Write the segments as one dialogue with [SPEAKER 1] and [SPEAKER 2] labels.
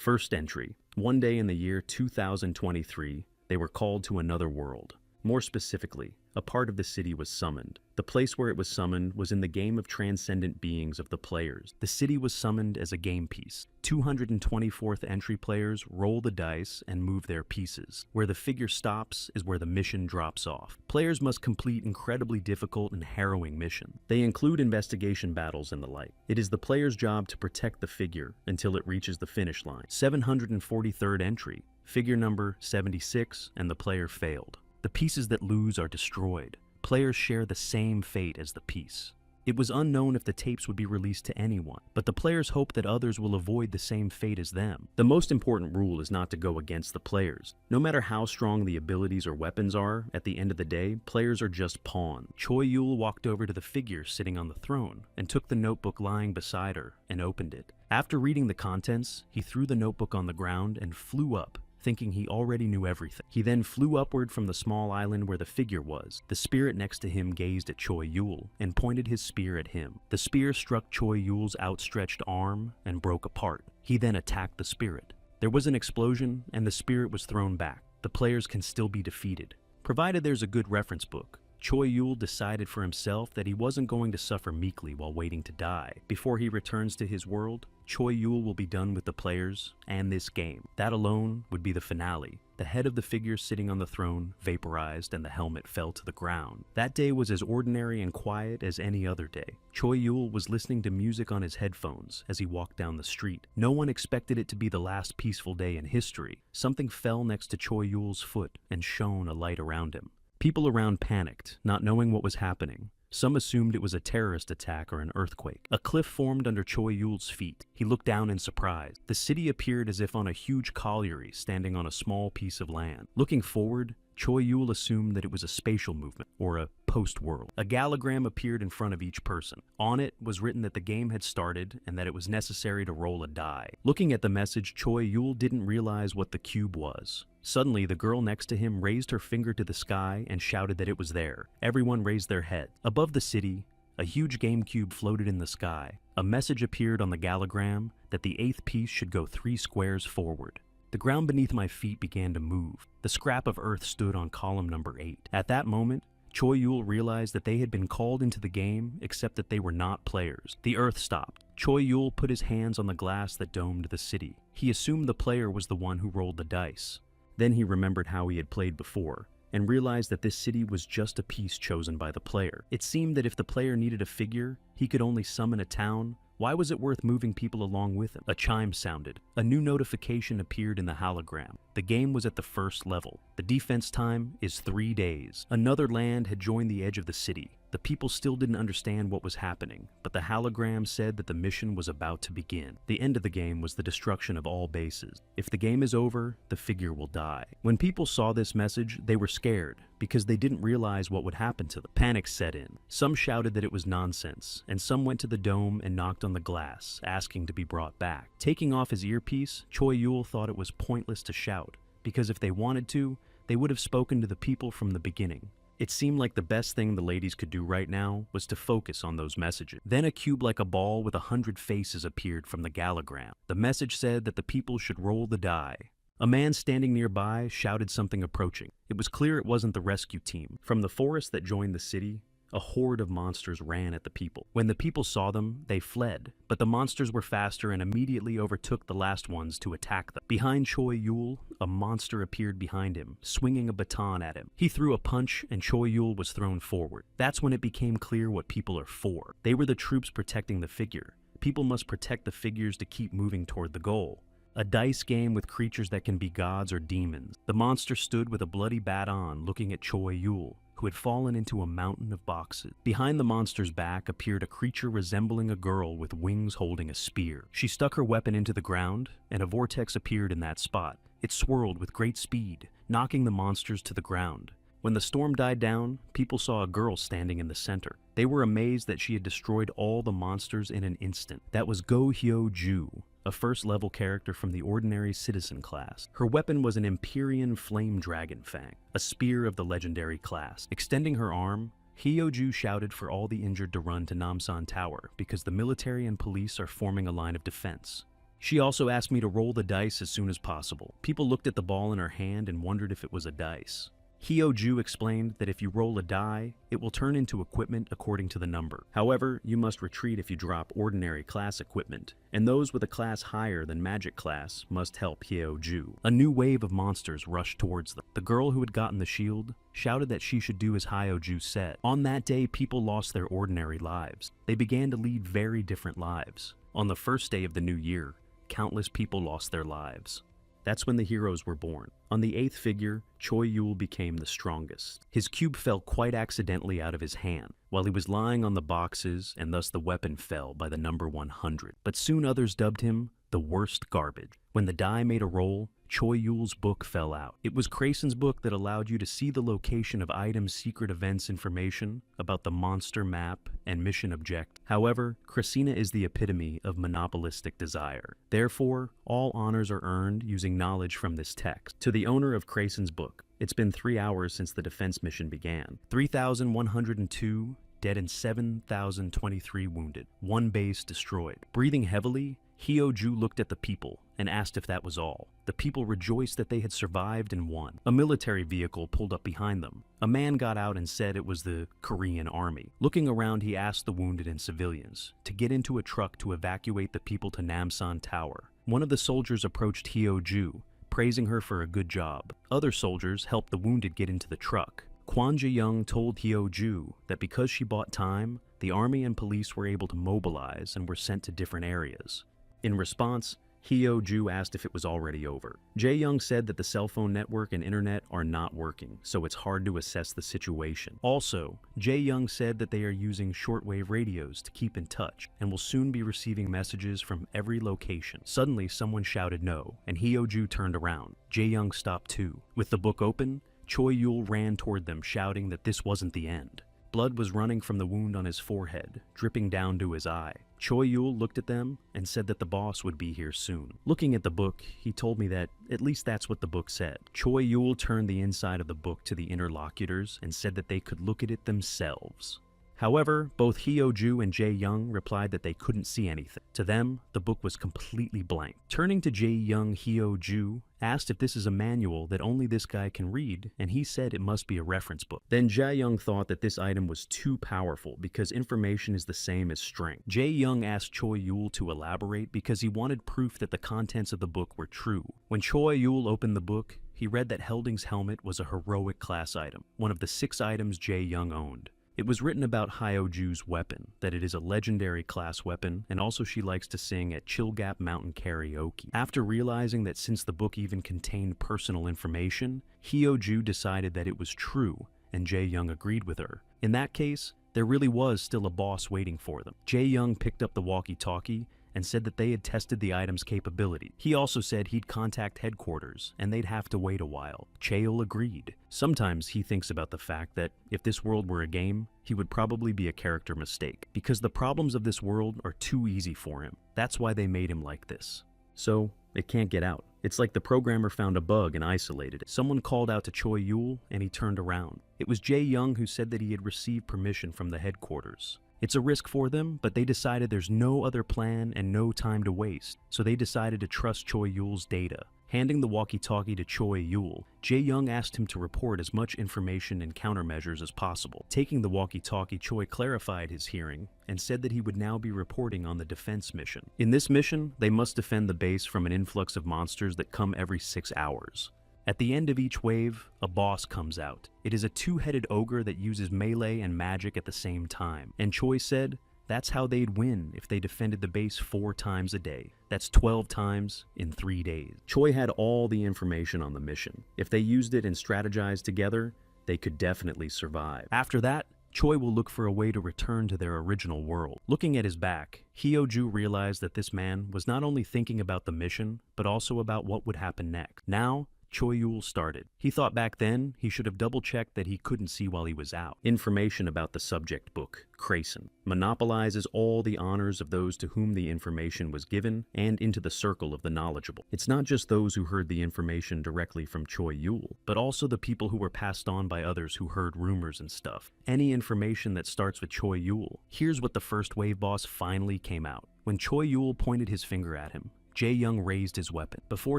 [SPEAKER 1] First entry. One day in the year 2023, they were called to another world. More specifically, a part of the city was summoned. The place where it was summoned was in the game of transcendent beings of the players. The city was summoned as a game piece. 224th entry players roll the dice and move their pieces. Where the figure stops is where the mission drops off. Players must complete incredibly difficult and harrowing missions. They include investigation battles and the like. It is the player's job to protect the figure until it reaches the finish line. 743rd entry, figure number 76, and the player failed. The pieces that lose are destroyed. Players share the same fate as the piece. It was unknown if the tapes would be released to anyone, but the players hope that others will avoid the same fate as them. The most important rule is not to go against the players. No matter how strong the abilities or weapons are, at the end of the day, players are just pawns. Choi Yul walked over to the figure sitting on the throne and took the notebook lying beside her and opened it. After reading the contents, he threw the notebook on the ground and flew up, thinking he already knew everything. He then flew upward from the small island where the figure was. The spirit next to him gazed at Choi Yul and pointed his spear at him. The spear struck Choi Yul's outstretched arm and broke apart. He then attacked the spirit. There was an explosion and the spirit was thrown back. The players can still be defeated, provided there's a good reference book. Choi Yul decided for himself that he wasn't going to suffer meekly while waiting to die. Before he returns to his world, Choi Yul will be done with the players and this game. That alone would be the finale. The head of the figure sitting on the throne vaporized and the helmet fell to the ground. That day was as ordinary and quiet as any other day. Choi Yul was listening to music on his headphones as he walked down the street. No one expected it to be the last peaceful day in history. Something fell next to Choi Yul's foot and shone a light around him. People around panicked, not knowing what was happening. Some assumed it was a terrorist attack or an earthquake. A cliff formed under Choi Yul's feet. He looked down in surprise. The city appeared as if on a huge colliery standing on a small piece of land. Looking forward, Choi Yul assumed that it was a spatial movement, or a post-world. A gallogram appeared in front of each person. On it was written that the game had started and that it was necessary to roll a die. Looking at the message, Choi Yul didn't realize what the cube was. Suddenly, the girl next to him raised her finger to the sky and shouted that it was there. Everyone raised their head. Above the city, a huge game cube floated in the sky. A message appeared on the gallogram that the 8th piece should go 3 squares forward. The ground beneath my feet began to move. The scrap of earth stood on column number 8. At that moment, Choi Yul realized that they had been called into the game, except that they were not players. The earth stopped. Choi Yul put his hands on the glass that domed the city. He assumed the player was the one who rolled the dice. Then he remembered how he had played before, and realized that this city was just a piece chosen by the player. It seemed that if the player needed a figure, he could only summon a town. Why was it worth moving people along with him? A chime sounded. A new notification appeared in the hologram. The game was at the first level. The defense time is 3 days. Another land had joined the edge of the city. The people still didn't understand what was happening, but the hologram said that the mission was about to begin. The end of the game was the destruction of all bases. If the game is over, the figure will die. When people saw this message, they were scared because they didn't realize what would happen to them. Panic set in. Some shouted that it was nonsense, and some went to the dome and knocked on the glass, asking to be brought back. Taking off his earpiece, Choi Yul thought it was pointless to shout, because if they wanted to, they would have spoken to the people from the beginning. It seemed like the best thing the ladies could do right now was to focus on those messages. Then a cube like a ball with 100 faces appeared from the gallogram. The message said that the people should roll the die. A man standing nearby shouted something approaching. It was clear it wasn't the rescue team. From the forest that joined the city, a horde of monsters ran at the people. When the people saw them, they fled, but the monsters were faster and immediately overtook the last ones to attack them. Behind Choi Yul, a monster appeared behind him, swinging a baton at him. He threw a punch and Choi Yul was thrown forward. That's when it became clear what people are for. They were the troops protecting the figure. People must protect the figures to keep moving toward the goal. A dice game with creatures that can be gods or demons. The monster stood with a bloody baton looking at Choi Yul, who had fallen into a mountain of boxes. Behind the monster's back appeared a creature resembling a girl with wings holding a spear. She stuck her weapon into the ground, and a vortex appeared in that spot. It swirled with great speed, knocking the monsters to the ground. When the storm died down, people saw a girl standing in the center. They were amazed that she had destroyed all the monsters in an instant. That was Go Hyo Ju, a first-level character from the Ordinary Citizen class. Her weapon was an Empyrean Flame Dragon Fang, a spear of the legendary class. Extending her arm, Hyo-ju shouted for all the injured to run to Namsan Tower because the military and police are forming a line of defense. She also asked me to roll the dice as soon as possible. People looked at the ball in her hand and wondered if it was a dice. Hyo-ju explained that if you roll a die, it will turn into equipment according to the number. However, you must retreat if you drop ordinary class equipment, and those with a class higher than magic class must help Hyo-ju. A new wave of monsters rushed towards them. The girl who had gotten the shield shouted that she should do as Hyo-ju said. On that day, people lost their ordinary lives. They began to lead very different lives. On the first day of the new year, countless people lost their lives. That's when the heroes were born. On the 8th figure, Choi-yul became the strongest. His cube fell quite accidentally out of his hand, while he was lying on the boxes, and thus the weapon fell by the number 100. But soon others dubbed him the worst garbage. When the die made a roll, Choi-yul's book fell out. It was Krasen's book that allowed you to see the location of items, secret events information about the monster map and mission object. However, Krasina is the epitome of monopolistic desire. Therefore, all honors are earned using knowledge from this text. To the owner of Krasen's book, it's been 3 hours since the defense mission began. 3,102 dead and 7,023 wounded. 1 base destroyed. Breathing heavily, Hyo-ju looked at the people and asked if that was all. The people rejoiced that they had survived and won. A military vehicle pulled up behind them. A man got out and said it was the Korean army. Looking around, he asked the wounded and civilians to get into a truck to evacuate the people to Namsan Tower. One of the soldiers approached Hyo-ju, praising her for a good job. Other soldiers helped the wounded get into the truck. Kwon Jae-young told Hyo-ju that because she bought time, the army and police were able to mobilize and were sent to different areas. In response, Hyo-ju asked if it was already over. Jae-young said that the cell phone network and internet are not working, so it's hard to assess the situation. Also, Jae-young said that they are using shortwave radios to keep in touch and will soon be receiving messages from every location. Suddenly, someone shouted no, and Hyo-ju turned around. Jae-young stopped too. With the book open, Choi-yul ran toward them, shouting that this wasn't the end. Blood was running from the wound on his forehead, dripping down to his eye. Choi-yul looked at them and said that the boss would be here soon. Looking at the book, he told me that at least that's what the book said. Choi-yul turned the inside of the book to the interlocutors and said that they could look at it themselves. However, both Hyo-ju and Jae-young replied that they couldn't see anything. To them, the book was completely blank. Turning to Jae-young, Hyo-ju asked if this is a manual that only this guy can read, and he said it must be a reference book. Then Jae-young thought that this item was too powerful because information is the same as strength. Jae-young asked Choi-yul to elaborate because he wanted proof that the contents of the book were true. When Choi-yul opened the book, he read that Helding's helmet was a heroic class item, one of the 6 items Jae-young owned. It was written about Hyo-ju's weapon, that it is a legendary class weapon, and also she likes to sing at Chill Gap Mountain karaoke. After realizing that since the book even contained personal information, Hyo-ju decided that it was true, and Jae-young agreed with her. In that case, there really was still a boss waiting for them. Jae-young picked up the walkie-talkie and said that they had tested the item's capability. He also said he'd contact headquarters, and they'd have to wait a while. Chaeul agreed. Sometimes he thinks about the fact that if this world were a game, he would probably be a character mistake, because the problems of this world are too easy for him. That's why they made him like this. So, it can't get out. It's like the programmer found a bug and isolated it. Someone called out to Choi-yul, and he turned around. It was Jae-young who said that he had received permission from the headquarters. It's a risk for them, but they decided there's no other plan and no time to waste, so they decided to trust Choi-yul's data. Handing the walkie-talkie to Choi-yul, Jae-young asked him to report as much information and countermeasures as possible. Taking the walkie-talkie, Choi clarified his hearing and said that he would now be reporting on the defense mission. In this mission, they must defend the base from an influx of monsters that come every 6 hours. At the end of each wave, a boss comes out. It is a 2-headed ogre that uses melee and magic at the same time. And Choi said that's how they'd win if they defended the base 4 times a day. That's 12 times in 3 days. Choi had all the information on the mission. If they used it and strategized together, they could definitely survive. After that, Choi will look for a way to return to their original world. Looking at his back, Hyo-ju realized that this man was not only thinking about the mission, but also about what would happen next. Now, Choi-yul started. He thought back then he should have double-checked that he couldn't see while he was out. Information about the subject book, Krasen, monopolizes all the honors of those to whom the information was given and into the circle of the knowledgeable. It's not just those who heard the information directly from Choi-yul, but also the people who were passed on by others who heard rumors and stuff. Any information that starts with Choi-yul. Here's what the first wave boss finally came out. When Choi-yul pointed his finger at him, Jae-young raised his weapon. Before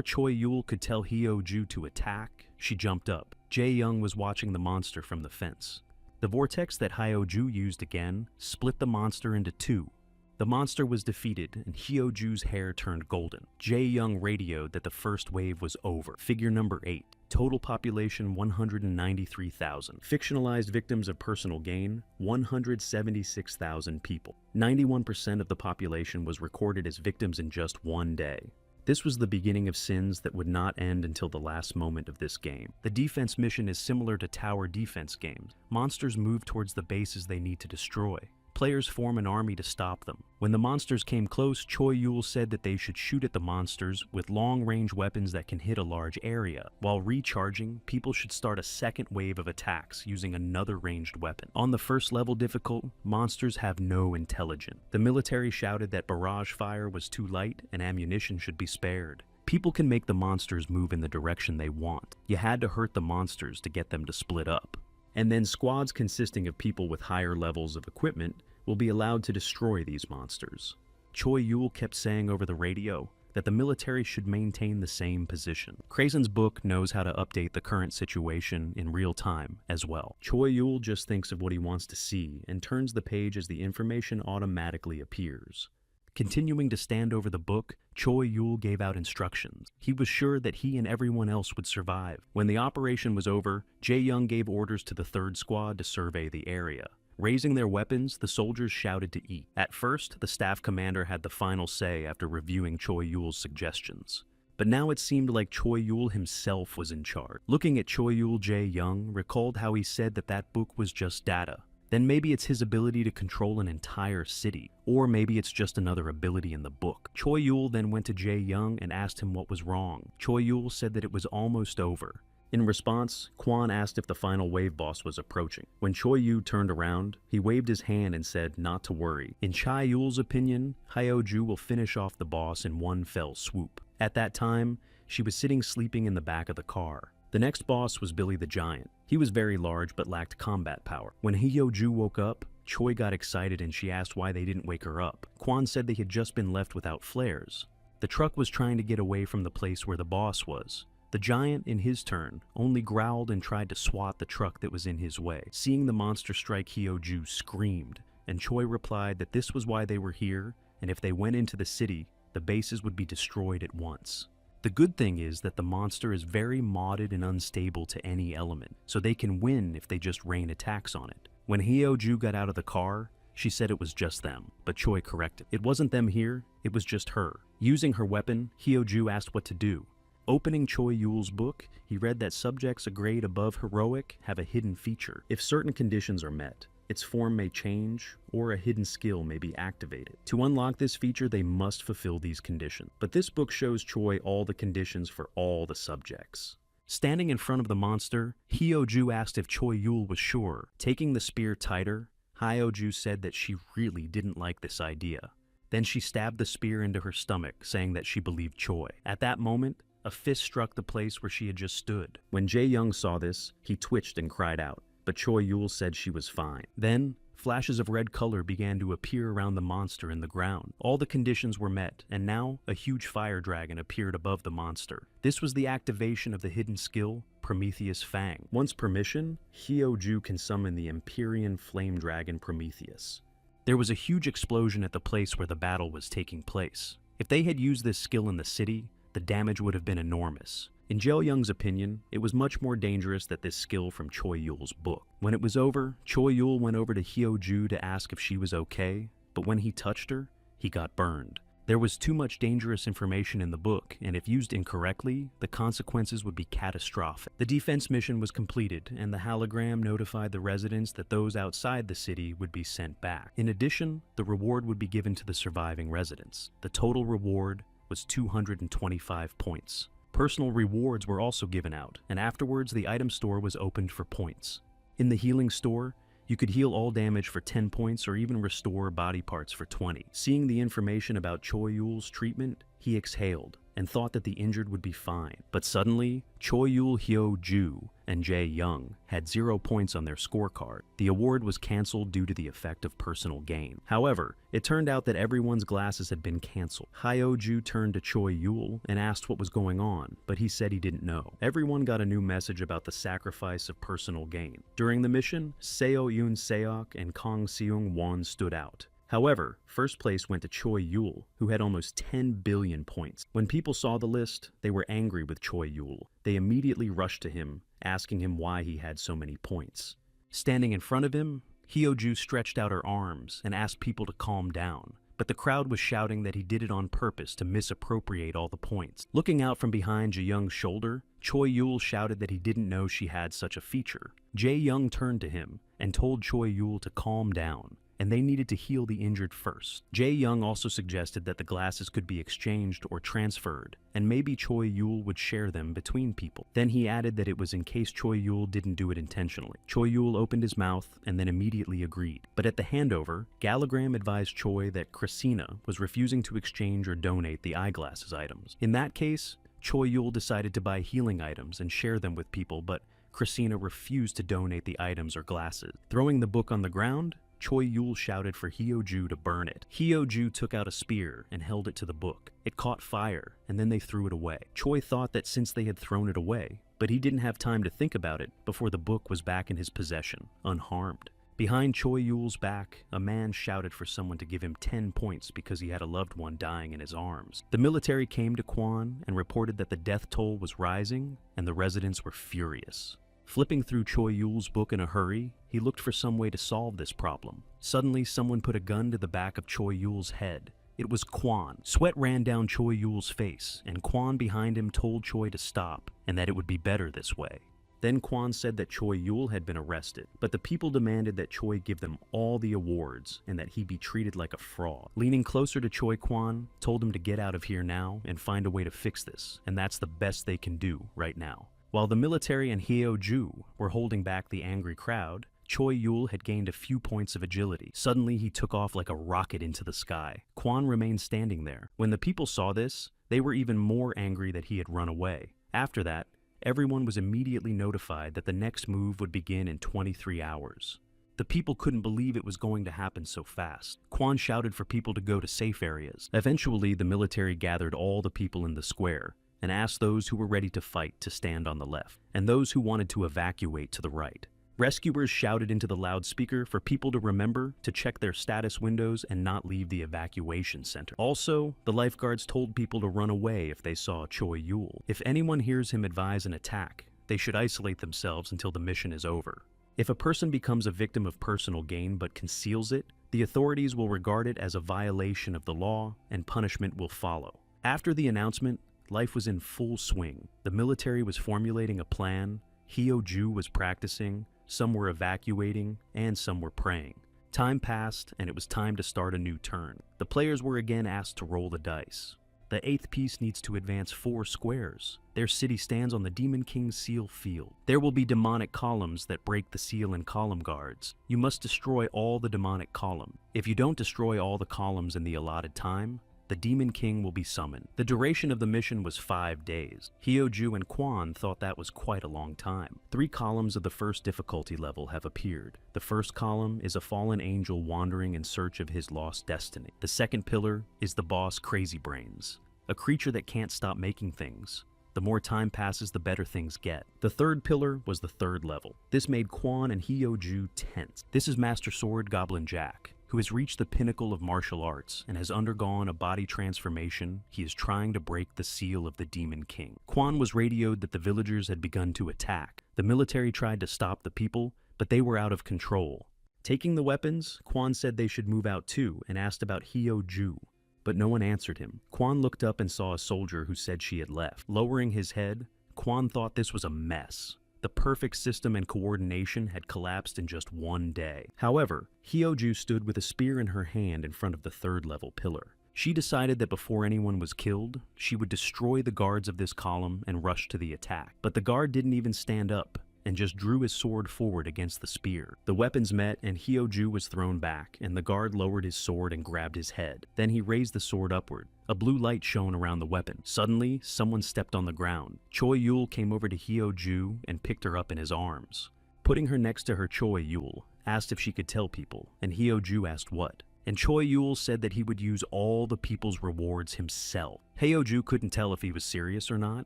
[SPEAKER 1] Choi-yul could tell Hyo-ju to attack, she jumped up. Jae-young was watching the monster from the fence. The vortex that Hyo-ju used again split the monster into two. The monster was defeated, and Hyo-ju's hair turned golden. Jae-young radioed that the first wave was over. Figure number 8. Total population 193,000. Fictionalized victims of personal gain 176,000 people. 91% of the population was recorded as victims in just one day. This was the beginning of sins that would not end until the last moment of this game. The defense mission is similar to tower defense games. Monsters move towards the bases they need to destroy. Players form an army to stop them. When the monsters came close, Choi-yul said that they should shoot at the monsters with long-range weapons that can hit a large area. While recharging, people should start a second wave of attacks using another ranged weapon. On the first level difficult, monsters have no intelligence. The military shouted that barrage fire was too light and ammunition should be spared. People can make the monsters move in the direction they want. You had to hurt the monsters to get them to split up. And then squads consisting of people with higher levels of equipment will be allowed to destroy these monsters. Choi-yul kept saying over the radio that the military should maintain the same position. Krazen's book knows how to update the current situation in real time as well. Choi-yul just thinks of what he wants to see and turns the page as the information automatically appears. Continuing to stand over the book, Choi-yul gave out instructions. He was sure that he and everyone else would survive. When the operation was over, Jae-young gave orders to the third squad to survey the area. Raising their weapons, the soldiers shouted to eat. At first, the staff commander had the final say after reviewing Choi-yul's suggestions. But now it seemed like Choi-yul himself was in charge. Looking at Choi-yul, Jae-young recalled how he said that that book was just data. Then maybe it's his ability to control an entire city, or maybe it's just another ability in the book. Choi-yul then went to Jae-young and asked him what was wrong. Choi-yul said that it was almost over. In response, Kwon asked if the final wave boss was approaching. When Choi-yu turned around, he waved his hand and said not to worry. In Chai-yul's opinion, Hyo-ju will finish off the boss in one fell swoop. At that time, she was sitting sleeping in the back of the car. The next boss was Billy the Giant. He was very large but lacked combat power. When Hyo-ju woke up, Choi got excited and she asked why they didn't wake her up. Kwon said they had just been left without flares. The truck was trying to get away from the place where the boss was. The giant, in his turn, only growled and tried to swat the truck that was in his way. Seeing the monster strike, Hyo-ju screamed, and Choi replied that this was why they were here, and if they went into the city, the bases would be destroyed at once. The good thing is that the monster is very modded and unstable to any element, so they can win if they just rain attacks on it. When Hyo-ju got out of the car, she said it was just them, but Choi corrected. It wasn't them here, it was just her. Using her weapon, Hyo-ju asked what to do. Opening Choi-yul's book, he read that subjects a grade above heroic have a hidden feature. If certain conditions are met, its form may change, or a hidden skill may be activated. To unlock this feature, they must fulfill these conditions. But this book shows Choi all the conditions for all the subjects. Standing in front of the monster, Hyo-ju asked if Choi-yul was sure. Taking the spear tighter, Hyo-ju said that she really didn't like this idea. Then she stabbed the spear into her stomach, saying that she believed Choi. At that moment, a fist struck the place where she had just stood. When Jae-young saw this, he twitched and cried out, but Choi-yul said she was fine. Then, flashes of red color began to appear around the monster in the ground. All the conditions were met, and now a huge fire dragon appeared above the monster. This was the activation of the hidden skill, Prometheus Fang. Once permission, Hyo-ju can summon the Empyrean Flame Dragon Prometheus. There was a huge explosion at the place where the battle was taking place. If they had used this skill in the city, the damage would have been enormous. In Jae-young's opinion, it was much more dangerous than this skill from Choi-yul's book. When it was over, Choi-yul went over to Hyo-ju to ask if she was okay, but when he touched her, he got burned. There was too much dangerous information in the book, and if used incorrectly, the consequences would be catastrophic. The defense mission was completed, and the hologram notified the residents that those outside the city would be sent back. In addition, the reward would be given to the surviving residents. The total reward was 225 points. Personal rewards were also given out, and afterwards the item store was opened for points. In the healing store, you could heal all damage for 10 points or even restore body parts for 20. Seeing the information about Choi-yul's treatment, he exhaled and thought that the injured would be fine. But suddenly, Choi Hyo Ju and Jae Young had 0 points on their scorecard. The award was cancelled due to the effect of personal gain. However, it turned out that everyone's glasses had been cancelled. Hyo Ju turned to Choi Yul and asked what was going on, but he said he didn't know. Everyone got a new message about the sacrifice of personal gain. During the mission, Seo Yoon Seok and Kang Seung Won stood out. However, first place went to Choi Yul, who had almost 10 billion points. When people saw the list, they were angry with Choi Yul. They immediately rushed to him, asking him why he had so many points. Standing in front of him, Hyo-ju stretched out her arms and asked people to calm down, but the crowd was shouting that he did it on purpose to misappropriate all the points. Looking out from behind Jae-young's shoulder, Choi Yul shouted that he didn't know she had such a feature. Jae-young turned to him and told Choi Yul to calm down, and they needed to heal the injured first. Jae-young also suggested that the glasses could be exchanged or transferred, and maybe Choi Yul would share them between people. Then he added that it was in case Choi Yul didn't do it intentionally. Choi Yul opened his mouth and then immediately agreed. But at the handover, Galagram advised Choi that Christina was refusing to exchange or donate the eyeglasses items. In that case, Choi Yul decided to buy healing items and share them with people, but Christina refused to donate the items or glasses. Throwing the book on the ground, Choi Yul shouted for Hyo-ju to burn it. Hyo-ju took out a spear and held it to the book. It caught fire, and then they threw it away. Choi thought that since they had thrown it away, but he didn't have time to think about it before the book was back in his possession, unharmed. Behind Choi Yul's back, a man shouted for someone to give him 10 points because he had a loved one dying in his arms. The military came to Kwon and reported that the death toll was rising, and the residents were furious. Flipping through Choi Yul's book in a hurry, he looked for some way to solve this problem. Suddenly, someone put a gun to the back of Choi Yul's head. It was Kwon. Sweat ran down Choi Yul's face, and Kwon behind him told Choi to stop, and that it would be better this way. Then Kwon said that Choi Yul had been arrested, but the people demanded that Choi give them all the awards and that he be treated like a fraud. Leaning closer to Choi, Kwon told him to get out of here now and find a way to fix this, and that's the best they can do right now. While the military and Hyo-ju were holding back the angry crowd, Choi Yul had gained a few points of agility. Suddenly, he took off like a rocket into the sky. Kwon remained standing there. When the people saw this, they were even more angry that he had run away. After that, everyone was immediately notified that the next move would begin in 23 hours. The people couldn't believe it was going to happen so fast. Kwon shouted for people to go to safe areas. Eventually, the military gathered all the people in the square and asked those who were ready to fight to stand on the left, and those who wanted to evacuate to the right. Rescuers shouted into the loudspeaker for people to remember to check their status windows and not leave the evacuation center. Also, the lifeguards told people to run away if they saw Choi Yul. If anyone hears him advise an attack, they should isolate themselves until the mission is over. If a person becomes a victim of personal gain but conceals it, the authorities will regard it as a violation of the law and punishment will follow. After the announcement, life was in full swing. The military was formulating a plan, Hyo-ju was practicing, some were evacuating, and some were praying. Time passed, and it was time to start a new turn. The players were again asked to roll the dice. The 8th piece needs to advance 4 squares. Their city stands on the Demon King's seal field. There will be demonic columns that break the seal and column guards. You must destroy all the demonic column. If you don't destroy all the columns in the allotted time, the Demon King will be summoned. The duration of the mission was 5 days. Hyo-ju and Kwon thought that was quite a long time. 3 columns of the first difficulty level have appeared. The first column is a fallen angel wandering in search of his lost destiny. The second pillar is the boss Crazy Brains, a creature that can't stop making things. The more time passes, the better things get. The third pillar was the 3rd level. This made Kwon and Hyo-ju tense. This is Master Sword Goblin Jack, who has reached the pinnacle of martial arts and has undergone a body transformation. He is trying to break the seal of the Demon King. Kwon was radioed that the villagers had begun to attack. The military tried to stop the people, but they were out of control. Taking the weapons, Kwon said they should move out too and asked about Hyo-ju, but no one answered him. Kwon looked up and saw a soldier who said she had left. Lowering his head, Kwon thought this was a mess. The perfect system and coordination had collapsed in just 1 day. However, Hyo-ju stood with a spear in her hand in front of the 3rd level pillar. She decided that before anyone was killed, she would destroy the guards of this column and rush to the attack. But the guard didn't even stand up, and just drew his sword forward against the spear. The weapons met, and Hyoju was thrown back, and the guard lowered his sword and grabbed his head. Then he raised the sword upward. A blue light shone around the weapon. Suddenly, someone stepped on the ground. Choi Yul came over to Hyoju and picked her up in his arms. Putting her next to her, Choi Yul asked if she could tell people, and Hyoju asked what. And Choi Yul said that he would use all the people's rewards himself. Hyoju couldn't tell if he was serious or not.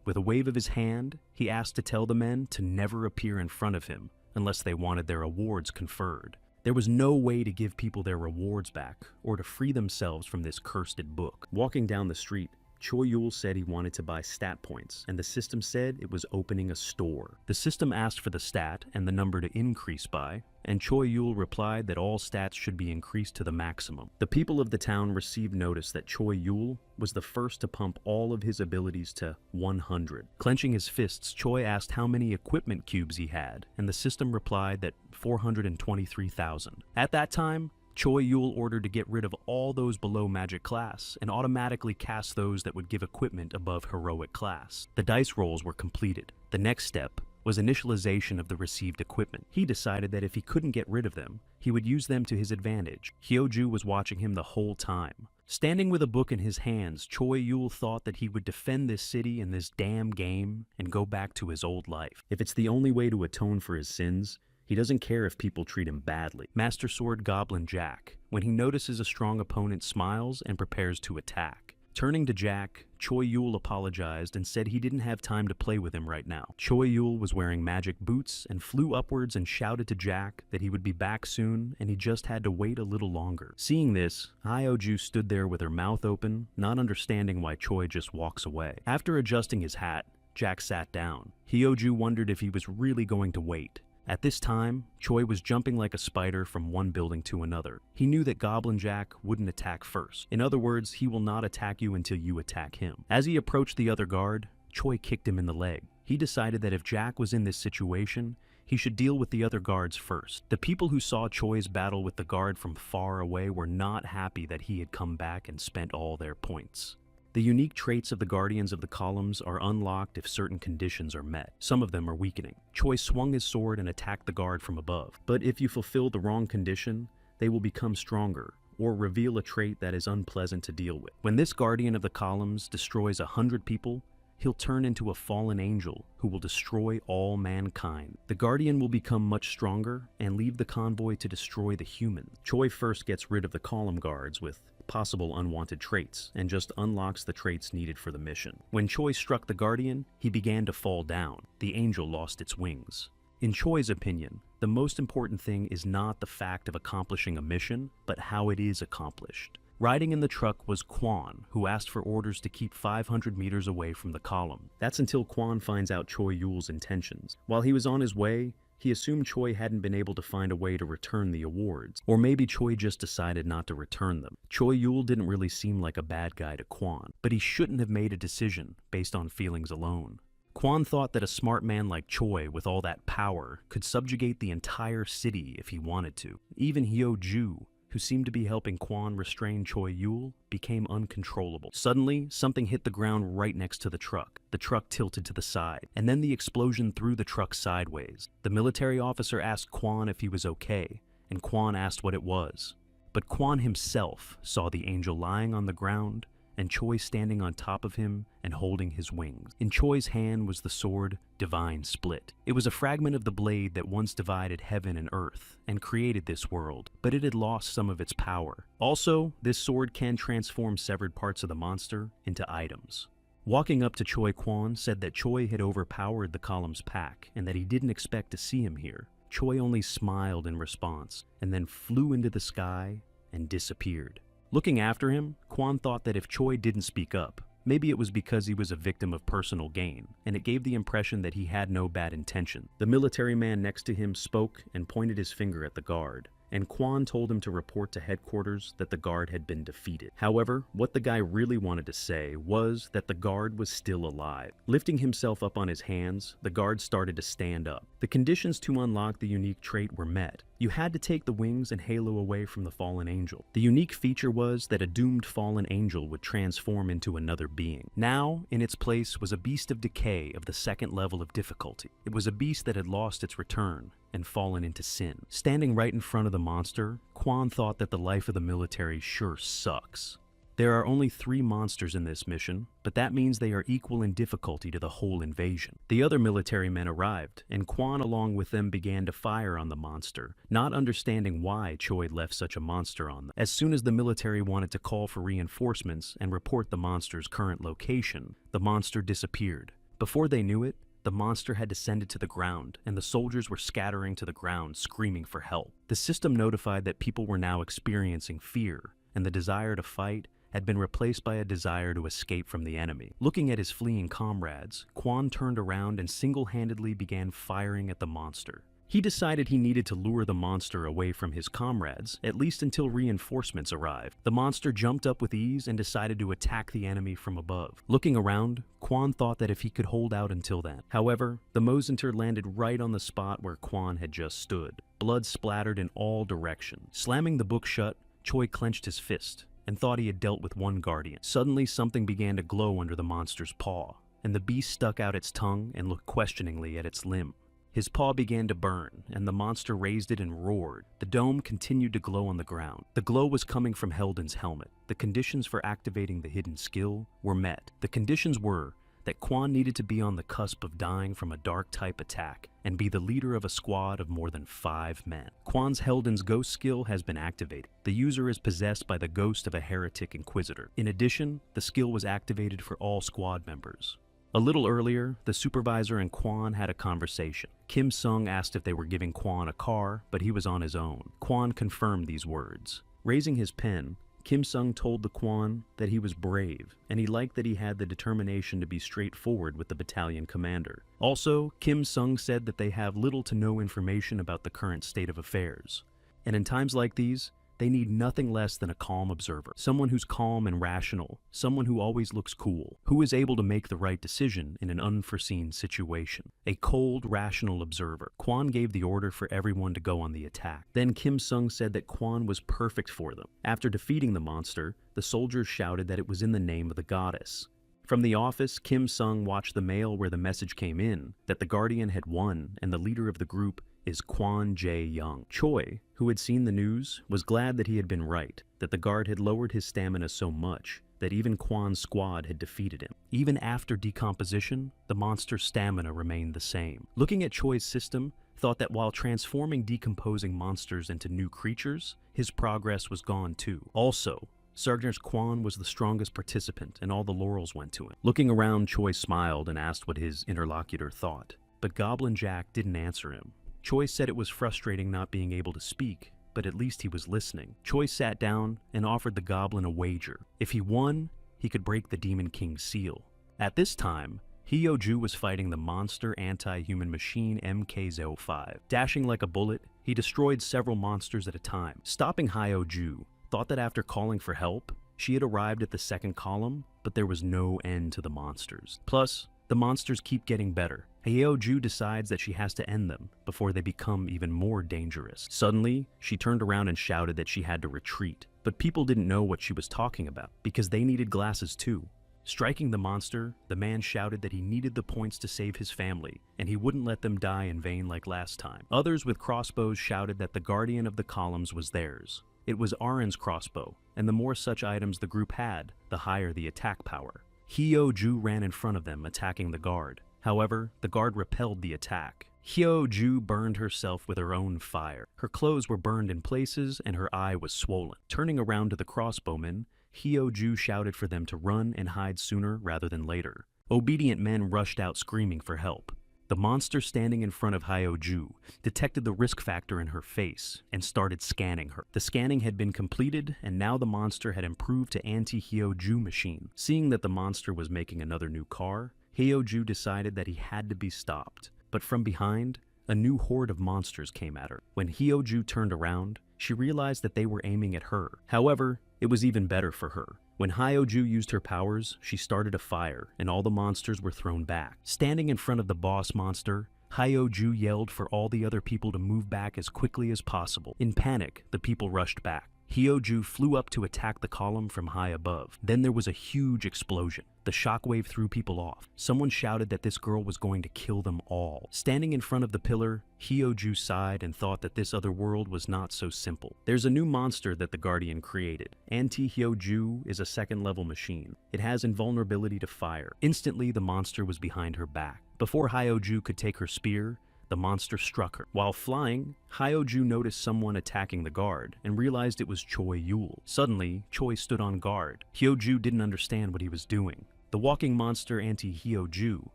[SPEAKER 1] With a wave of his hand, he asked to tell the men to never appear in front of him unless they wanted their awards conferred. There was no way to give people their rewards back or to free themselves from this cursed book. Walking down the street, Choi Yul said he wanted to buy stat points, and the system said it was opening a store. The system asked for the stat and the number to increase by, and Choi Yul replied that all stats should be increased to the maximum. The people of the town received notice that Choi Yul was the first to pump all of his abilities to 100. Clenching his fists, Choi asked how many equipment cubes he had, and the system replied that 423,000. At that time, Choi Yul ordered to get rid of all those below magic class and automatically cast those that would give equipment above heroic class. The dice rolls were completed. The next step was initialization of the received equipment. He decided that if he couldn't get rid of them, he would use them to his advantage. Hyoju was watching him the whole time. Standing with a book in his hands, Choi Yul thought that he would defend this city and this damn game and go back to his old life. If it's the only way to atone for his sins, he doesn't care if people treat him badly. Master Sword Goblin Jack, when he notices a strong opponent, smiles and prepares to attack. Turning to Jack, Choi Yul apologized and said he didn't have time to play with him right now. Choi Yul was wearing magic boots and flew upwards and shouted to Jack that he would be back soon and he just had to wait a little longer. Seeing this, Hyoju stood there with her mouth open, not understanding why Choi just walks away. After adjusting his hat, Jack sat down. Hyoju wondered if he was really going to wait. At this time, Choi was jumping like a spider from one building to another. He knew that Goblin Jack wouldn't attack first. In other words, he will not attack you until you attack him. As he approached the other guard, Choi kicked him in the leg. He decided that if Jack was in this situation, he should deal with the other guards first. The people who saw Choi's battle with the guard from far away were not happy that he had come back and spent all their points. The unique traits of the Guardians of the Columns are unlocked if certain conditions are met. Some of them are weakening. Choi swung his sword and attacked the guard from above. But if you fulfill the wrong condition, they will become stronger, or reveal a trait that is unpleasant to deal with. When this Guardian of the Columns destroys 100 people, he'll turn into a fallen angel who will destroy all mankind. The Guardian will become much stronger and leave the convoy to destroy the humans. Choi first gets rid of the column guards with possible unwanted traits and just unlocks the traits needed for the mission. When Choi struck the Guardian, he began to fall down. The angel lost its wings. In Choi's opinion, the most important thing is not the fact of accomplishing a mission, but how it is accomplished. Riding in the truck was Quan, who asked for orders to keep 500 meters away from the column. That's until Quan finds out Choi Yul's intentions. While he was on his way, he assumed Choi hadn't been able to find a way to return the awards, or maybe Choi just decided not to return them. Choi Yul didn't really seem like a bad guy to Quan, but he shouldn't have made a decision based on feelings alone. Quan thought that a smart man like Choi with all that power could subjugate the entire city if he wanted to. Even Hyoju, who seemed to be helping Quan restrain Choi Yul, became uncontrollable. Suddenly, something hit the ground right next to the truck. The truck tilted to the side, and then the explosion threw the truck sideways. The military officer asked Quan if he was okay, and Quan asked what it was. But Quan himself saw the angel lying on the ground, and Choi standing on top of him and holding his wings. In Choi's hand was the sword Divine Split. It was a fragment of the blade that once divided heaven and earth and created this world, but it had lost some of its power. Also, this sword can transform severed parts of the monster into items. Walking up to Choi, Quan said that Choi had overpowered the column's pack and that he didn't expect to see him here. Choi only smiled in response and then flew into the sky and disappeared. Looking after him, Quan thought that if Choi didn't speak up, maybe it was because he was a victim of personal gain, and it gave the impression that he had no bad intention. The military man next to him spoke and pointed his finger at the guard, and Quan told him to report to headquarters that the guard had been defeated. However, what the guy really wanted to say was that the guard was still alive. Lifting himself up on his hands, the guard started to stand up. The conditions to unlock the unique trait were met. You had to take the wings and halo away from the fallen angel. The unique feature was that a doomed fallen angel would transform into another being. Now, in its place was a beast of decay of the second level of difficulty. It was a beast that had lost its return and fallen into sin. Standing right in front of the monster, Quan thought that the life of the military sure sucks. There are only 3 monsters in this mission, but that means they are equal in difficulty to the whole invasion. The other military men arrived, and Quan along with them began to fire on the monster, not understanding why Choi left such a monster on them. As soon as the military wanted to call for reinforcements and report the monster's current location, the monster disappeared. Before they knew it, the monster had descended to the ground, and the soldiers were scattering to the ground, screaming for help. The system notified that people were now experiencing fear, and the desire to fight had been replaced by a desire to escape from the enemy. Looking at his fleeing comrades, Quan turned around and single-handedly began firing at the monster. He decided he needed to lure the monster away from his comrades, at least until reinforcements arrived. The monster jumped up with ease and decided to attack the enemy from above. Looking around, Quan thought that if he could hold out until then. However, the Mosinter landed right on the spot where Quan had just stood. Blood splattered in all directions. Slamming the book shut, Choi clenched his fist and thought he had dealt with one guardian. Suddenly, something began to glow under the monster's paw, and the beast stuck out its tongue and looked questioningly at its limb. His paw began to burn, and the monster raised it and roared. The dome continued to glow on the ground. The glow was coming from Heldon's helmet. The conditions for activating the hidden skill were met. The conditions were that Quan needed to be on the cusp of dying from a dark-type attack and be the leader of a squad of more than 5 men. Quan's Heldon's ghost skill has been activated. The user is possessed by the ghost of a heretic inquisitor. In addition, the skill was activated for all squad members. A little earlier, the supervisor and Quan had a conversation. Kim Sung asked if they were giving Quan a car, but he was on his own. Quan confirmed these words. Raising his pen, Kim Sung told the Quan that he was brave, and he liked that he had the determination to be straightforward with the battalion commander. Also, Kim Sung said that they have little to no information about the current state of affairs. And in times like these, they need nothing less than a calm observer. Someone who's calm and rational, someone who always looks cool, who is able to make the right decision in an unforeseen situation. A cold, rational observer. Quan gave the order for everyone to go on the attack. Then Kim Sung said that Quan was perfect for them. After defeating the monster, the soldiers shouted that it was in the name of the goddess. From the office, Kim Sung watched the mail where the message came in that the Guardian had won and the leader of the group is Quan Jae-young. Choi, who had seen the news, was glad that he had been right, that the guard had lowered his stamina so much that even Quan's squad had defeated him. Even after decomposition, the monster's stamina remained the same. Looking at Choi's system, thought that while transforming decomposing monsters into new creatures, his progress was gone too. Also, Sergeant Quan was the strongest participant and all the laurels went to him. Looking around, Choi smiled and asked what his interlocutor thought, but Goblin Jack didn't answer him. Choi said it was frustrating not being able to speak, but at least he was listening. Choi sat down and offered the goblin a wager. If he won, he could break the Demon King's seal. At this time, Hyo-ju was fighting the monster anti-human machine MK-05. Dashing like a bullet, he destroyed several monsters at a time. Stopping Hyo-ju, thought that after calling for help, she had arrived at the second column, but there was no end to the monsters. Plus, the monsters keep getting better. Hyo-ju decides that she has to end them before they become even more dangerous. Suddenly, she turned around and shouted that she had to retreat, but people didn't know what she was talking about because they needed glasses too. Striking the monster, the man shouted that he needed the points to save his family, and he wouldn't let them die in vain like last time. Others with crossbows shouted that the guardian of the columns was theirs. It was Arin's crossbow, and the more such items the group had, the higher the attack power. Hyo-ju ran in front of them, attacking the guard. However, the guard repelled the attack. Hyo-ju burned herself with her own fire. Her clothes were burned in places, and her eye was swollen. Turning around to the crossbowmen, Hyo-ju shouted for them to run and hide sooner rather than later. Obedient men rushed out screaming for help. The monster standing in front of Hyo-ju detected the risk factor in her face and started scanning her. The scanning had been completed, and now the monster had improved to anti-Hyo-ju machine. Seeing that the monster was making another new car, Hyo-ju decided that he had to be stopped. But from behind, a new horde of monsters came at her. When Hyo-ju turned around, she realized that they were aiming at her. However, it was even better for her. When Hyo-ju used her powers, she started a fire, and all the monsters were thrown back. Standing in front of the boss monster, Hyoju yelled for all the other people to move back as quickly as possible. In panic, the people rushed back. Hyoju flew up to attack the column from high above. Then there was a huge explosion. The shockwave threw people off. Someone shouted that this girl was going to kill them all. Standing in front of the pillar, Hyoju sighed and thought that this other world was not so simple. There's a new monster that the Guardian created. Anti-Hyoju is a second-level machine. It has invulnerability to fire. Instantly, the monster was behind her back. Before Hyoju could take her spear, the monster struck her. While flying, Hyoju noticed someone attacking the guard and realized it was Choi Yul. Suddenly, Choi stood on guard. Hyoju didn't understand what he was doing. The walking monster Anti-Hyoju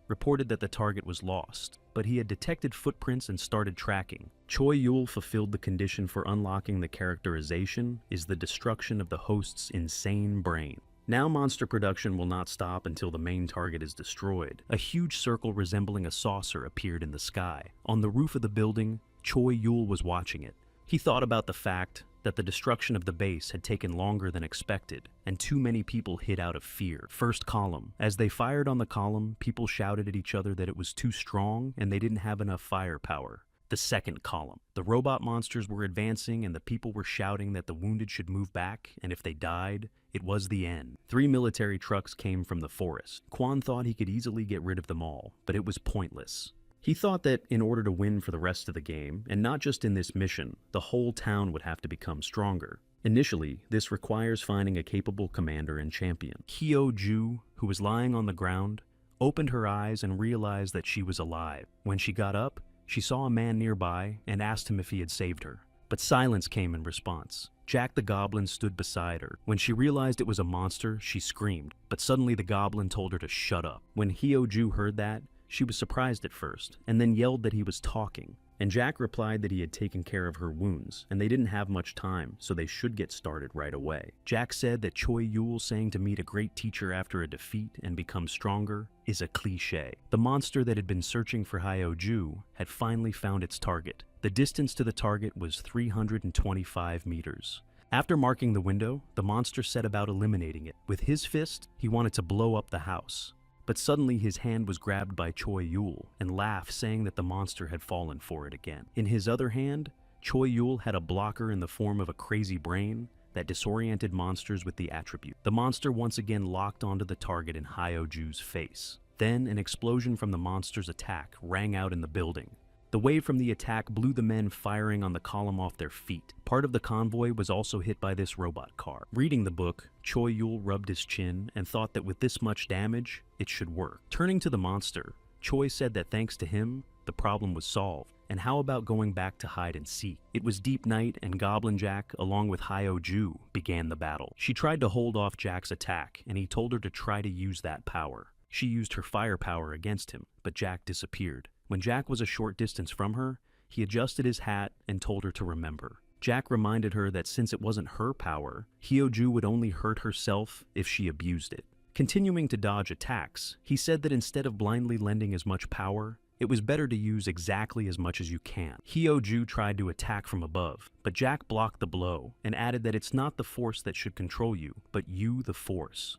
[SPEAKER 1] reported that the target was lost, but he had detected footprints and started tracking. Choi Yul fulfilled the condition for unlocking the characterization is the destruction of the host's insane brain. Now monster production will not stop until the main target is destroyed. A huge circle resembling a saucer appeared in the sky. On the roof of the building, Choi Yul was watching it. He thought about the fact that the destruction of the base had taken longer than expected, and too many people hid out of fear. First column. As they fired on the column, people shouted at each other that it was too strong and they didn't have enough firepower. The second column. The robot monsters were advancing and the people were shouting that the wounded should move back, and if they died, it was the end. 3 military trucks came from the forest. Quan thought he could easily get rid of them all, but it was pointless. He thought that in order to win for the rest of the game, and not just in this mission, the whole town would have to become stronger. Initially, this requires finding a capable commander and champion. Hyoju, who was lying on the ground, opened her eyes and realized that she was alive. When she got up, she saw a man nearby and asked him if he had saved her. But silence came in response. Jack the Goblin stood beside her. When she realized it was a monster, she screamed, but suddenly the Goblin told her to shut up. When Hyoju heard that, she was surprised at first, and then yelled that he was talking. And Jack replied that he had taken care of her wounds, and they didn't have much time, so they should get started right away. Jack said that Choi Yul saying to meet a great teacher after a defeat and become stronger is a cliché. The monster that had been searching for Hyoju had finally found its target. The distance to the target was 325 meters. After marking the window, the monster set about eliminating it. With his fist, he wanted to blow up the house. But suddenly his hand was grabbed by Choi Yul and laughed, saying that the monster had fallen for it again. In his other hand, Choi Yul had a blocker in the form of a crazy brain that disoriented monsters with the attribute. The monster once again locked onto the target in Hyoju's face. Then an explosion from the monster's attack rang out in the building. The wave from the attack blew the men firing on the column off their feet. Part of the convoy was also hit by this robot car. Reading the book, Choi Yul rubbed his chin and thought that with this much damage, it should work. Turning to the monster, Choi said that thanks to him, the problem was solved. And how about going back to hide and seek? It was deep night and Goblin Jack, along with Hyoju, began the battle. She tried to hold off Jack's attack, and he told her to try to use that power. She used her firepower against him, but Jack disappeared. When Jack was a short distance from her, he adjusted his hat and told her to remember. Jack reminded her that since it wasn't her power, Hyoju would only hurt herself if she abused it. Continuing to dodge attacks, he said that instead of blindly lending as much power, it was better to use exactly as much as you can. Hyoju tried to attack from above, but Jack blocked the blow and added that it's not the force that should control you, but you the force.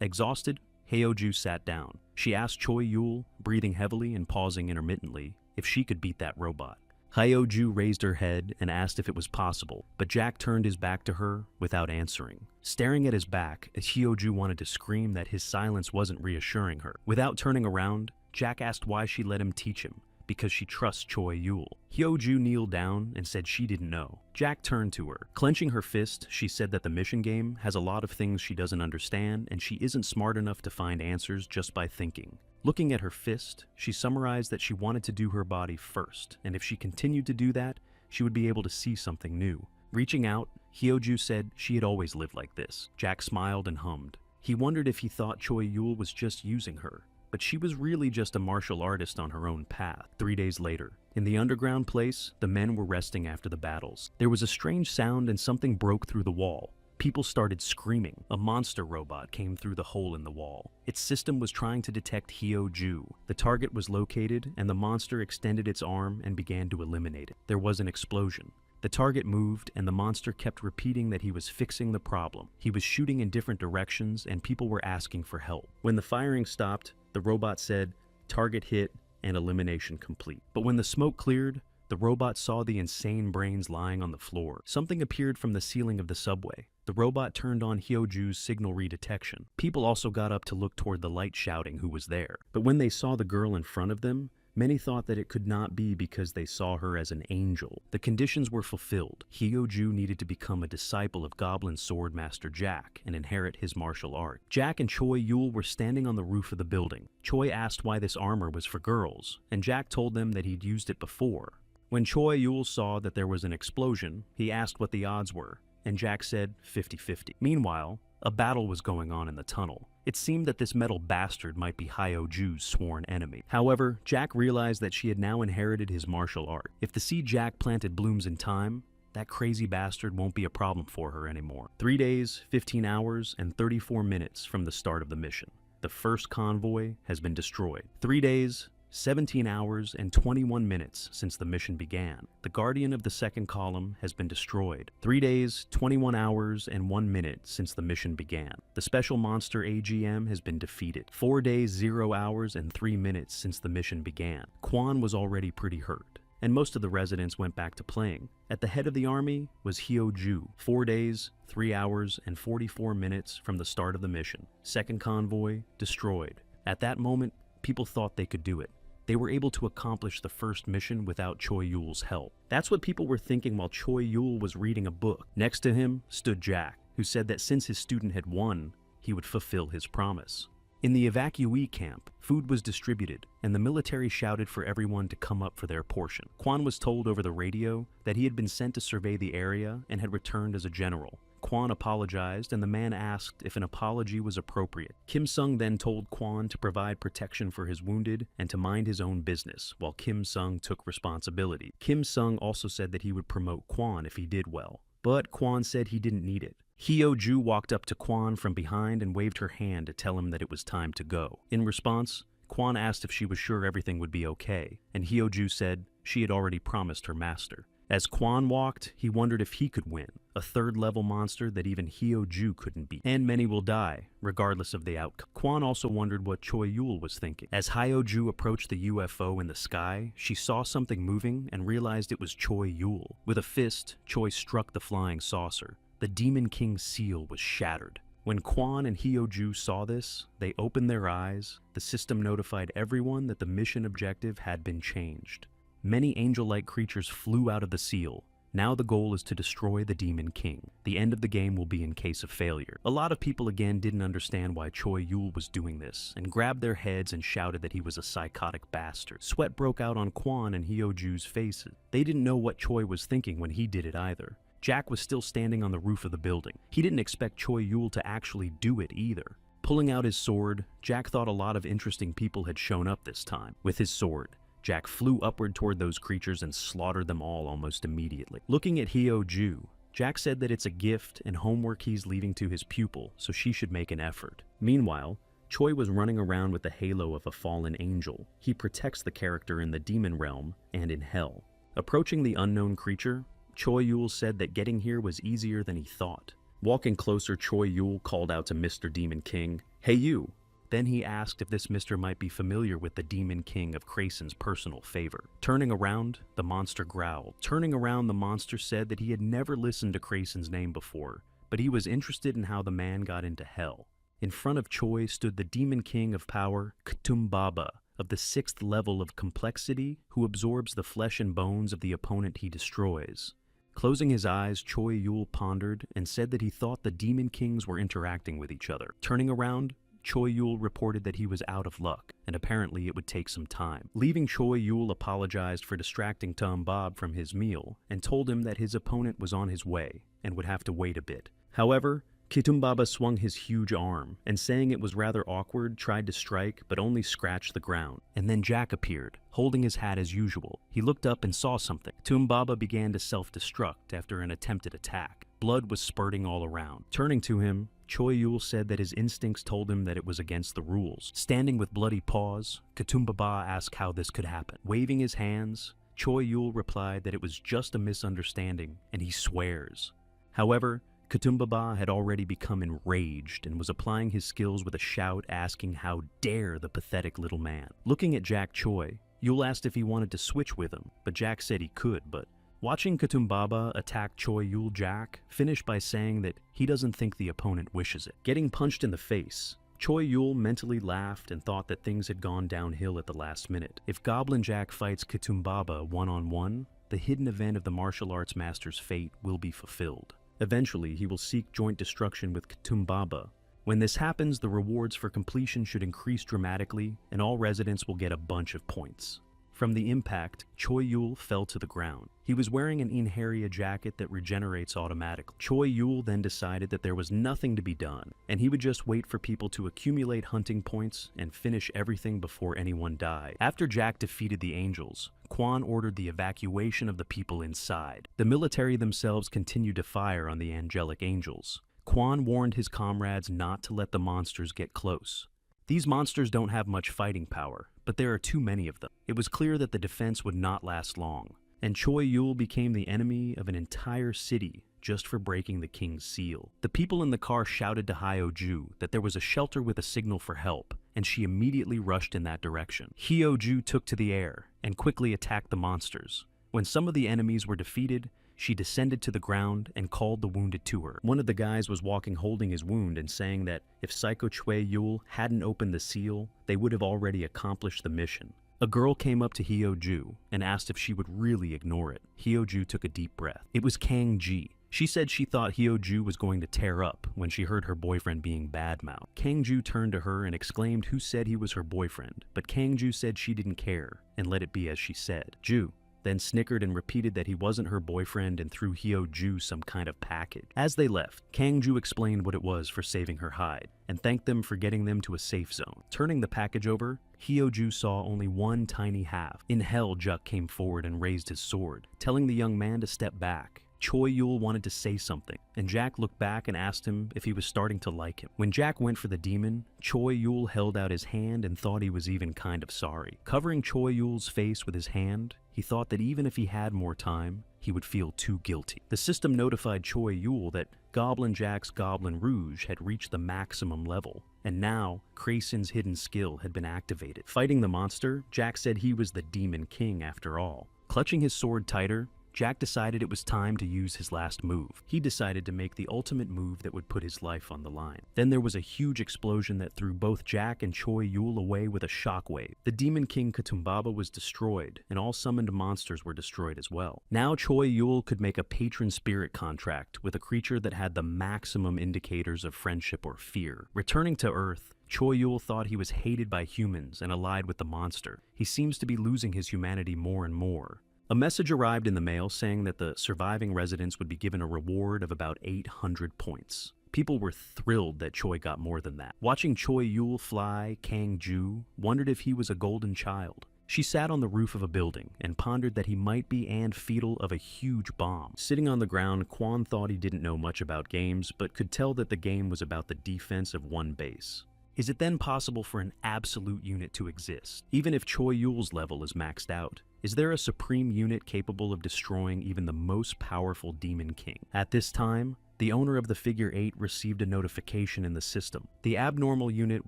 [SPEAKER 1] Exhausted, Hyoju sat down. She asked Choi Yul, breathing heavily and pausing intermittently, if she could beat that robot. Hyoju raised her head and asked if it was possible, but Jack turned his back to her without answering. Staring at his back, Hyoju wanted to scream that his silence wasn't reassuring her. Without turning around, Jack asked why she let him teach him, because she trusts Choi Yul. Hyoju kneeled down and said she didn't know. Jack turned to her. Clenching her fist, she said that the mission game has a lot of things she doesn't understand and she isn't smart enough to find answers just by thinking. Looking at her fist, she summarized that she wanted to do her body first, and if she continued to do that, she would be able to see something new. Reaching out, Hyoju said she had always lived like this. Jack smiled and hummed. He wondered if he thought Choi Yul was just using her, but she was really just a martial artist on her own path. 3 days later, in the underground place, the men were resting after the battles. There was a strange sound and something broke through the wall. People started screaming. A monster robot came through the hole in the wall. Its system was trying to detect Hyoju. The target was located, and the monster extended its arm and began to eliminate it. There was an explosion. The target moved, and the monster kept repeating that he was fixing the problem. He was shooting in different directions, and people were asking for help. When the firing stopped, the robot said, "Target hit," and elimination complete. But when the smoke cleared, the robot saw the insane brains lying on the floor. Something appeared from the ceiling of the subway. The robot turned on Hyoju's signal redetection. People also got up to look toward the light, shouting who was there. But when they saw the girl in front of them, many thought that it could not be because they saw her as an angel. The conditions were fulfilled. Hyoju needed to become a disciple of Goblin Swordmaster Jack and inherit his martial art. Jack and Choi Yul were standing on the roof of the building. Choi asked why this armor was for girls, and Jack told them that he'd used it before. When Choi Yul saw that there was an explosion, he asked what the odds were, and Jack said 50-50. Meanwhile, a battle was going on in the tunnel. It seemed that this metal bastard might be Hyoju's sworn enemy. However, Jack realized that she had now inherited his martial art. If the seed Jack planted blooms in time, that crazy bastard won't be a problem for her anymore. 3 days, 15 hours, and 34 minutes from the start of the mission. The first convoy has been destroyed. 3 days, 17 hours and 21 minutes since the mission began. The Guardian of the second column has been destroyed. 3 days, 21 hours and 1 minute since the mission began. The special monster AGM has been defeated. 4 days, 0 hours and 3 minutes since the mission began. Quan was already pretty hurt, and most of the residents went back to playing. At the head of the army was Hyoju. 4 days, 3 hours and 44 minutes from the start of the mission. Second convoy destroyed. At that moment, people thought they could do it. They were able to accomplish the first mission without Choi Yul's help. That's what people were thinking while Choi Yul was reading a book. Next to him stood Jack, who said that since his student had won, he would fulfill his promise. In the evacuee camp, food was distributed, and the military shouted for everyone to come up for their portion. Quan was told over the radio that he had been sent to survey the area and had returned as a general. Quan apologized, and the man asked if an apology was appropriate. Kim Sung then told Quan to provide protection for his wounded and to mind his own business, while Kim Sung took responsibility. Kim Sung also said that he would promote Quan if he did well, but Quan said he didn't need it. Hyoju walked up to Quan from behind and waved her hand to tell him that it was time to go. In response, Quan asked if she was sure everything would be okay, and Hyoju said she had already promised her master. As Quan walked, he wondered if he could win, a third-level monster that even Hyoju couldn't beat. And many will die, regardless of the outcome. Quan also wondered what Choi Yul was thinking. As Hyoju approached the UFO in the sky, she saw something moving and realized it was Choi Yul. With a fist, Choi struck the flying saucer. The Demon King's seal was shattered. When Quan and Hyoju saw this, they opened their eyes. The system notified everyone that the mission objective had been changed. Many angel-like creatures flew out of the seal. Now the goal is to destroy the Demon King. The end of the game will be in case of failure. A lot of people again didn't understand why Choi Yul was doing this, and grabbed their heads and shouted that he was a psychotic bastard. Sweat broke out on Quan and Hyoju's faces. They didn't know what Choi was thinking when he did it either. Jack was still standing on the roof of the building. He didn't expect Choi Yul to actually do it either. Pulling out his sword, Jack thought a lot of interesting people had shown up this time. With his sword, Jack flew upward toward those creatures and slaughtered them all almost immediately. Looking at Hyoju, Jack said that it's a gift and homework he's leaving to his pupil, so she should make an effort. Meanwhile, Choi was running around with the halo of a fallen angel. He protects the character in the demon realm and in hell. Approaching the unknown creature, Choi Yul said that getting here was easier than he thought. Walking closer, Choi Yul called out to Mr. Demon King, "Hey you!" Then he asked if this mister might be familiar with the Demon King of Krasen's personal favor. Turning around, the monster growled. Turning around, the monster said that he had never listened to Krasen's name before, but he was interested in how the man got into hell. In front of Choi stood the Demon King of Power, Ktumbaba, of the 6th level of complexity, who absorbs the flesh and bones of the opponent he destroys. Closing his eyes, Choi Yul pondered and said that he thought the Demon Kings were interacting with each other. Turning around, Choi Yul reported that he was out of luck, and apparently it would take some time. Leaving, Choi Yul apologized for distracting Tom Bob from his meal, and told him that his opponent was on his way, and would have to wait a bit. However, Kitumbaba swung his huge arm, and saying it was rather awkward, tried to strike, but only scratched the ground. And then Jack appeared, holding his hat as usual. He looked up and saw something. Kitumbaba began to self-destruct after an attempted attack. Blood was spurting all around. Turning to him, Choi Yul said that his instincts told him that it was against the rules. Standing with bloody paws, Katumbaba asked how this could happen. Waving his hands, Choi Yul replied that it was just a misunderstanding, and he swears. However, Katumbaba had already become enraged and was applying his skills with a shout asking how dare the pathetic little man. Looking at Jack Choi, Yul asked if he wanted to switch with him, but Jack said he could, but watching Katumbaba attack Choi Yul, Jack finished by saying that he doesn't think the opponent wishes it. Getting punched in the face, Choi Yul mentally laughed and thought that things had gone downhill at the last minute. If Goblin Jack fights Katumbaba one-on-one, the hidden event of the martial arts master's fate will be fulfilled. Eventually, he will seek joint destruction with Katumbaba. When this happens, the rewards for completion should increase dramatically, and all residents will get a bunch of points. From the impact, Choi Yul fell to the ground. He was wearing an Inheria jacket that regenerates automatically. Choi Yul then decided that there was nothing to be done, and he would just wait for people to accumulate hunting points and finish everything before anyone died. After Jack defeated the angels, Quan ordered the evacuation of the people inside. The military themselves continued to fire on the angelic angels. Quan warned his comrades not to let the monsters get close. These monsters don't have much fighting power, but there are too many of them. It was clear that the defense would not last long, and Choi Yul became the enemy of an entire city just for breaking the king's seal. The people in the car shouted to Hyo-ju that there was a shelter with a signal for help, and she immediately rushed in that direction. Hyo-ju took to the air and quickly attacked the monsters. When some of the enemies were defeated, she descended to the ground and called the wounded to her. One of the guys was walking holding his wound and saying that if Psycho Choi Yul hadn't opened the seal, they would have already accomplished the mission. A girl came up to Hyo-ju and asked if she would really ignore it. Hyo-ju took a deep breath. It was Kang-ji. She said she thought Hyo-ju was going to tear up when she heard her boyfriend being badmouthed. Kang-ju turned to her and exclaimed who said he was her boyfriend, but Kang-ju said she didn't care and let it be as she said. Ju then snickered and repeated that he wasn't her boyfriend and threw Hyo-ju some kind of package. As they left, Kang-ju explained what it was for saving her hide and thanked them for getting them to a safe zone. Turning the package over, Hyo-ju saw only one tiny half. In hell, Juk came forward and raised his sword, telling the young man to step back. Choi Yul wanted to say something, and Jack looked back and asked him if he was starting to like him. When Jack went for the demon, Choi Yul held out his hand and thought he was even kind of sorry. Covering Choi Yul's face with his hand, he thought that even if he had more time, he would feel too guilty. The system notified Choi Yul that Goblin Jack's Goblin Rouge had reached the maximum level, and now Krasin's hidden skill had been activated. Fighting the monster, Jack said he was the Demon King after all. Clutching his sword tighter, Jack decided it was time to use his last move. He decided to make the ultimate move that would put his life on the line. Then there was a huge explosion that threw both Jack and Choi Yul away with a shockwave. The Demon King Katumbaba was destroyed, and all summoned monsters were destroyed as well. Now Choi Yul could make a patron spirit contract with a creature that had the maximum indicators of friendship or fear. Returning to Earth, Choi Yul thought he was hated by humans and allied with the monster. He seems to be losing his humanity more and more. A message arrived in the mail saying that the surviving residents would be given a reward of about 800 points. People were thrilled that Choi got more than that. Watching Choi Yul fly, Kang-ju wondered if he was a golden child. She sat on the roof of a building and pondered that he might be and fetal of a huge bomb. Sitting on the ground, Quan thought he didn't know much about games, but could tell that the game was about the defense of one base. Is it then possible for an absolute unit to exist, even if Choi Yul's level is maxed out? Is there a supreme unit capable of destroying even the most powerful Demon King? At this time, the owner of the figure 8 received a notification in the system. The abnormal unit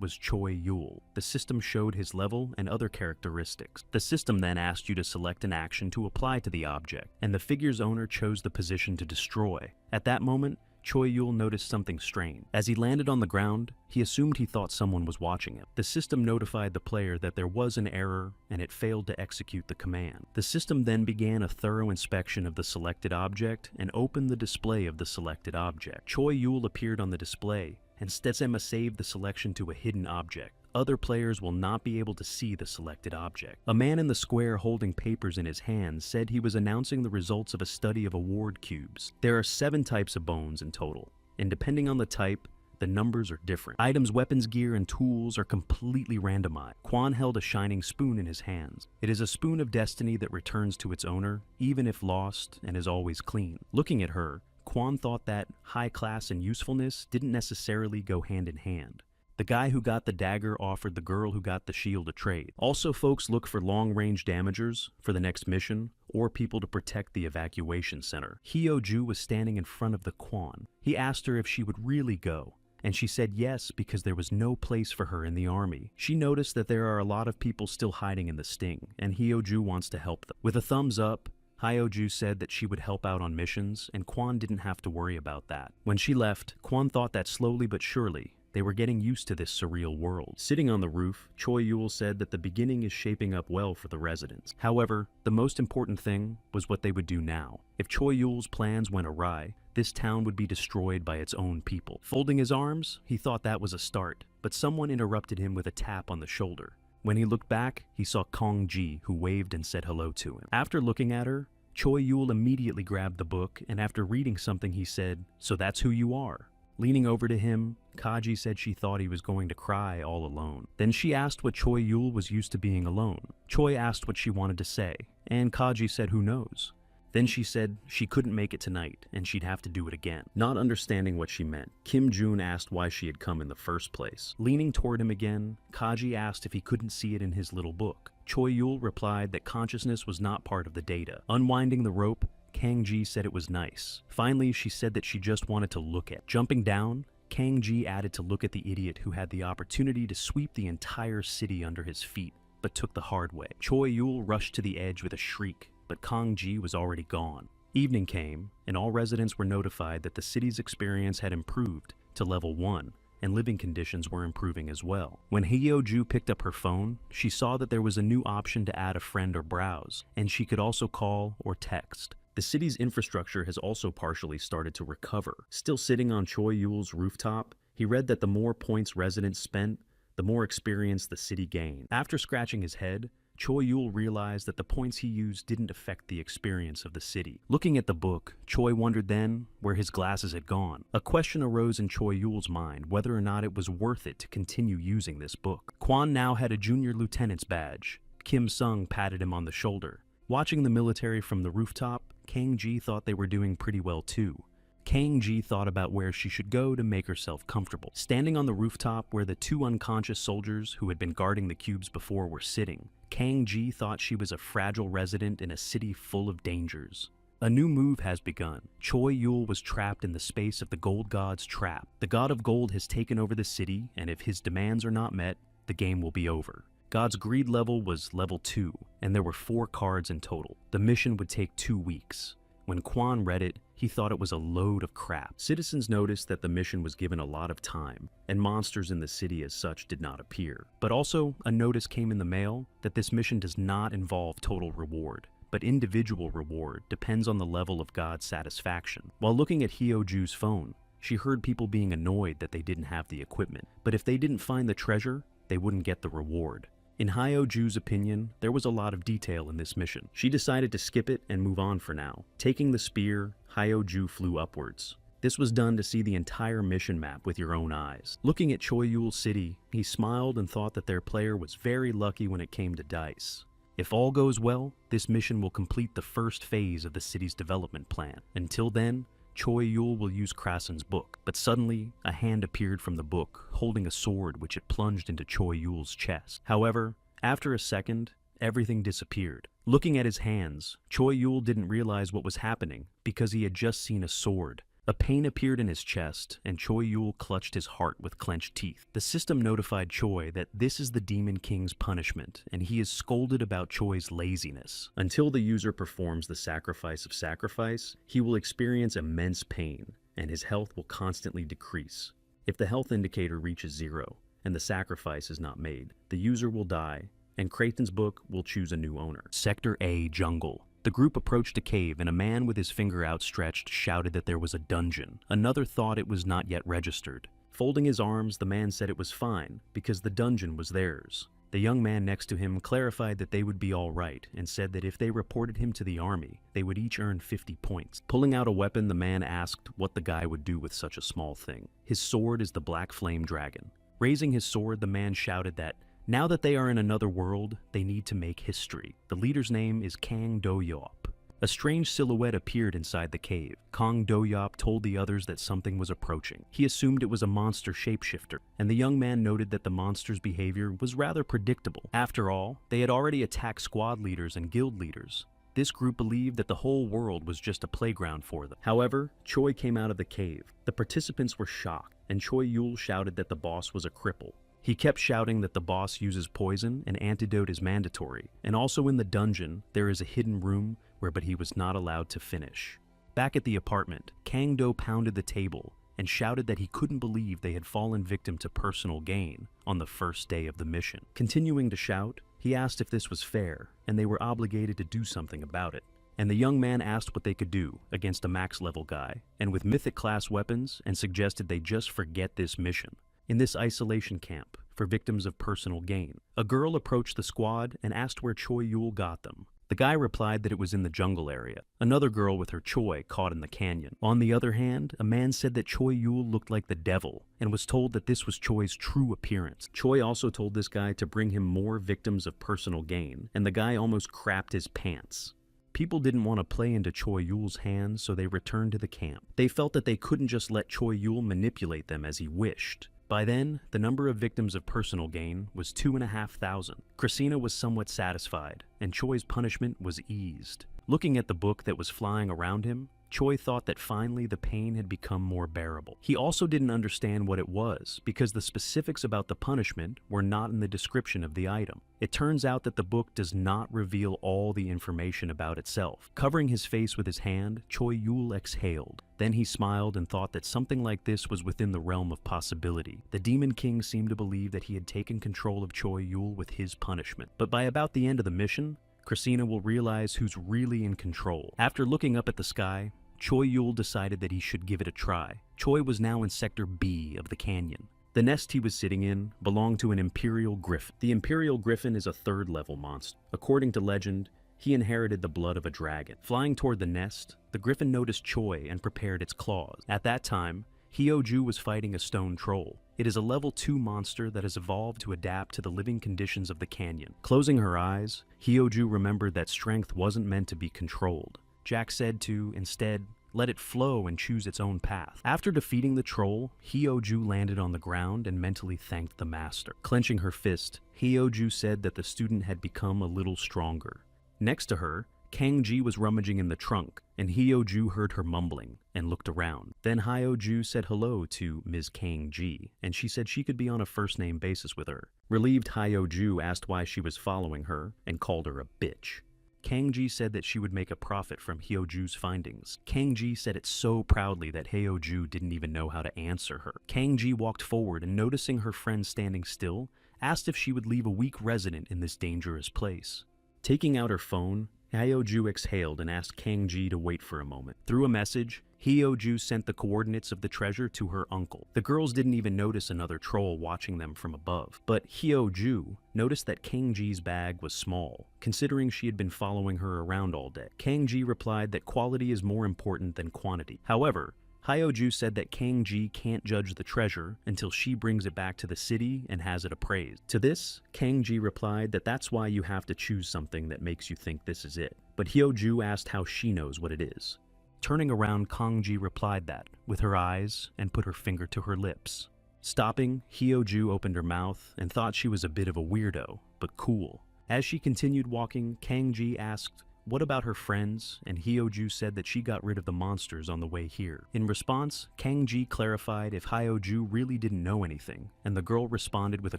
[SPEAKER 1] was Choi Yul. The system showed his level and other characteristics. The system then asked you to select an action to apply to the object, and the figure's owner chose the position to destroy. At that moment, Choi Yul noticed something strange. As he landed on the ground, he assumed he thought someone was watching him. The system notified the player that there was an error and it failed to execute the command. The system then began a thorough inspection of the selected object and opened the display of the selected object. Choi Yul appeared on the display, and Stetsema saved the selection to a hidden object. Other players will not be able to see the selected object. A man in the square holding papers in his hands said he was announcing the results of a study of award cubes. There are 7 types of bones in total, and depending on the type, the numbers are different. Items, weapons, gear, and tools are completely randomized. Quan held a shining spoon in his hands. It is a spoon of destiny that returns to its owner, even if lost, and is always clean. Looking at her, Quan thought that high class and usefulness didn't necessarily go hand in hand. The guy who got the dagger offered the girl who got the shield a trade. Also, folks look for long-range damagers for the next mission, or people to protect the evacuation center. Hyo-ju was standing in front of the Quan. He asked her if she would really go, and she said yes because there was no place for her in the army. She noticed that there are a lot of people still hiding in the sting, and Hyoju wants to help them. With a thumbs up, Hyoju said that she would help out on missions, and Kwon didn't have to worry about that. When she left, Kwon thought that slowly but surely, they were getting used to this surreal world. Sitting on the roof, Choi Yul said that the beginning is shaping up well for the residents. However, the most important thing was what they would do now. If Choi Yul's plans went awry, this town would be destroyed by its own people. Folding his arms, he thought that was a start, but someone interrupted him with a tap on the shoulder. When he looked back, he saw Kong Ji, who waved and said hello to him. After looking at her, Choi Yul immediately grabbed the book, and after reading something he said, "So that's who you are." Leaning over to him, Kaji said she thought he was going to cry all alone. Then she asked what Choi Yul was used to being alone. Choi asked what she wanted to say, and Kaji said who knows. Then she said she couldn't make it tonight, and she'd have to do it again. Not understanding what she meant, Kim Jun asked why she had come in the first place. Leaning toward him again, Kaji asked if he couldn't see it in his little book. Choi Yul replied that consciousness was not part of the data. Unwinding the rope, Kang Ji said it was nice. Finally, she said that she just wanted to look at. Jumping down, Kang Ji added to look at the idiot who had the opportunity to sweep the entire city under his feet, but took the hard way. Choi Yul rushed to the edge with a shriek, but Kang Ji was already gone. Evening came, and all residents were notified that the city's experience had improved to level 1, and living conditions were improving as well. When Hyoju picked up her phone, she saw that there was a new option to add a friend or browse, and she could also call or text. The city's infrastructure has also partially started to recover. Still sitting on Choi Yul's rooftop, he read that the more points residents spent, the more experience the city gained. After scratching his head, Choi Yul realized that the points he used didn't affect the experience of the city. Looking at the book, Choi wondered then where his glasses had gone. A question arose in Choi Yul's mind whether or not it was worth it to continue using this book. Kwon now had a junior lieutenant's badge. Kim Sung patted him on the shoulder. Watching the military from the rooftop, Kang Ji thought they were doing pretty well too. Kang Ji thought about where she should go to make herself comfortable. Standing on the rooftop where the two unconscious soldiers who had been guarding the cubes before were sitting, Kang Ji thought she was a fragile resident in a city full of dangers. A new move has begun. Choi Yul was trapped in the space of the Gold God's trap. The God of Gold has taken over the city, and if his demands are not met, the game will be over. God's greed level was level 2, and there were 4 cards in total. The mission would take 2 weeks. When Kwon read it, he thought it was a load of crap. Citizens noticed that the mission was given a lot of time, and monsters in the city as such did not appear. But also, a notice came in the mail that this mission does not involve total reward, but individual reward depends on the level of God's satisfaction. While looking at Hyoju's phone, she heard people being annoyed that they didn't have the equipment, but if they didn't find the treasure, they wouldn't get the reward. In Hyoju's opinion, there was a lot of detail in this mission. She decided to skip it and move on for now. Taking the spear, Hyoju flew upwards. This was done to see the entire mission map with your own eyes. Looking at Choi Yul's city, he smiled and thought that their player was very lucky when it came to dice. If all goes well, this mission will complete the first phase of the city's development plan. Until then, Choi Yul will use Krasen's book, but suddenly, a hand appeared from the book, holding a sword which it plunged into Choi Yul's chest. However, after a second, everything disappeared. Looking at his hands, Choi Yul didn't realize what was happening, because he had just seen a sword. A pain appeared in his chest, and Choi Yul clutched his heart with clenched teeth. The system notified Choi that this is the Demon King's punishment, and he is scolded about Choi's laziness. Until the user performs the sacrifice of sacrifice, he will experience immense pain, and his health will constantly decrease. If the health indicator reaches 0, and the sacrifice is not made, the user will die, and Kraten's book will choose a new owner. Sector A, Jungle. The group approached a cave, and a man with his finger outstretched shouted that there was a dungeon. Another thought it was not yet registered. Folding his arms, the man said it was fine, because the dungeon was theirs. The young man next to him clarified that they would be all right, and said that if they reported him to the army, they would each earn 50 points. Pulling out a weapon, the man asked what the guy would do with such a small thing. His sword is the Black Flame Dragon. Raising his sword, the man shouted that now that they are in another world, they need to make history. The leader's name is Kang Do-yop. A strange silhouette appeared inside the cave. Kang Do-yop told the others that something was approaching. He assumed it was a monster shapeshifter, and the young man noted that the monster's behavior was rather predictable. After all, they had already attacked squad leaders and guild leaders. This group believed that the whole world was just a playground for them. However, Choi came out of the cave. The participants were shocked, and Choi Yul shouted that the boss was a cripple. He kept shouting that the boss uses poison and antidote is mandatory, and also in the dungeon, there is a hidden room but he was not allowed to finish. Back at the apartment, Kang-do pounded the table and shouted that he couldn't believe they had fallen victim to personal gain on the first day of the mission. Continuing to shout, he asked if this was fair, and they were obligated to do something about it. And the young man asked what they could do against a max-level guy, and with mythic-class weapons, and suggested they just forget this mission. In this isolation camp for victims of personal gain, a girl approached the squad and asked where Choi Yul got them. The guy replied that it was in the jungle area. Another girl with her Choi caught in the canyon. On the other hand, a man said that Choi Yul looked like the devil and was told that this was Choi's true appearance. Choi also told this guy to bring him more victims of personal gain, and the guy almost crapped his pants. People didn't want to play into Choi Yul's hands, so they returned to the camp. They felt that they couldn't just let Choi Yul manipulate them as he wished. By then, the number of victims of personal gain was 2,500. Christina was somewhat satisfied, and Choi's punishment was eased. Looking at the book that was flying around him, Choi thought that finally the pain had become more bearable. He also didn't understand what it was, because the specifics about the punishment were not in the description of the item. It turns out that the book does not reveal all the information about itself. Covering his face with his hand, Choi Yul exhaled. Then he smiled and thought that something like this was within the realm of possibility. The Demon King seemed to believe that he had taken control of Choi Yul with his punishment. But by about the end of the mission, Christina will realize who's really in control. After looking up at the sky, Choi Yul decided that he should give it a try. Choi was now in Sector B of the canyon. The nest he was sitting in belonged to an Imperial Griffin. The Imperial Griffin is a third-level monster. According to legend, he inherited the blood of a dragon. Flying toward the nest, the Griffin noticed Choi and prepared its claws. At that time, Hyoju was fighting a stone troll. It is a level 2 monster that has evolved to adapt to the living conditions of the canyon. Closing her eyes, Hyoju remembered that strength wasn't meant to be controlled. Jack said to, instead, let it flow and choose its own path. After defeating the troll, Hyoju landed on the ground and mentally thanked the master. Clenching her fist, Hyoju said that the student had become a little stronger. Next to her, Kang-ji was rummaging in the trunk, and Hyoju heard her mumbling and looked around. Then Hyoju said hello to Ms. Kang-ji, and she said she could be on a first-name basis with her. Relieved, Hyoju asked why she was following her and called her a bitch. Kang-ji said that she would make a profit from Hyoju's findings. Kang-ji said it so proudly that Hyoju didn't even know how to answer her. Kang-ji walked forward and, noticing her friend standing still, asked if she would leave a weak resident in this dangerous place. Taking out her phone, Hyoju exhaled and asked Kang-ji to wait for a moment. Through a message, Hyoju sent the coordinates of the treasure to her uncle. The girls didn't even notice another troll watching them from above. But Hyoju noticed that Kang-ji's bag was small, considering she had been following her around all day. Kang-ji replied that quality is more important than quantity. However, Hyoju said that Kang-ji can't judge the treasure until she brings it back to the city and has it appraised. To this, Kang-ji replied that that's why you have to choose something that makes you think this is it. But Hyoju asked how she knows what it is. Turning around, Kang-ji replied that, with her eyes, and put her finger to her lips. Stopping, Hyoju opened her mouth and thought she was a bit of a weirdo, but cool. As she continued walking, Kang-ji asked, what about her friends? And Hyoju said that she got rid of the monsters on the way here. In response, Kang-ji clarified if Hyoju really didn't know anything, and the girl responded with a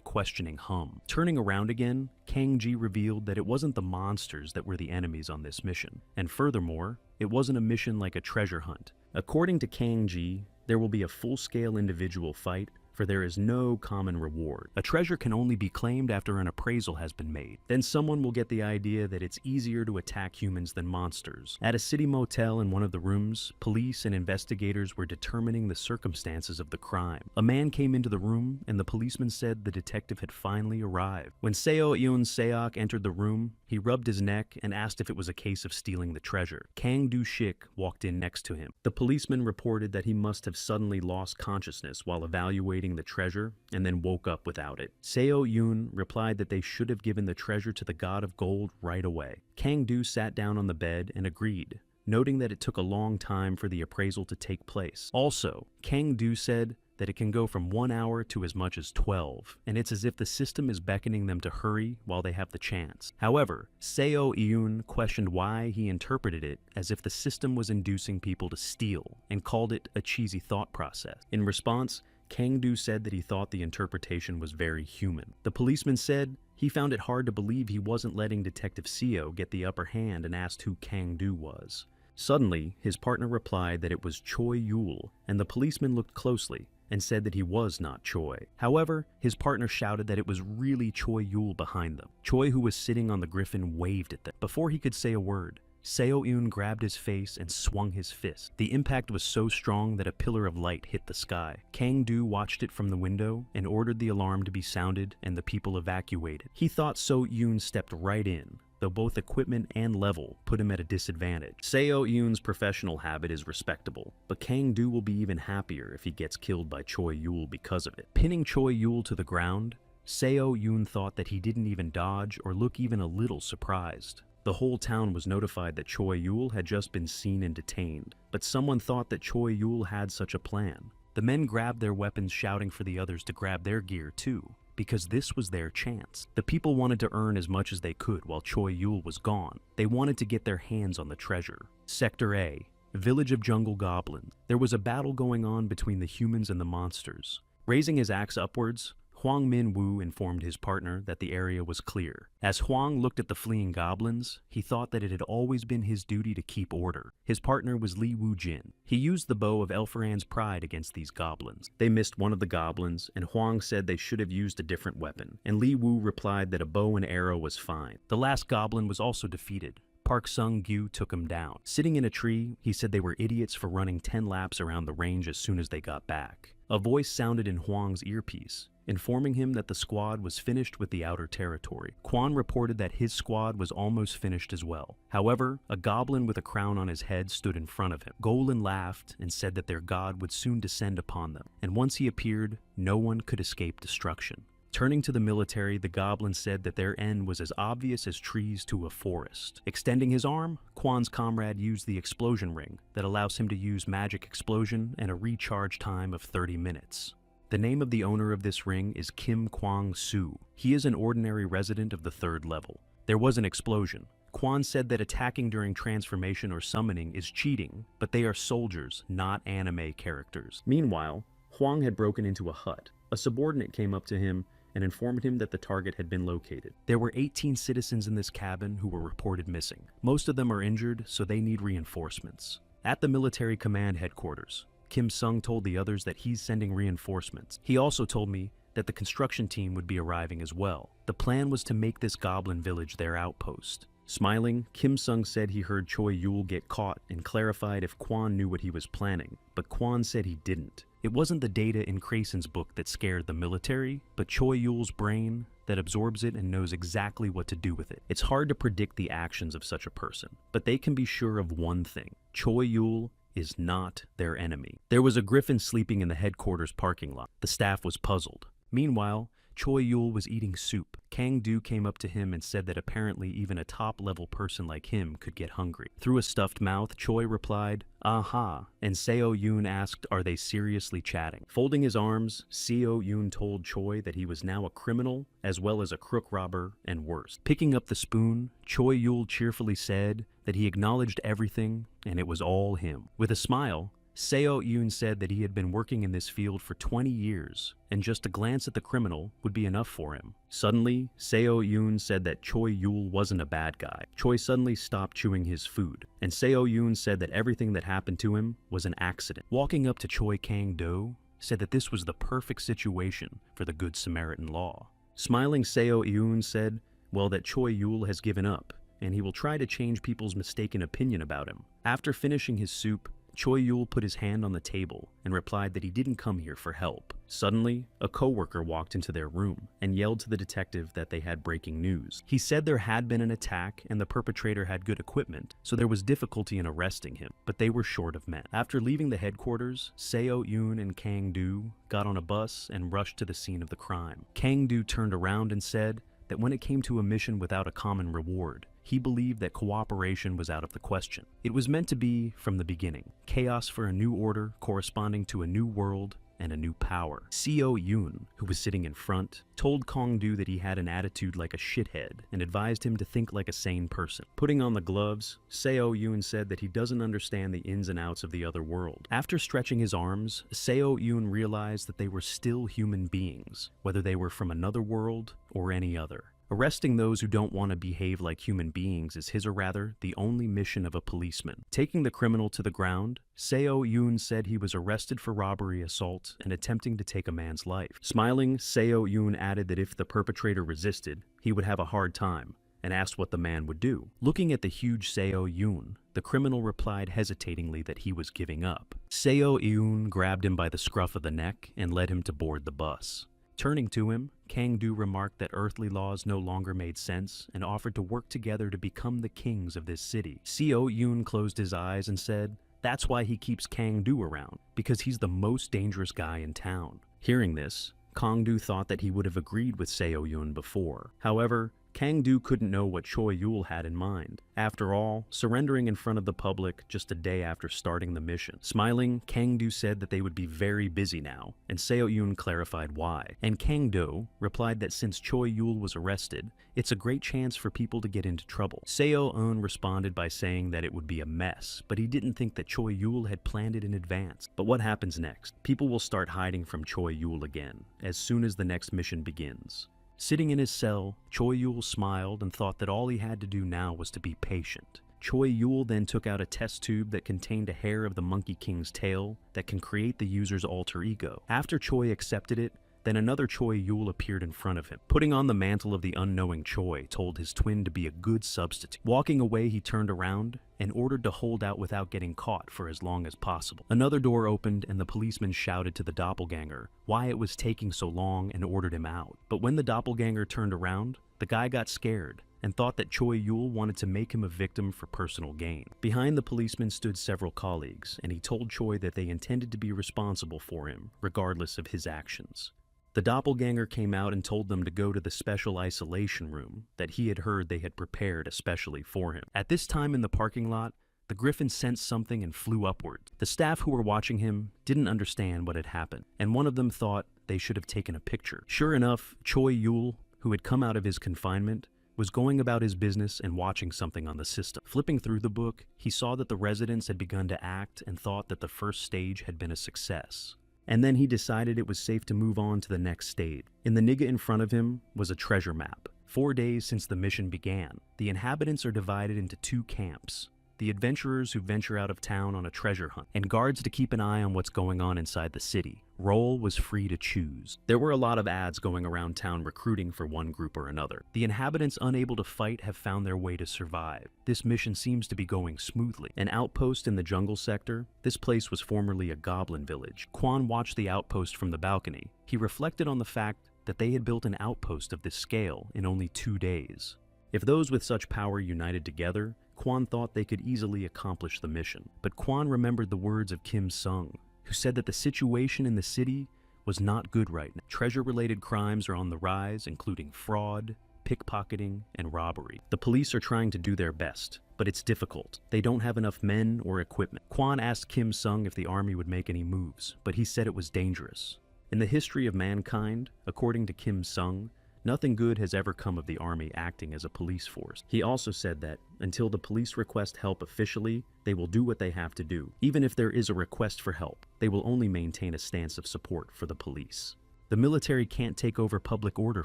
[SPEAKER 1] questioning hum. Turning around again, Kang-ji revealed that it wasn't the monsters that were the enemies on this mission, and furthermore, it wasn't a mission like a treasure hunt. According to Kang-ji, there will be a full-scale individual fight, for there is no common reward. A treasure can only be claimed after an appraisal has been made. Then someone will get the idea that it's easier to attack humans than monsters. At a city motel in one of the rooms, police and investigators were determining the circumstances of the crime. A man came into the room, and the policeman said the detective had finally arrived. When Seo Eun Seok entered the room, he rubbed his neck and asked if it was a case of stealing the treasure. Kang Do-shik walked in next to him. The policeman reported that he must have suddenly lost consciousness while evaluating the treasure and then woke up without it. Seo Yoon replied that they should have given the treasure to the god of gold right away. Kang Do sat down on the bed and agreed, noting that it took a long time for the appraisal to take place. Also, Kang Do said that it can go from 1 hour to as much as 12, and it's as if the system is beckoning them to hurry while they have the chance. However, Seo Iun questioned why he interpreted it as if the system was inducing people to steal, and called it a cheesy thought process. In response, Kang-do said that he thought the interpretation was very human. The policeman said he found it hard to believe he wasn't letting Detective Seo get the upper hand, and asked who Kang-do was. Suddenly, his partner replied that it was Choi Yul, and the policeman looked closely and said that he was not Choi. However, his partner shouted that it was really Choi Yul behind them. Choi, who was sitting on the griffin, waved at them. Before he could say a word, Seo Eun grabbed his face and swung his fist. The impact was so strong that a pillar of light hit the sky. Kang-do watched it from the window and ordered the alarm to be sounded and the people evacuated. He thought Seo Eun stepped right in, though both equipment and level put him at a disadvantage. Seo Eun's professional habit is respectable, but Kang-do will be even happier if he gets killed by Choi Yul because of it. Pinning Choi Yul to the ground, Seo Eun thought that he didn't even dodge or look even a little surprised. The whole town was notified that Choi Yul had just been seen and detained, but someone thought that Choi Yul had such a plan. The men grabbed their weapons, shouting for the others to grab their gear too, because this was their chance. The people wanted to earn as much as they could while Choi Yul was gone. They wanted to get their hands on the treasure. Sector A, Village of Jungle Goblins. There was a battle going on between the humans and the monsters. Raising his axe upwards, Hwang Min-woo informed his partner that the area was clear. As Hwang looked at the fleeing goblins, he thought that it had always been his duty to keep order. His partner was Lee Woo-jin. He used the bow of Elferan's pride against these goblins. They missed one of the goblins, and Hwang said they should have used a different weapon, and Lee Woo replied that a bow and arrow was fine. The last goblin was also defeated. Park Sung-gyu took him down. Sitting in a tree, he said they were idiots for running 10 laps around the range as soon as they got back. A voice sounded in Hwang's earpiece, informing him that the squad was finished with the outer territory. Kwon reported that his squad was almost finished as well. However, a goblin with a crown on his head stood in front of him. Golan laughed and said that their god would soon descend upon them, and once he appeared, no one could escape destruction. Turning to the military, the goblin said that their end was as obvious as trees to a forest. Extending his arm, Kwon's comrade used the explosion ring that allows him to use magic explosion and a recharge time of 30 minutes. The name of the owner of this ring is Kim Kwang-soo. He is an ordinary resident of the 3rd level. There was an explosion. Kwon said that attacking during transformation or summoning is cheating, but they are soldiers, not anime characters. Meanwhile, Hwang had broken into a hut. A subordinate came up to him and informed him that the target had been located. There were 18 citizens in this cabin who were reported missing. Most of them are injured, so they need reinforcements. At the military command headquarters, Kim Sung told the others that he's sending reinforcements. He also told me that the construction team would be arriving as well. The plan was to make this goblin village their outpost. Smiling, Kim Sung said he heard Choi Yul get caught and clarified if Kwon knew what he was planning, but Kwon said he didn't. It wasn't the data in Krasen's book that scared the military, but Choi Yul's brain that absorbs it and knows exactly what to do with it. It's hard to predict the actions of such a person, but they can be sure of one thing: Choi Yul is not their enemy. There was a griffin sleeping in the headquarters parking lot. The staff was puzzled. Meanwhile, Choi Yul was eating soup. Kang-do came up to him and said that apparently even a top-level person like him could get hungry. Through a stuffed mouth, Choi replied, "Aha," and Seo Yoon asked, "Are they seriously chatting?" Folding his arms, Seo Yoon told Choi that he was now a criminal as well as a crook robber and worse. Picking up the spoon, Choi Yul cheerfully said that he acknowledged everything and it was all him. With a smile, Seo Yoon said that he had been working in this field for 20 years, and just a glance at the criminal would be enough for him. Suddenly, Seo Yoon said that Choi Yul wasn't a bad guy. Choi suddenly stopped chewing his food, and Seo Yoon said that everything that happened to him was an accident. Walking up to Choi Kang-do, said that this was the perfect situation for the Good Samaritan law. Smiling, Seo Yoon said, well, that Choi Yul has given up, and he will try to change people's mistaken opinion about him. After finishing his soup, Choi Yul put his hand on the table and replied that he didn't come here for help. Suddenly, a coworker walked into their room and yelled to the detective that they had breaking news. He said there had been an attack and the perpetrator had good equipment, so there was difficulty in arresting him, but they were short of men. After leaving the headquarters, Seo Yoon and Kang-do got on a bus and rushed to the scene of the crime. Kang-do turned around and said that when it came to a mission without a common reward, he believed that cooperation was out of the question. It was meant to be from the beginning. Chaos for a new order corresponding to a new world and a new power. Seo Yoon, who was sitting in front, told Kong-do that he had an attitude like a shithead and advised him to think like a sane person. Putting on the gloves, Seo Yoon said that he doesn't understand the ins and outs of the other world. After stretching his arms, Seo Yoon realized that they were still human beings, whether they were from another world or any other. Arresting those who don't want to behave like human beings is his, or rather, the only mission of a policeman. Taking the criminal to the ground, Seo Yoon said he was arrested for robbery, assault, and attempting to take a man's life. Smiling, Seo Yoon added that if the perpetrator resisted, he would have a hard time, and asked what the man would do. Looking at the huge Seo Yoon, the criminal replied hesitatingly that he was giving up. Seo Yoon grabbed him by the scruff of the neck and led him to board the bus. Turning to him, Kang-do remarked that earthly laws no longer made sense and offered to work together to become the kings of this city. Seo Yoon closed his eyes and said, "That's why he keeps Kang-do around, because he's the most dangerous guy in town." Hearing this, Kang-do thought that he would have agreed with Seo Yoon before. However, Kang-do couldn't know what Choi Yul had in mind. After all, surrendering in front of the public just a day after starting the mission. Smiling, Kang-do said that they would be very busy now, and Seo Yoon clarified why. And Kang-do replied that since Choi Yul was arrested, it's a great chance for people to get into trouble. Seo Eun responded by saying that it would be a mess, but he didn't think that Choi Yul had planned it in advance. But what happens next? People will start hiding from Choi Yul again, as soon as the next mission begins. Sitting in his cell, Choi Yul smiled and thought that all he had to do now was to be patient. Choi Yul then took out a test tube that contained a hair of the Monkey King's tail that can create the user's alter ego. After Choi accepted it, then another Choi Yul appeared in front of him. Putting on the mantle of the unknowing Choi told his twin to be a good substitute. Walking away, he turned around and ordered to hold out without getting caught for as long as possible. Another door opened and the policeman shouted to the doppelganger why it was taking so long and ordered him out. But when the doppelganger turned around, the guy got scared and thought that Choi Yul wanted to make him a victim for personal gain. Behind the policeman stood several colleagues, and he told Choi that they intended to be responsible for him, regardless of his actions. The doppelganger came out and told them to go to the special isolation room that he had heard they had prepared especially for him. At this time in the parking lot, the griffin sensed something and flew upward. The staff who were watching him didn't understand what had happened, and one of them thought they should have taken a picture. Sure enough, Choi Yul, who had come out of his confinement, was going about his business and watching something on the system. Flipping through the book, he saw that the residents had begun to act and thought that the first stage had been a success. And then he decided it was safe to move on to the next stage. In the nigga in front of him was a treasure map. 4 days since the mission began, the inhabitants are divided into 2 camps. The adventurers who venture out of town on a treasure hunt, and guards to keep an eye on what's going on inside the city. Role was free to choose. There were a lot of ads going around town recruiting for one group or another. The inhabitants unable to fight have found their way to survive. This mission seems to be going smoothly. An outpost in the jungle sector, this place was formerly a goblin village. Kwon watched the outpost from the balcony. He reflected on the fact that they had built an outpost of this scale in only 2 days. If those with such power united together, Kwon thought they could easily accomplish the mission. But Kwon remembered the words of Kim Sung, who said that the situation in the city was not good right now. Treasure-related crimes are on the rise, including fraud, pickpocketing, and robbery. The police are trying to do their best, but it's difficult. They don't have enough men or equipment. Kwon asked Kim Sung if the army would make any moves, but he said it was dangerous. In the history of mankind, according to Kim Sung, nothing good has ever come of the army acting as a police force. He also said that, until the police request help officially, they will do what they have to do. Even if there is a request for help, they will only maintain a stance of support for the police. The military can't take over public order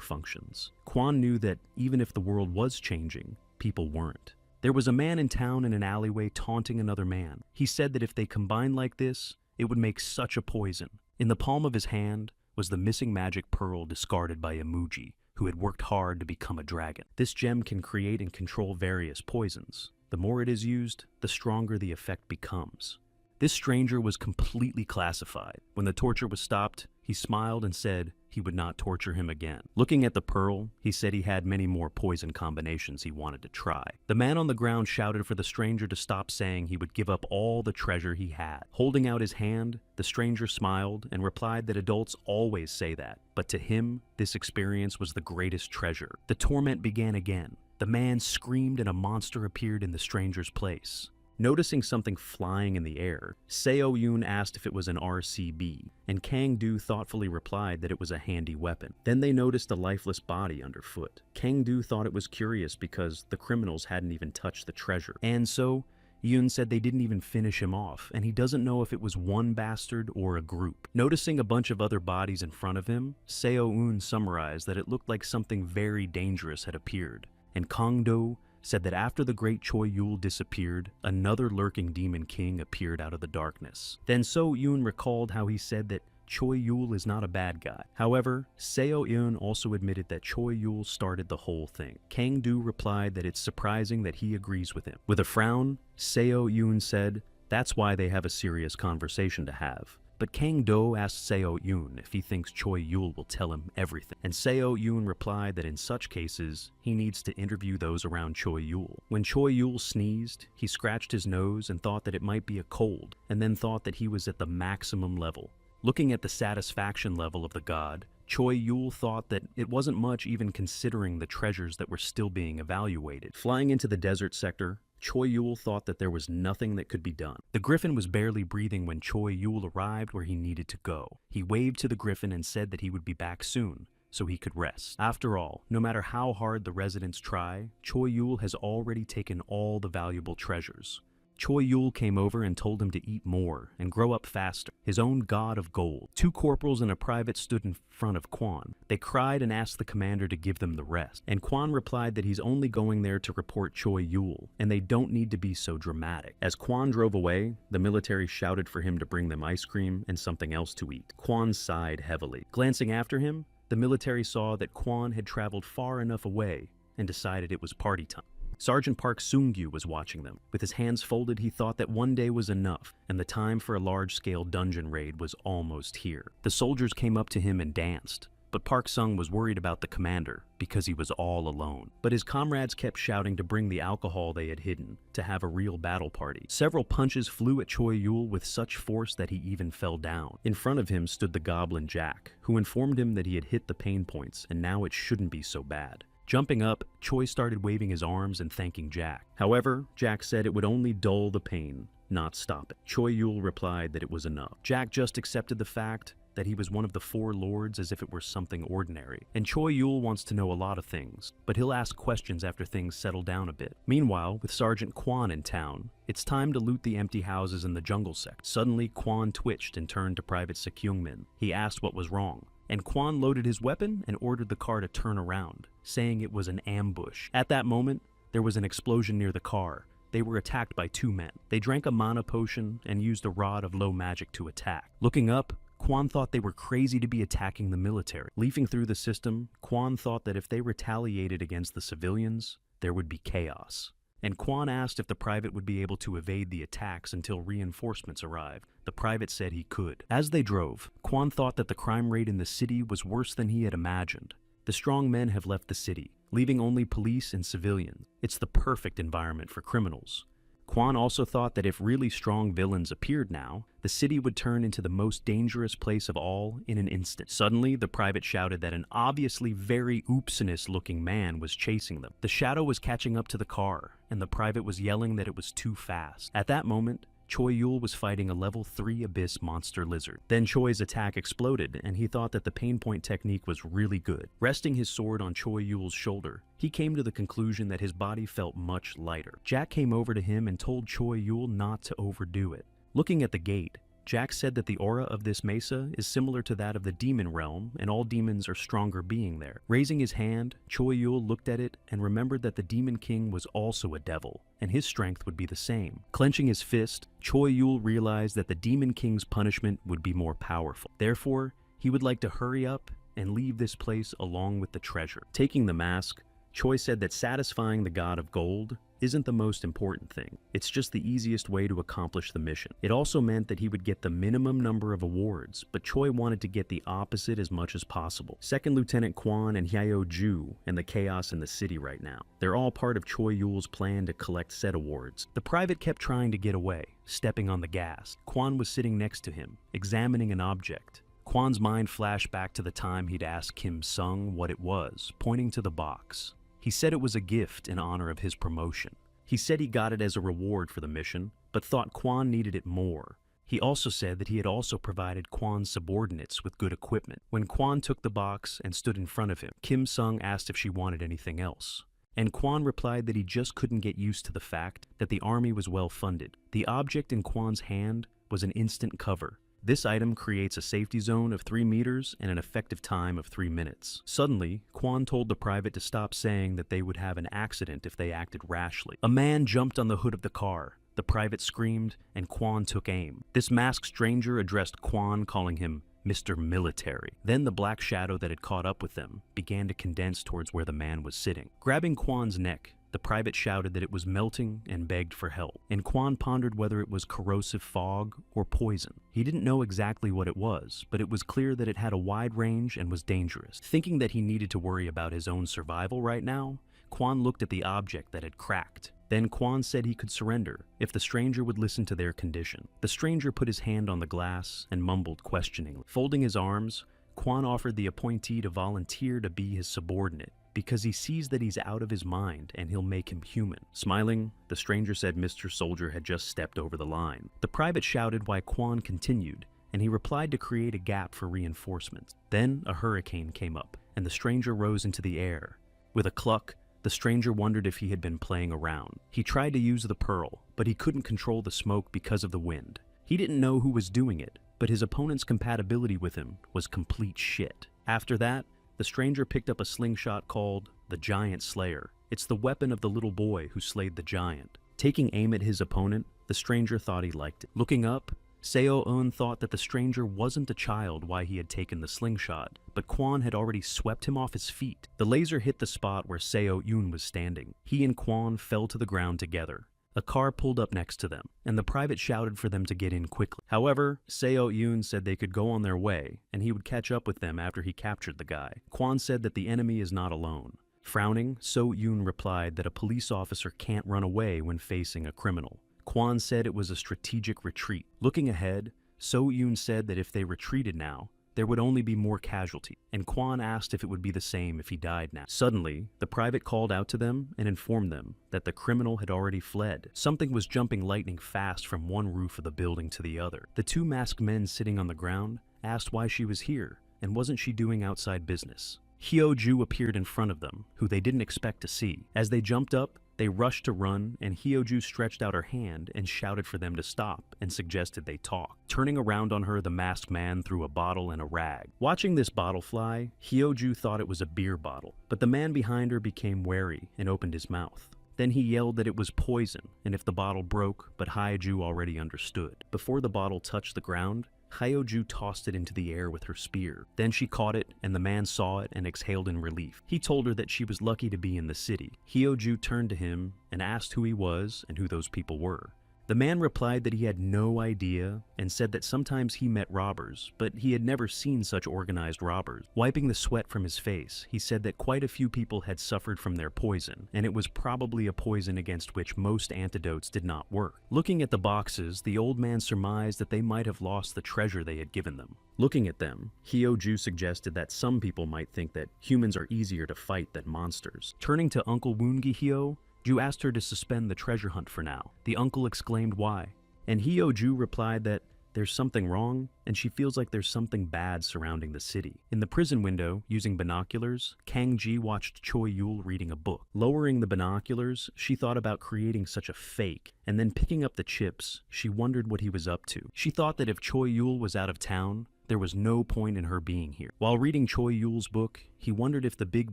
[SPEAKER 1] functions. Kwon knew that even if the world was changing, people weren't. There was a man in town in an alleyway taunting another man. He said that if they combined like this, it would make such a poison. In the palm of his hand was the missing magic pearl discarded by Imuji, who had worked hard to become a dragon. This gem can create and control various poisons. The more it is used, the stronger the effect becomes. This stranger was completely classified. When the torture was stopped, he smiled and said he would not torture him again. Looking at the pearl, he said he had many more poison combinations he wanted to try. The man on the ground shouted for the stranger to stop saying he would give up all the treasure he had. Holding out his hand, the stranger smiled and replied that adults always say that, but to him, this experience was the greatest treasure. The torment began again. The man screamed and a monster appeared in the stranger's place. Noticing something flying in the air, Seo-yoon asked if it was an RCB, and Kang-do thoughtfully replied that it was a handy weapon. Then they noticed a lifeless body underfoot. Kang-do thought it was curious because the criminals hadn't even touched the treasure. And so, Yoon said they didn't even finish him off, and he doesn't know if it was one bastard or a group. Noticing a bunch of other bodies in front of him, Seo-yoon summarized that it looked like something very dangerous had appeared, and Kang-do said that after the great Choi-yul disappeared, another lurking demon king appeared out of the darkness. Then Seo-yoon recalled how he said that Choi-yul is not a bad guy. However, Seo-yoon also admitted that Choi-yul started the whole thing. Kang-do replied that it's surprising that he agrees with him. With a frown, Seo-yoon said that's why they have a serious conversation to have. But Kang-do asked Seo-yoon if he thinks Choi-yul will tell him everything, and Seo-yoon replied that in such cases, he needs to interview those around Choi-yul. When Choi-yul sneezed, he scratched his nose and thought that it might be a cold, and then thought that he was at the maximum level. Looking at the satisfaction level of the god, Choi-yul thought that it wasn't much even considering the treasures that were still being evaluated. Flying into the desert sector, Choi-yul thought that there was nothing that could be done. The griffin was barely breathing when Choi-yul arrived where he needed to go. He waved to the griffin and said that he would be back soon, so he could rest. After all, no matter how hard the residents try, Choi-yul has already taken all the valuable treasures. Choi-yul came over and told him to eat more and grow up faster, his own god of gold. Two corporals and a private stood in front of Kwon. They cried and asked the commander to give them the rest, and Kwon replied that he's only going there to report Choi-yul, and they don't need to be so dramatic. As Kwon drove away, the military shouted for him to bring them ice cream and something else to eat. Kwon sighed heavily. Glancing after him, the military saw that Kwon had traveled far enough away and decided it was party time. Sergeant Park Seung-gyu was watching them. With his hands folded, he thought that one day was enough, and the time for a large-scale dungeon raid was almost here. The soldiers came up to him and danced, but Park Sung was worried about the commander because he was all alone. But his comrades kept shouting to bring the alcohol they had hidden, to have a real battle party. Several punches flew at Choi-yul with such force that he even fell down. In front of him stood the goblin Jack, who informed him that he had hit the pain points, and now it shouldn't be so bad. Jumping up, Choi started waving his arms and thanking Jack. However, Jack said it would only dull the pain, not stop it. Choi-yul replied that it was enough. Jack just accepted the fact that he was one of the four lords as if it were something ordinary. And Choi-yul wants to know a lot of things, but he'll ask questions after things settle down a bit. Meanwhile, with Sergeant Kwon in town, it's time to loot the empty houses in the jungle sector. Suddenly, Kwon twitched and turned to Private Sekyungmin. He asked what was wrong, and Kwon loaded his weapon and ordered the car to turn around, saying it was an ambush. At that moment, there was an explosion near the car. They were attacked by two men. They drank a mana potion and used a rod of low magic to attack. Looking up, Kwon thought they were crazy to be attacking the military. Leafing through the system, Kwon thought that if they retaliated against the civilians, there would be chaos. And Kwon asked if the private would be able to evade the attacks until reinforcements arrived. The private said he could. As they drove, Kwon thought that the crime rate in the city was worse than he had imagined. The strong men have left the city, leaving only police and civilians. It's the perfect environment for criminals. Kwon also thought that if really strong villains appeared now, the city would turn into the most dangerous place of all in an instant. Suddenly, the private shouted that an obviously very oopsinous-looking man was chasing them. The shadow was catching up to the car, and the private was yelling that it was too fast. At that moment, Choi-yul was fighting a level 3 abyss monster lizard. Then Choi's attack exploded, and he thought that the pain point technique was really good. Resting his sword on Choi-yul's shoulder, he came to the conclusion that his body felt much lighter. Jack came over to him and told Choi-yul not to overdo it. Looking at the gate, Jack said that the aura of this mesa is similar to that of the demon realm, and all demons are stronger being there. Raising his hand, Choi-yul looked at it and remembered that the demon king was also a devil, and his strength would be the same. Clenching his fist, Choi-yul realized that the demon king's punishment would be more powerful. Therefore, he would like to hurry up and leave this place along with the treasure. Taking the mask, Choi said that satisfying the god of gold isn't the most important thing. It's just the easiest way to accomplish the mission. It also meant that he would get the minimum number of awards, but Choi wanted to get the opposite as much as possible. Second Lieutenant Kwon and Hyo-ju and the chaos in the city right now. They're all part of Choi-yul's plan to collect said awards. The private kept trying to get away, stepping on the gas. Kwon was sitting next to him, examining an object. Kwon's mind flashed back to the time he'd asked Kim Sung what it was, pointing to the box. He said it was a gift in honor of his promotion. He said he got it as a reward for the mission, but thought Kwon needed it more. He also said that he had also provided Kwon's subordinates with good equipment. When Kwon took the box and stood in front of him, Kim Sung asked if she wanted anything else. And Kwon replied that he just couldn't get used to the fact that the army was well funded. The object in Kwon's hand was an instant cover. This item creates a safety zone of 3 meters and an effective time of 3 minutes. Suddenly, Kwon told the private to stop saying that they would have an accident if they acted rashly. A man jumped on the hood of the car. The private screamed, and Kwon took aim. This masked stranger addressed Kwon, calling him Mr. Military. Then the black shadow that had caught up with them began to condense towards where the man was sitting. Grabbing Kwon's neck, the private shouted that it was melting and begged for help, and Kwon pondered whether it was corrosive fog or poison. He didn't know exactly what it was, but it was clear that it had a wide range and was dangerous. Thinking that he needed to worry about his own survival right now, Kwon looked at the object that had cracked. Then Kwon said he could surrender if the stranger would listen to their condition. The stranger put his hand on the glass and mumbled questioningly. Folding his arms, Kwon offered the appointee to volunteer to be his subordinate, because he sees that he's out of his mind and he'll make him human. Smiling, the stranger said Mr. Soldier had just stepped over the line. The private shouted why Kwon continued, and he replied to create a gap for reinforcements. Then a hurricane came up, and the stranger rose into the air. With a cluck, the stranger wondered if he had been playing around. He tried to use the pearl, but he couldn't control the smoke because of the wind. He didn't know who was doing it, but his opponent's compatibility with him was complete shit. After that, the stranger picked up a slingshot called the Giant Slayer. It's the weapon of the little boy who slayed the giant. Taking aim at his opponent, the stranger thought he liked it. Looking up, Seo-eun thought that the stranger wasn't a child why he had taken the slingshot, but Kwon had already swept him off his feet. The laser hit the spot where Seo-eun was standing. He and Kwon fell to the ground together. A car pulled up next to them, and the private shouted for them to get in quickly. However, Seo-eun said they could go on their way, and he would catch up with them after he captured the guy. Kwon said that the enemy is not alone. Frowning, Seo-eun replied that a police officer can't run away when facing a criminal. Kwon said it was a strategic retreat. Looking ahead, Seo-eun said that if they retreated now, there would only be more casualties, and Kwon asked if it would be the same if he died now. Suddenly, the private called out to them and informed them that the criminal had already fled. Something was jumping lightning fast from one roof of the building to the other. The 2 masked men sitting on the ground asked why she was here, and wasn't she doing outside business. Hyo-ju appeared in front of them, who they didn't expect to see. As they jumped up, they rushed to run, and Hyo-ju stretched out her hand and shouted for them to stop and suggested they talk. Turning around on her, the masked man threw a bottle and a rag. Watching this bottle fly, Hyo-ju thought it was a beer bottle, but the man behind her became wary and opened his mouth. Then he yelled that it was poison, and if the bottle broke, but Hyo-ju already understood. Before the bottle touched the ground, Hyo-ju tossed it into the air with her spear. Then she caught it, and the man saw it and exhaled in relief. He told her that she was lucky to be in the city. Hyo-ju turned to him and asked who he was and who those people were. The man replied that he had no idea and said that sometimes he met robbers, but he had never seen such organized robbers. Wiping the sweat from his face, he said that quite a few people had suffered from their poison, and it was probably a poison against which most antidotes did not work. Looking at the boxes, the old man surmised that they might have lost the treasure they had given them. Looking at them, Hyo-ju suggested that some people might think that humans are easier to fight than monsters. Turning to Uncle Woon-gi-hyo, Ju asked her to suspend the treasure hunt for now. The uncle exclaimed why, and Hyo-ju replied that there's something wrong, and she feels like there's something bad surrounding the city. In the prison window, using binoculars, Kang-ji watched Choi-yul reading a book. Lowering the binoculars, she thought about creating such a fake, and then picking up the chips, she wondered what he was up to. She thought that if Choi-yul was out of town, there was no point in her being here. While reading Choi-yul's book, he wondered if the big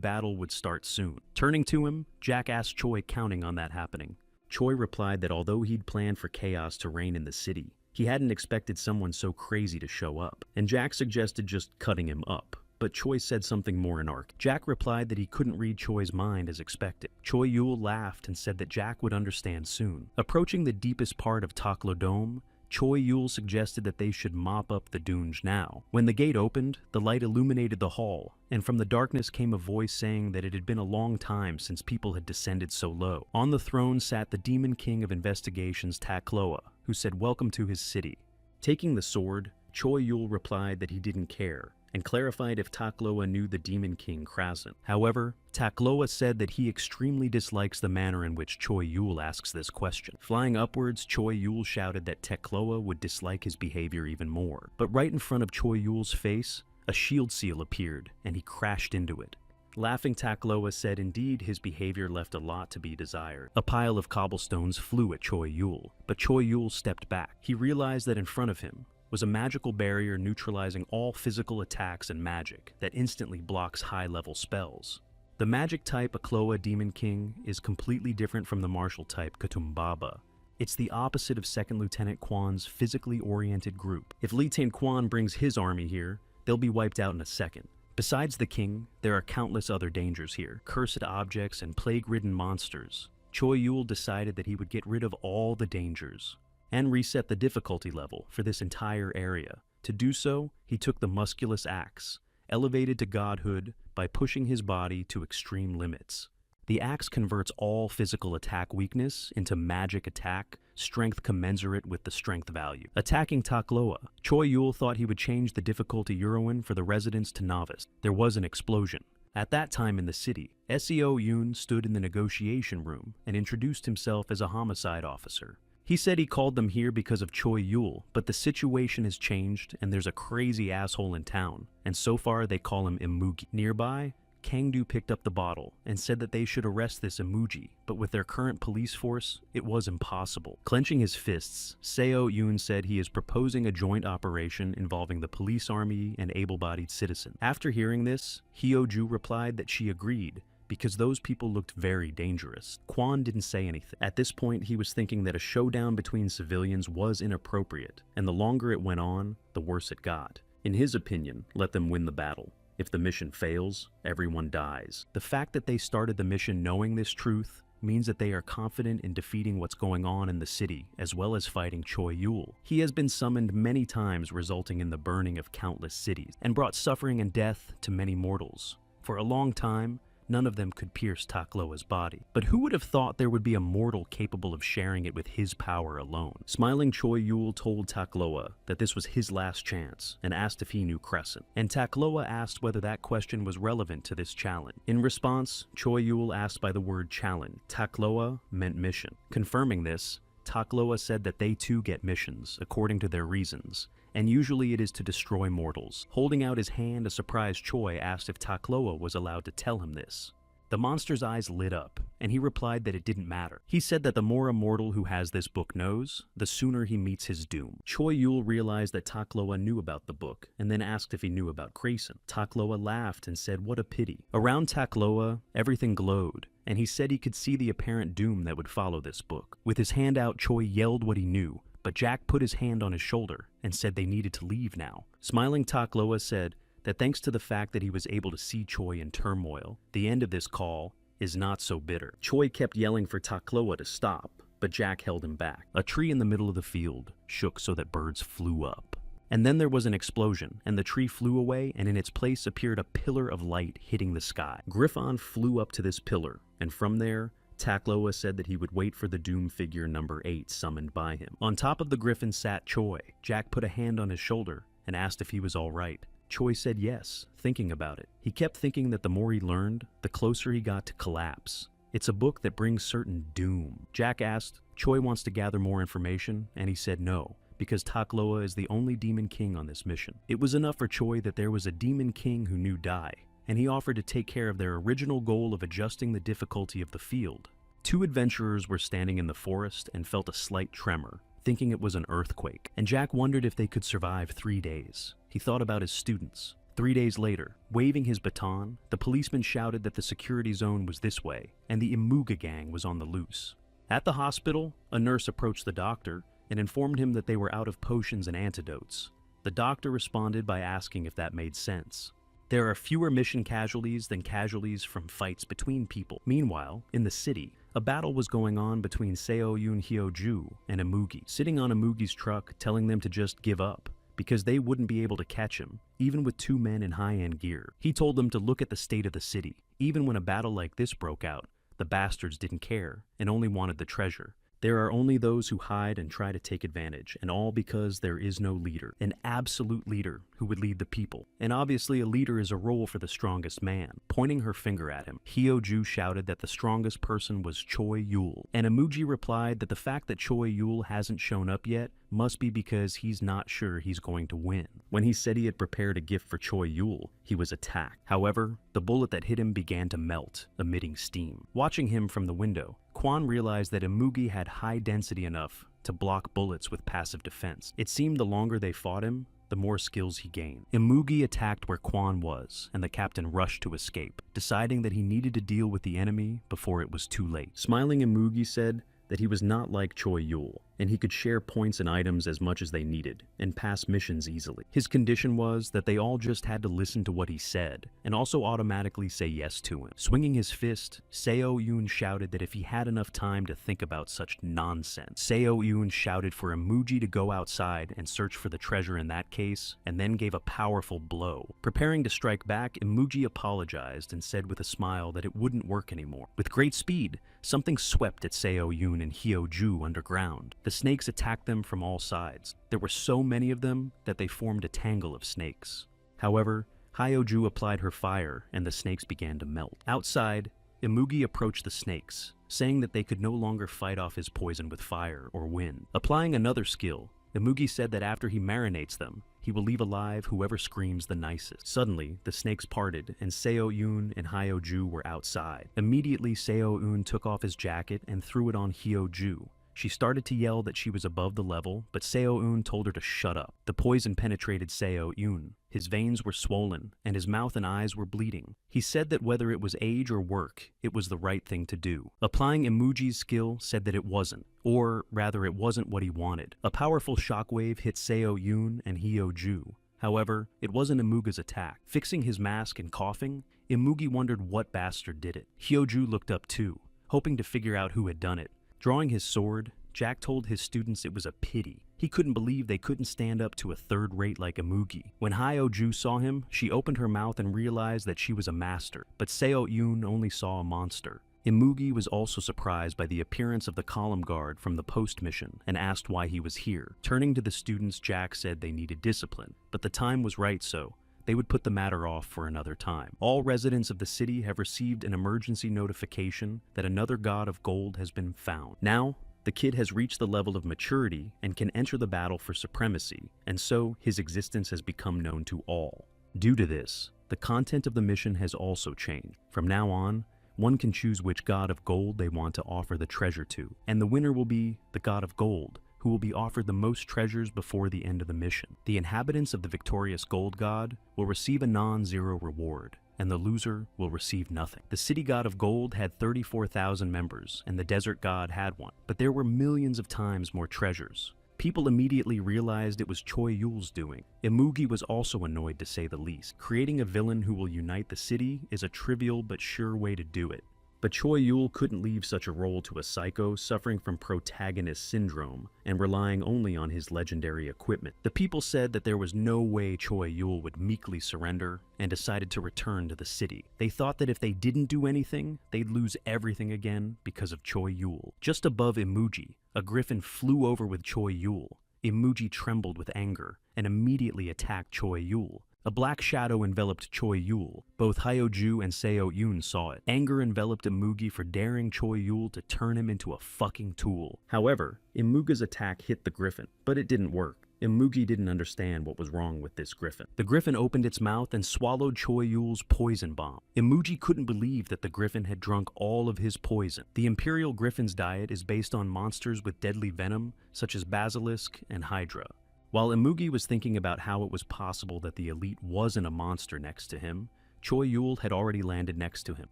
[SPEAKER 1] battle would start soon. Turning to him, Jack asked Choi, counting on that happening. Choi replied that although he'd planned for chaos to reign in the city, he hadn't expected someone so crazy to show up, and Jack suggested just cutting him up. But Choi said something more anarchic. Jack replied that he couldn't read Choi's mind as expected. Choi-yul laughed and said that Jack would understand soon. Approaching the deepest part of Taklo Dome, Choi-yul suggested that they should mop up the dunge now. When the gate opened, the light illuminated the hall, and from the darkness came a voice saying that it had been a long time since people had descended so low. On the throne sat the Demon King of Investigations, Takloa, who said welcome to his city. Taking the sword, Choi-yul replied that he didn't care, and clarified if Takloa knew the Demon King Krasen. However, Takloa said that he extremely dislikes the manner in which Choi Yul asks this question. Flying upwards, Choi Yul shouted that Tekloa would dislike his behavior even more. But right in front of Choi Yul's face, a shield seal appeared, and he crashed into it. Laughing, Takloa said indeed his behavior left a lot to be desired. A pile of cobblestones flew at Choi Yul, but Choi Yul stepped back. He realized that in front of him was a magical barrier neutralizing all physical attacks and magic that instantly blocks high-level spells. The magic type Akloa Demon King is completely different from the martial type Katumbaba. It's the opposite of 2nd Lieutenant Kwan's physically oriented group. If Lieutenant Kwan brings his army here, they'll be wiped out in a second. Besides the king, there are countless other dangers here, cursed objects and plague-ridden monsters. Choi Yul decided that he would get rid of all the dangers and reset the difficulty level for this entire area. To do so, he took the musculus axe, elevated to godhood by pushing his body to extreme limits. The axe converts all physical attack weakness into magic attack, strength commensurate with the strength value. Attacking Takloa, Choi Yul thought he would change the difficulty Euroin for the residents to novice. There was an explosion. At that time in the city, Seo Yoon stood in the negotiation room and introduced himself as a homicide officer. He said he called them here because of Choi Yul, but the situation has changed and there's a crazy asshole in town, and so far they call him Imugi. Nearby, Kangdu picked up the bottle and said that they should arrest this Imugi, but with their current police force, it was impossible. Clenching his fists, Seo Yoon said he is proposing a joint operation involving the police army and able-bodied citizens. After hearing this, Hyo-ju replied that she agreed, because those people looked very dangerous. Kwan didn't say anything. At this point, he was thinking that a showdown between civilians was inappropriate, and the longer it went on, the worse it got. In his opinion, let them win the battle. If the mission fails, everyone dies. The fact that they started the mission knowing this truth means that they are confident in defeating what's going on in the city, as well as fighting Choi Yul. He has been summoned many times, resulting in the burning of countless cities, and brought suffering and death to many mortals. For a long time, none of them could pierce Takloa's body. But who would have thought there would be a mortal capable of sharing it with his power alone? Smiling, Choi Yul told Takloa that this was his last chance and asked if he knew Crescent. And Takloa asked whether that question was relevant to this challenge. In response, Choi Yul asked by the word challenge. Takloa meant mission. Confirming this, Takloa said that they too get missions, according to their reasons, and usually it is to destroy mortals. Holding out his hand, a surprised Choi asked if Takloa was allowed to tell him this. The monster's eyes lit up, and he replied that it didn't matter. He said that the more a mortal who has this book knows, the sooner he meets his doom. Choi Yul realized that Takloa knew about the book, and then asked if he knew about Grayson. Takloa laughed and said what a pity. Around Takloa, everything glowed, and he said he could see the apparent doom that would follow this book. With his hand out, Choi yelled what he knew, but Jack put his hand on his shoulder and said they needed to leave now. Smiling, Takloa said that thanks to the fact that he was able to see Choi in turmoil, the end of this call is not so bitter. Choi kept yelling for Takloa to stop, but Jack held him back. A tree in the middle of the field shook so that birds flew up. And then there was an explosion, and the tree flew away, and in its place appeared a pillar of light hitting the sky. Griffon flew up to this pillar, and from there, Takloa said that he would wait for the Doom figure number 8 summoned by him. On top of the griffin sat Choi. Jack put a hand on his shoulder and asked if he was all right. Choi said yes, thinking about it. He kept thinking that the more he learned, the closer he got to collapse. It's a book that brings certain doom. Jack asked, Choi wants to gather more information, and he said no, because Takloa is the only Demon King on this mission. It was enough for Choi that there was a Demon King who knew Dai, and he offered to take care of their original goal of adjusting the difficulty of the field. 2 adventurers were standing in the forest and felt a slight tremor, thinking it was an earthquake, and Jack wondered if they could survive 3 days. He thought about his students. 3 days later, waving his baton, the policeman shouted that the security zone was this way, and the Imuga gang was on the loose. At the hospital, a nurse approached the doctor and informed him that they were out of potions and antidotes. The doctor responded by asking if that made sense. There are fewer mission casualties than casualties from fights between people. Meanwhile, in the city, a battle was going on between Seo Yoon Hyo-ju and Imugi, sitting on Imugi's truck telling them to just give up, because they wouldn't be able to catch him, even with 2 men in high-end gear. He told them to look at the state of the city. Even when a battle like this broke out, the bastards didn't care and only wanted the treasure. There are only those who hide and try to take advantage, and all because there is no leader, an absolute leader who would lead the people. And obviously a leader is a role for the strongest man. Pointing her finger at him, Hyo-ju shouted that the strongest person was Choi Yul, and Imugi replied that the fact that Choi Yul hasn't shown up yet must be because he's not sure he's going to win. When he said he had prepared a gift for Choi Yul, he was attacked. However, the bullet that hit him began to melt, emitting steam. Watching him from the window, Kwon realized that Imugi had high density enough to block bullets with passive defense. It seemed the longer they fought him, the more skills he gained. Imugi attacked where Kwon was, and the captain rushed to escape, deciding that he needed to deal with the enemy before it was too late. Smiling, Imugi said that he was not like Choi Yul, and he could share points and items as much as they needed, and pass missions easily. His condition was that they all just had to listen to what he said, and also automatically say yes to him. Swinging his fist, Seo-yoon shouted that if he had enough time to think about such nonsense. Seo-yoon shouted for Imugi to go outside and search for the treasure in that case, and then gave a powerful blow. Preparing to strike back, Imugi apologized and said with a smile that it wouldn't work anymore. With great speed, something swept at Seo-yoon and Hyo-ju underground. The snakes attacked them from all sides. There were so many of them that they formed a tangle of snakes. However, Hyo-ju applied her fire and the snakes began to melt. Outside, Imugi approached the snakes, saying that they could no longer fight off his poison with fire or wind. Applying another skill, Imugi said that after he marinates them, he will leave alive whoever screams the nicest. Suddenly, the snakes parted, and Seo-yoon and Hyo-ju were outside. Immediately, Seo-yoon took off his jacket and threw it on Hyo-ju. She started to yell that she was above the level, but Seo-yoon told her to shut up. The poison penetrated Seo-yoon. His veins were swollen, and his mouth and eyes were bleeding. He said that whether it was age or work, it was the right thing to do. Applying Imugi's skill said that it wasn't, or rather it wasn't what he wanted. A powerful shockwave hit Seo-yoon and Hyo-ju. However, it wasn't Imugi's attack. Fixing his mask and coughing, Imugi wondered what bastard did it. Hyo-ju looked up too, hoping to figure out who had done it. Drawing his sword, Jack told his students it was a pity. He couldn't believe they couldn't stand up to a third-rate like Imugi. When Hyo-ju saw him, she opened her mouth and realized that she was a master, but Seo-yoon only saw a monster. Imugi was also surprised by the appearance of the column guard from the post mission and asked why he was here. Turning to the students, Jack said they needed discipline, but the time was right, so they would put the matter off for another time. All residents of the city have received an emergency notification that another god of gold has been found. Now, the kid has reached the level of maturity and can enter the battle for supremacy, and so his existence has become known to all. Due to this, the content of the mission has also changed. From now on, one can choose which god of gold they want to offer the treasure to, and the winner will be the god of gold, who will be offered the most treasures before the end of the mission. The inhabitants of the victorious gold god will receive a non-zero reward, and the loser will receive nothing. The city god of gold had 34,000 members, and the desert god had one, but there were millions of times more treasures. People immediately realized it was Choi Yul's doing. Imugi was also annoyed, to say the least. Creating a villain who will unite the city is a trivial but sure way to do it. But Choi Yul couldn't leave such a role to a psycho suffering from protagonist syndrome and relying only on his legendary equipment. The people said that there was no way Choi Yul would meekly surrender and decided to return to the city. They thought that if they didn't do anything, they'd lose everything again because of Choi Yul. Just above Imugi, a griffin flew over with Choi Yul. Imugi trembled with anger and immediately attacked Choi Yul. A black shadow enveloped Choi Yul. Both Hyo-ju and Seo-yoon saw it. Anger enveloped Imugi for daring Choi Yul to turn him into a fucking tool. However, Imugi's attack hit the griffin, but it didn't work. Imugi didn't understand what was wrong with this griffin. The griffin opened its mouth and swallowed Choi Yul's poison bomb. Imugi couldn't believe that the griffin had drunk all of his poison. The Imperial Griffin's diet is based on monsters with deadly venom, such as Basilisk and Hydra. While Imugi was thinking about how it was possible that the elite wasn't a monster next to him, Choi Yul had already landed next to him.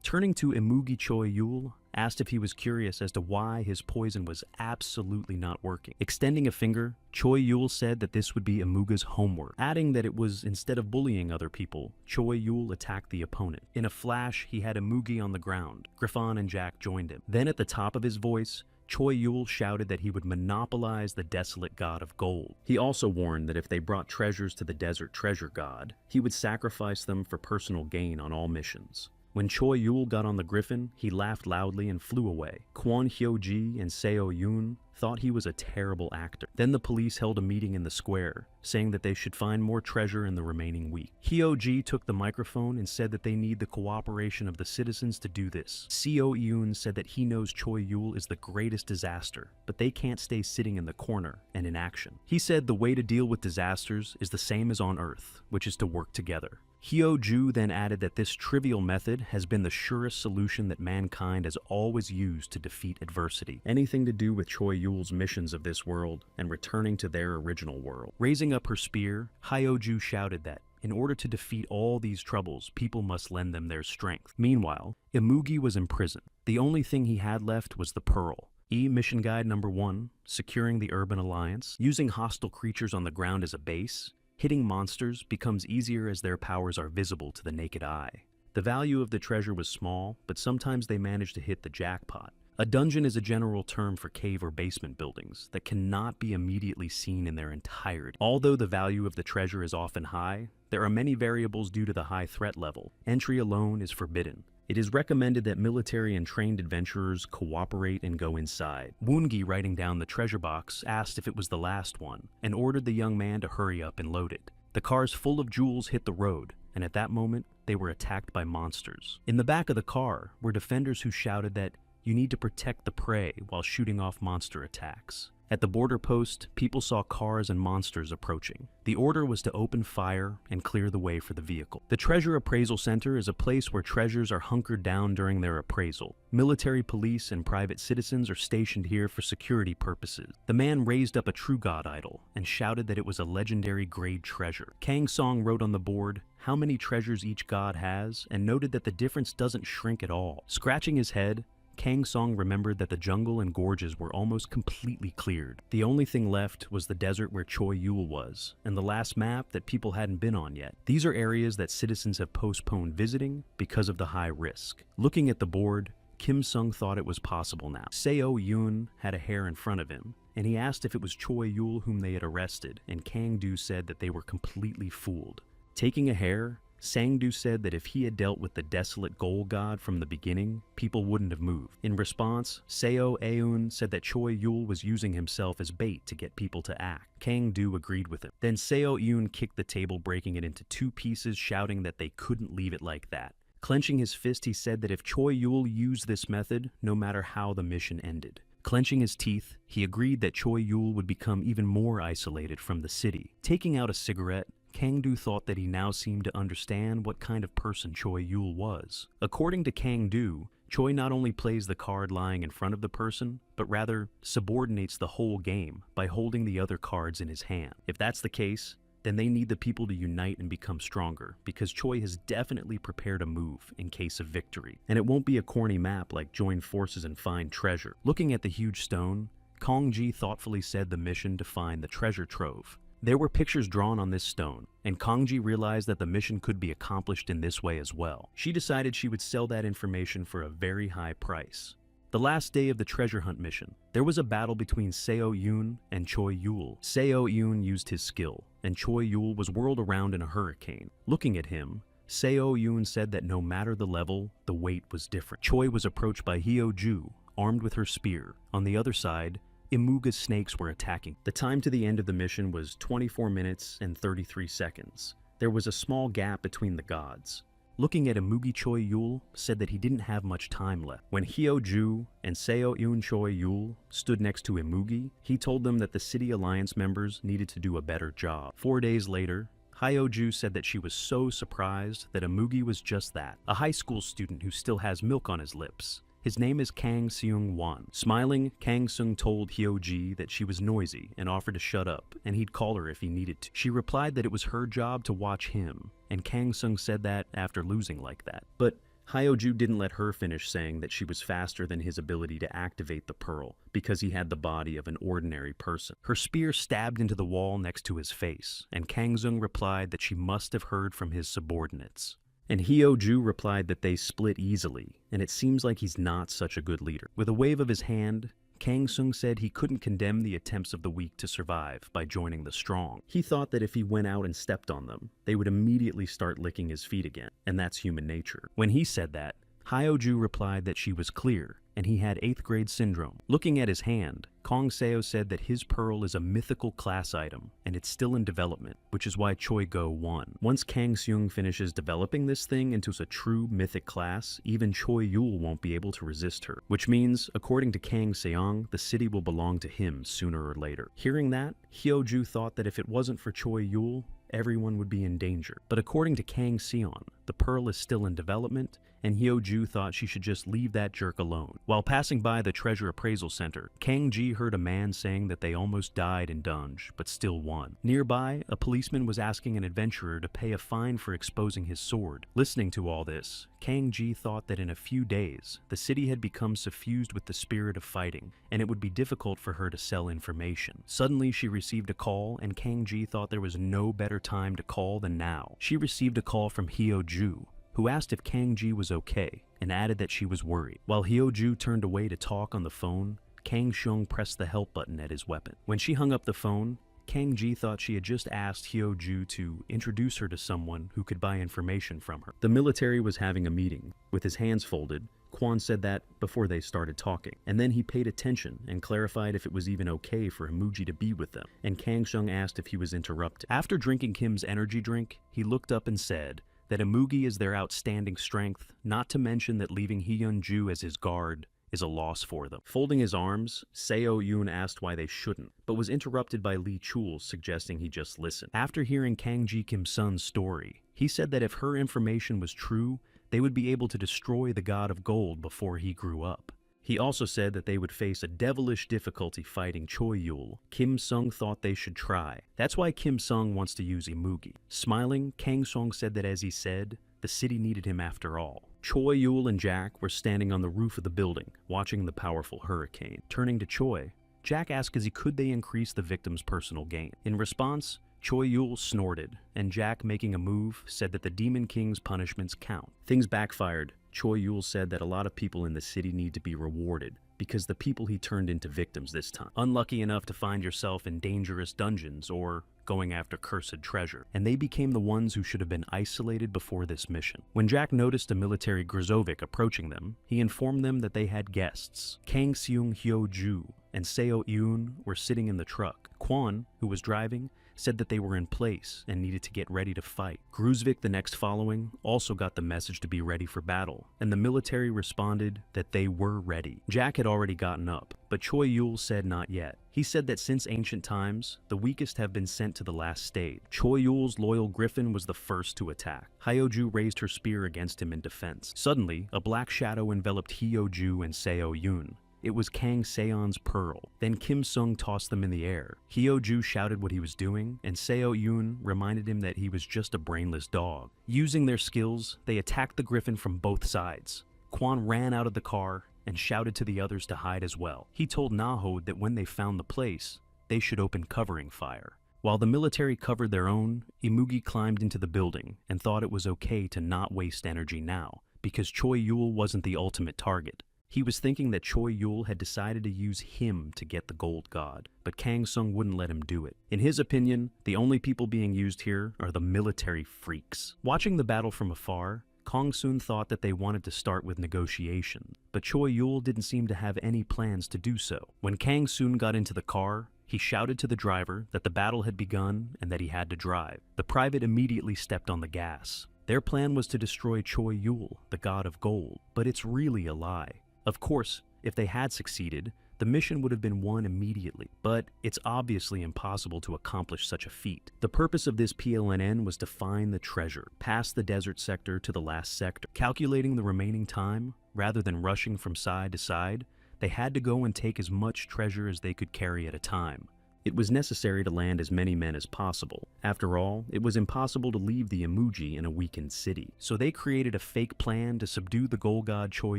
[SPEAKER 1] Turning to Imugi, Choi Yul asked if he was curious as to why his poison was absolutely not working. Extending a finger, Choi Yul said that this would be Imugi's homework, adding that it was instead of bullying other people, Choi Yul attacked the opponent. In a flash, he had Imugi on the ground. Griffon and Jack joined him. Then at the top of his voice, Choi Yul shouted that he would monopolize the desolate god of gold. He also warned that if they brought treasures to the desert treasure god, he would sacrifice them for personal gain on all missions. When Choi Yul got on the griffin, he laughed loudly and flew away. Kwon Hyo-ji and Seo Yoon thought he was a terrible actor. Then the police held a meeting in the square, saying that they should find more treasure in the remaining week. Hyo-ji took the microphone and said that they need the cooperation of the citizens to do this. Seo Yoon said that he knows Choi Yul is the greatest disaster, but they can't stay sitting in the corner and inaction. He said the way to deal with disasters is the same as on Earth, which is to work together. Hyo-ju then added that this trivial method has been the surest solution that mankind has always used to defeat adversity. Anything to do with Choi Yul's missions of this world and returning to their original world. Raising up her spear, Hyo-ju shouted that in order to defeat all these troubles, people must lend them their strength. Meanwhile, Imugi was in prison. The only thing he had left was the pearl. Mission Guide number 1, securing the urban alliance, using hostile creatures on the ground as a base. Hitting monsters becomes easier as their powers are visible to the naked eye. The value of the treasure was small, but sometimes they managed to hit the jackpot. A dungeon is a general term for cave or basement buildings that cannot be immediately seen in their entirety. Although the value of the treasure is often high, there are many variables due to the high threat level. Entry alone is forbidden. It is recommended that military and trained adventurers cooperate and go inside. Woongi, writing down the treasure box, asked if it was the last one, and ordered the young man to hurry up and load it. The cars full of jewels hit the road, and at that moment, they were attacked by monsters. In the back of the car were defenders who shouted that you need to protect the prey while shooting off monster attacks. At the border post, people saw cars and monsters approaching. The order was to open fire and clear the way for the vehicle. The Treasure Appraisal Center is a place where treasures are hunkered down during their appraisal. Military, police, and private citizens are stationed here for security purposes. The man raised up a true god idol and shouted that it was a legendary grade treasure. Kang Song wrote on the board how many treasures each god has and noted that the difference doesn't shrink at all. Scratching his head, Kang Song remembered that the jungle and gorges were almost completely cleared. The only thing left was the desert where Choi Yul was, and the last map that people hadn't been on yet. These are areas that citizens have postponed visiting because of the high risk. Looking at the board, Kim Sung thought it was possible now. Seo Yoon had a hair in front of him, and he asked if it was Choi Yul whom they had arrested, and Kang-do said that they were completely fooled. Taking a hair, Sang-do said that if he had dealt with the desolate goal god from the beginning, people wouldn't have moved. In response, Seo Eun said that Choi Yul was using himself as bait to get people to act. Kang-do agreed with him. Then Seo Eun kicked the table, breaking it into 2 pieces, shouting that they couldn't leave it like that. Clenching his fist, he said that if Choi Yul used this method, no matter how the mission ended. Clenching his teeth, he agreed that Choi Yul would become even more isolated from the city. Taking out a cigarette, Kang-do thought that he now seemed to understand what kind of person Choi Yul was. According to Kang-do, Choi not only plays the card lying in front of the person, but rather subordinates the whole game by holding the other cards in his hand. If that's the case, then they need the people to unite and become stronger, because Choi has definitely prepared a move in case of victory. And it won't be a corny map like join forces and find treasure. Looking at the huge stone, Kong-ji thoughtfully said the mission to find the treasure trove. There were pictures drawn on this stone, and Kong-ji realized that the mission could be accomplished in this way as well. She decided she would sell that information for a very high price. The last day of the treasure hunt mission, there was a battle between Seo Yoon and Choi Yul. Seo Yoon used his skill, and Choi Yul was whirled around in a hurricane. Looking at him, Seo Yoon said that no matter the level, the weight was different. Choi was approached by Hyo-ju, armed with her spear. On the other side, Imuga's snakes were attacking. The time to the end of the mission was 24 minutes and 33 seconds. There was a small gap between the gods. Looking at Imugi, Choi Yul said that he didn't have much time left. When Hyo-ju and Seo Yoon Choi Yul stood next to Imugi, he told them that the City Alliance members needed to do a better job. 4 days later, Hyo-ju said that she was so surprised that Imugi was just that, a high school student who still has milk on his lips. His name is Kang Seung-won. Smiling, Kang Seung told Hyo-ji that she was noisy and offered to shut up, and he'd call her if he needed to. She replied that it was her job to watch him, and Kang Seung said that after losing like that. But Hyo-ju didn't let her finish, saying that she was faster than his ability to activate the pearl, because he had the body of an ordinary person. Her spear stabbed into the wall next to his face, and Kang Seung replied that she must have heard from his subordinates. And Hyo-ju replied that they split easily, and it seems like he's not such a good leader. With a wave of his hand, Kang Sung said he couldn't condemn the attempts of the weak to survive by joining the strong. He thought that if he went out and stepped on them, they would immediately start licking his feet again, and that's human nature. When he said that, Hyoju replied that she was clear, and he had 8th grade syndrome. Looking at his hand, Kong Seo said that his pearl is a mythical class item, and it's still in development, which is why Choi Go won. Once Kang Seung finishes developing this thing into a true mythic class, even Choi Yul won't be able to resist her. Which means, according to Kang Seong, the city will belong to him sooner or later. Hearing that, Hyoju thought that if it wasn't for Choi Yul, everyone would be in danger. But according to Kang Seon, the pearl is still in development, and Hyoju thought she should just leave that jerk alone. While passing by the treasure appraisal center, Kang Ji heard a man saying that they almost died in Dunge, but still won. Nearby, a policeman was asking an adventurer to pay a fine for exposing his sword. Listening to all this, Kang Ji thought that in a few days, the city had become suffused with the spirit of fighting, and it would be difficult for her to sell information. Suddenly, she received a call, and Kang Ji thought there was no better time to call than now. She received a call from Hyoju, who asked if Kang Ji was okay, and added that she was worried. While Hyoju turned away to talk on the phone, Kang Seong pressed the help button at his weapon. When she hung up the phone, Kang Ji thought she had just asked Hyoju to introduce her to someone who could buy information from her. The military was having a meeting. With his hands folded, Kwon said that before they started talking, and then he paid attention and clarified if it was even okay for Imuji to be with them, and Kang Seong asked if he was interrupted. After drinking Kim's energy drink, he looked up and said that Imugi is their outstanding strength, not to mention that leaving Hyunju as his guard is a loss for them. Folding his arms, Seo Yoon asked why they shouldn't, but was interrupted by Lee Chul suggesting he just listen. After hearing Kang Ji Kim Sun's story, he said that if her information was true, they would be able to destroy the god of gold before he grew up. He also said that they would face a devilish difficulty fighting Choi Yul. Kim Sung thought they should try. That's why Kim Sung wants to use Imugi. Smiling, Kang Song said that as he said, the city needed him after all. Choi Yul and Jack were standing on the roof of the building, watching the powerful hurricane. Turning to Choi, Jack asked could they increase the victim's personal gain. In response, Choi Yul snorted, and Jack, making a move, said that the Demon King's punishments count. Things backfired. Choi Yul said that a lot of people in the city need to be rewarded because the people he turned into victims this time. Unlucky enough to find yourself in dangerous dungeons or going after cursed treasure, and they became the ones who should have been isolated before this mission. When Jack noticed a military Grizovic approaching them, he informed them that they had guests. Kang Seung Hyo Ju and Seo Yoon were sitting in the truck. Kwon, who was driving, said that they were in place and needed to get ready to fight. Gruzvik, the next following, also got the message to be ready for battle, and the military responded that they were ready. Jack had already gotten up, but Choi Yul said not yet. He said that since ancient times, the weakest have been sent to the last stage. Choi Yul's loyal griffin was the first to attack. Hyoju raised her spear against him in defense. Suddenly, a black shadow enveloped Hyoju and Seo Yoon. It was Kang Seon's pearl. Then Kim Sung tossed them in the air. Hyoju shouted what he was doing, and Seo Yoon reminded him that he was just a brainless dog. Using their skills, they attacked the griffin from both sides. Kwon ran out of the car and shouted to the others to hide as well. He told Nahod that when they found the place, they should open covering fire. While the military covered their own, Imugi climbed into the building and thought it was okay to not waste energy now, because Choi Yul wasn't the ultimate target. He was thinking that Choi Yul had decided to use him to get the gold god, but Kang Sung wouldn't let him do it. In his opinion, the only people being used here are the military freaks. Watching the battle from afar, Kang Soon thought that they wanted to start with negotiation, but Choi Yul didn't seem to have any plans to do so. When Kang Soon got into the car, he shouted to the driver that the battle had begun and that he had to drive. The private immediately stepped on the gas. Their plan was to destroy Choi Yul, the god of gold, but it's really a lie. Of course, if they had succeeded, the mission would have been won immediately, but it's obviously impossible to accomplish such a feat. The purpose of this PLNN was to find the treasure, past the desert sector to the last sector. Calculating the remaining time, rather than rushing from side to side, they had to go and take as much treasure as they could carry at a time. It was necessary to land as many men as possible. After all, it was impossible to leave the Imuji in a weakened city. So they created a fake plan to subdue the gold god Choi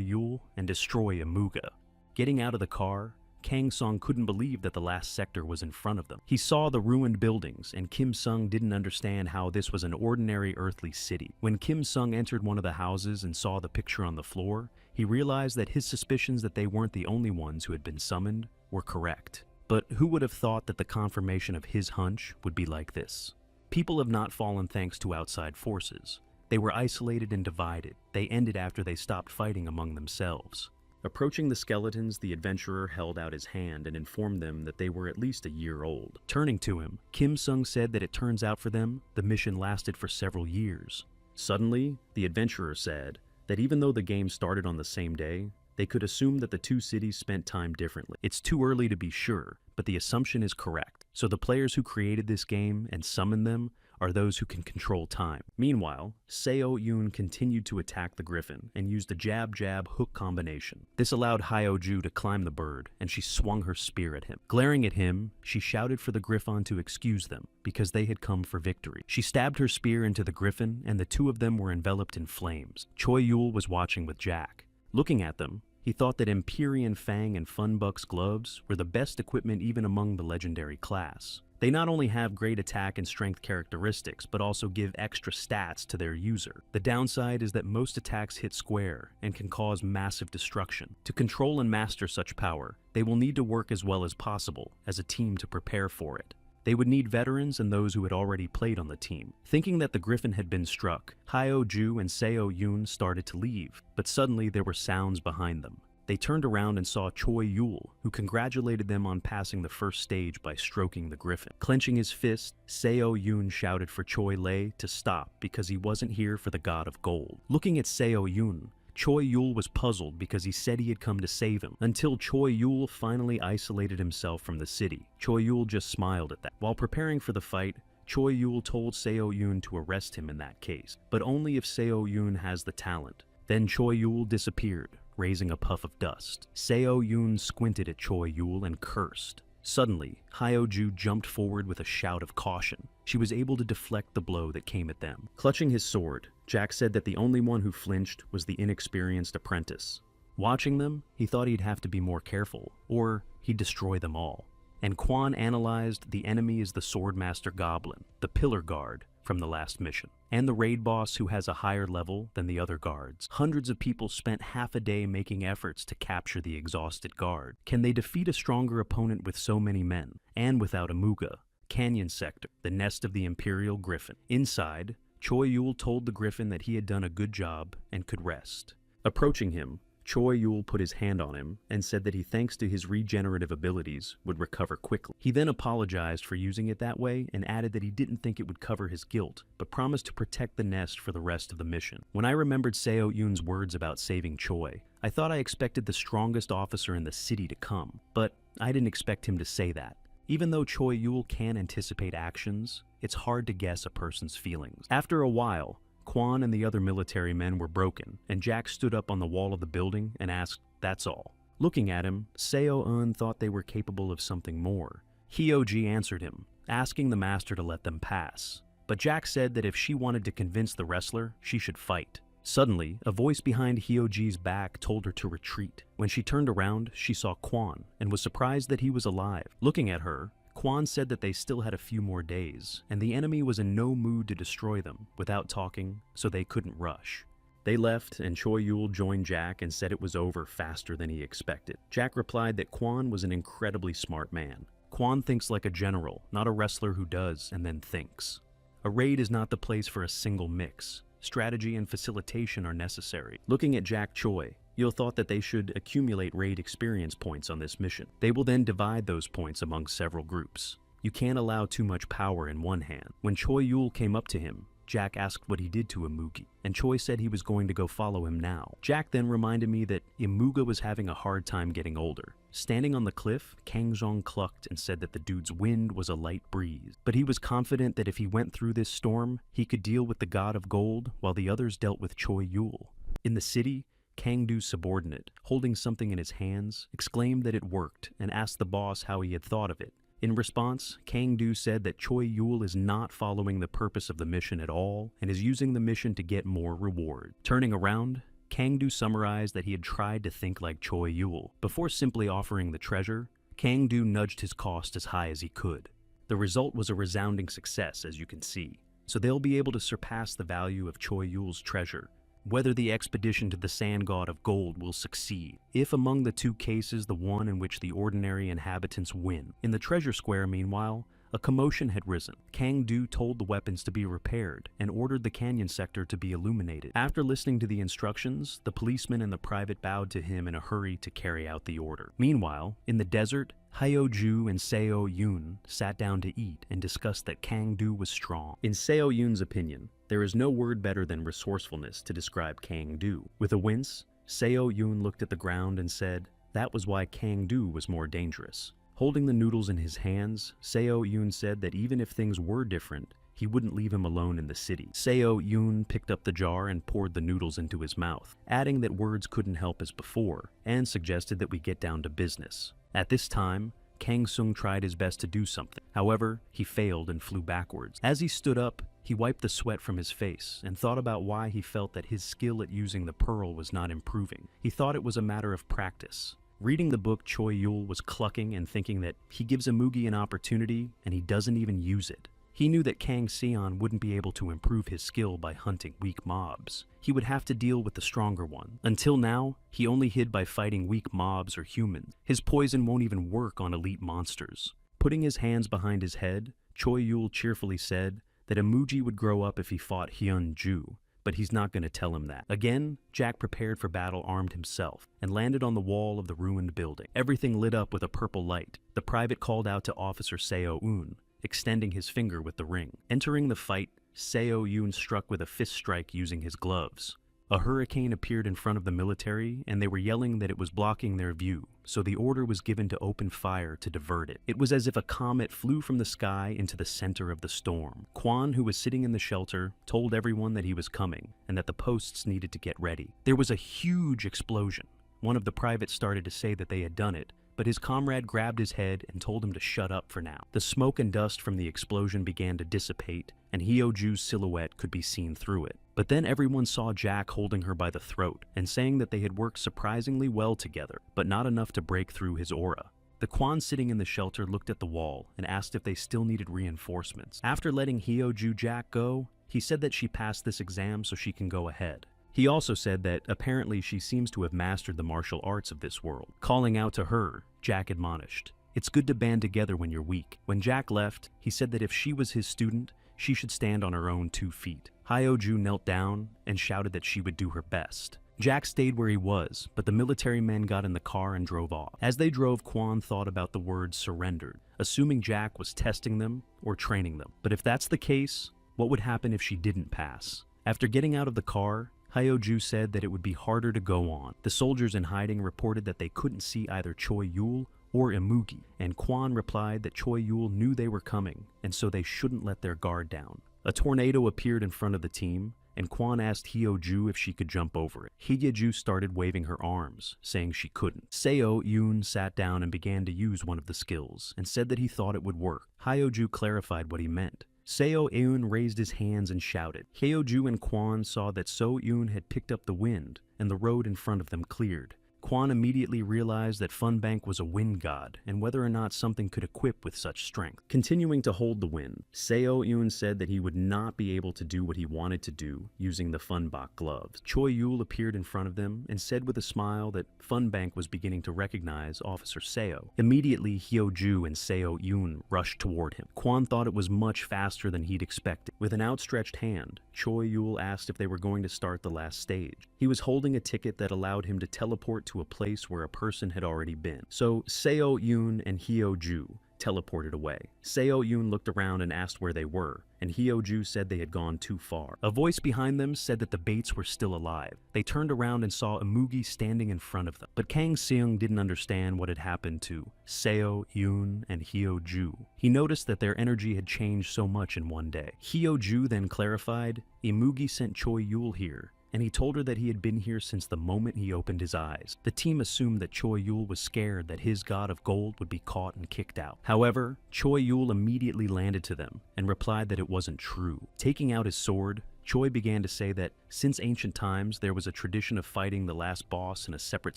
[SPEAKER 1] Yul and destroy Imuga. Getting out of the car, Kang Song couldn't believe that the last sector was in front of them. He saw the ruined buildings, and Kim Sung didn't understand how this was an ordinary earthly city. When Kim Sung entered one of the houses and saw the picture on the floor, he realized that his suspicions that they weren't the only ones who had been summoned were correct. But who would have thought that the confirmation of his hunch would be like this? People have not fallen thanks to outside forces. They were isolated and divided. They ended after they stopped fighting among themselves. Approaching the skeletons, the adventurer held out his hand and informed them that they were at least a year old. Turning to him, Kim Sung said that it turns out for them, the mission lasted for several years. Suddenly, the adventurer said that even though the game started on the same day, they could assume that the two cities spent time differently. It's too early to be sure, but the assumption is correct. So the players who created this game and summoned them are those who can control time. Meanwhile, Seo Yoon continued to attack the griffin and used a jab-jab hook combination. This allowed Hyo-ju to climb the bird, and she swung her spear at him. Glaring at him, she shouted for the griffon to excuse them, because they had come for victory. She stabbed her spear into the griffin, and the two of them were enveloped in flames. Choi Yul was watching with Jack. Looking at them, he thought that Empyrean Fang and Funbuck's gloves were the best equipment even among the legendary class. They not only have great attack and strength characteristics, but also give extra stats to their user. The downside is that most attacks hit square and can cause massive destruction. To control and master such power, they will need to work as well as possible as a team to prepare for it. They would need veterans and those who had already played on the team. Thinking that the griffin had been struck, Hyo-ju and Seo Yoon started to leave, but suddenly there were sounds behind them. They turned around and saw Choi Yul, who congratulated them on passing the first stage by stroking the griffin. Clenching his fist, Seo Yoon shouted for Choi Lei to stop because he wasn't here for the god of gold. Looking at Seo Yoon, Choi Yul was puzzled because he said he had come to save him, until Choi Yul finally isolated himself from the city. Choi Yul just smiled at that. While preparing for the fight, Choi Yul told Seo Yoon to arrest him in that case, but only if Seo Yoon has the talent. Then Choi Yul disappeared, raising a puff of dust. Seo Yoon squinted at Choi Yul and cursed. Suddenly, Hyo-ju jumped forward with a shout of caution. She was able to deflect the blow that came at them. Clutching his sword, Jack said that the only one who flinched was the inexperienced apprentice. Watching them, he thought he'd have to be more careful, or he'd destroy them all. And Quan analyzed the enemy is the Swordmaster Goblin, the Pillar Guard from the last mission, and the raid boss who has a higher level than the other guards. Hundreds of people spent half a day making efforts to capture the exhausted guard. Can they defeat a stronger opponent with so many men, and without a Muga? Canyon Sector, the nest of the Imperial Griffin. Inside, Choi Yul told the Griffin that he had done a good job and could rest. Approaching him, Choi Yul put his hand on him and said that he, thanks to his regenerative abilities, would recover quickly. He then apologized for using it that way and added that he didn't think it would cover his guilt, but promised to protect the nest for the rest of the mission. When I remembered Seo Yoon's words about saving Choi, I thought I expected the strongest officer in the city to come, but I didn't expect him to say that. Even though Choi Yul can anticipate actions, it's hard to guess a person's feelings. After a while, Quan and the other military men were broken, and Jack stood up on the wall of the building and asked, "That's all." Looking at him, Seo Eun thought they were capable of something more. Hyo-ji answered him, asking the master to let them pass. But Jack said that if she wanted to convince the wrestler, she should fight. Suddenly, a voice behind Hyo-ji's back told her to retreat. When she turned around, she saw Quan, and was surprised that he was alive. Looking at her, Quan said that they still had a few more days, and the enemy was in no mood to destroy them without talking, so they couldn't rush. They left, and Choi Yul joined Jack and said it was over faster than he expected. Jack replied that Quan was an incredibly smart man. Quan thinks like a general, not a wrestler who does and then thinks. A raid is not the place for a single mix. Strategy and facilitation are necessary. Looking at Jack Choi, you'll thought that they should accumulate raid experience points on this mission. They will then divide those points among several groups. You can't allow too much power in one hand. When Choi Yul came up to him, Jack asked what he did to Imugi, and Choi said he was going to go follow him now. Jack then reminded me that Imuga was having a hard time getting older. Standing on the cliff, Kangzhong clucked and said that the dude's wind was a light breeze. But he was confident that if he went through this storm, he could deal with the god of gold while the others dealt with Choi Yul. In the city, Kangdu's subordinate, holding something in his hands, exclaimed that it worked and asked the boss how he had thought of it. In response, Kangdu said that Choi Yul is not following the purpose of the mission at all and is using the mission to get more reward. Turning around, Kangdu summarized that he had tried to think like Choi Yul. Before simply offering the treasure, Kangdu nudged his cost as high as he could. The result was a resounding success, as you can see, so they'll be able to surpass the value of Choi Yul's treasure. whether the expedition to the Sand God of Gold will succeed. If among the two cases the one in which the ordinary inhabitants win. In the treasure square, meanwhile, a commotion had risen. Kang Du told the weapons to be repaired and ordered the canyon sector to be illuminated. After listening to the instructions, the policeman and the private bowed to him in a hurry to carry out the order. Meanwhile, in the desert, Hyo-ju and Seo-yoon sat down to eat and discussed that Kang Du was strong. In Seo-yoon's opinion, there is no word better than resourcefulness to describe Kang Du. With a wince, Seo-yoon looked at the ground and said that was why Kang Du was more dangerous. Holding the noodles in his hands, Seo-yoon said that even if things were different, he wouldn't leave him alone in the city. Seo-yoon picked up the jar and poured the noodles into his mouth, adding that words couldn't help as before, and suggested that we get down to business. At this time, Kang Sung tried his best to do something. However, he failed and flew backwards. As he stood up, he wiped the sweat from his face and thought about why he felt that his skill at using the pearl was not improving. He thought it was a matter of practice. Reading the book, Choi Yul was clucking and thinking that he gives a Mugi an opportunity and he doesn't even use it. He knew that Kang Seon wouldn't be able to improve his skill by hunting weak mobs. He would have to deal with the stronger one. Until now, he only hid by fighting weak mobs or humans. His poison won't even work on elite monsters. Putting his hands behind his head, Choi Yul cheerfully said that a Mugi would grow up if he fought Hyun Ju, but he's not going to tell him that. Again, Jack prepared for battle armed himself and landed on the wall of the ruined building. Everything lit up with a purple light. The private called out to Officer Seo-eun, extending his finger with the ring. Entering the fight, Seo-eun struck with a fist strike using his gloves. A hurricane appeared in front of the military, and they were yelling that it was blocking their view, so the order was given to open fire to divert it. It was as if a comet flew from the sky into the center of the storm. Kwan, who was sitting in the shelter, told everyone that he was coming, and that the posts needed to get ready. There was a huge explosion. One of the privates started to say that they had done it, but his comrade grabbed his head and told him to shut up for now. The smoke and dust from the explosion began to dissipate, and Hyo-ju's silhouette could be seen through it. But then everyone saw Jack holding her by the throat and saying that they had worked surprisingly well together, but not enough to break through his aura. The Kwan sitting in the shelter looked at the wall and asked if they still needed reinforcements. After letting Hyo-ju Jack go, he said that she passed this exam so she can go ahead. He also said that apparently she seems to have mastered the martial arts of this world. Calling out to her, Jack admonished, "It's good to band together when you're weak." When Jack left, he said that if she was his student, she should stand on her own 2 feet. Hyo-ju knelt down and shouted that she would do her best. Jack stayed where he was, but the military men got in the car and drove off. As they drove, Kwan thought about the word surrendered, assuming Jack was testing them or training them. But if that's the case, what would happen if she didn't pass? After getting out of the car, Hyo-ju said that it would be harder to go on. The soldiers in hiding reported that they couldn't see either Choi Yul or Imugi, and Kwan replied that Choi Yul knew they were coming, and so they shouldn't let their guard down. A tornado appeared in front of the team, and Kwan asked Hyo-ju if she could jump over it. Hyo-ju started waving her arms, saying she couldn't. Seo-yoon sat down and began to use one of the skills, and said that he thought it would work. Hyo-ju clarified what he meant. Seo-eun raised his hands and shouted. Hyo-ju and Kwan saw that Seo-eun had picked up the wind, and the road in front of them cleared. Kwan immediately realized that Funbank was a wind god, and whether or not something could equip with such strength. Continuing to hold the wind, Seo-eun said that he would not be able to do what he wanted to do using the Funbak gloves. Choi Yul appeared in front of them and said with a smile that Funbank was beginning to recognize Officer Seo. Immediately, Hyo-ju and Seo-eun rushed toward him. Kwan thought it was much faster than he'd expected. With an outstretched hand, Choi Yul asked if they were going to start the last stage. He was holding a ticket that allowed him to teleport to a place where a person had already been. So Seo-eun and Hyo-ju teleported away. Seo-eun looked around and asked where they were, and Hyo-ju said they had gone too far. A voice behind them said that the Bates were still alive. They turned around and saw Imugi standing in front of them. But Kang Seung didn't understand what had happened to Seo-eun and Hyo-ju. He noticed that their energy had changed so much in one day. Hyo-ju then clarified, Imugi sent Choi Yul here, and he told her that he had been here since the moment he opened his eyes. The team assumed that Choi Yul was scared that his god of gold would be caught and kicked out. However, Choi Yul immediately landed to them and replied that it wasn't true. Taking out his sword, Choi began to say that since ancient times, there was a tradition of fighting the last boss in a separate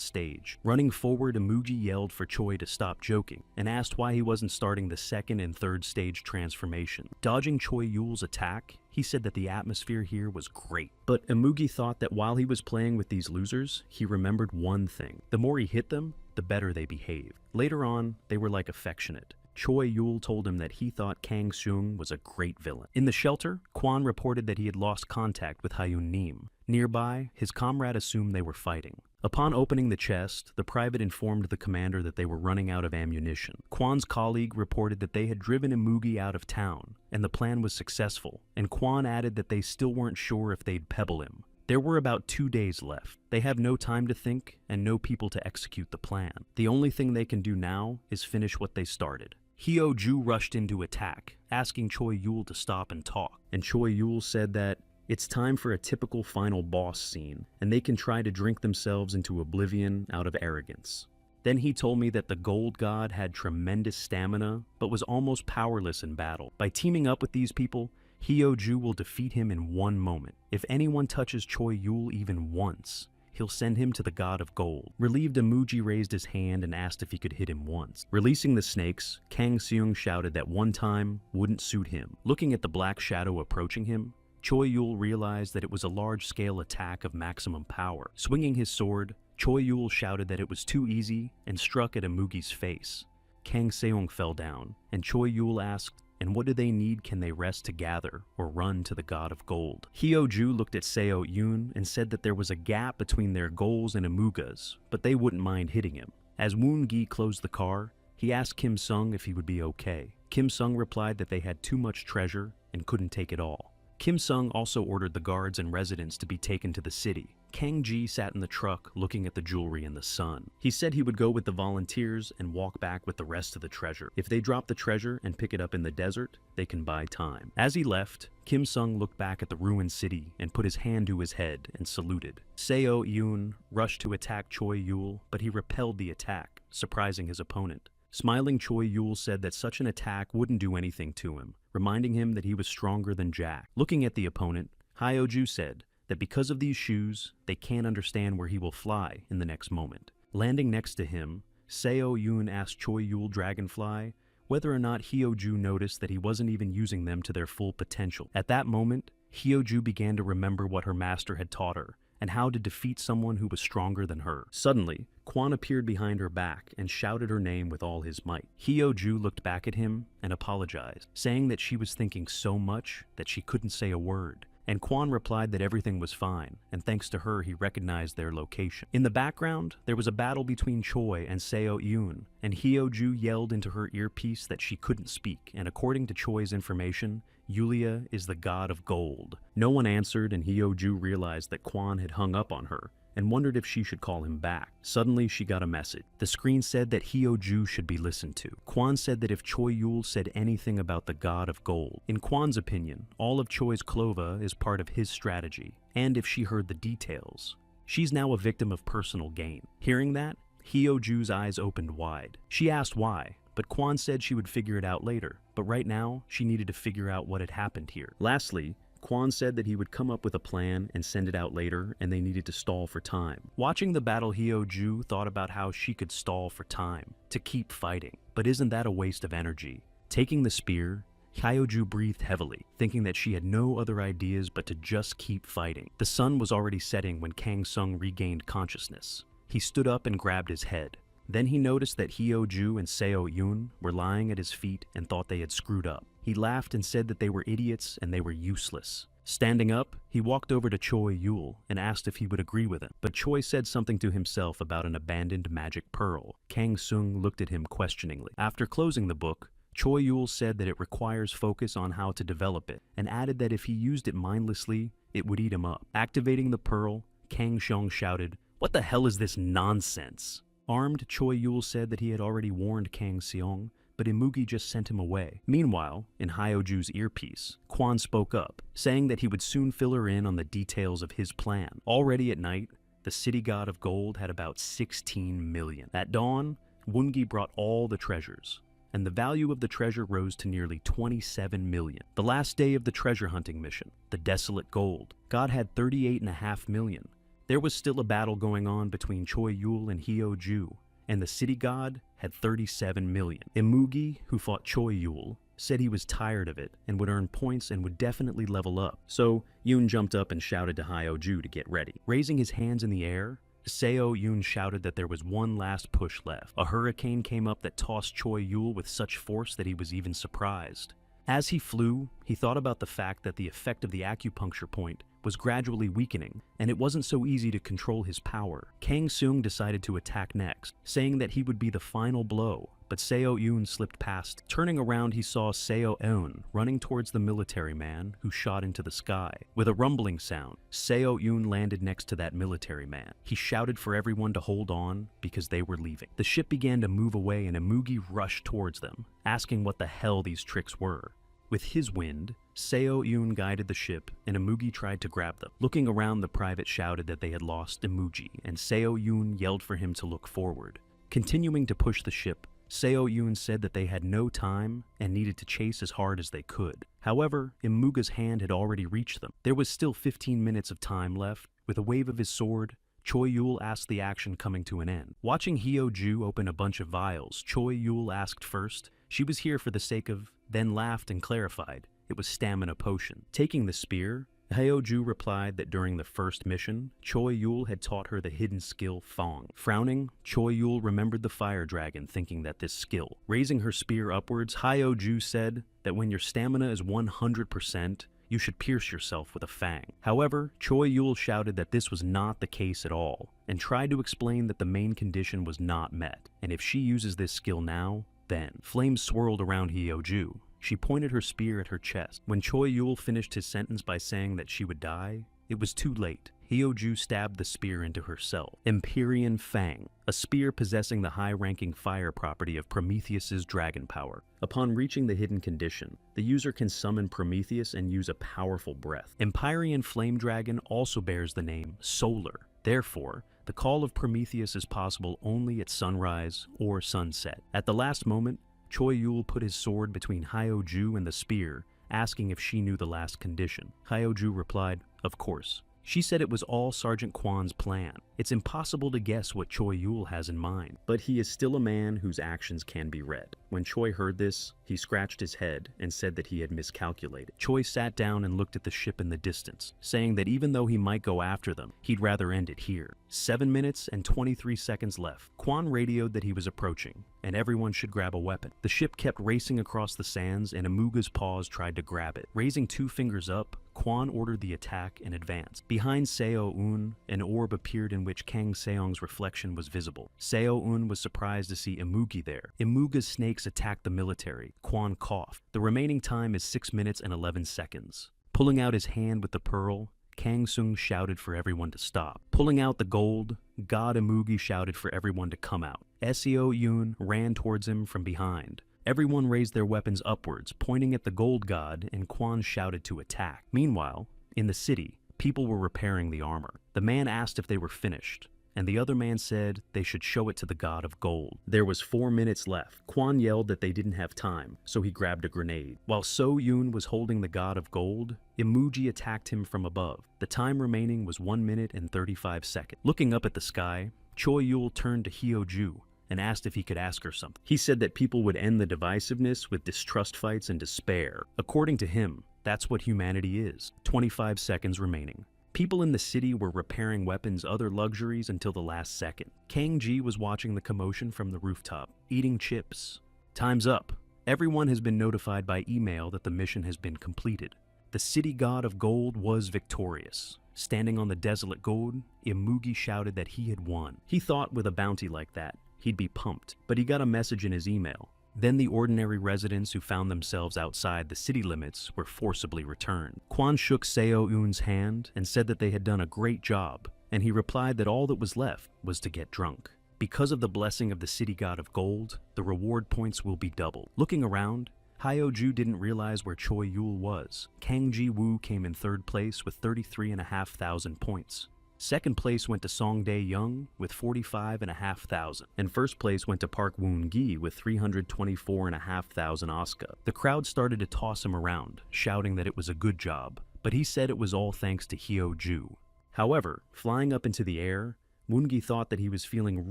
[SPEAKER 1] stage. Running forward, Imugi yelled for Choi to stop joking and asked why he wasn't starting the second and third stage transformation. Dodging Choi Yule's attack, he said that the atmosphere here was great. But Imugi thought that while he was playing with these losers, he remembered one thing. The more he hit them, the better they behaved. Later on, they were like affectionate. Choi Yul told him that he thought Kang Seung was a great villain. In the shelter, Kwon reported that he had lost contact with Hyun Nim. Nearby, his comrade assumed they were fighting. Upon opening the chest, the private informed the commander that they were running out of ammunition. Kwon's colleague reported that they had driven Imugi out of town, and the plan was successful, and Kwon added that they still weren't sure if they'd pebble him. There were about 2 days left. They have no time to think and no people to execute the plan. The only thing they can do now is finish what they started. Hyo-ju rushed in to attack, asking Choi Yul to stop and talk, and Choi Yul said that it's time for a typical final boss scene, and they can try to drink themselves into oblivion out of arrogance. Then he told me that the Gold God had tremendous stamina, but was almost powerless in battle. By teaming up with these people, Hyo-ju will defeat him in one moment. If anyone touches Choi Yul even once, he'll send him to the God of Gold. Relieved, Imugi raised his hand and asked if he could hit him once. Releasing the snakes, Kang Seung shouted that one time wouldn't suit him. Looking at the black shadow approaching him, Choi Yul realized that it was a large-scale attack of maximum power. Swinging his sword, Choi Yul shouted that it was too easy and struck at Imugi's face. Kang Seung fell down, and Choi Yul asked, "And what do they need? Can they rest to gather or run to the God of Gold?" Hyo-ju looked at Seo Yoon and said that there was a gap between their goals and Imuga's, but they wouldn't mind hitting him. As Woon-gi closed the car, he asked Kim Sung if he would be okay. Kim Sung replied that they had too much treasure and couldn't take it all. Kim Sung also ordered the guards and residents to be taken to the city. Kang Ji sat in the truck looking at the jewelry in the sun. He said he would go with the volunteers and walk back with the rest of the treasure. If they drop the treasure and pick it up in the desert, they can buy time. As he left, Kim Sung looked back at the ruined city and put his hand to his head and saluted. Seo Yoon rushed to attack Choi Yul, but he repelled the attack, surprising his opponent. Smiling, Choi Yul said that such an attack wouldn't do anything to him, reminding him that he was stronger than Jack. Looking at the opponent, Hyo-ju said that because of these shoes, they can't understand where he will fly in the next moment. Landing next to him, Seo Yoon asked Choi Yul Dragonfly whether or not Hyo-ju noticed that he wasn't even using them to their full potential. At that moment, Hyo-ju began to remember what her master had taught her, and how to defeat someone who was stronger than her. Suddenly, Kwon appeared behind her back and shouted her name with all his might. Hyo-ju looked back at him and apologized, saying that she was thinking so much that she couldn't say a word. And Kwon replied that everything was fine, and thanks to her he recognized their location. In the background, there was a battle between Choi and Seo Yoon, and Hyo-ju yelled into her earpiece that she couldn't speak, and according to Choi's information, Yulia is the God of Gold. No one answered, and Hyo-ju realized that Kwon had hung up on her, and wondered if she should call him back. Suddenly, she got a message. The screen said that Hyo-ju should be listened to. Kwon said that if Choi Yul said anything about the God of Gold, in Kwon's opinion, all of Choi's clova is part of his strategy, and if she heard the details, she's now a victim of personal gain. Hearing that, Hyo-ju's eyes opened wide. She asked why, but Kwon said she would figure it out later, but right now, she needed to figure out what had happened here. Lastly, Kwon said that he would come up with a plan and send it out later, and they needed to stall for time. Watching the battle, Hyo-ju thought about how she could stall for time, to keep fighting. But isn't that a waste of energy? Taking the spear, Hyo-ju breathed heavily, thinking that she had no other ideas but to just keep fighting. The sun was already setting when Kang Sung regained consciousness. He stood up and grabbed his head. Then he noticed that Hyo-ju and Seo Yoon were lying at his feet and thought they had screwed up. He laughed and said that they were idiots and they were useless. Standing up, he walked over to Choi Yul and asked if he would agree with him. But Choi said something to himself about an abandoned magic pearl. Kang Sung looked at him questioningly. After closing the book, Choi Yul said that it requires focus on how to develop it, and added that if he used it mindlessly, it would eat him up. Activating the pearl, Kang Sung shouted, "What the hell is this nonsense?" Armed, Choi Yul said that he had already warned Kang Seong, but Imugi just sent him away. Meanwhile, in Hyo-ju's earpiece, Kwon spoke up, saying that he would soon fill her in on the details of his plan. Already at night, the city God of Gold had about 16 million. At dawn, Woon-gi brought all the treasures. and the value of the treasure rose to nearly 27 million. The last day of the treasure hunting mission, the desolate gold, God had 38.5 million. There was still a battle going on between Choi Yul and Hyo Ju, and the city god had 37 million. Imugi, who fought Choi Yul, said he was tired of it and would earn points and would definitely level up. So Yoon jumped up and shouted to Hyo Ju to get ready. Raising his hands in the air, Seo Yoon shouted that there was one last push left. A hurricane came up that tossed Choi Yul with such force that he was even surprised. As he flew, he thought about the fact that the effect of the acupuncture point was gradually weakening, and it wasn't so easy to control his power. Kang Seung decided to attack next, saying that he would be the final blow, but Seo Yoon slipped past. Turning around, he saw Seo Eun running towards the military man, who shot into the sky. With a rumbling sound, Seo Yoon landed next to that military man. He shouted for everyone to hold on because they were leaving. The ship began to move away and Imugi rushed towards them, asking what the hell these tricks were. With his wind, Seo Yoon guided the ship, and Imugi tried to grab them. Looking around, the private shouted that they had lost Imugi, and Seo Yoon yelled for him to look forward. Continuing to push the ship, Seo Yoon said that they had no time and needed to chase as hard as they could. However, Imuga's hand had already reached them. There was still 15 minutes of time left. With a wave of his sword, Choi Yul asked the action coming to an end. Watching Hyo Ju open a bunch of vials, Choi Yul asked first. She was here for the sake of, then laughed and clarified. It was stamina potion. Taking the spear, Hyo Ju replied that during the first mission, Choi Yul had taught her the hidden skill Fong. Frowning, Choi Yul remembered the fire dragon, thinking that this skill. Raising her spear upwards, Hyo Ju said that when your stamina is 100%, you should pierce yourself with a fang. However, Choi Yul shouted that this was not the case at all, and tried to explain that the main condition was not met, and if she uses this skill now, then. Flames swirled around Hyo Ju. She pointed her spear at her chest. When Choi Yul finished his sentence by saying that she would die, it was too late. Hyo Ju stabbed the spear into herself. Empyrean Fang, a spear possessing the high-ranking fire property of Prometheus's dragon power. Upon reaching the hidden condition, the user can summon Prometheus and use a powerful breath. Empyrean Flame Dragon also bears the name Solar. Therefore, the call of Prometheus is possible only at sunrise or sunset. At the last moment, Choi Yul put his sword between Hyo Ju and the spear, asking if she knew the last condition. Hyo Ju replied, "Of course." She said it was all Sergeant Kwan's plan. It's impossible to guess what Choi Yul has in mind, but he is still a man whose actions can be read. When Choi heard this, he scratched his head and said that he had miscalculated. Choi sat down and looked at the ship in the distance, saying that even though he might go after them, he'd rather end it here. 7 minutes and 23 seconds left. Kwan radioed that he was approaching, and everyone should grab a weapon. The ship kept racing across the sands, and Imuga's paws tried to grab it. Raising 2 fingers up, Kwan ordered the attack and advanced. Behind Seo Un, an orb appeared in which Kang Seong's reflection was visible. Seo Un was surprised to see Imugi there. Imuga's snakes attacked the military. Kwan coughed. The remaining time is 6 minutes and 11 seconds. Pulling out his hand with the pearl, Kang Seung shouted for everyone to stop. Pulling out the gold, God Imugi shouted for everyone to come out. Seo Yoon ran towards him from behind. Everyone raised their weapons upwards, pointing at the gold god, and Kwan shouted to attack. Meanwhile, in the city, people were repairing the armor. The man asked if they were finished, and the other man said they should show it to the god of gold. There was 4 minutes left. Kwan yelled that they didn't have time, so he grabbed a grenade. While So Yoon was holding the god of gold, Imugi attacked him from above. The time remaining was 1 minute and 35 seconds. Looking up at the sky, Choi Yul turned to Hyo Ju and asked if he could ask her something. He said that people would end the divisiveness with distrust fights and despair. According to him, that's what humanity is. 25 seconds remaining. People in the city were repairing weapons, other luxuries until the last second. Kang Ji was watching the commotion from the rooftop, eating chips. Time's up. Everyone has been notified by email that the mission has been completed. The city god of gold was victorious. Standing on the desolate gold, Imugi shouted that he had won. He thought with a bounty like that, he'd be pumped, but he got a message in his email. Then the ordinary residents who found themselves outside the city limits were forcibly returned. Kwan shook Seo Eun's hand and said that they had done a great job, and he replied that all that was left was to get drunk. Because of the blessing of the city god of gold, the reward points will be doubled. Looking around, Hyo Ju didn't realize where Choi Yul was. Kang Ji Woo came in 3rd place with 33,500 points. Second place went to Songdae Young with 45,500, and first place went to Park Woon-gi with 324,500 Oscar. The crowd started to toss him around, shouting that it was a good job, but he said it was all thanks to Hyo-ju. However, flying up into the air, Woon-gi thought that he was feeling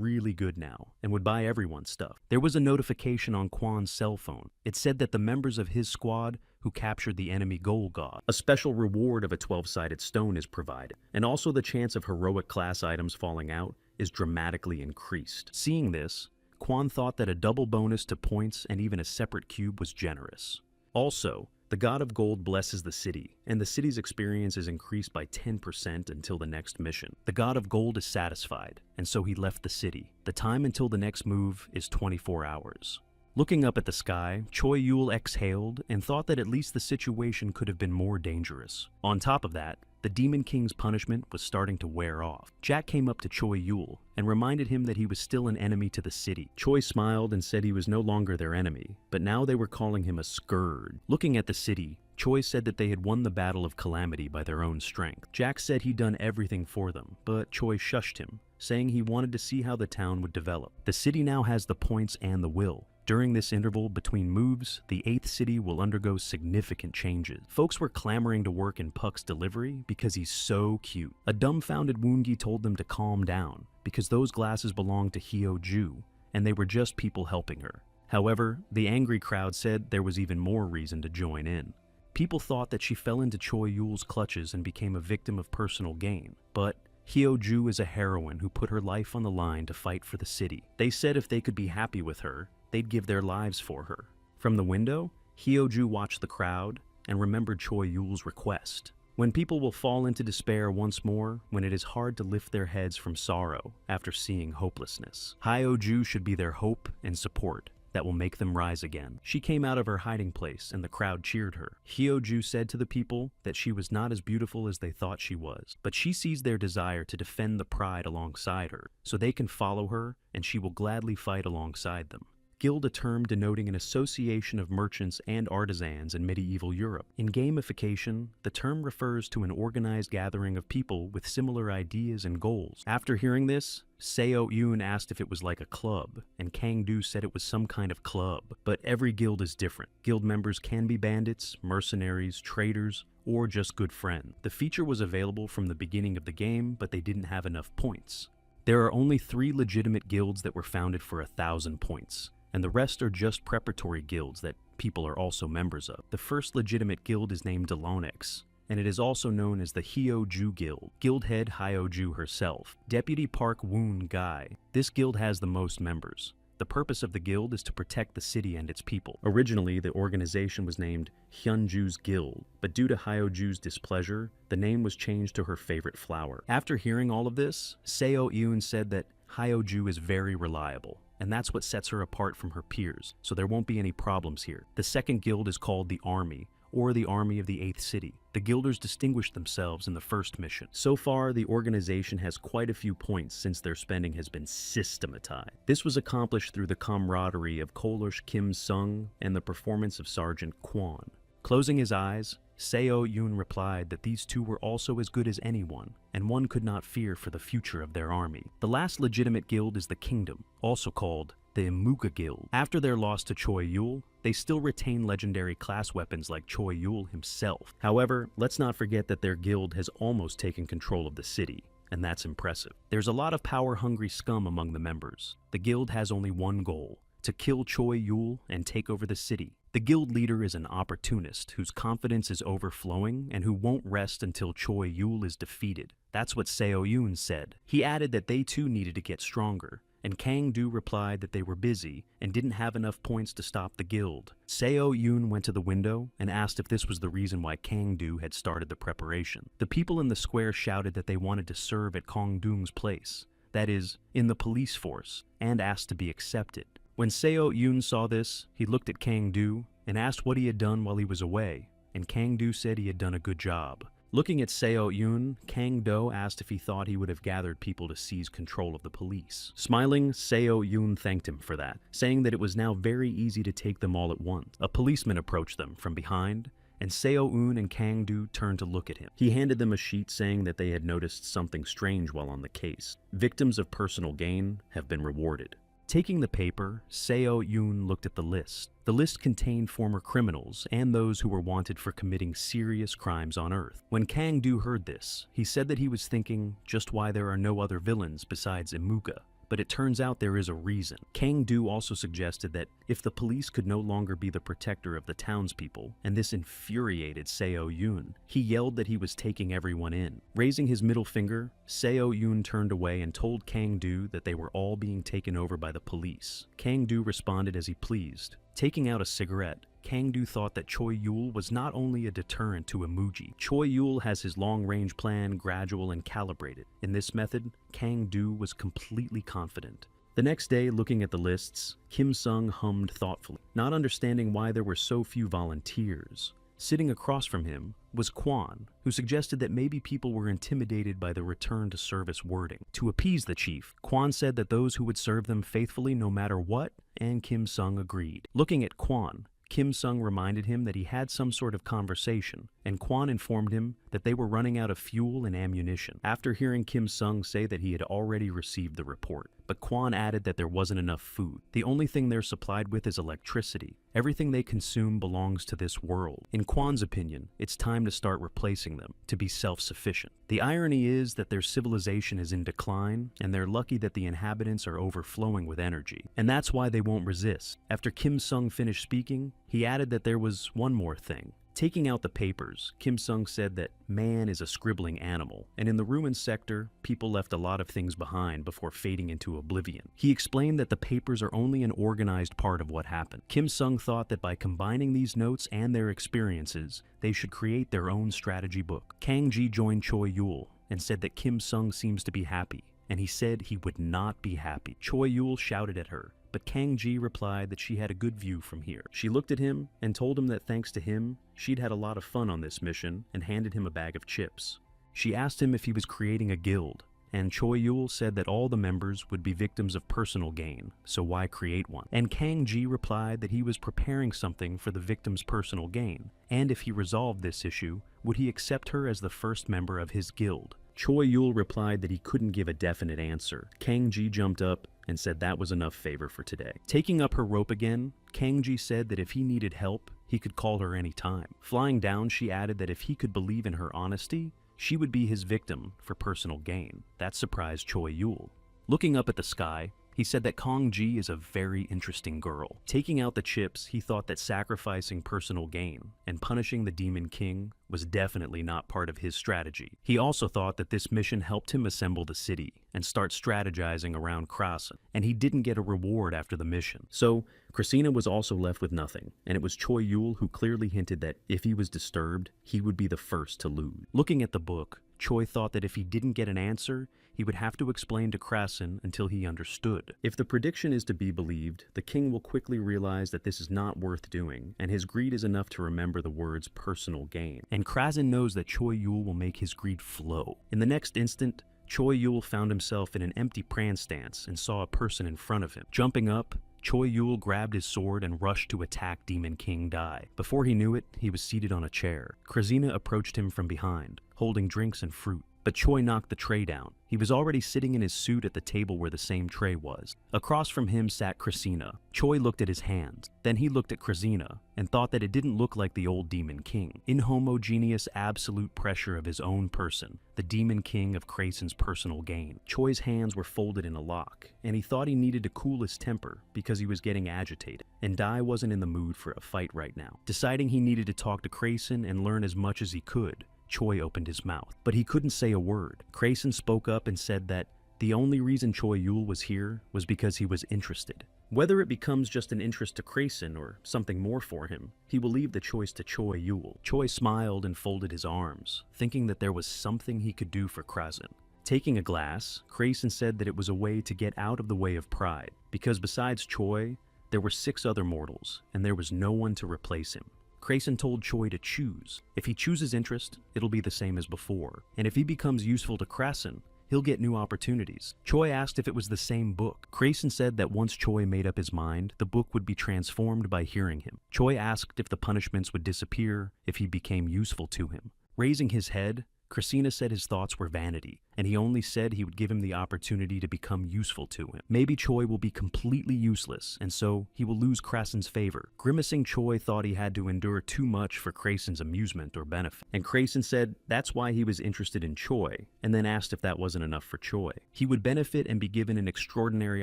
[SPEAKER 1] really good now and would buy everyone stuff. There was a notification on Kwan's cell phone. It said that the members of his squad who captured the enemy gold god, a special reward of a 12-sided stone is provided, and also the chance of heroic class items falling out is dramatically increased. Seeing this, Kwan thought that a double bonus to points and even a separate cube was generous. Also, the God of Gold blesses the city, and the city's experience is increased by 10% until the next mission. The God of Gold is satisfied, and so he left the city. The time until the next move is 24 hours. Looking up at the sky, Choi Yul exhaled and thought that at least the situation could have been more dangerous. On top of that, the Demon King's punishment was starting to wear off. Jack came up to Choi Yul and reminded him that he was still an enemy to the city. Choi smiled and said he was no longer their enemy, but now they were calling him a scourge. Looking at the city, Choi said that they had won the Battle of Calamity by their own strength. Jack said he'd done everything for them, but Choi shushed him, saying he wanted to see how the town would develop. The city now has the points and the will. During this interval between moves, the 8th city will undergo significant changes. Folks were clamoring to work in Puck's delivery because he's so cute. A dumbfounded Woon-gi told them to calm down because those glasses belonged to Hyo-ju, and they were just people helping her. However, the angry crowd said there was even more reason to join in. People thought that she fell into Choi Yul's clutches and became a victim of personal gain, but Hyo-ju is a heroine who put her life on the line to fight for the city. They said if they could be happy with her, they'd give their lives for her. From the window, Hyo-ju watched the crowd and remembered Choi Yul's request. When people will fall into despair once more, when it is hard to lift their heads from sorrow after seeing hopelessness, Hyo-ju should be their hope and support that will make them rise again. She came out of her hiding place and the crowd cheered her. Hyo-ju said to the people that she was not as beautiful as they thought she was, but she sees their desire to defend the pride alongside her, so they can follow her and she will gladly fight alongside them. Guild, a term denoting an association of merchants and artisans in medieval Europe. In gamification, the term refers to an organized gathering of people with similar ideas and goals. After hearing this, Seo-yoon asked if it was like a club, and Kang-do said it was some kind of club. But every guild is different. Guild members can be bandits, mercenaries, traders, or just good friends. The feature was available from the beginning of the game, but they didn't have enough points. There are only 3 legitimate guilds that were founded for 1,000 points. And the rest are just preparatory guilds that people are also members of. The first legitimate guild is named Delonex, and it is also known as the Hyo-ju Guild. Guild head Hyo-ju herself. Deputy Park Woon-gi. This guild has the most members. The purpose of the guild is to protect the city and its people. Originally, the organization was named Hyunju's Guild, but due to Hyo-ju's displeasure, the name was changed to her favorite flower. After hearing all of this, Seo-yoon said that Hyo-ju is very reliable, and that's what sets her apart from her peers, so there won't be any problems here. The second guild is called the Army, or the Army of the 8th City. The guilders distinguished themselves in the first mission. So far, the organization has quite a few points since their spending has been systematized. This was accomplished through the camaraderie of Kolosh Kim Sung and the performance of Sergeant Kwan. Closing his eyes, Seo-yoon replied that these two were also as good as anyone, and one could not fear for the future of their army. The last legitimate guild is the Kingdom, also called the Imuga Guild. After their loss to Choi Yul, they still retain legendary class weapons like Choi Yul himself. However, let's not forget that their guild has almost taken control of the city, and that's impressive. There's a lot of power-hungry scum among the members. The guild has only one goal: to kill Choi Yul and take over the city. The guild leader is an opportunist whose confidence is overflowing and who won't rest until Choi Yul is defeated. That's what Seo-yoon said. He added that they too needed to get stronger, and Kang-do replied that they were busy and didn't have enough points to stop the guild. Seo-yoon went to the window and asked if this was the reason why Kang-do had started the preparation. The people in the square shouted that they wanted to serve at Kang-doong's place, that is, in the police force, and asked to be accepted. When Seo-yoon saw this, he looked at Kang-do and asked what he had done while he was away, and Kang-do said he had done a good job. Looking at Seo-yoon, Kang-do asked if he thought he would have gathered people to seize control of the police. Smiling, Seo-yoon thanked him for that, saying that it was now very easy to take them all at once. A policeman approached them from behind and Seo-eun and Kang-do turned to look at him. He handed them a sheet saying that they had noticed something strange while on the case. Victims of personal gain have been rewarded. Taking the paper, Seo-eun looked at the list. The list contained former criminals and those who were wanted for committing serious crimes on Earth. When Kang-do heard this, he said that he was thinking just why there are no other villains besides Imuga. But it turns out there is a reason. Kang-do also suggested that if the police could no longer be the protector of the townspeople, and this infuriated Seo-eun, he yelled that he was taking everyone in. Raising his middle finger, Seo-eun turned away and told Kang-do that they were all being taken over by the police. Kang-do responded as he pleased. Taking out a cigarette, Kang-do thought that Choi-yul was not only a deterrent to Imuji. Choi-yul has his long-range plan gradual and calibrated. In this method, Kang-do was completely confident. The next day, looking at the lists, Kim Sung hummed thoughtfully, not understanding why there were so few volunteers. Sitting across from him was Kwon, who suggested that maybe people were intimidated by the return to service wording. To appease the chief, Kwon said that those who would serve them faithfully no matter what, and Kim Sung agreed. Looking at Kwon, Kim Sung reminded him that he had some sort of conversation, and Kwon informed him that they were running out of fuel and ammunition. After hearing Kim Sung say that he had already received the report, but Kwon added that there wasn't enough food. The only thing they're supplied with is electricity. Everything they consume belongs to this world. In Kwon's opinion, it's time to start replacing them, to be self-sufficient. The irony is that their civilization is in decline, and they're lucky that the inhabitants are overflowing with energy. And that's why they won't resist. After Kim Sung finished speaking, he added that there was one more thing. Taking out the papers, Kim Sung said that man is a scribbling animal, and in the ruined sector, people left a lot of things behind before fading into oblivion. He explained that the papers are only an organized part of what happened. Kim Sung thought that by combining these notes and their experiences, they should create their own strategy book. Kang-ji joined Choi-yul and said that Kim Sung seems to be happy, and he said he would not be happy. Choi-yul shouted at her, but Kang-ji replied that she had a good view from here. She looked at him and told him that thanks to him, she'd had a lot of fun on this mission and handed him a bag of chips. She asked him if he was creating a guild, and Choi-yul said that all the members would be victims of personal gain, so why create one? And Kang-ji replied that he was preparing something for the victim's personal gain, and if he resolved this issue, would he accept her as the first member of his guild? Choi-yul replied that he couldn't give a definite answer. Kang-ji jumped up and said that was enough favor for today. Taking up her rope again, Kang-ji said that if he needed help, he could call her any time. Flying down, she added that if he could believe in her honesty, she would be his victim for personal gain. That surprised Choi-yul. Looking up at the sky, he said that Kang-ji is a very interesting girl. Taking out the chips, he thought that sacrificing personal gain and punishing the Demon King was definitely not part of his strategy. He also thought that this mission helped him assemble the city and start strategizing around Krasen, and he didn't get a reward after the mission. So, Krasina was also left with nothing, and it was Choi-yul who clearly hinted that if he was disturbed, he would be the first to lose. Looking at the book, Choi thought that if he didn't get an answer, he would have to explain to Krasen until he understood. If the prediction is to be believed, the king will quickly realize that this is not worth doing, and his greed is enough to remember the words personal gain. And Krasen knows that Choi-yul will make his greed flow. In the next instant, Choi-yul found himself in an empty pran stance and saw a person in front of him. Jumping up, Choi-yul grabbed his sword and rushed to attack Demon King Dai. Before he knew it, he was seated on a chair. Krasina approached him from behind, holding drinks and fruit. But Choi knocked the tray down. He was already sitting in his suit at the table where the same tray was. Across from him sat Krasina. Choi looked at his hands. Then he looked at Krasina and thought that it didn't look like the old Demon King. Inhomogeneous absolute pressure of his own person, the Demon King of Krasen's personal gain. Choi's hands were folded in a lock, and he thought he needed to cool his temper because he was getting agitated. And Dai wasn't in the mood for a fight right now. Deciding he needed to talk to Krasen and learn as much as he could, Choi opened his mouth, but he couldn't say a word. Krasen spoke up and said that the only reason Choi-yul was here was because he was interested. Whether it becomes just an interest to Krasen or something more for him, he will leave the choice to Choi-yul. Choi smiled and folded his arms, thinking that there was something he could do for Krasen. Taking a glass, Krasen said that it was a way to get out of the way of pride, because besides Choi, there were 6 other mortals, and there was no one to replace him. Krasen told Choi to choose. If he chooses interest, it'll be the same as before. And if he becomes useful to Krasen, he'll get new opportunities. Choi asked if it was the same book. Grayson said that once Choi made up his mind, the book would be transformed by hearing him. Choi asked if the punishments would disappear if he became useful to him. Raising his head, Christina said his thoughts were vanity, and he only said he would give him the opportunity to become useful to him. Maybe Choi will be completely useless, and so he will lose Krasen's favor. Grimacing, Choi thought he had to endure too much for Krasen's amusement or benefit, and Krasen said that's why he was interested in Choi, and then asked if that wasn't enough for Choi. He would benefit and be given an extraordinary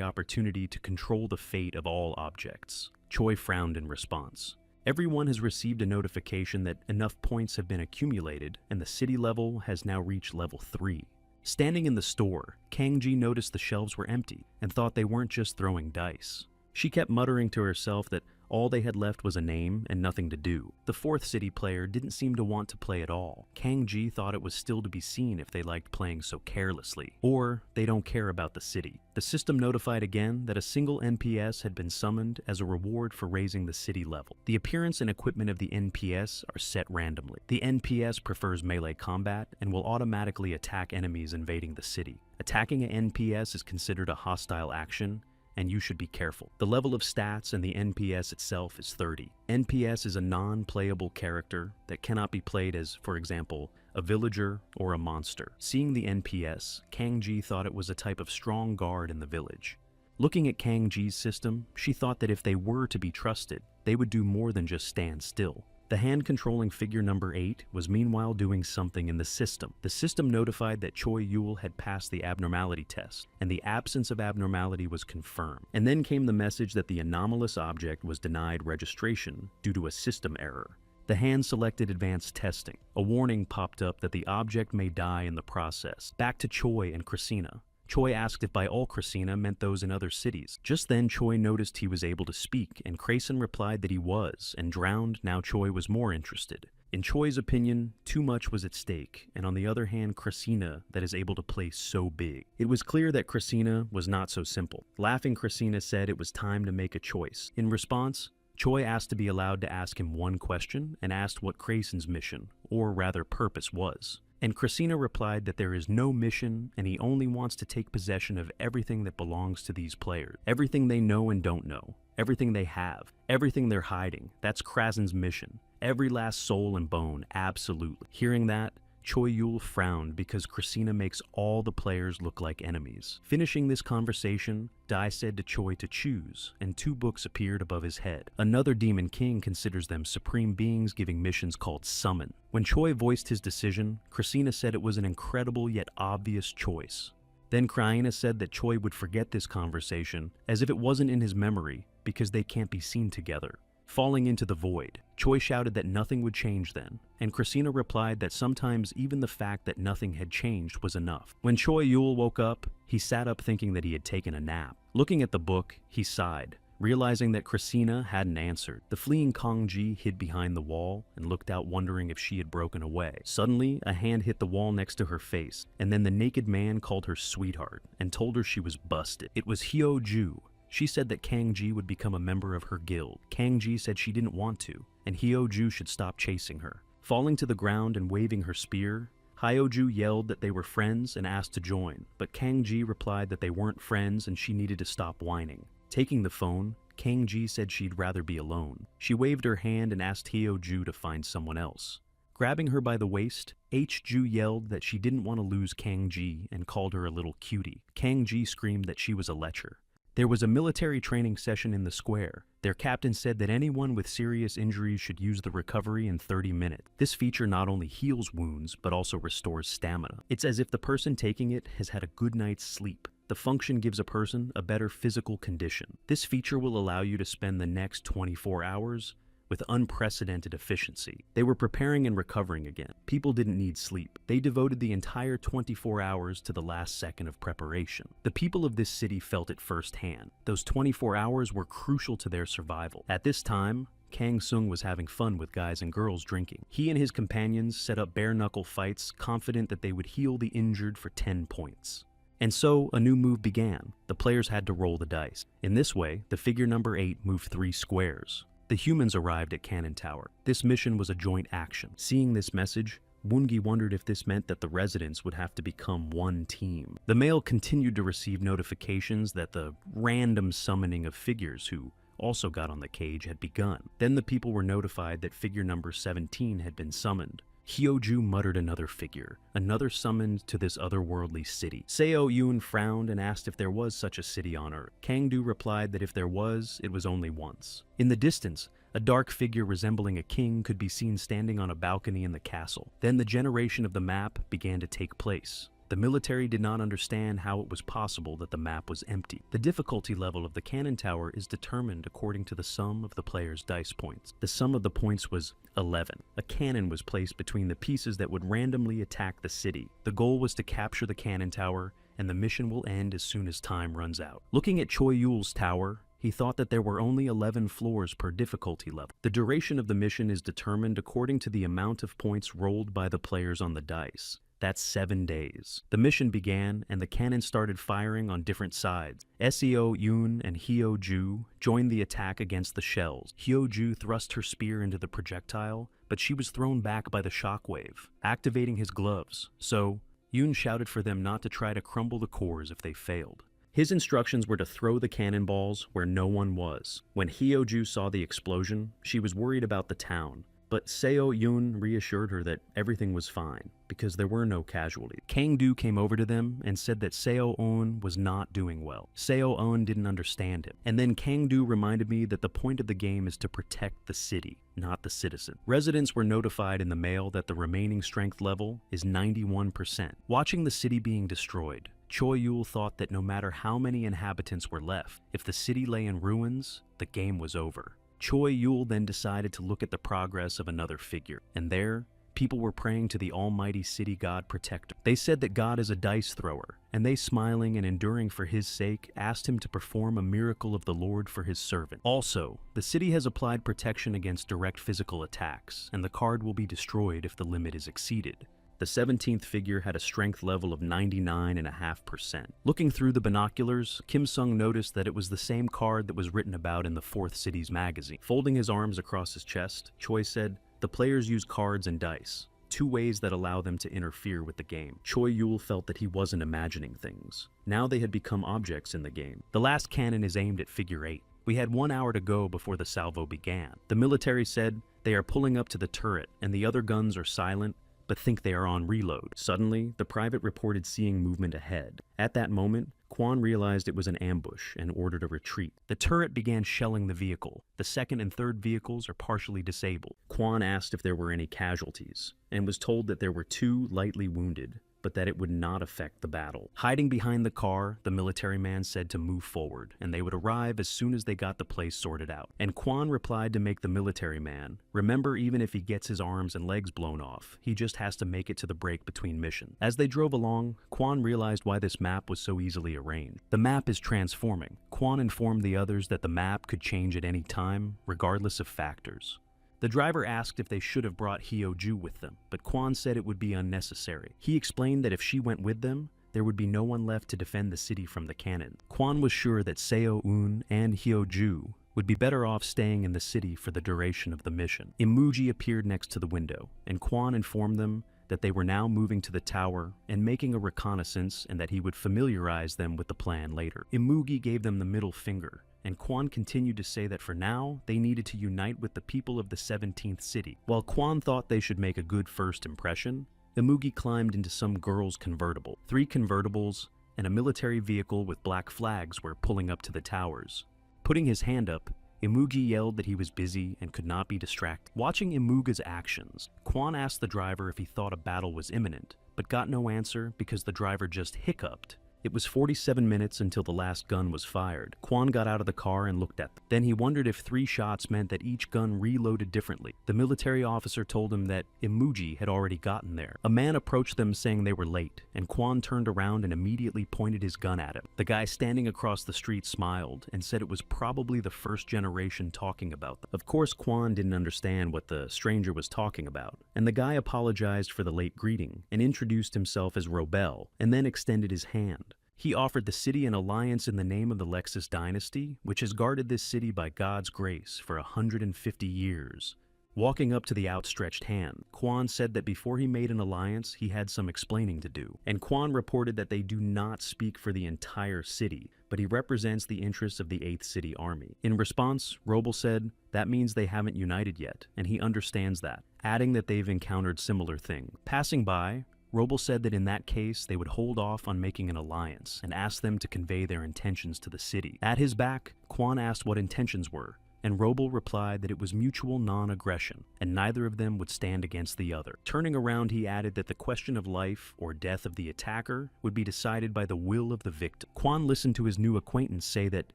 [SPEAKER 1] opportunity to control the fate of all objects. Choi frowned in response. Everyone has received a notification that enough points have been accumulated, and the city level has now reached level 3. Standing in the store, Kang-ji noticed the shelves were empty and thought they weren't just throwing dice. She kept muttering to herself that all they had left was a name and nothing to do. The 4th city player didn't seem to want to play at all. Kang-ji thought it was still to be seen if they liked playing so carelessly, or they don't care about the city. The system notified again that a single NPS had been summoned as a reward for raising the city level. The appearance and equipment of the NPS are set randomly. The NPS prefers melee combat and will automatically attack enemies invading the city. Attacking an NPS is considered a hostile action, and you should be careful. The level of stats and the NPS itself is 30. NPS is a non-playable character that cannot be played as, for example, a villager or a monster. Seeing the NPS, Kang-ji thought it was a type of strong guard in the village. Looking at Kang-ji's system, she thought that if they were to be trusted, they would do more than just stand still. The hand controlling figure number 8 was meanwhile doing something in the system. The system notified that Choi Yul had passed the abnormality test, and the absence of abnormality was confirmed. And then came the message that the anomalous object was denied registration due to a system error. The hand selected advanced testing. A warning popped up that the object may die in the process. Back to Choi and Christina. Choi asked if by all Christina meant those in other cities. Just then, Choi noticed he was able to speak, and Krasen replied that he was, and drowned. Now Choi was more interested. In Choi's opinion, too much was at stake, and on the other hand, Christina that is able to play so big. It was clear that Christina was not so simple. Laughing, Christina said it was time to make a choice. In response, Choi asked to be allowed to ask him one question, and asked what Krasen's mission, or rather purpose, was. And Christina replied that there is no mission and he only wants to take possession of everything that belongs to these players. Everything they know and don't know. Everything they have. Everything they're hiding. That's Krasen's mission. Every last soul and bone, absolutely. Hearing that, Choi Yul frowned because Christina makes all the players look like enemies. Finishing this conversation, Dai said to Choi to choose, and 2 books appeared above his head. Another Demon King considers them supreme beings giving missions called Summon. When Choi voiced his decision, Christina said it was an incredible yet obvious choice. Then Kraina said that Choi would forget this conversation as if it wasn't in his memory because they can't be seen together. Falling into the void, Choi shouted that nothing would change then, and Christina replied that sometimes even the fact that nothing had changed was enough. When Choi Yul woke up, he sat up thinking that he had taken a nap. Looking at the book, he sighed, realizing that Christina hadn't answered. The fleeing Kang-ji hid behind the wall and looked out wondering if she had broken away. Suddenly, a hand hit the wall next to her face, and then the naked man called her sweetheart and told her she was busted. It was Hyo-ju. She said that Kang-ji would become a member of her guild. Kang-ji said she didn't want to, and Hyo-ju should stop chasing her. Falling to the ground and waving her spear, Hyo-ju yelled that they were friends and asked to join, but Kang-ji replied that they weren't friends and she needed to stop whining. Taking the phone, Kang-ji said she'd rather be alone. She waved her hand and asked Hyo-ju to find someone else. Grabbing her by the waist, H-ju yelled that she didn't want to lose Kang-ji and called her a little cutie. Kang-ji screamed that she was a lecher. There was a military training session in the square. Their captain said that anyone with serious injuries should use the recovery in 30 minutes. This feature not only heals wounds, but also restores stamina. It's as if the person taking it has had a good night's sleep. The function gives a person a better physical condition. This feature will allow you to spend the next 24 hours with unprecedented efficiency. They were preparing and recovering again. People didn't need sleep. They devoted the entire 24 hours to the last second of preparation. The people of this city felt it firsthand. Those 24 hours were crucial to their survival. At this time, Kang Sung was having fun with guys and girls drinking. He and his companions set up bare-knuckle fights, confident that they would heal the injured for 10 points. And so, a new move began. The players had to roll the dice. In this way, the figure number 8 moved 3 squares. The humans arrived at Cannon Tower. This mission was a joint action. Seeing this message, Woongi wondered if this meant that the residents would have to become one team. The male continued to receive notifications that the random summoning of figures who also got on the cage had begun. Then the people were notified that figure number 17 had been summoned. Hyoju muttered another figure, another summoned to this otherworldly city. Seo Yoon frowned and asked if there was such a city on Earth. Kangdu replied that if there was, it was only once. In the distance, a dark figure resembling a king could be seen standing on a balcony in the castle. Then the generation of the map began to take place. The military did not understand how it was possible that the map was empty. The difficulty level of the cannon tower is determined according to the sum of the player's dice points. The sum of the points was 11. A cannon was placed between the pieces that would randomly attack the city. The goal was to capture the cannon tower, and the mission will end as soon as time runs out. Looking at Choi Yul's tower, he thought that there were only 11 floors per difficulty level. The duration of the mission is determined according to the amount of points rolled by the players on the dice. That's 7 days. The mission began, and the cannon started firing on different sides. Seo Yoon and Hyo-ju joined the attack against the shells. Hyo-ju thrust her spear into the projectile, but she was thrown back by the shockwave, activating his gloves. So, Yoon shouted for them not to try to crumble the cores if they failed. His instructions were to throw the cannonballs where no one was. When Hyo-ju saw the explosion, she was worried about the town. But Seo Yoon reassured her that everything was fine, because there were no casualties. Kangdu came over to them and said that Seo On was not doing well. Seo On didn't understand him. And then Kangdu reminded me that the point of the game is to protect the city, not the citizen. Residents were notified in the mail that the remaining strength level is 91%. Watching the city being destroyed, Choi Yul thought that no matter how many inhabitants were left, if the city lay in ruins, the game was over. Choi Yul then decided to look at the progress of another figure, and there, people were praying to the almighty city god protector. They said that God is a dice thrower, and they, smiling and enduring for his sake, asked him to perform a miracle of the Lord for his servant. Also, the city has applied protection against direct physical attacks, and the card will be destroyed if the limit is exceeded. The 17th figure had a strength level of 99.5%. Looking through the binoculars, Kim Sung noticed that it was the same card that was written about in the 4th City's magazine. Folding his arms across his chest, Choi said, "The players use cards and dice, two ways that allow them to interfere with the game." Choi Yul felt that he wasn't imagining things. Now they had become objects in the game. The last cannon is aimed at figure 8. We had 1 hour to go before the salvo began. The military said they are pulling up to the turret, and the other guns are silent, but think they are on reload. Suddenly, the private reported seeing movement ahead. At that moment, Kwon realized it was an ambush and ordered a retreat. The turret began shelling the vehicle. The second and third vehicles are partially disabled. Kwon asked if there were any casualties, and was told that there were 2 lightly wounded, but that it would not affect the battle. Hiding behind the car, the military man said to move forward, and they would arrive as soon as they got the place sorted out. And Kwon replied to make the military man, remember, even if he gets his arms and legs blown off, he just has to make it to the break between missions. As they drove along, Kwon realized why this map was so easily arranged. The map is transforming. Kwon informed the others that the map could change at any time, regardless of factors. The driver asked if they should have brought Hyo-ju with them, but Kwon said it would be unnecessary. He explained that if she went with them, there would be no one left to defend the city from the cannon. Kwon was sure that Seo Un and Hyo-ju would be better off staying in the city for the duration of the mission. Imuji appeared next to the window, and Kwon informed them that they were now moving to the tower and making a reconnaissance, and that he would familiarize them with the plan later. Imugi gave them the middle finger, and Kwon continued to say that for now, they needed to unite with the people of the 17th city. While Kwon thought they should make a good first impression, Imugi climbed into some girl's convertible. 3 convertibles and a military vehicle with black flags were pulling up to the towers. Putting his hand up, Imugi yelled that he was busy and could not be distracted. Watching Imuga's actions, Kwon asked the driver if he thought a battle was imminent, but got no answer because the driver just hiccuped. It was 47 minutes until the last gun was fired. Kwon got out of the car and looked at them. Then he wondered if 3 shots meant that each gun reloaded differently. The military officer told him that Imuji had already gotten there. A man approached them saying they were late, and Kwon turned around and immediately pointed his gun at him. The guy standing across the street smiled and said it was probably the first generation talking about them. Of course, Kwon didn't understand what the stranger was talking about, and the guy apologized for the late greeting and introduced himself as Robel, and then extended his hand. He offered the city an alliance in the name of the Lexus dynasty, which has guarded this city by God's grace for 150 years. Walking up to the outstretched hand, Quan said that before he made an alliance, he had some explaining to do. And Quan reported that they do not speak for the entire city, but he represents the interests of the 8th City Army. In response, Roble said that means they haven't united yet, and he understands that, adding that they've encountered similar things. Passing by, Roble said that in that case, they would hold off on making an alliance and ask them to convey their intentions to the city. At his back, Quan asked what intentions were, and Roble replied that it was mutual non-aggression, and neither of them would stand against the other. Turning around, he added that the question of life or death of the attacker would be decided by the will of the victim. Quan listened to his new acquaintance say that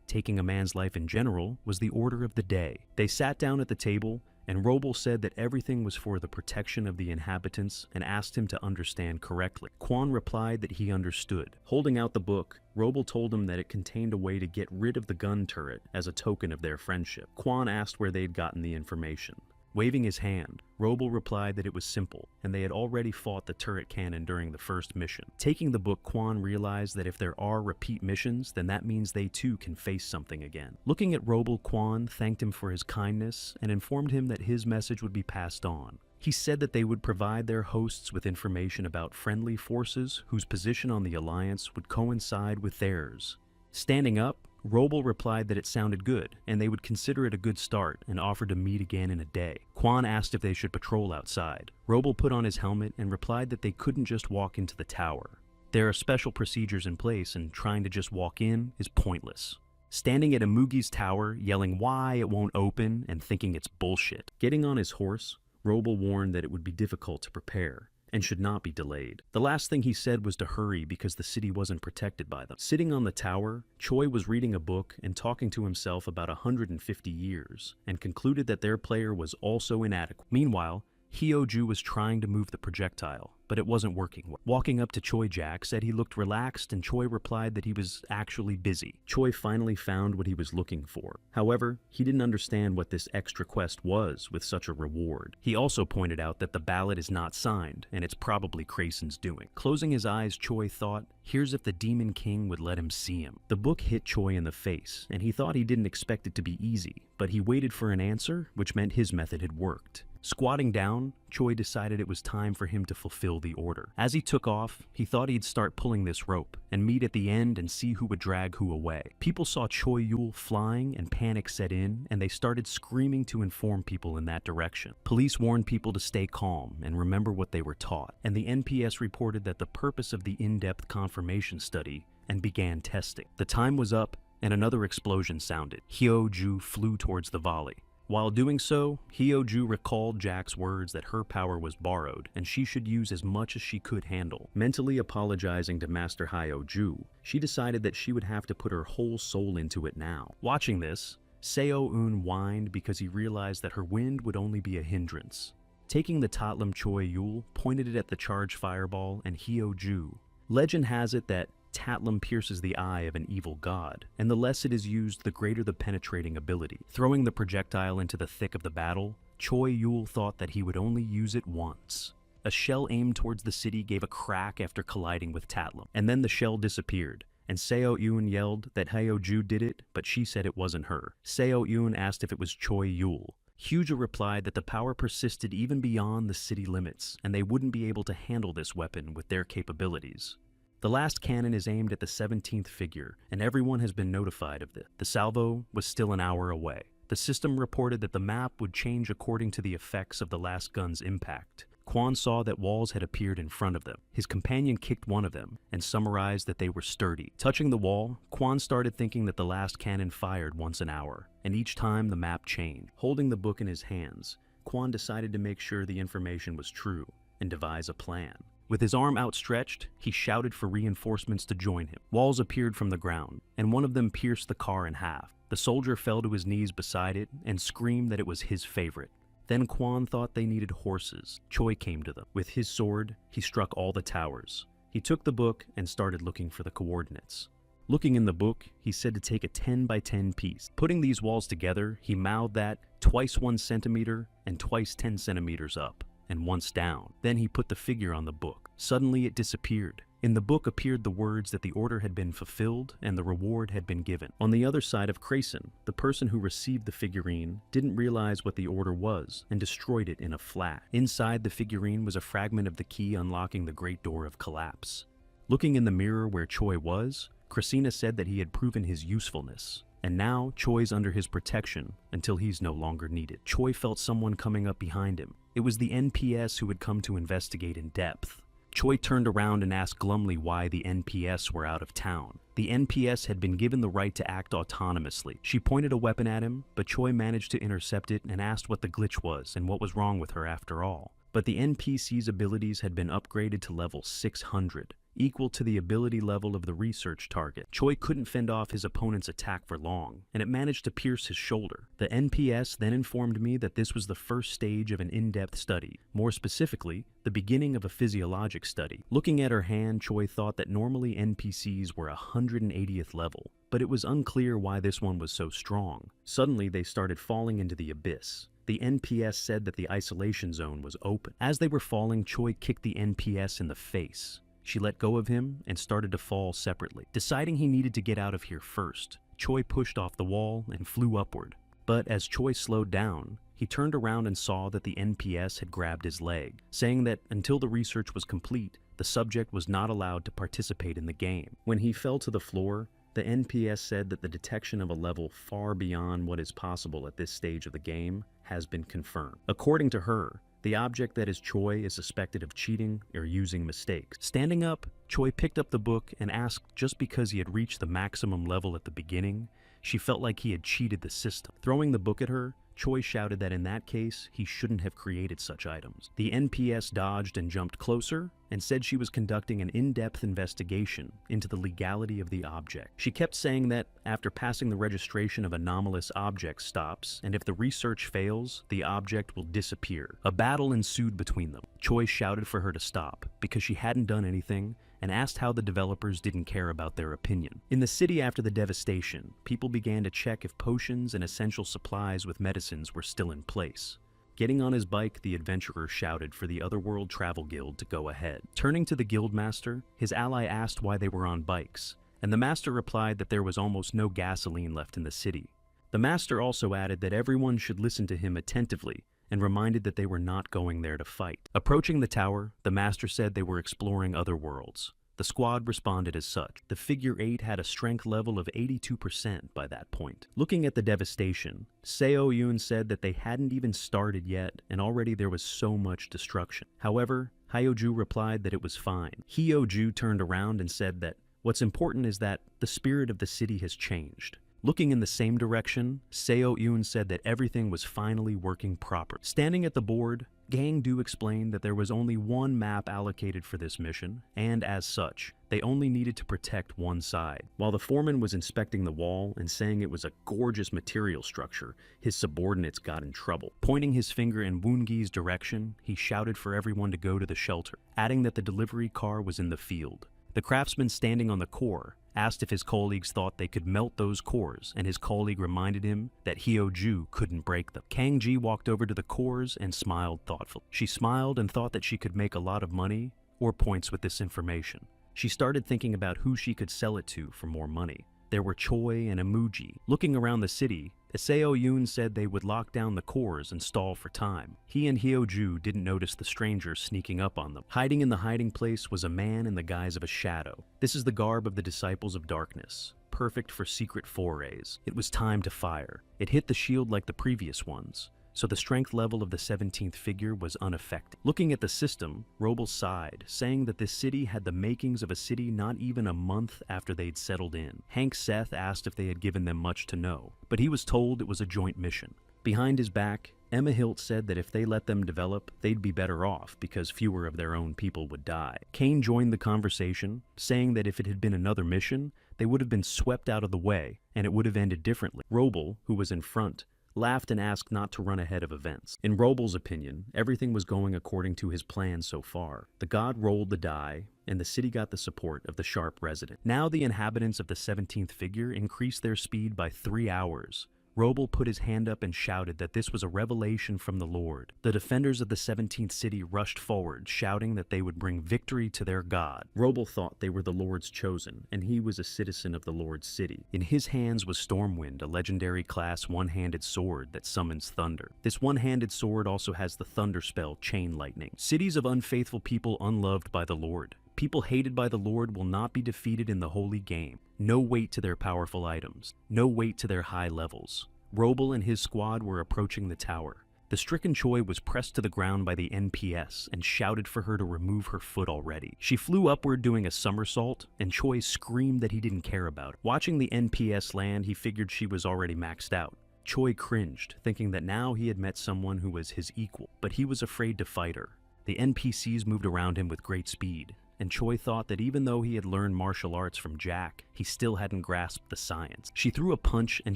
[SPEAKER 1] taking a man's life in general was the order of the day. They sat down at the table, and Roble said that everything was for the protection of the inhabitants and asked him to understand correctly. Quan replied that he understood. Holding out the book, Roble told him that it contained a way to get rid of the gun turret as a token of their friendship. Quan asked where they'd gotten the information. Waving his hand, Roble replied that it was simple, and they had already fought the turret cannon during the first mission. Taking the book, Quan realized that if there are repeat missions, then that means they too can face something again. Looking at Roble, Quan thanked him for his kindness and informed him that his message would be passed on. He said that they would provide their hosts with information about friendly forces whose position on the alliance would coincide with theirs. Standing up, Roble replied that it sounded good, and they would consider it a good start and offered to meet again in a day. Quan asked if they should patrol outside. Roble put on his helmet and replied that they couldn't just walk into the tower. There are special procedures in place, and trying to just walk in is pointless. Standing at Amugi's tower, yelling why it won't open and thinking it's bullshit. Getting on his horse, Roble warned that it would be difficult to prepare and should not be delayed. The last thing he said was to hurry because the city wasn't protected by them. Sitting on the tower, Choi was reading a book and talking to himself about 150 years, and concluded that their player was also inadequate. Meanwhile, Hyoju was trying to move the projectile, but it wasn't working well. Walking up to Choi, Jack said he looked relaxed, and Choi replied that he was actually busy. Choi finally found what he was looking for. However, he didn't understand what this extra quest was with such a reward. He also pointed out that the ballot is not signed, and it's probably Krasen's doing. Closing his eyes, Choi thought, here's if the Demon King would let him see him. The book hit Choi in the face, and he thought he didn't expect it to be easy, but he waited for an answer, which meant his method had worked. Squatting down, Choi decided it was time for him to fulfill the order. As he took off, he thought he'd start pulling this rope and meet at the end and see who would drag who away. People saw Choi Yul flying and panic set in, and they started screaming to inform people in that direction. Police warned people to stay calm and remember what they were taught, and the NPS reported that the purpose of the in-depth confirmation study and began testing. The time was up, and another explosion sounded. Hyoju flew towards the volley. While doing so, Hyoju recalled Jack's words that her power was borrowed and she should use as much as she could handle. Mentally apologizing to Master Hyoju, she decided that she would have to put her whole soul into it now. Watching this, Seo-eun whined because he realized that her wind would only be a hindrance. Taking the Tatlum Choi Yul, pointed it at the charged fireball and Hyoju. Legend has it that Tatlum pierces the eye of an evil god, and the less it is used, the greater the penetrating ability. Throwing the projectile into the thick of the battle, Choi Yul thought that he would only use it once. A shell aimed towards the city gave a crack after colliding with Tatlum, and then the shell disappeared, and Seo-eun yelled that Hyoju did it, but she said it wasn't her. Seo-eun asked if it was Choi Yul. Hyoju replied that the power persisted even beyond the city limits, and they wouldn't be able to handle this weapon with their capabilities. The last cannon is aimed at the 17th figure, and everyone has been notified of this. The salvo was still an hour away. The system reported that the map would change according to the effects of the last gun's impact. Quan saw that walls had appeared in front of them. His companion kicked one of them and summarized that they were sturdy. Touching the wall, Quan started thinking that the last cannon fired once an hour, and each time the map changed. Holding the book in his hands, Quan decided to make sure the information was true and devise a plan. With his arm outstretched, he shouted for reinforcements to join him. Walls appeared from the ground, and one of them pierced the car in half. The soldier fell to his knees beside it and screamed that it was his favorite. Then Quan thought they needed horses. Choi came to them. With his sword, he struck all the towers. He took the book and started looking for the coordinates. Looking in the book, he said to take a 10 by 10 piece. Putting these walls together, he mouthed that twice 1 centimeter and twice 10 centimeters up, and once down. Then he put the figure on the book. Suddenly it disappeared, In the book appeared the words that the order had been fulfilled and the reward had been given. On the other side of Crayson, the person who received the figurine didn't realize what the order was and destroyed it in a flash. Inside the figurine was a fragment of the key unlocking the Great Door of Collapse. Looking in the mirror where Choi was, Christina said that he had proven his usefulness, and now Choi's under his protection until he's no longer needed. Choi felt someone coming up behind him. It was the NPS who had come to investigate in depth. Choi turned around and asked glumly why the NPS were out of town. The NPS had been given the right to act autonomously. She pointed a weapon at him, but Choi managed to intercept it and asked what the glitch was and what was wrong with her after all. But the NPC's abilities had been upgraded to level 600. Equal to the ability level of the research target. Choi couldn't fend off his opponent's attack for long, and it managed to pierce his shoulder. The NPS then informed me that this was the first stage of an in-depth study, more specifically, the beginning of a physiologic study. Looking at her hand, Choi thought that normally NPCs were 180th level, but it was unclear why this one was so strong. Suddenly, they started falling into the abyss. The NPS said that the isolation zone was open. As they were falling, Choi kicked the NPS in the face. She let go of him and started to fall separately. Deciding he needed to get out of here first, Choi pushed off the wall and flew upward. But as Choi slowed down, he turned around and saw that the NPS had grabbed his leg, saying that until the research was complete, the subject was not allowed to participate in the game. When he fell to the floor, the NPS said that the detection of a level far beyond what is possible at this stage of the game has been confirmed. According to her, the object that is Choi is suspected of cheating or using mistakes. Standing up, Choi picked up the book and asked just because he had reached the maximum level at the beginning, she felt like he had cheated the system. Throwing the book at her, Choi shouted that in that case, he shouldn't have created such items. The NPS dodged and jumped closer and said she was conducting an in-depth investigation into the legality of the object. She kept saying that after passing the registration of anomalous object stops, and if the research fails, the object will disappear. A battle ensued between them. Choi shouted for her to stop because she hadn't done anything and asked how the developers didn't care about their opinion. In the city after the devastation, people began to check if potions and essential supplies with medicines were still in place. Getting on his bike, the adventurer shouted for the Otherworld Travel Guild to go ahead. Turning to the guildmaster, his ally asked why they were on bikes, and the master replied that there was almost no gasoline left in the city. The master also added that everyone should listen to him attentively and reminded that they were not going there to fight. Approaching the tower, the master said they were exploring other worlds. The squad responded as such. The figure 8 had a strength level of 82% by that point. Looking at the devastation, Seo Yoon said that they hadn't even started yet and already there was so much destruction. However, Hyoju replied that it was fine. Hyoju turned around and said that what's important is that the spirit of the city has changed. Looking in the same direction, Seo Yoon said that everything was finally working proper. Standing at the board, Gang Du explained that there was only one map allocated for this mission, and as such, they only needed to protect one side. While the foreman was inspecting the wall and saying it was a gorgeous material structure, his subordinates got in trouble. Pointing his finger in Woongi's direction, he shouted for everyone to go to the shelter, adding that the delivery car was in the field. The craftsman standing on the core asked if his colleagues thought they could melt those cores, and his colleague reminded him that Hyoju couldn't break them. Kang Ji walked over to the cores and smiled thoughtfully. She smiled and thought that she could make a lot of money or points with this information. She started thinking about who she could sell it to for more money. There were Choi and Emuji. Looking around the city, Seo Yoon said they would lock down the cores and stall for time. He and Hyoju didn't notice the stranger sneaking up on them. Hiding in the hiding place was a man in the guise of a shadow. This is the garb of the Disciples of Darkness, perfect for secret forays. It was time to fire. It hit the shield like the previous ones, so the strength level of the 17th figure was unaffected. Looking at the system, Roble sighed, saying that this city had the makings of a city not even a month after they'd settled in. Hank Seth asked if they had given them much to know, but he was told it was a joint mission. Behind his back, Emma Hilt said that if they let them develop, they'd be better off because fewer of their own people would die. Kane joined the conversation, saying that if it had been another mission, they would have been swept out of the way, and it would have ended differently. Roble, who was in front, laughed and asked not to run ahead of events. In Roble's opinion, everything was going according to his plan so far. The god rolled the die, and the city got the support of the Sharp resident. Now the inhabitants of the 17th figure increased their speed by 3 hours, Roble put his hand up and shouted that this was a revelation from the Lord. The defenders of the 17th city rushed forward, shouting that they would bring victory to their god. Roble thought they were the Lord's chosen, and he was a citizen of the Lord's city. In his hands was Stormwind, a legendary class one-handed sword that summons thunder. This one-handed sword also has the thunder spell Chain Lightning. Cities of unfaithful people unloved by the Lord. People hated by the Lord will not be defeated in the holy game. No weight to their powerful items. No weight to their high levels. Roble and his squad were approaching the tower. The stricken Choi was pressed to the ground by the NPS and shouted for her to remove her foot already. She flew upward doing a somersault, and Choi screamed that he didn't care about it. Watching the NPS land, he figured she was already maxed out. Choi cringed, thinking that now he had met someone who was his equal, but he was afraid to fight her. The NPCs moved around him with great speed, and Choi thought that even though he had learned martial arts from Jack, he still hadn't grasped the science. She threw a punch and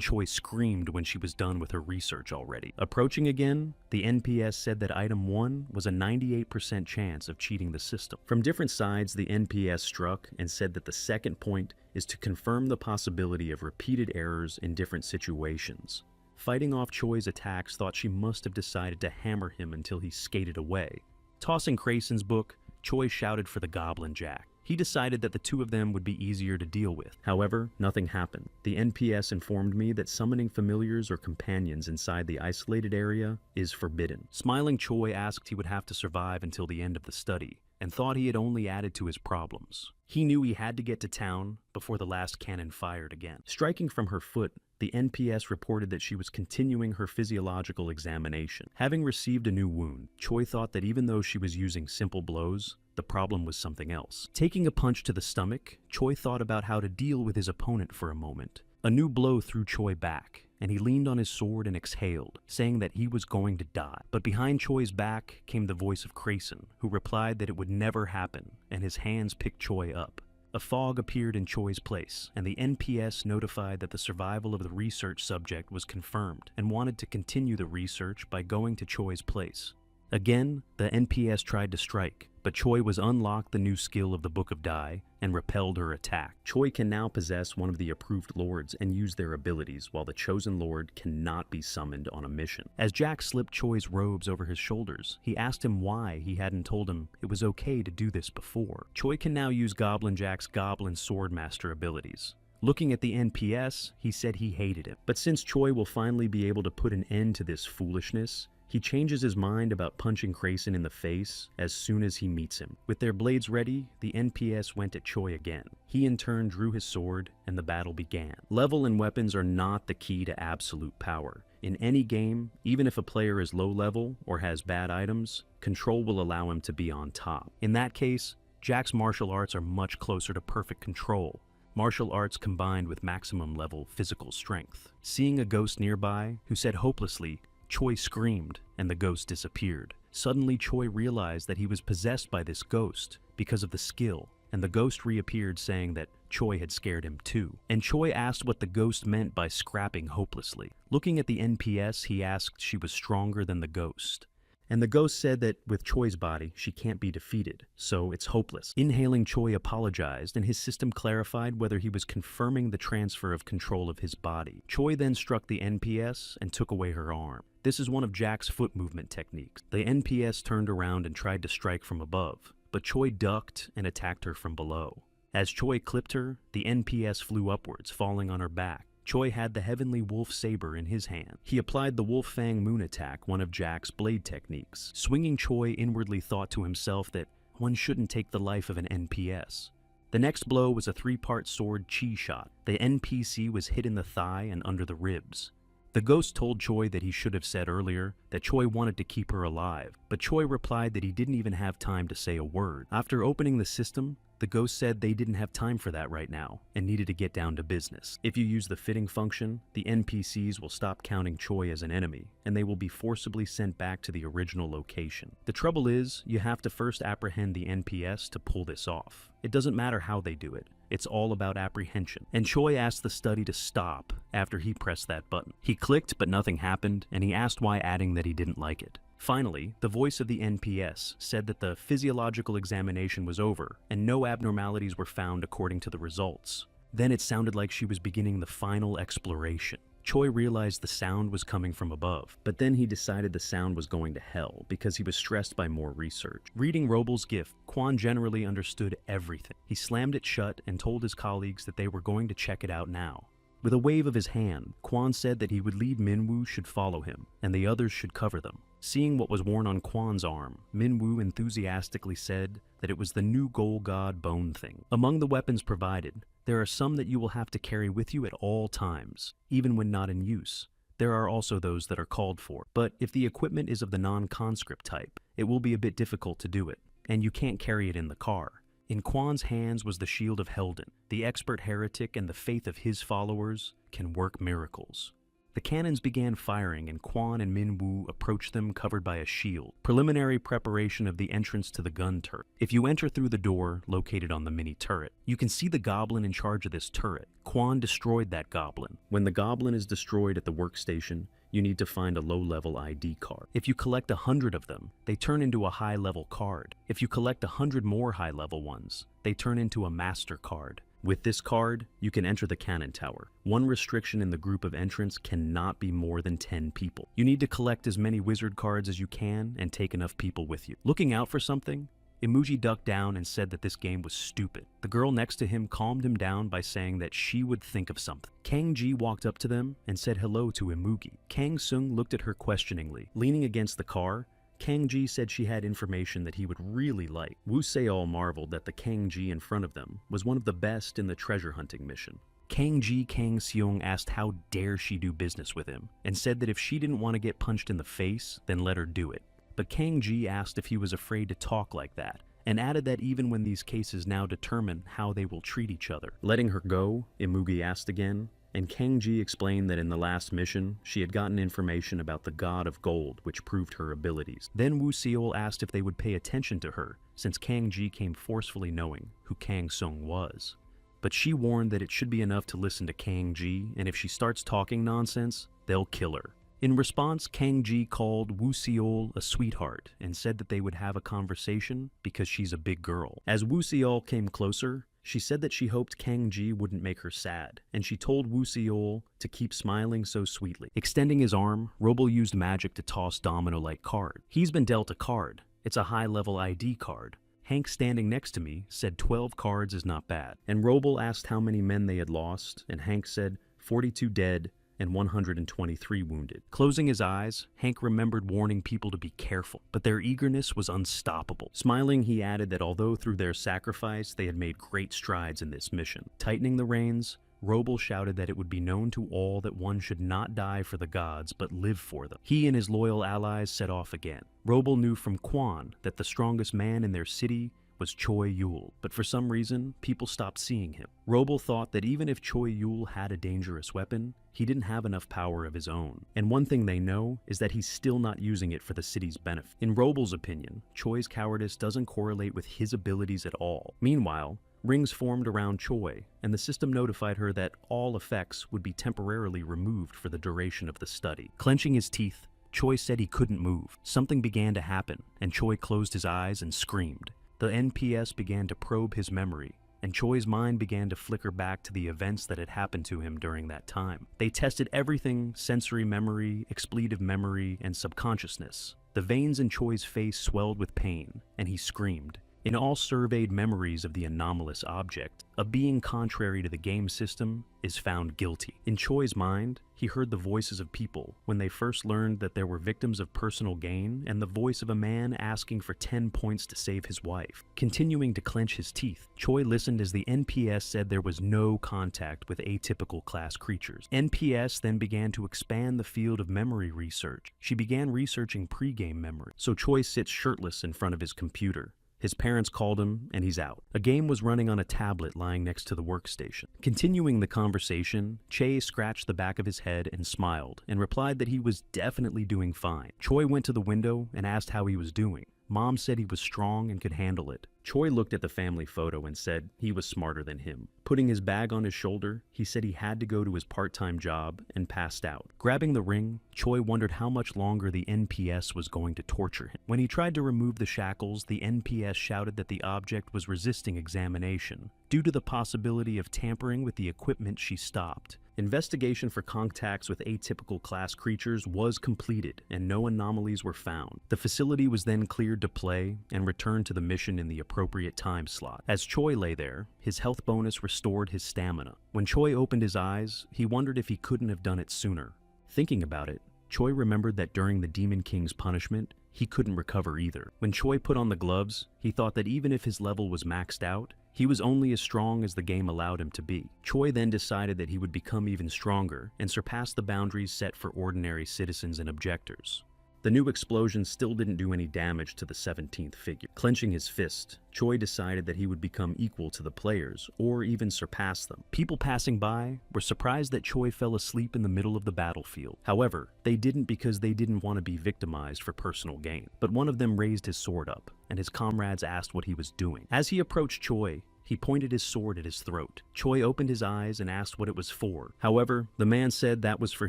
[SPEAKER 1] Choi screamed when she was done with her research already. Approaching again, the NPS said that item 1 was a 98% chance of cheating the system. From different sides, the NPS struck and said that the second point is to confirm the possibility of repeated errors in different situations. Fighting off Choi's attacks, thought she must have decided to hammer him until he skated away. Tossing Krasen's book, Choi shouted for the Goblin Jack. He decided that the two of them would be easier to deal with. However, nothing happened. The NPS informed me that summoning familiars or companions inside the isolated area is forbidden. Smiling Choi asked he would have to survive until the end of the study, and thought he had only added to his problems. He knew he had to get to town before the last cannon fired again. Striking from her foot, the NPS reported that she was continuing her physiological examination. Having received a new wound, Choi thought that even though she was using simple blows, the problem was something else. Taking a punch to the stomach, Choi thought about how to deal with his opponent for a moment. A new blow threw Choi back, and he leaned on his sword and exhaled, saying that he was going to die. But behind Choi's back came the voice of Krasen, who replied that it would never happen, and his hands picked Choi up. A fog appeared in Choi's place, and the NPS notified that the survival of the research subject was confirmed, and wanted to continue the research by going to Choi's place. Again, the NPS tried to strike, but Choi was unlocked the new skill of the Book of Dai and repelled her attack. Choi can now possess one of the approved lords and use their abilities, while the chosen lord cannot be summoned on a mission. As Jack slipped Choi's robes over his shoulders, he asked him why he hadn't told him it was okay to do this before. Choi can now use Goblin Jack's Goblin Swordmaster abilities. Looking at the NPS, he said he hated him. But since Choi will finally be able to put an end to this foolishness, he changes his mind about punching Krasen in the face as soon as he meets him. With their blades ready, the NPS went at Choi again. He in turn drew his sword, and the battle began. Level and weapons are not the key to absolute power. In any game, even if a player is low level or has bad items, control will allow him to be on top. In that case, Jack's martial arts are much closer to perfect control. Martial arts combined with maximum level physical strength. Seeing a ghost nearby, who said hopelessly, Choi screamed, and the ghost disappeared. Suddenly, Choi realized that he was possessed by this ghost because of the skill, and the ghost reappeared saying that Choi had scared him too. And Choi asked what the ghost meant by scrapping hopelessly. Looking at the NPS, he asked she was stronger than the ghost. And the ghost said that with Choi's body, she can't be defeated, so it's hopeless. Inhaling, Choi apologized, and his system clarified whether he was confirming the transfer of control of his body. Choi then struck the NPS and took away her arm. This is one of Jack's foot movement techniques. The NPS turned around and tried to strike from above, but Choi ducked and attacked her from below. As Choi clipped her, the NPS flew upwards, falling on her back. Choi had the Heavenly Wolf Saber in his hand. He applied the Wolf Fang Moon Attack, one of Jack's blade techniques. Swinging, Choi inwardly thought to himself that one shouldn't take the life of an NPS. The next blow was a 3-part sword chi shot. The NPC was hit in the thigh and under the ribs. The ghost told Choi that he should have said earlier that Choi wanted to keep her alive, but Choi replied that he didn't even have time to say a word. After opening the system, the ghost said they didn't have time for that right now and needed to get down to business. If you use the fitting function, the NPCs will stop counting Choi as an enemy, and they will be forcibly sent back to the original location. The trouble is, you have to first apprehend the NPS to pull this off. It doesn't matter how they do it. It's all about apprehension. And Choi asked the study to stop after he pressed that button. He clicked, but nothing happened, and he asked why, adding that he didn't like it. Finally, the voice of the NPS said that the physiological examination was over, and no abnormalities were found according to the results. Then it sounded like she was beginning the final exploration. Choi realized the sound was coming from above, but then he decided the sound was going to hell because he was stressed by more research. Reading Robal's gift, Kwon generally understood everything. He slammed it shut and told his colleagues that they were going to check it out now. With a wave of his hand, Kwon said that he would lead Minwoo should follow him, and the others should cover them. Seeing what was worn on Kwon's arm, Minwoo enthusiastically said that it was the new Goal God bone thing. Among the weapons provided, there are some that you will have to carry with you at all times, even when not in use. There are also those that are called for, but if the equipment is of the non-conscript type, it will be a bit difficult to do it, and you can't carry it in the car. In Kwon's hands was the shield of Helden. The expert heretic and the faith of his followers can work miracles. The cannons began firing and Kwon and Minwoo approached them covered by a shield, preliminary preparation of the entrance to the gun turret. If you enter through the door located on the mini turret, you can see the goblin in charge of this turret. Kwon destroyed that goblin. When the goblin is destroyed at the workstation, you need to find a low-level ID card. If you collect 100 of them, they turn into a high-level card. If you collect 100 more high-level ones, they turn into a master card. With this card, you can enter the cannon tower. One restriction in the group of entrants cannot be more than 10 people. You need to collect as many wizard cards as you can and take enough people with you. Looking out for something, Imuji ducked down and said that this game was stupid. The girl next to him calmed him down by saying that she would think of something. Kang Ji walked up to them and said hello to Imugi. Kang Sung looked at her questioningly. Leaning against the car, Kang Ji said she had information that he would really like. Woo Seol marveled that the Kang Ji in front of them was one of the best in the treasure hunting mission. Kang Ji Kang Seong asked how dare she do business with him, and said that if she didn't want to get punched in the face, then let her do it. But Kang Ji asked if he was afraid to talk like that, and added that even when these cases now determine how they will treat each other. Letting her go, Imugi asked again, and Kang Ji explained that in the last mission, she had gotten information about the God of Gold, which proved her abilities. Then Woo Seol asked if they would pay attention to her, since Kang Ji came forcefully knowing who Kang Sung was. But she warned that it should be enough to listen to Kang Ji, and if she starts talking nonsense, they'll kill her. In response, Kang Ji called Woo Seol a sweetheart and said that they would have a conversation because she's a big girl. As Woo Seol came closer, she said that she hoped Kang Ji wouldn't make her sad, and she told Woo Seol to keep smiling so sweetly. Extending his arm, Robo used magic to toss domino-like card. He's been dealt a card. It's a high-level ID card. Hank, standing next to me, said 12 cards is not bad. And Robo asked how many men they had lost, and Hank said 42 dead, and 123 wounded. Closing his eyes, Hank remembered warning people to be careful, but their eagerness was unstoppable. Smiling, he added that although through their sacrifice they had made great strides in this mission. Tightening the reins, Roble shouted that it would be known to all that one should not die for the gods but live for them. He and his loyal allies set off again. Roble knew from Kwon that the strongest man in their city was Choi Yul, but for some reason, people stopped seeing him. Roble thought that even if Choi Yul had a dangerous weapon, he didn't have enough power of his own. And one thing they know is that he's still not using it for the city's benefit. In Roble's opinion, Choi's cowardice doesn't correlate with his abilities at all. Meanwhile, rings formed around Choi, and the system notified her that all effects would be temporarily removed for the duration of the study. Clenching his teeth, Choi said he couldn't move. Something began to happen, and Choi closed his eyes and screamed. The NPS began to probe his memory, and Choi's mind began to flicker back to the events that had happened to him during that time. They tested everything: sensory memory, expletive memory, and subconsciousness. The veins in Choi's face swelled with pain, and he screamed. In all surveyed memories of the anomalous object, a being contrary to the game system is found guilty. In Choi's mind, he heard the voices of people when they first learned that there were victims of personal gain, and the voice of a man asking for 10 points to save his wife. Continuing to clench his teeth, Choi listened as the NPS said there was no contact with atypical class creatures. NPS then began to expand the field of memory research. She began researching pre-game memory, so Choi sits shirtless in front of his computer. His parents called him, and he's out. A game was running on a tablet lying next to the workstation. Continuing the conversation, Che scratched the back of his head and smiled, and replied that he was definitely doing fine. Choi went to the window and asked how he was doing. Mom said he was strong and could handle it. Choi looked at the family photo and said he was smarter than him. Putting his bag on his shoulder, he said he had to go to his part-time job and passed out. Grabbing the ring, Choi wondered how much longer the NPS was going to torture him. When he tried to remove the shackles, the NPS shouted that the object was resisting examination. Due to the possibility of tampering with the equipment, she stopped, Investigation for contacts with atypical class creatures was completed, and no anomalies were found. The facility was then cleared to play and returned to the mission in the appropriate time slot. As Choi lay there, his health bonus restored his stamina. When Choi opened his eyes, he wondered if he couldn't have done it sooner. Thinking about it, Choi remembered that during the Demon King's punishment, he couldn't recover either. When Choi put on the gloves, he thought that even if his level was maxed out, he was only as strong as the game allowed him to be. Choi then decided that he would become even stronger and surpass the boundaries set for ordinary citizens and objectors. The new explosion still didn't do any damage to the 17th figure. Clenching his fist, Choi decided that he would become equal to the players, or even surpass them. People passing by were surprised that Choi fell asleep in the middle of the battlefield. However, they didn't because they didn't want to be victimized for personal gain. But one of them raised his sword up, and his comrades asked what he was doing. As he approached Choi, he pointed his sword at his throat. Choi opened his eyes and asked what it was for. However, the man said that was for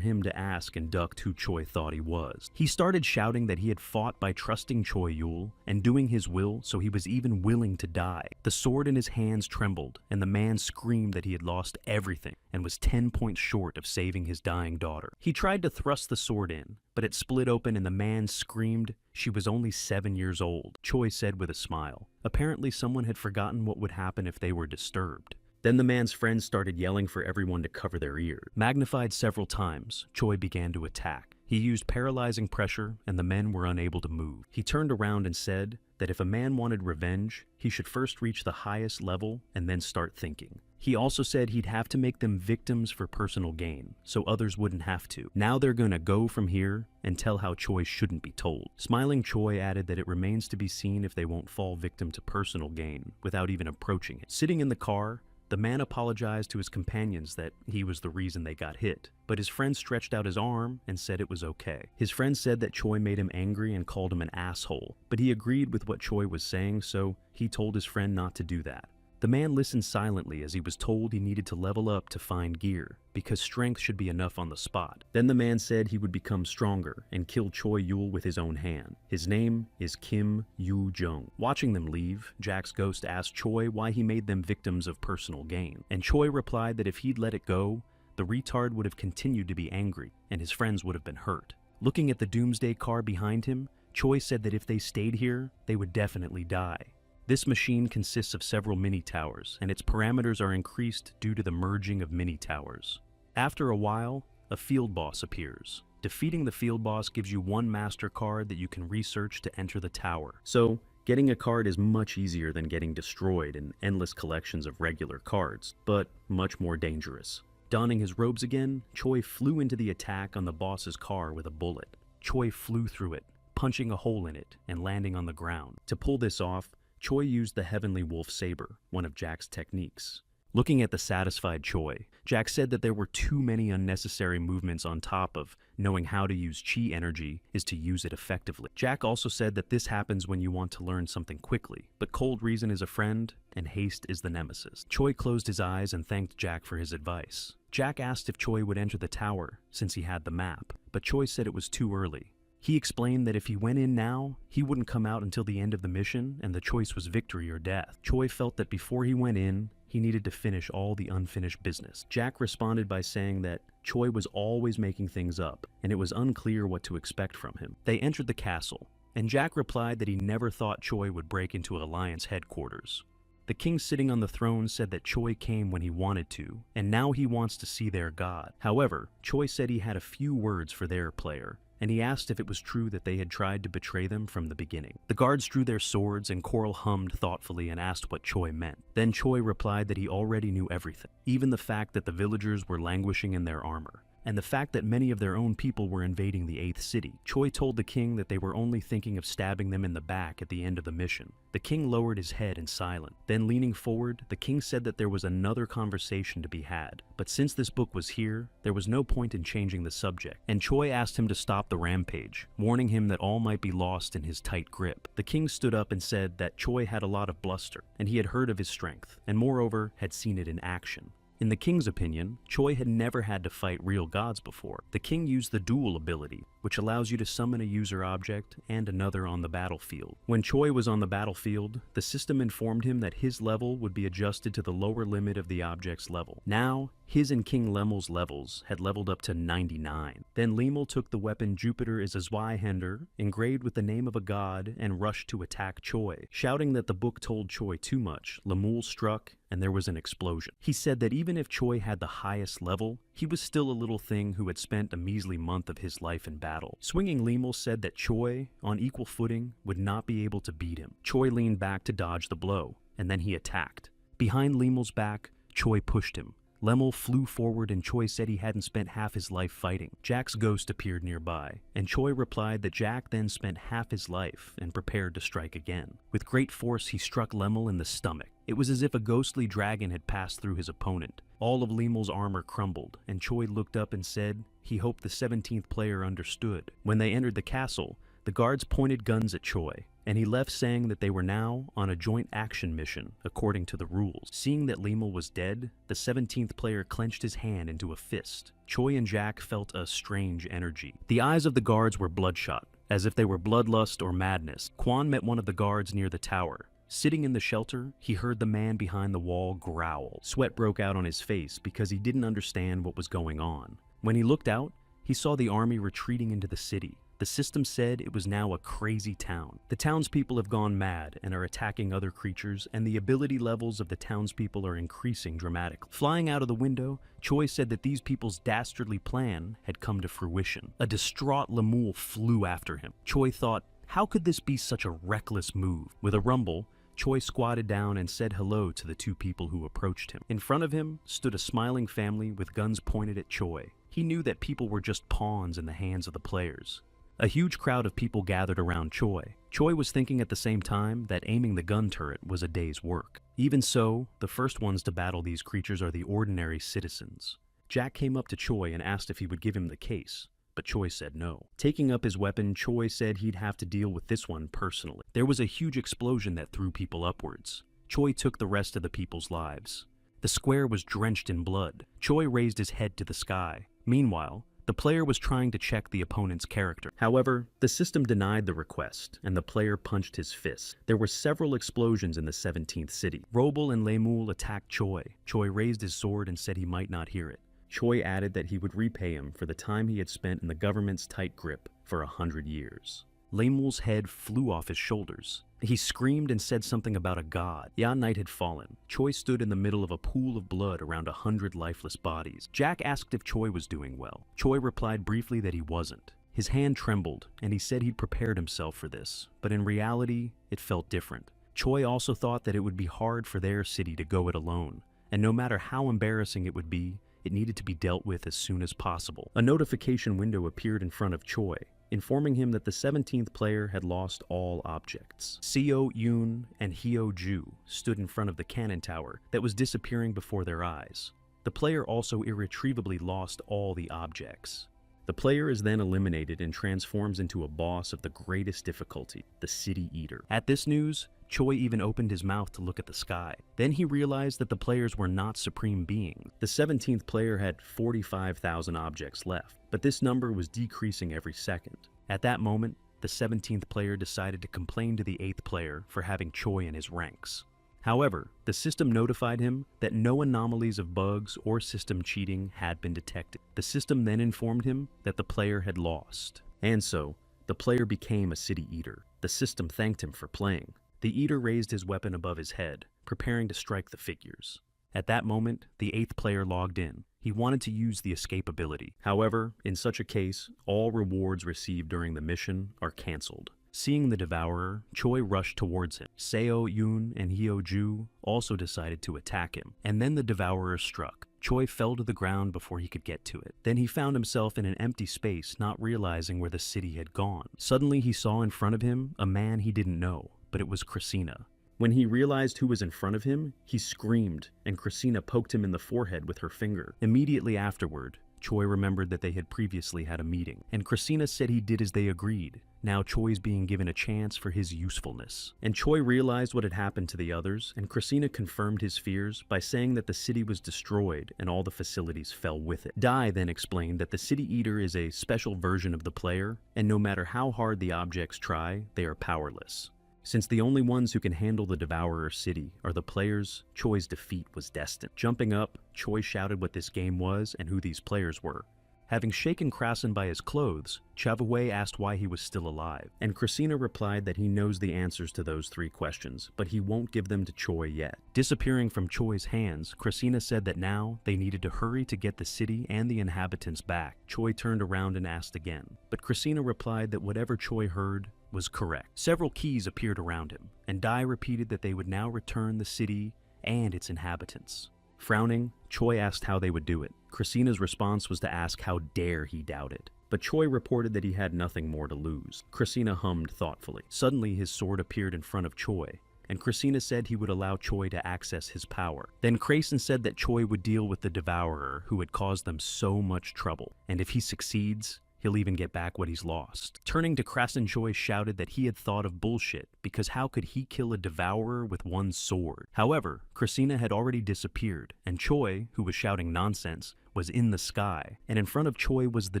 [SPEAKER 1] him to ask and ducked who Choi thought he was. He started shouting that he had fought by trusting Choi Yul and doing his will, so he was even willing to die. The sword in his hands trembled, and the man screamed that he had lost everything and was 10 points short of saving his dying daughter. He tried to thrust the sword in, but it split open and the man screamed she was only 7 years old. Choi said with a smile. Apparently someone had forgotten what would happen if they were disturbed. Then the man's friends started yelling for everyone to cover their ears. Magnified several times, Choi began to attack. He used paralyzing pressure, and the men were unable to move. He turned around and said that if a man wanted revenge, he should first reach the highest level and then start thinking. He also said he'd have to make them victims for personal gain, so others wouldn't have to. Now they're gonna go from here and tell how Choi shouldn't be told. Smiling Choi added that it remains to be seen if they won't fall victim to personal gain without even approaching it. Sitting in the car, the man apologized to his companions that he was the reason they got hit, but his friend stretched out his arm and said it was okay. His friend said that Choi made him angry and called him an asshole, but he agreed with what Choi was saying, so he told his friend not to do that. The man listened silently as he was told he needed to level up to find gear, because strength should be enough on the spot. Then the man said he would become stronger and kill Choi Yul with his own hand. His name is Kim Yoo Jung. Watching them leave, Jack's ghost asked Choi why he made them victims of personal gain, and Choi replied that if he'd let it go, the retard would have continued to be angry, and his friends would have been hurt. Looking at the doomsday car behind him, Choi said that if they stayed here, they would definitely die. This machine consists of several mini-towers, and its parameters are increased due to the merging of mini-towers. After a while, a field boss appears. Defeating the field boss gives you one master card that you can research to enter the tower. So, getting a card is much easier than getting destroyed in endless collections of regular cards, but much more dangerous. Donning his robes again, Choi flew into the attack on the boss's car with a bullet. Choi flew through it, punching a hole in it and landing on the ground. To pull this off, Choi used the Heavenly Wolf Saber, one of Jack's techniques. Looking at the satisfied Choi, Jack said that there were too many unnecessary movements on top of knowing how to use chi energy is to use it effectively. Jack also said that this happens when you want to learn something quickly, but cold reason is a friend and haste is the nemesis. Choi closed his eyes and thanked Jack for his advice. Jack asked if Choi would enter the tower since he had the map, but Choi said it was too early. He explained that if he went in now, he wouldn't come out until the end of the mission, and the choice was victory or death. Choi felt that before he went in, he needed to finish all the unfinished business. Jack responded by saying that Choi was always making things up, and it was unclear what to expect from him. They entered the castle, and Jack replied that he never thought Choi would break into Alliance headquarters. The king sitting on the throne said that Choi came when he wanted to, and now he wants to see their god. However, Choi said he had a few words for their player, and he asked if it was true that they had tried to betray them from the beginning. The guards drew their swords and Coral hummed thoughtfully and asked what Choi meant. Then Choi replied that he already knew everything, even the fact that the villagers were languishing in their armor, and the fact that many of their own people were invading the 8th city. Choi told the king that they were only thinking of stabbing them in the back at the end of the mission. The king lowered his head in silence. Then leaning forward, the king said that there was another conversation to be had, but since this book was here, there was no point in changing the subject, and Choi asked him to stop the rampage, warning him that all might be lost in his tight grip. The king stood up and said that Choi had a lot of bluster, and he had heard of his strength, and moreover, had seen it in action. In the king's opinion, Choi had never had to fight real gods before. The king used the duel ability, which allows you to summon a user object and another on the battlefield. When Choi was on the battlefield, the system informed him that his level would be adjusted to the lower limit of the object's level. Now, his and King Lemel's levels had leveled up to 99. Then Lemel took the weapon Jupiter is a Zweihänder, engraved with the name of a god, and rushed to attack Choi. Shouting that the book told Choi too much, Lemul struck, and there was an explosion. He said that even if Choi had the highest level, he was still a little thing who had spent a measly month of his life in battle. Swinging Lemel said that Choi, on equal footing, would not be able to beat him. Choi leaned back to dodge the blow, and then he attacked. Behind Lemel's back, Choi pushed him. Lemel flew forward and Choi said he hadn't spent half his life fighting. Jack's ghost appeared nearby, and Choi replied that Jack then spent half his life and prepared to strike again. With great force, he struck Lemel in the stomach. It was as if a ghostly dragon had passed through his opponent. All of Lemel's armor crumbled, and Choi looked up and said he hoped the 17th player understood. When they entered the castle, the guards pointed guns at Choi, and he left saying that they were now on a joint action mission according to the rules. Seeing that Lemel was dead, the 17th player clenched his hand into a fist. Choi and Jack felt a strange energy. The eyes of the guards were bloodshot, as if they were bloodlust or madness. Kwan met one of the guards near the tower. Sitting in the shelter, he heard the man behind the wall growl. Sweat broke out on his face because he didn't understand what was going on. When he looked out, he saw the army retreating into the city. The system said it was now a crazy town. The townspeople have gone mad and are attacking other creatures, and the ability levels of the townspeople are increasing dramatically. Flying out of the window, Choi said that these people's dastardly plan had come to fruition. A distraught Lemul flew after him. Choi thought, how could this be such a reckless move? With a rumble, Choi squatted down and said hello to the two people who approached him. In front of him stood a smiling family with guns pointed at Choi. He knew that people were just pawns in the hands of the players. A huge crowd of people gathered around Choi. Choi was thinking at the same time that aiming the gun turret was a day's work. Even so, the first ones to battle these creatures are the ordinary citizens. Jack came up to Choi and asked if he would give him the case, but Choi said no. Taking up his weapon, Choi said he'd have to deal with this one personally. There was a huge explosion that threw people upwards. Choi took the rest of the people's lives. The square was drenched in blood. Choi raised his head to the sky. Meanwhile, the player was trying to check the opponent's character. However, the system denied the request, and the player punched his fist. There were several explosions in the 17th city. Robel and Lemul attacked Choi. Choi raised his sword and said he might not hear it. Choi added that he would repay him for the time he had spent in the government's tight grip for 100 years. Lemul's head flew off his shoulders. He screamed and said something about a god. Night had fallen. Choi stood in the middle of a pool of blood around 100 lifeless bodies. Jack asked if Choi was doing well. Choi replied briefly that he wasn't. His hand trembled, and he said he'd prepared himself for this, but in reality, it felt different. Choi also thought that it would be hard for their city to go it alone, and no matter how embarrassing it would be, it needed to be dealt with as soon as possible. A notification window appeared in front of Choi, informing him that the 17th player had lost all objects. Seo Yoon and Hyo Ju stood in front of the cannon tower that was disappearing before their eyes. The player also irretrievably lost all the objects. The player is then eliminated and transforms into a boss of the greatest difficulty, the City Eater. At this news, Choi even opened his mouth to look at the sky. Then he realized that the players were not supreme beings. The 17th player had 45,000 objects left, but this number was decreasing every second. At that moment, the 17th player decided to complain to the 8th player for having Choi in his ranks. However, the system notified him that no anomalies of bugs or system cheating had been detected. The system then informed him that the player had lost. And so, the player became a City Eater. The system thanked him for playing. The Eater raised his weapon above his head, preparing to strike the figures. At that moment, the 8th player logged in. He wanted to use the escape ability. However, in such a case, all rewards received during the mission are cancelled. Seeing the Devourer, Choi rushed towards him. Seo Yoon and Hyo Ju also decided to attack him, and then the Devourer struck. Choi fell to the ground before he could get to it. Then he found himself in an empty space, not realizing where the city had gone. Suddenly he saw in front of him a man he didn't know, but it was Christina. When he realized who was in front of him, he screamed, and Christina poked him in the forehead with her finger. Immediately afterward, Choi remembered that they had previously had a meeting, and Christina said he did as they agreed. Now Choi's being given a chance for his usefulness. And Choi realized what had happened to the others, and Christina confirmed his fears by saying that the city was destroyed and all the facilities fell with it. Dai then explained that the City Eater is a special version of the player, and no matter how hard the objects try, they are powerless. Since the only ones who can handle the Devourer city are the players, Choi's defeat was destined. Jumping up, Choi shouted what this game was and who these players were. Having shaken Krasen by his clothes, Chavoué asked why he was still alive, and Christina replied that he knows the answers to those 3 questions, but he won't give them to Choi yet. Disappearing from Choi's hands, Christina said that now they needed to hurry to get the city and the inhabitants back. Choi turned around and asked again, but Christina replied that whatever Choi heard was correct. Several keys appeared around him, and Dai repeated that they would now return the city and its inhabitants. Frowning, Choi asked how they would do it. Christina's response was to ask how dare he doubt it. But Choi reported that he had nothing more to lose. Christina hummed thoughtfully. Suddenly his sword appeared in front of Choi, and Christina said he would allow Choi to access his power. Then Krasen said that Choi would deal with the Devourer who had caused them so much trouble, and if he succeeds, he'll even get back what he's lost. Turning to Krasen, Choi shouted that he had thought of bullshit, because how could he kill a Devourer with one sword? However, Christina had already disappeared, and Choi, who was shouting nonsense, was in the sky, and in front of Choi was the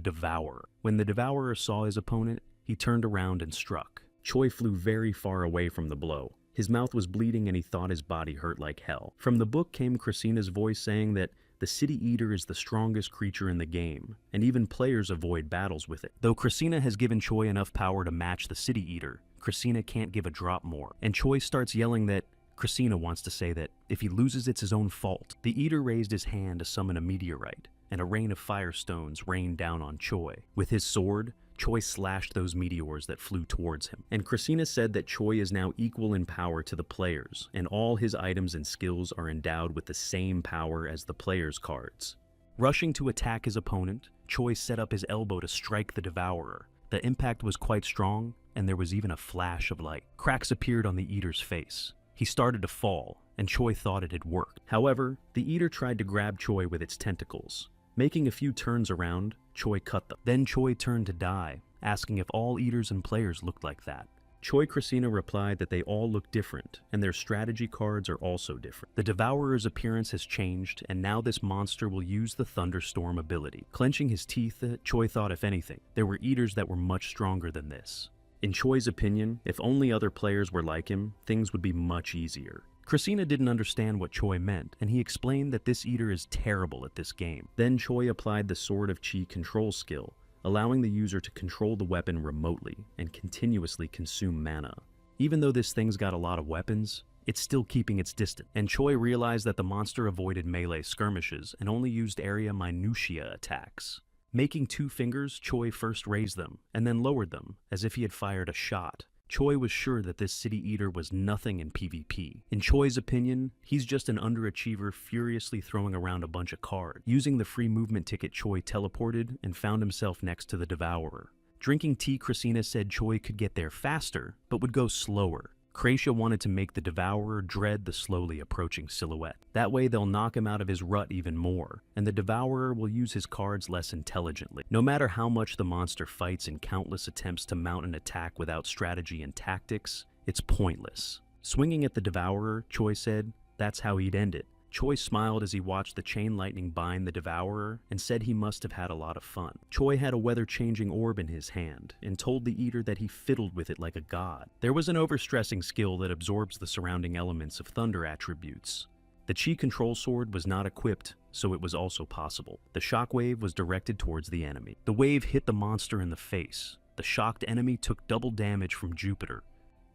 [SPEAKER 1] Devourer. When the Devourer saw his opponent, he turned around and struck. Choi flew very far away from the blow. His mouth was bleeding and he thought his body hurt like hell. From the book came Christina's voice saying that the City Eater is the strongest creature in the game, and even players avoid battles with it. Though Christina has given Choi enough power to match the City Eater, Christina can't give a drop more, and Choi starts yelling that Christina wants to say that if he loses, it's his own fault. The Eater raised his hand to summon a meteorite, and a rain of firestones rained down on Choi. With his sword, Choi slashed those meteors that flew towards him. And Christina said that Choi is now equal in power to the players, and all his items and skills are endowed with the same power as the players' cards. Rushing to attack his opponent, Choi set up his elbow to strike the Devourer. The impact was quite strong, and there was even a flash of light. Cracks appeared on the Eater's face. He started to fall, and Choi thought it had worked. However, the Eater tried to grab Choi with its tentacles. Making a few turns around, Choi cut them. Then Choi turned to Dai, asking if all Eaters and players looked like that. Choi Christina replied that they all look different, and their strategy cards are also different. The Devourer's appearance has changed, and now this monster will use the Thunderstorm ability. Clenching his teeth, Choi thought if anything, there were Eaters that were much stronger than this. In Choi's opinion, if only other players were like him, things would be much easier. Christina didn't understand what Choi meant, and he explained that this Eater is terrible at this game. Then Choi applied the Sword of Chi control skill, allowing the user to control the weapon remotely and continuously consume mana. Even though this thing's got a lot of weapons, it's still keeping its distance, and Choi realized that the monster avoided melee skirmishes and only used area minutia attacks. Making 2 fingers, Choi first raised them, and then lowered them, as if he had fired a shot. Choi was sure that this City Eater was nothing in PvP. In Choi's opinion, he's just an underachiever furiously throwing around a bunch of cards. Using the free movement ticket, Choi teleported and found himself next to the Devourer. Drinking tea, Christina said Choi could get there faster, but would go slower. Krasia wanted to make the Devourer dread the slowly approaching silhouette. That way they'll knock him out of his rut even more, and the Devourer will use his cards less intelligently. No matter how much the monster fights in countless attempts to mount an attack without strategy and tactics, it's pointless. Swinging at the Devourer, Choi said that's how he'd end it. Choi smiled as he watched the chain lightning bind the Devourer and said he must have had a lot of fun. Choi had a weather-changing orb in his hand and told the Eater that he fiddled with it like a god. There was an overstressing skill that absorbs the surrounding elements of thunder attributes. The Chi control sword was not equipped, so it was also possible. The shockwave was directed towards the enemy. The wave hit the monster in the face. The shocked enemy took double damage from Jupiter.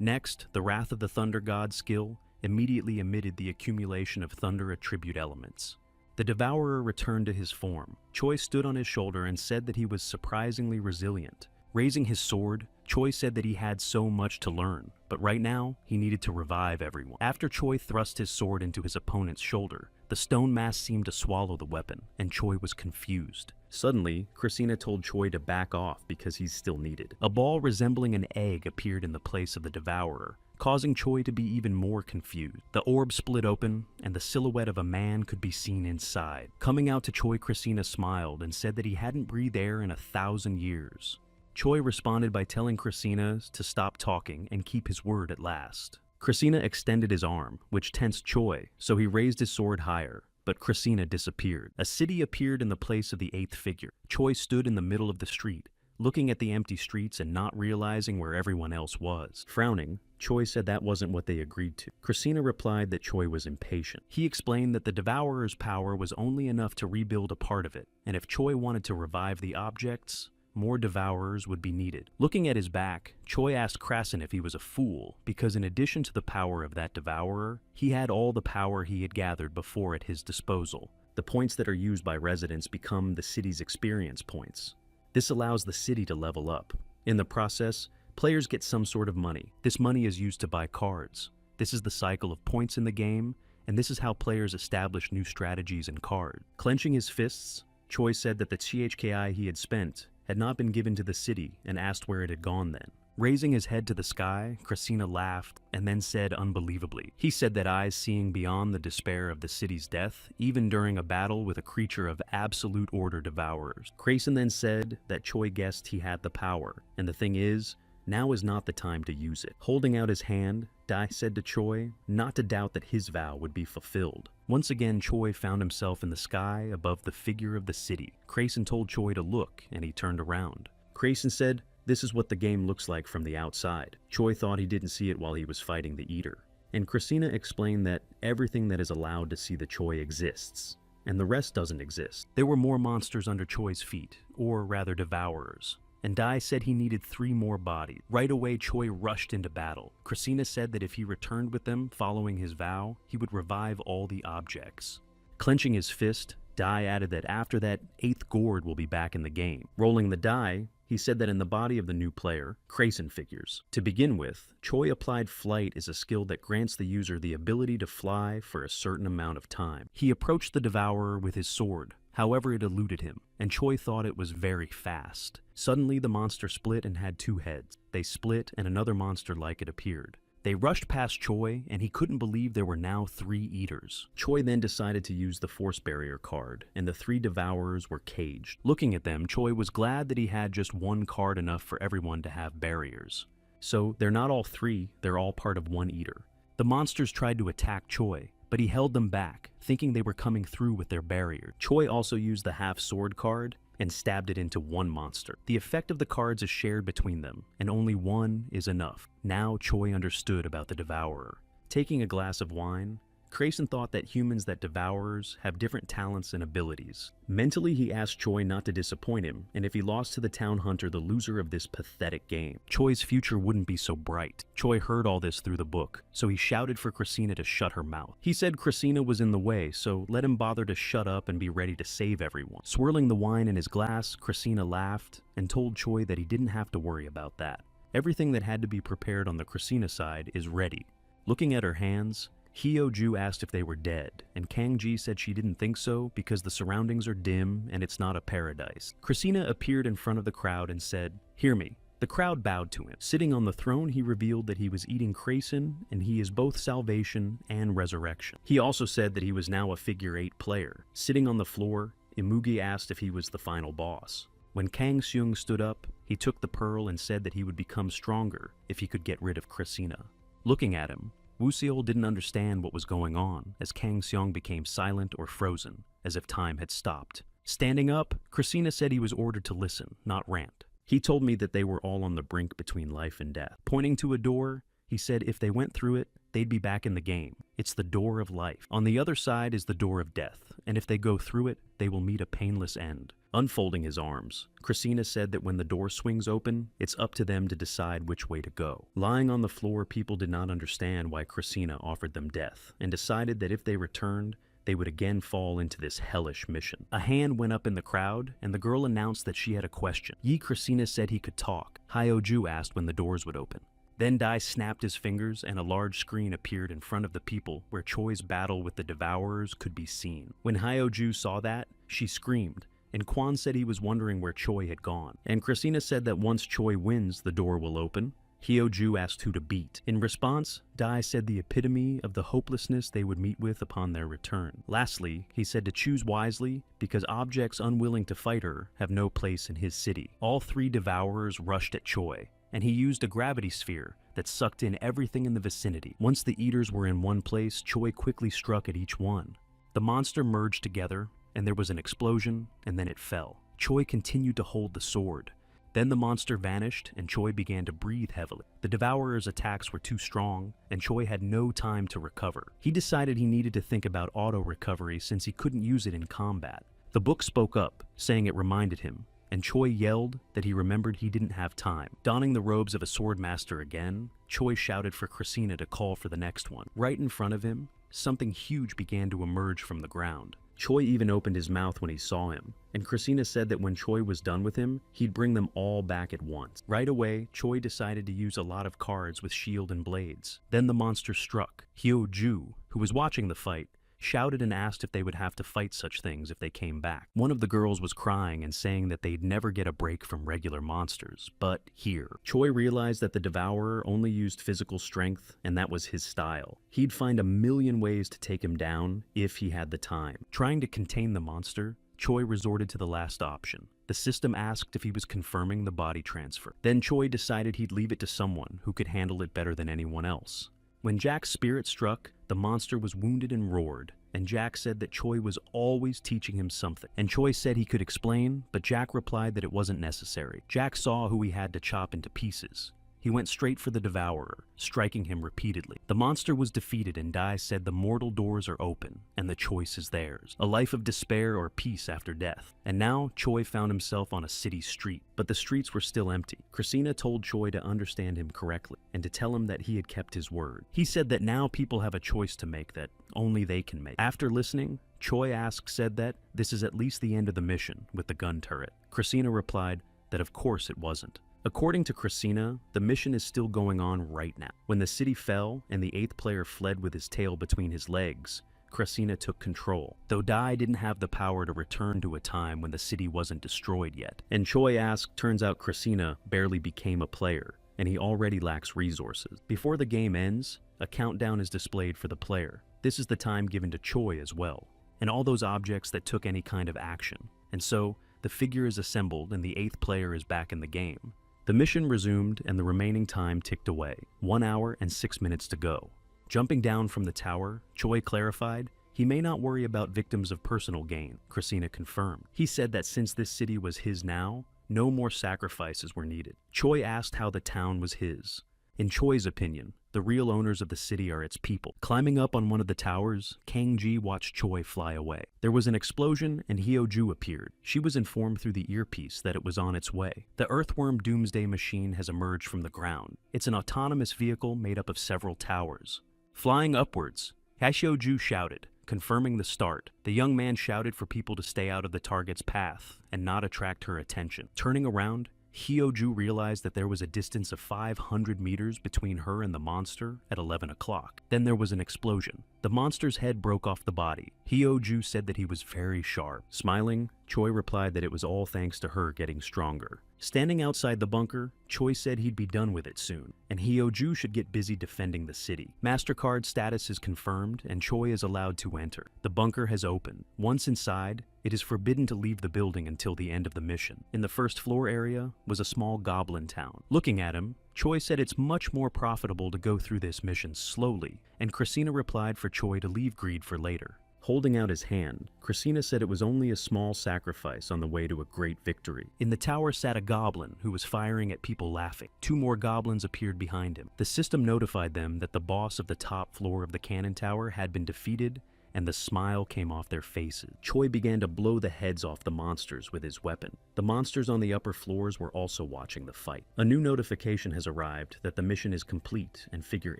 [SPEAKER 1] Next, the Wrath of the Thunder God skill immediately emitted the accumulation of thunder attribute elements. The Devourer returned to his form. Choi stood on his shoulder and said that he was surprisingly resilient. Raising his sword, Choi said that he had so much to learn, but right now, he needed to revive everyone. After Choi thrust his sword into his opponent's shoulder, the stone mass seemed to swallow the weapon, and Choi was confused. Suddenly, Christina told Choi to back off because he's still needed. A ball resembling an egg appeared in the place of the Devourer, causing Choi to be even more confused. The orb split open, and the silhouette of a man could be seen inside. Coming out to Choi, Christina smiled and said that he hadn't breathed air in 1,000 years. Choi responded by telling Christina to stop talking and keep his word at last. Christina extended his arm, which tensed Choi, so he raised his sword higher, but Christina disappeared. A city appeared in the place of the 8th figure. Choi stood in the middle of the street, looking at the empty streets and not realizing where everyone else was. Frowning, Choi said that wasn't what they agreed to. Christina replied that Choi was impatient. He explained that the Devourer's power was only enough to rebuild a part of it, and if Choi wanted to revive the objects, more Devourers would be needed. Looking at his back, Choi asked Krasin if he was a fool, because in addition to the power of that Devourer, he had all the power he had gathered before at his disposal. The points that are used by residents become the city's experience points. This allows the city to level up. In the process, players get some sort of money. This money is used to buy cards. This is the cycle of points in the game, and this is how players establish new strategies and cards. Clenching his fists, Choi said that the THKI he had spent had not been given to the city and asked where it had gone then. Raising his head to the sky, Christina laughed and then said unbelievably. He said that eyes seeing beyond the despair of the city's death, even during a battle with a creature of absolute order Devourers. Krasin then said that Choi guessed he had the power, and the thing is, now is not the time to use it. Holding out his hand, Dai said to Choi not to doubt that his vow would be fulfilled. Once again, Choi found himself in the sky above the figure of the city. Krasin told Choi to look, and he turned around. Krasin said, "This is what the game looks like from the outside." Choi thought he didn't see it while he was fighting the Eater. And Christina explained that everything that is allowed to see the Choi exists, and the rest doesn't exist. There were more monsters under Choi's feet, or rather Devourers. And Dai said he needed 3 more bodies. Right away, Choi rushed into battle. Christina said that if he returned with them following his vow, he would revive all the objects. Clenching his fist, Dai added that after that, 8th gourd will be back in the game. Rolling the die, he said that in the body of the new player, Krasin figures. To begin with, Choi applied flight as a skill that grants the user the ability to fly for a certain amount of time. He approached the Devourer with his sword. However, it eluded him, and Choi thought it was very fast. Suddenly, the monster split and had 2 heads. They split, and another monster like it appeared. They rushed past Choi, and he couldn't believe there were now 3 Eaters. Choi then decided to use the Force Barrier card, and the 3 Devourers were caged. Looking at them, Choi was glad that he had just 1 card enough for everyone to have barriers. So, they're not all 3, they're all part of 1 Eater. The monsters tried to attack Choi, but he held them back, thinking they were coming through with their barrier. Choi also used the half-sword card and stabbed it into 1 monster. The effect of the cards is shared between them, and only 1 is enough. Now Choi understood about the Devourer. Taking a glass of wine, Krasin thought that humans that Devourers have different talents and abilities. Mentally, he asked Choi not to disappoint him, and if he lost to the Town Hunter, the loser of this pathetic game, Choi's future wouldn't be so bright. Choi heard all this through the book, so he shouted for Christina to shut her mouth. He said Christina was in the way, so let him bother to shut up and be ready to save everyone. Swirling the wine in his glass, Christina laughed and told Choi that he didn't have to worry about that. Everything that had to be prepared on the Christina side is ready. Looking at her hands, Hyo-ju asked if they were dead, and Kang-ji said she didn't think so because the surroundings are dim and it's not a paradise. Christina appeared in front of the crowd and said, "Hear me." The crowd bowed to him. Sitting on the throne, he revealed that he was eating Krasin, and he is both salvation and resurrection. He also said that he was now a figure 8 player. Sitting on the floor, Imugi asked if he was the final boss. When Kang Seung stood up, he took the pearl and said that he would become stronger if he could get rid of Christina. Looking at him, Woo-seol didn't understand what was going on, as Kang Seung became silent or frozen, as if time had stopped. Standing up, Christina said he was ordered to listen, not rant. He told me that they were all on the brink between life and death. Pointing to a door, he said if they went through it, they'd be back in the game. It's the door of life. On the other side is the door of death, and if they go through it, they will meet a painless end. Unfolding his arms, Christina said that when the door swings open, it's up to them to decide which way to go. Lying on the floor, people did not understand why Christina offered them death, and decided that if they returned, they would again fall into this hellish mission. A hand went up in the crowd, and the girl announced that she had a question. Yi Christina said he could talk. Hyo-ju asked when the doors would open. Then Dai snapped his fingers, and a large screen appeared in front of the people where Choi's battle with the Devourers could be seen. When Hyo-ju saw that, she screamed, and Kwan said he was wondering where Choi had gone. And Christina said that once Choi wins, the door will open. Hyo-ju asked who to beat. In response, Dai said the epitome of the hopelessness they would meet with upon their return. Lastly, he said to choose wisely because objects unwilling to fight her have no place in his city. All three devourers rushed at Choi, and he used a gravity sphere that sucked in everything in the vicinity. Once the eaters were in one place, Choi quickly struck at each one. The monster merged together, and there was an explosion, and then it fell. Choi continued to hold the sword. Then the monster vanished, and Choi began to breathe heavily. The devourer's attacks were too strong, and Choi had no time to recover. He decided he needed to think about auto-recovery since he couldn't use it in combat. The book spoke up, saying it reminded him, and Choi yelled that he remembered he didn't have time. Donning the robes of a swordmaster again, Choi shouted for Christina to call for the next one. Right in front of him, something huge began to emerge from the ground. Choi even opened his mouth when he saw him, and Christina said that when Choi was done with him, he'd bring them all back at once. Right away, Choi decided to use a lot of cards with shield and blades. Then the monster struck. Hyo-ju, who was watching the fight, shouted and asked if they would have to fight such things if they came back. One of the girls was crying and saying that they'd never get a break from regular monsters, but here. Choi realized that the devourer only used physical strength, and that was his style. He'd find a million ways to take him down if he had the time. Trying to contain the monster, Choi resorted to the last option. The system asked if he was confirming the body transfer. Then Choi decided he'd leave it to someone who could handle it better than anyone else. When Jack's spirit struck, the monster was wounded and roared, and Jack said that Choi was always teaching him something. And Choi said he could explain, but Jack replied that it wasn't necessary. Jack saw who he had to chop into pieces. He went straight for the devourer, striking him repeatedly. The monster was defeated, and Dai said the mortal doors are open, and the choice is theirs. A life of despair or peace after death. And now, Choi found himself on a city street, but the streets were still empty. Christina told Choi to understand him correctly, and to tell him that he had kept his word. He said that now people have a choice to make that only they can make. After listening, Choi said that this is at least the end of the mission with the gun turret. Christina replied that of course it wasn't. According to Christina, the mission is still going on right now. When the city fell and the 8th player fled with his tail between his legs, Christina took control, though Dai didn't have the power to return to a time when the city wasn't destroyed yet. And Choi turns out Christina barely became a player, and he already lacks resources. Before the game ends, a countdown is displayed for the player. This is the time given to Choi as well, and all those objects that took any kind of action. And so, the figure is assembled and the 8th player is back in the game. The mission resumed and the remaining time ticked away. 1 hour and 6 minutes to go. Jumping down from the tower, Choi clarified he may not worry about victims of personal gain, Christina confirmed. He said that since this city was his now, no more sacrifices were needed. Choi asked how the town was his. In Choi's opinion, the real owners of the city are its people. Climbing up on one of the towers, Kang-ji watched Choi fly away. There was an explosion and Hyo-ju appeared. She was informed through the earpiece that it was on its way. The Earthworm Doomsday Machine has emerged from the ground. It's an autonomous vehicle made up of several towers. Flying upwards, Hyo-ju shouted, confirming the start. The young man shouted for people to stay out of the target's path and not attract her attention. Turning around, Hyo-ju realized that there was a distance of 500 meters between her and the monster at 11 o'clock. Then there was an explosion. The monster's head broke off the body. Hyo-ju said that he was very sharp. Smiling, Choi replied that it was all thanks to her getting stronger. Standing outside the bunker, Choi said he'd be done with it soon, and Hyo-ju should get busy defending the city. MasterCard status is confirmed, and Choi is allowed to enter. The bunker has opened. Once inside, it is forbidden to leave the building until the end of the mission. In the first floor area was a small goblin town. Looking at him, Choi said it's much more profitable to go through this mission slowly, and Christina replied for Choi to leave greed for later. Holding out his hand, Christina said it was only a small sacrifice on the way to a great victory. In the tower sat a goblin who was firing at people laughing. 2 more goblins appeared behind him. The system notified them that the boss of the top floor of the cannon tower had been defeated, and the smile came off their faces. Choi began to blow the heads off the monsters with his weapon. The monsters on the upper floors were also watching the fight. A new notification has arrived that the mission is complete and Figure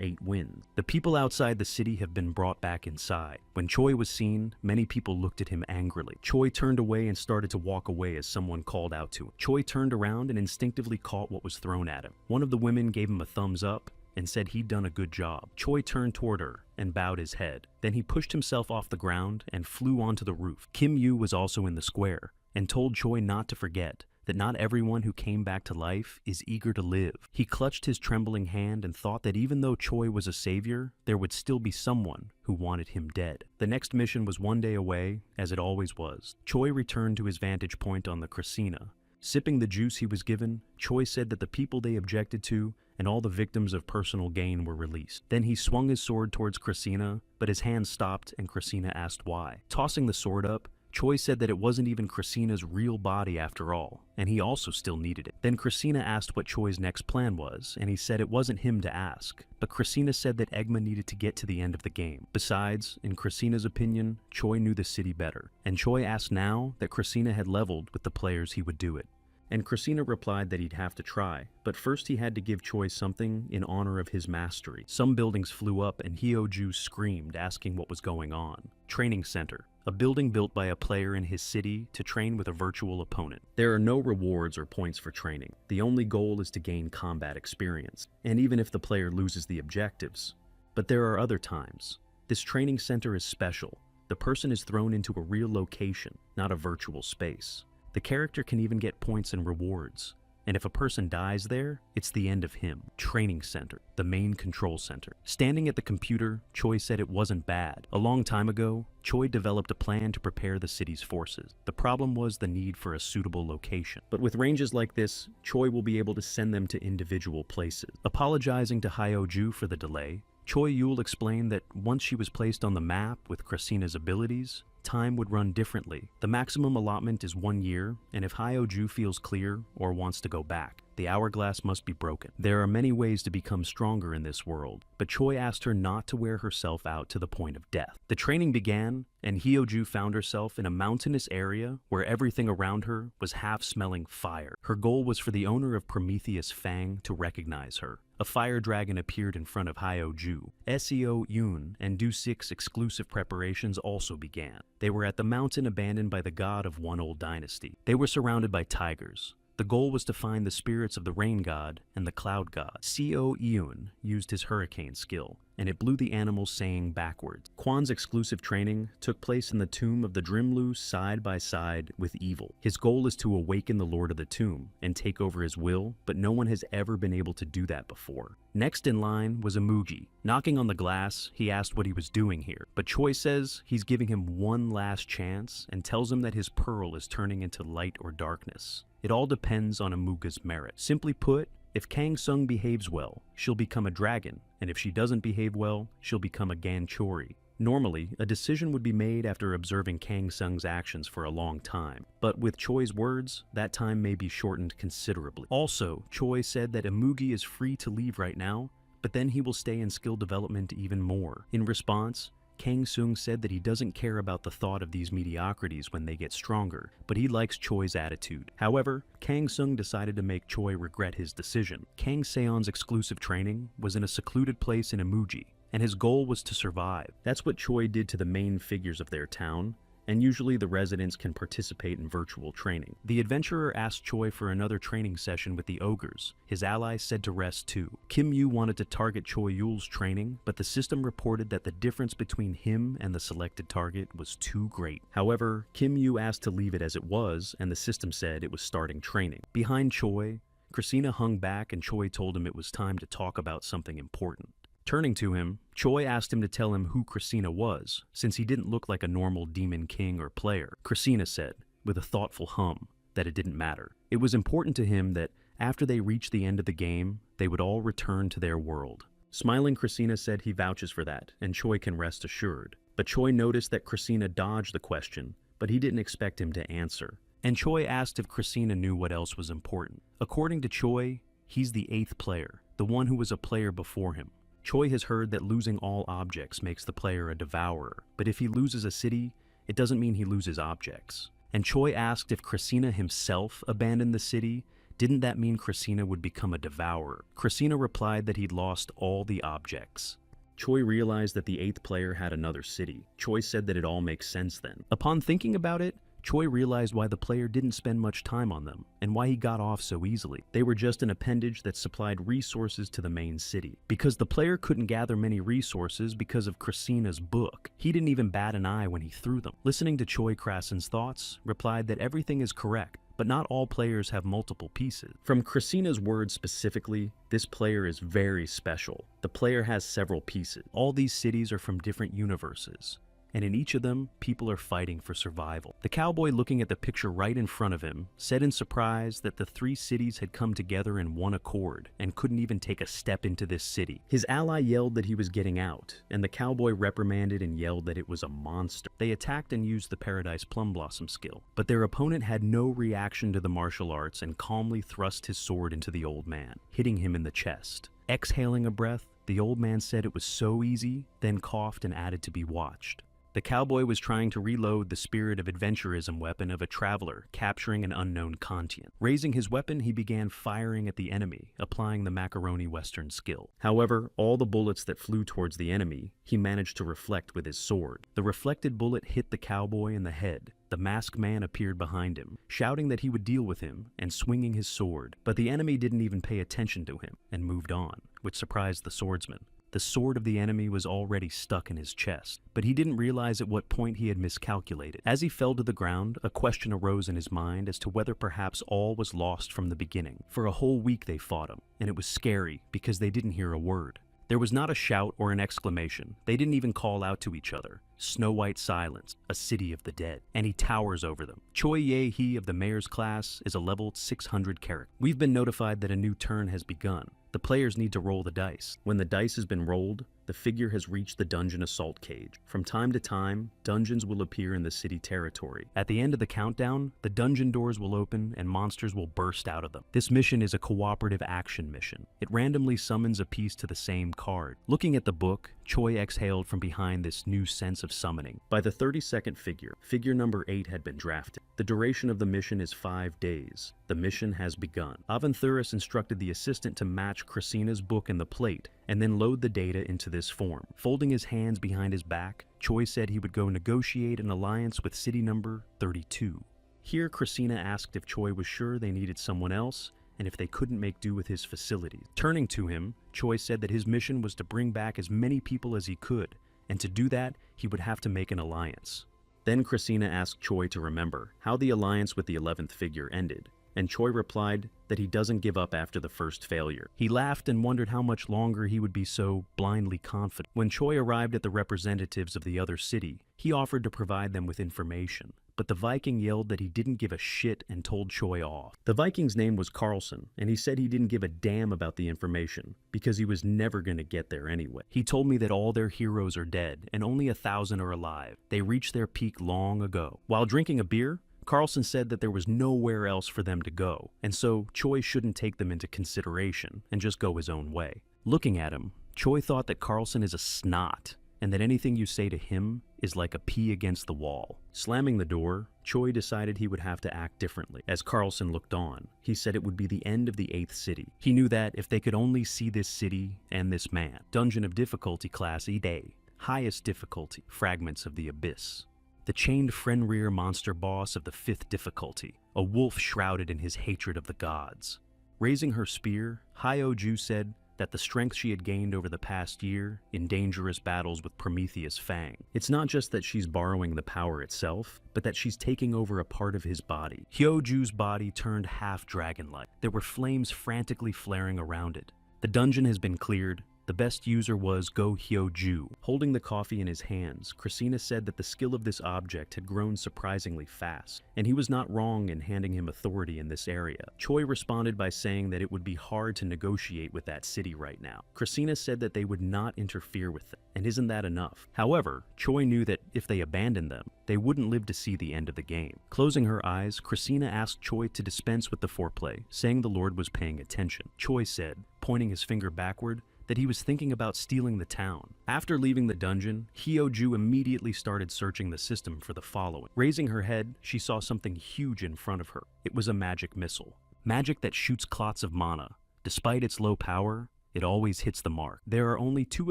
[SPEAKER 1] 8 wins. The people outside the city have been brought back inside. When Choi was seen, many people looked at him angrily. Choi turned away and started to walk away as someone called out to him. Choi turned around and instinctively caught what was thrown at him. One of the women gave him a thumbs up and said he'd done a good job. Choi turned toward her and bowed his head. Then he pushed himself off the ground and flew onto the roof. Kim Yu was also in the square and told Choi not to forget that not everyone who came back to life is eager to live. He clutched his trembling hand and thought that even though Choi was a savior, there would still be someone who wanted him dead. The next mission was one day away, as it always was. Choi returned to his vantage point on the Cressina. Sipping the juice he was given, Choi said that the people they objected to and all the victims of personal gain were released. Then he swung his sword towards Cressina, but his hand stopped and Cressina asked why. Tossing the sword up, Choi said that it wasn't even Cressina's real body after all, and he also still needed it. Then Cressina asked what Choi's next plan was, and he said it wasn't him to ask, but Cressina said that Egma needed to get to the end of the game. Besides, in Cressina's opinion, Choi knew the city better, and Choi asked now that Cressina had leveled with the players he would do it. And Cressina replied that he'd have to try, but first he had to give Choi something in honor of his mastery. Some buildings flew up and Hyoju screamed, asking what was going on. Training Center, a building built by a player in his city to train with a virtual opponent. There are no rewards or points for training. The only goal is to gain combat experience, and even if the player loses the objectives. But there are other times. This training center is special. The person is thrown into a real location, not a virtual space. The character can even get points and rewards. And if a person dies there, it's the end of him. Training Center, the main control center. Standing at the computer, Choi said it wasn't bad. A long time ago, Choi developed a plan to prepare the city's forces. The problem was the need for a suitable location. But with ranges like this, Choi will be able to send them to individual places. Apologizing to Hyoju for the delay, Choi Yul explained that once she was placed on the map with Cressina's abilities, time would run differently. The maximum allotment is 1 year, and if Hyoju feels clear or wants to go back, the hourglass must be broken. There are many ways to become stronger in this world, but Choi asked her not to wear herself out to the point of death. The training began, and Hyoju found herself in a mountainous area where everything around her was half-smelling fire. Her goal was for the owner of Prometheus Fang to recognize her. A fire dragon appeared in front of Hyoju. SEO Yoon and Do-6 exclusive preparations also began. They were at the mountain abandoned by the god of one old dynasty. They were surrounded by tigers. The goal was to find the spirits of the rain god and the cloud god. Seo Eun used his hurricane skill, and it blew the animals saying backwards. Kwan's exclusive training took place in the tomb of the Drimlu side by side with evil. His goal is to awaken the Lord of the Tomb and take over his will, but no one has ever been able to do that before. Next in line was Amugi. Knocking on the glass, he asked what he was doing here, but Choi says he's giving him one last chance and tells him that his pearl is turning into light or darkness. It all depends on Amuga's merit. Simply put, if Kang Sung behaves well, she'll become a dragon, and if she doesn't behave well, she'll become a Ganchori. Normally, a decision would be made after observing Kang Sung's actions for a long time, but with Choi's words, that time may be shortened considerably. Also, Choi said that Amugi is free to leave right now, but then he will stay in skill development even more. In response, Kang Sung said that he doesn't care about the thought of these mediocrities when they get stronger, but he likes Choi's attitude. However, Kang Sung decided to make Choi regret his decision. Kang Seon's exclusive training was in a secluded place in Amuji, and his goal was to survive. That's what Choi did to the main figures of their town, and usually the residents can participate in virtual training. The adventurer asked Choi for another training session with the ogres. His ally said to rest too. Kim Yu wanted to target Choi Yul's training, but the system reported that the difference between him and the selected target was too great. However, Kim Yu asked to leave it as it was, and the system said it was starting training. Behind Choi, Cressina hung back and Choi told him it was time to talk about something important. Turning to him, Choi asked him to tell him who Cressina was, since he didn't look like a normal demon king or player. Cressina said, with a thoughtful hum, that it didn't matter. It was important to him that after they reached the end of the game, they would all return to their world. Smiling, Cressina said he vouches for that, and Choi can rest assured. But Choi noticed that Cressina dodged the question, but he didn't expect him to answer. And Choi asked if Cressina knew what else was important. According to Choi, he's the 8th player, the one who was a player before him. Choi has heard that losing all objects makes the player a devourer, but if he loses a city, it doesn't mean he loses objects. And Choi asked if Cressina himself abandoned the city, didn't that mean Cressina would become a devourer? Cressina replied that he'd lost all the objects. Choi realized that the 8th player had another city. Choi said that it all makes sense then. Upon thinking about it, Choi realized why the player didn't spend much time on them, and why he got off so easily. They were just an appendage that supplied resources to the main city. Because the player couldn't gather many resources because of Cressina's book, he didn't even bat an eye when he threw them. Listening to Choi Krassen's thoughts, replied that everything is correct, but not all players have multiple pieces. From Christina's words specifically, this player is very special. The player has several pieces. All these cities are from different universes, and in each of them, people are fighting for survival. The cowboy, looking at the picture right in front of him, said in surprise that the 3 cities had come together in one accord and couldn't even take a step into this city. His ally yelled that he was getting out, and the cowboy reprimanded and yelled that it was a monster. They attacked and used the Paradise Plum Blossom skill, but their opponent had no reaction to the martial arts and calmly thrust his sword into the old man, hitting him in the chest. Exhaling a breath, the old man said it was so easy, then coughed and added to be watched. The cowboy was trying to reload the spirit of adventurism weapon of a traveler capturing an unknown continent. Raising his weapon, he began firing at the enemy, applying the macaroni western skill. However, all the bullets that flew towards the enemy, he managed to reflect with his sword. The reflected bullet hit the cowboy in the head. The masked man appeared behind him, shouting that he would deal with him and swinging his sword. But the enemy didn't even pay attention to him and moved on, which surprised the swordsman. The sword of the enemy was already stuck in his chest, but he didn't realize at what point he had miscalculated. As he fell to the ground, a question arose in his mind as to whether perhaps all was lost from the beginning. For a whole week they fought him, and it was scary because they didn't hear a word. There was not a shout or an exclamation. They didn't even call out to each other. Snow White silence, a city of the dead, and he towers over them. Choi Ye-hee of the mayor's class is a level 600 character. We've been notified that a new turn has begun. The players need to roll the dice. When the dice has been rolled, the figure has reached the dungeon assault cage. From time to time, dungeons will appear in the city territory. At the end of the countdown, the dungeon doors will open and monsters will burst out of them. This mission is a cooperative action mission. It randomly summons a piece to the same card. Looking at the book, Choi exhaled from behind this new sense of summoning. By the 32nd figure, figure number 8 had been drafted. The duration of the mission is 5 days. The mission has begun. Aventuras instructed the assistant to match Christina's book and the plate, and then load the data into this form. Folding his hands behind his back, Choi said he would go negotiate an alliance with city number 32. Here, Christina asked if Choi was sure they needed someone else, and if they couldn't make do with his facilities. Turning to him, Choi said that his mission was to bring back as many people as he could, and to do that, he would have to make an alliance. Then Christina asked Choi to remember how the alliance with the 11th figure ended, and Choi replied that he doesn't give up after the first failure. He laughed and wondered how much longer he would be so blindly confident. When Choi arrived at the representatives of the other city, he offered to provide them with information, but the Viking yelled that he didn't give a shit and told Choi off. The Viking's name was Carlson, and he said he didn't give a damn about the information because he was never going to get there anyway. He told me that all their heroes are dead and only 1,000 are alive. They reached their peak long ago. While drinking a beer, Carlson said that there was nowhere else for them to go, and so Choi shouldn't take them into consideration and just go his own way. Looking at him, Choi thought that Carlson is a snot, and that anything you say to him is like a pea against the wall. Slamming the door, Choi decided he would have to act differently. As Carlson looked on, he said it would be the end of the 8th city. He knew that if they could only see this city and this man. Dungeon of difficulty class E-Day. Highest difficulty, Fragments of the Abyss. The chained Fenrir monster boss of the 5th difficulty, a wolf shrouded in his hatred of the gods. Raising her spear, Hyo-ju said that the strength she had gained over the past year in dangerous battles with Prometheus Fang. It's not just that she's borrowing the power itself, but that she's taking over a part of his body. Hyo-ju's body turned half dragon-like. There were flames frantically flaring around it. The dungeon has been cleared. The best user was Go Hyo-ju. Holding the coffee in his hands, Christina said that the skill of this object had grown surprisingly fast, and he was not wrong in handing him authority in this area. Choi responded by saying that it would be hard to negotiate with that city right now. Christina said that they would not interfere with them, and isn't that enough? However, Choi knew that if they abandoned them, they wouldn't live to see the end of the game. Closing her eyes, Christina asked Choi to dispense with the foreplay, saying the Lord was paying attention. Choi said, pointing his finger backward, that he was thinking about stealing the town. After leaving the dungeon, Hyo-ju immediately started searching the system for the following. Raising her head, she saw something huge in front of her. It was a magic missile. Magic that shoots clots of mana. Despite its low power, it always hits the mark. There are only 2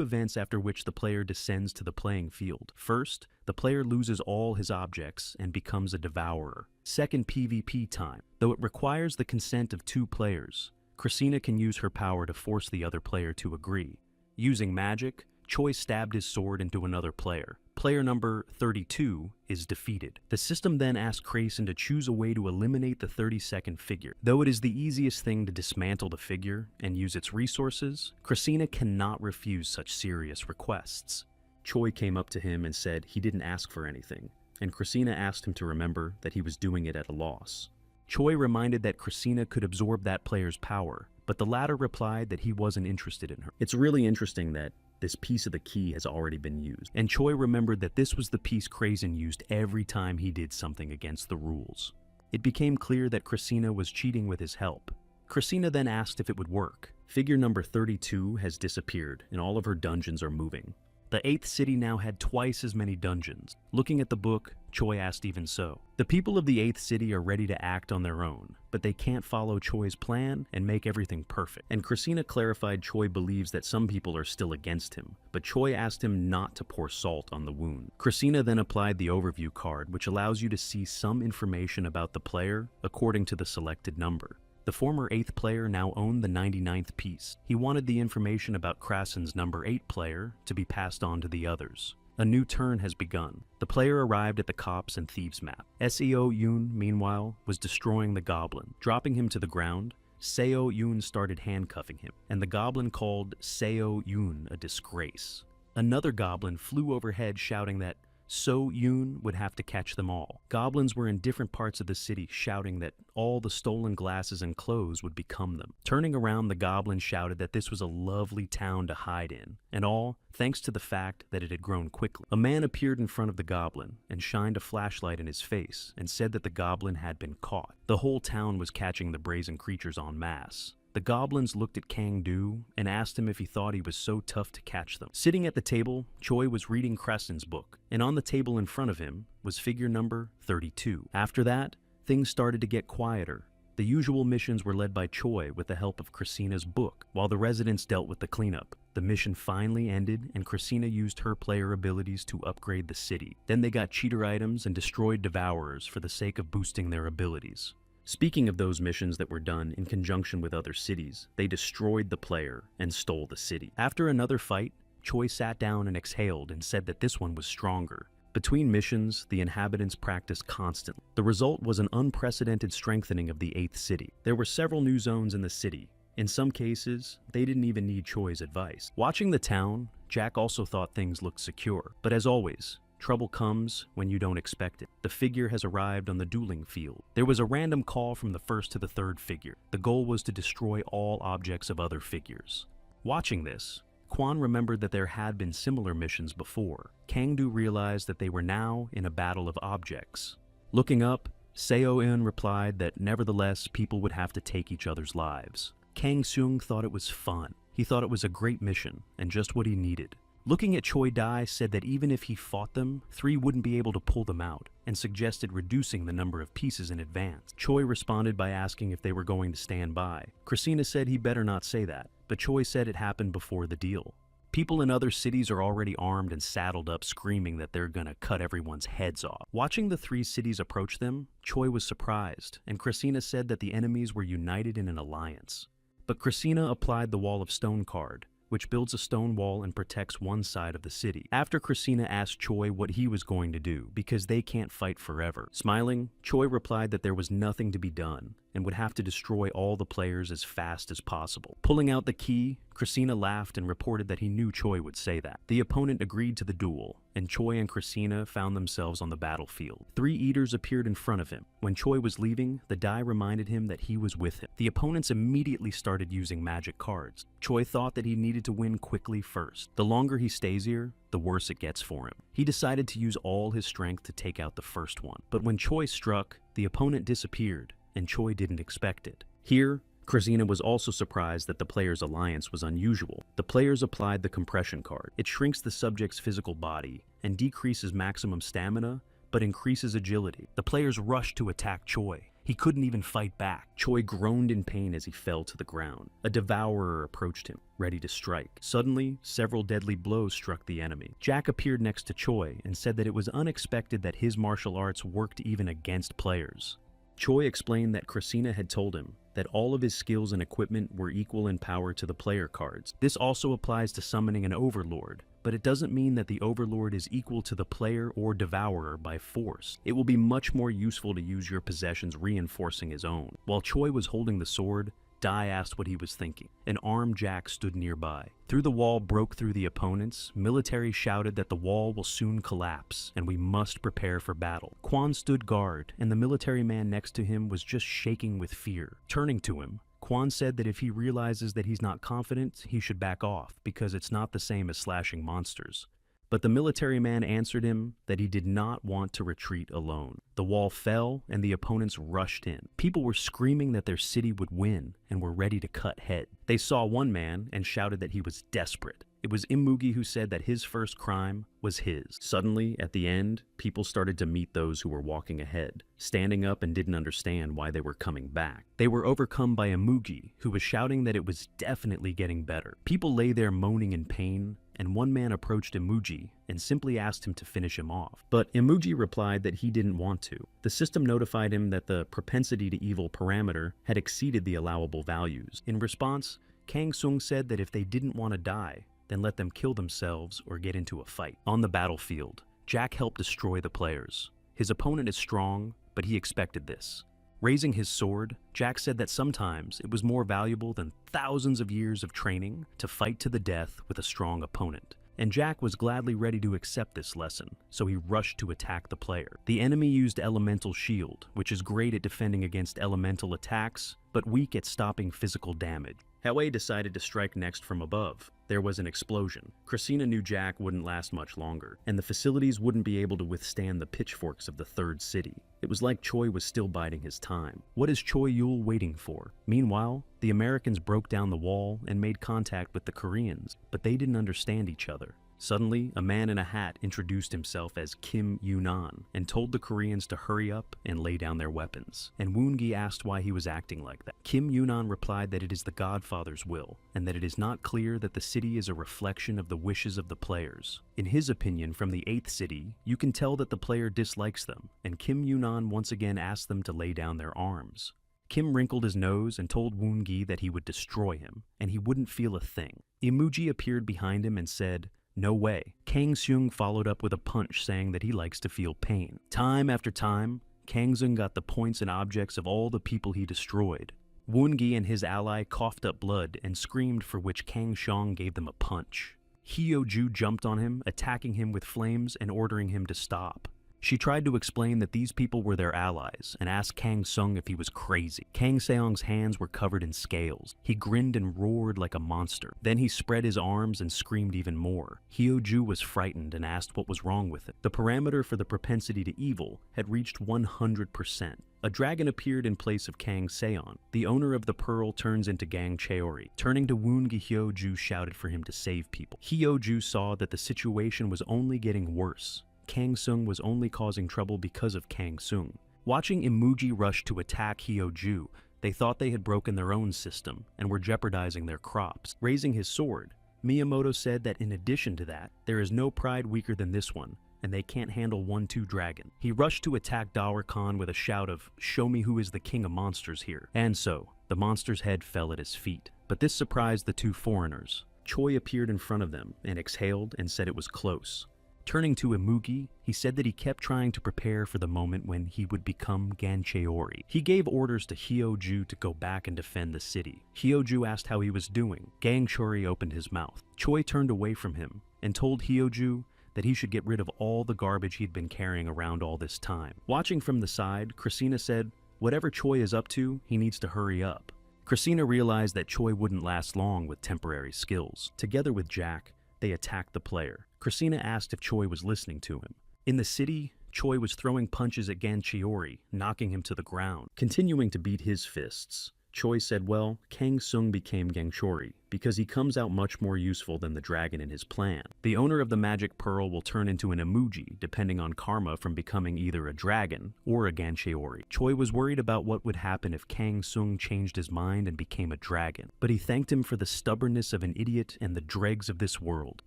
[SPEAKER 1] events after which the player descends to the playing field. First, the player loses all his objects and becomes a devourer. Second, PvP time. Though it requires the consent of 2 players, Christina can use her power to force the other player to agree. Using magic, Choi stabbed his sword into another player, player number 32 is defeated. The system then asks Krayson to choose a way to eliminate the 32nd figure. Though it is the easiest thing to dismantle the figure and use its resources, Krayson cannot refuse such serious requests. Choi came up to him and said he didn't ask for anything, and Krayson asked him to remember that he was doing it at a loss. Choi reminded that Krayson could absorb that player's power, but the latter replied that he wasn't interested in her. It's really interesting that this piece of the key has already been used, and Choi remembered that this was the piece Krayson used every time he did something against the rules. It became clear that Krayson was cheating with his help. Krayson then asked if it would work. Figure number 32 has disappeared, and all of her dungeons are moving. The 8th city now had twice as many dungeons. Looking at the book, Choi asked even so. The people of the 8th city are ready to act on their own, but they can't follow Choi's plan and make everything perfect. And Krayson clarified Choi believes that some people are still against him, but Choi asked him not to pour salt on the wound. Krayson then applied the overview card, which allows you to see some information about the player according to the selected number. The former 8th player now owned the 99th piece. He wanted the information about Krasen's number 8 player to be passed on to the others. A new turn has begun. The player arrived at the cops and thieves map. Seo Yoon, meanwhile, was destroying the goblin. Dropping him to the ground, Seo Yoon started handcuffing him, and the goblin called Seo Yoon a disgrace. Another goblin flew overhead shouting that So Yoon would have to catch them all. Goblins were in different parts of the city shouting that all the stolen glasses and clothes would become them. Turning around, the goblin shouted that this was a lovely town to hide in, and all thanks to the fact that it had grown quickly. A man appeared in front of the goblin and shined a flashlight in his face and said that the goblin had been caught. The whole town was catching the brazen creatures en masse. The goblins looked at Kang-do and asked him if he thought he was so tough to catch them. Sitting at the table, Choi was reading Crescent's book, and on the table in front of him was figure number 32. After that, things started to get quieter. The usual missions were led by Choi with the help of Krasina's book, while the residents dealt with the cleanup. The mission finally ended, and Krasina used her player abilities to upgrade the city. Then they got cheater items and destroyed devourers for the sake of boosting their abilities. Speaking of those missions that were done in conjunction with other cities, they destroyed the player and stole the city. After another fight, Choi sat down and exhaled and said that this one was stronger. Between missions, the inhabitants practiced constantly. The result was an unprecedented strengthening of the 8th city. There were several new zones in the city. In some cases, they didn't even need Choi's advice. Watching the town, Jack also thought things looked secure. But as always, trouble comes when you don't expect it. The figure has arrived on the dueling field. There was a random call from the first to the third figure. The goal was to destroy all objects of other figures. Watching this, Kwon remembered that there had been similar missions before. Kang-do realized that they were now in a battle of objects. Looking up, Seo-in replied that nevertheless people would have to take each other's lives. Kang-seung thought it was fun. He thought it was a great mission and just what he needed. Looking at Choi Dai said that even if he fought them, 3 wouldn't be able to pull them out, and suggested reducing the number of pieces in advance. Choi responded by asking if they were going to stand by. Krasina said he better not say that, but Choi said it happened before the deal. People in other cities are already armed and saddled up, screaming that they're gonna cut everyone's heads off. Watching the 3 cities approach them, Choi was surprised, and Krasina said that the enemies were united in an alliance. But Krasina applied the Wall of Stone card, which builds a stone wall and protects one side of the city. After Krasina asked Choi what he was going to do, because they can't fight forever. Smiling, Choi replied that there was nothing to be done, and would have to destroy all the players as fast as possible. Pulling out the key, Krasina laughed and reported that he knew Choi would say that. The opponent agreed to the duel, and Choi and Krasina found themselves on the battlefield. 3 eaters appeared in front of him. When Choi was leaving, the die reminded him that he was with him. The opponents immediately started using magic cards. Choi thought that he needed to win quickly first. The longer he stays here, the worse it gets for him. He decided to use all his strength to take out the first one. But when Choi struck, the opponent disappeared, and Choi didn't expect it. Here, Krasina was also surprised that the player's alliance was unusual. The players applied the compression card. It shrinks the subject's physical body and decreases maximum stamina, but increases agility. The players rushed to attack Choi. He couldn't even fight back. Choi groaned in pain as he fell to the ground. A devourer approached him, ready to strike. Suddenly, several deadly blows struck the enemy. Jack appeared next to Choi and said that it was unexpected that his martial arts worked even against players. Choi explained that Krasina had told him that all of his skills and equipment were equal in power to the player cards. This also applies to summoning an overlord, but it doesn't mean that the Overlord is equal to the player or devourer by force. It will be much more useful to use your possessions reinforcing his own. While Choi was holding the sword, Dai asked what he was thinking. An armed Jack stood nearby. Through the wall broke through the opponents, military shouted that the wall will soon collapse, and we must prepare for battle. Quan stood guard, and the military man next to him was just shaking with fear. Turning to him, Quan said that if he realizes that he's not confident, he should back off, because it's not the same as slashing monsters. But the military man answered him that he did not want to retreat alone. The wall fell, and the opponents rushed in. People were screaming that their city would win, and were ready to cut head. They saw one man and shouted that he was desperate. It was Imugi who said that his first crime was his. Suddenly, at the end, people started to meet those who were walking ahead, standing up and didn't understand why they were coming back. They were overcome by Imugi, who was shouting that it was definitely getting better. People lay there moaning in pain, and one man approached Imugi and simply asked him to finish him off. But Imugi replied that he didn't want to. The system notified him that the propensity to evil parameter had exceeded the allowable values. In response, Kang Sung said that if they didn't want to die, then let them kill themselves or get into a fight. On the battlefield, Jack helped destroy the players. His opponent is strong, but he expected this. Raising his sword, Jack said that sometimes it was more valuable than thousands of years of training to fight to the death with a strong opponent. And Jack was gladly ready to accept this lesson, so he rushed to attack the player. The enemy used Elemental Shield, which is great at defending against elemental attacks, but weak at stopping physical damage. Hoei decided to strike next from above. There was an explosion. Christina knew Jack wouldn't last much longer, and the facilities wouldn't be able to withstand the pitchforks of the third city. It was like Choi was still biding his time. What is Choi Yul waiting for? Meanwhile, the Americans broke down the wall and made contact with the Koreans, but they didn't understand each other. Suddenly, a man in a hat introduced himself as Kim Yunan and told the Koreans to hurry up and lay down their weapons. And Woon-gi asked why he was acting like that. Kim Yunan replied that it is the Godfather's will, and that it is not clear that the city is a reflection of the wishes of the players. In his opinion, from the 8th city, you can tell that the player dislikes them, and Kim Yunan once again asked them to lay down their arms. Kim wrinkled his nose and told Woon-gi that he would destroy him, and he wouldn't feel a thing. Imuji appeared behind him and said, "No way." Kang Seung followed up with a punch saying that he likes to feel pain. Time after time, Kang Seung got the points and objects of all the people he destroyed. Woon-gi and his ally coughed up blood and screamed, for which Kang Seong gave them a punch. Hyo-ju jumped on him, attacking him with flames and ordering him to stop. She tried to explain that these people were their allies and asked Kang Seung if he was crazy. Kang Seong's hands were covered in scales. He grinned and roared like a monster. Then he spread his arms and screamed even more. Hyo-ju was frightened and asked what was wrong with him. The parameter for the propensity to evil had reached 100%. A dragon appeared in place of Kang Seon. The owner of the pearl turns into Gang Cheori. Turning to Woon-gi, Hyo-ju shouted for him to save people. Hyo-ju saw that the situation was only getting worse. Kang Seung was only causing trouble because of Kang Seung. Watching Imuji rush to attack Hyo-ju, they thought they had broken their own system and were jeopardizing their crops. Raising his sword, Miyamoto said that in addition to that, there is no pride weaker than this one, and they can't handle 1-2 dragon. He rushed to attack Dawer Khan with a shout of, "Show me who is the king of monsters here." And so, the monster's head fell at his feet. But this surprised the two foreigners. Choi appeared in front of them and exhaled and said it was close. Turning to Imugi, he said that he kept trying to prepare for the moment when he would become Gancheori. He gave orders to Hyo-ju to go back and defend the city. Hyo-ju asked how he was doing. Gancheori opened his mouth. Choi turned away from him and told Hyo-ju that he should get rid of all the garbage he'd been carrying around all this time. Watching from the side, Christina said, "Whatever Choi is up to, he needs to hurry up." Christina realized that Choi wouldn't last long with temporary skills. Together with Jack, they attacked the player. Christina asked if Choi was listening to him. In the city, Choi was throwing punches at Gancheori, knocking him to the ground. Continuing to beat his fists, Choi said, well, Kang Seung became Gancheori because he comes out much more useful than the dragon in his plan. The owner of the magic pearl will turn into an Imuji, depending on karma from becoming either a dragon or a Gancheori. Choi was worried about what would happen if Kang Seung changed his mind and became a dragon, but he thanked him for the stubbornness of an idiot and the dregs of this world.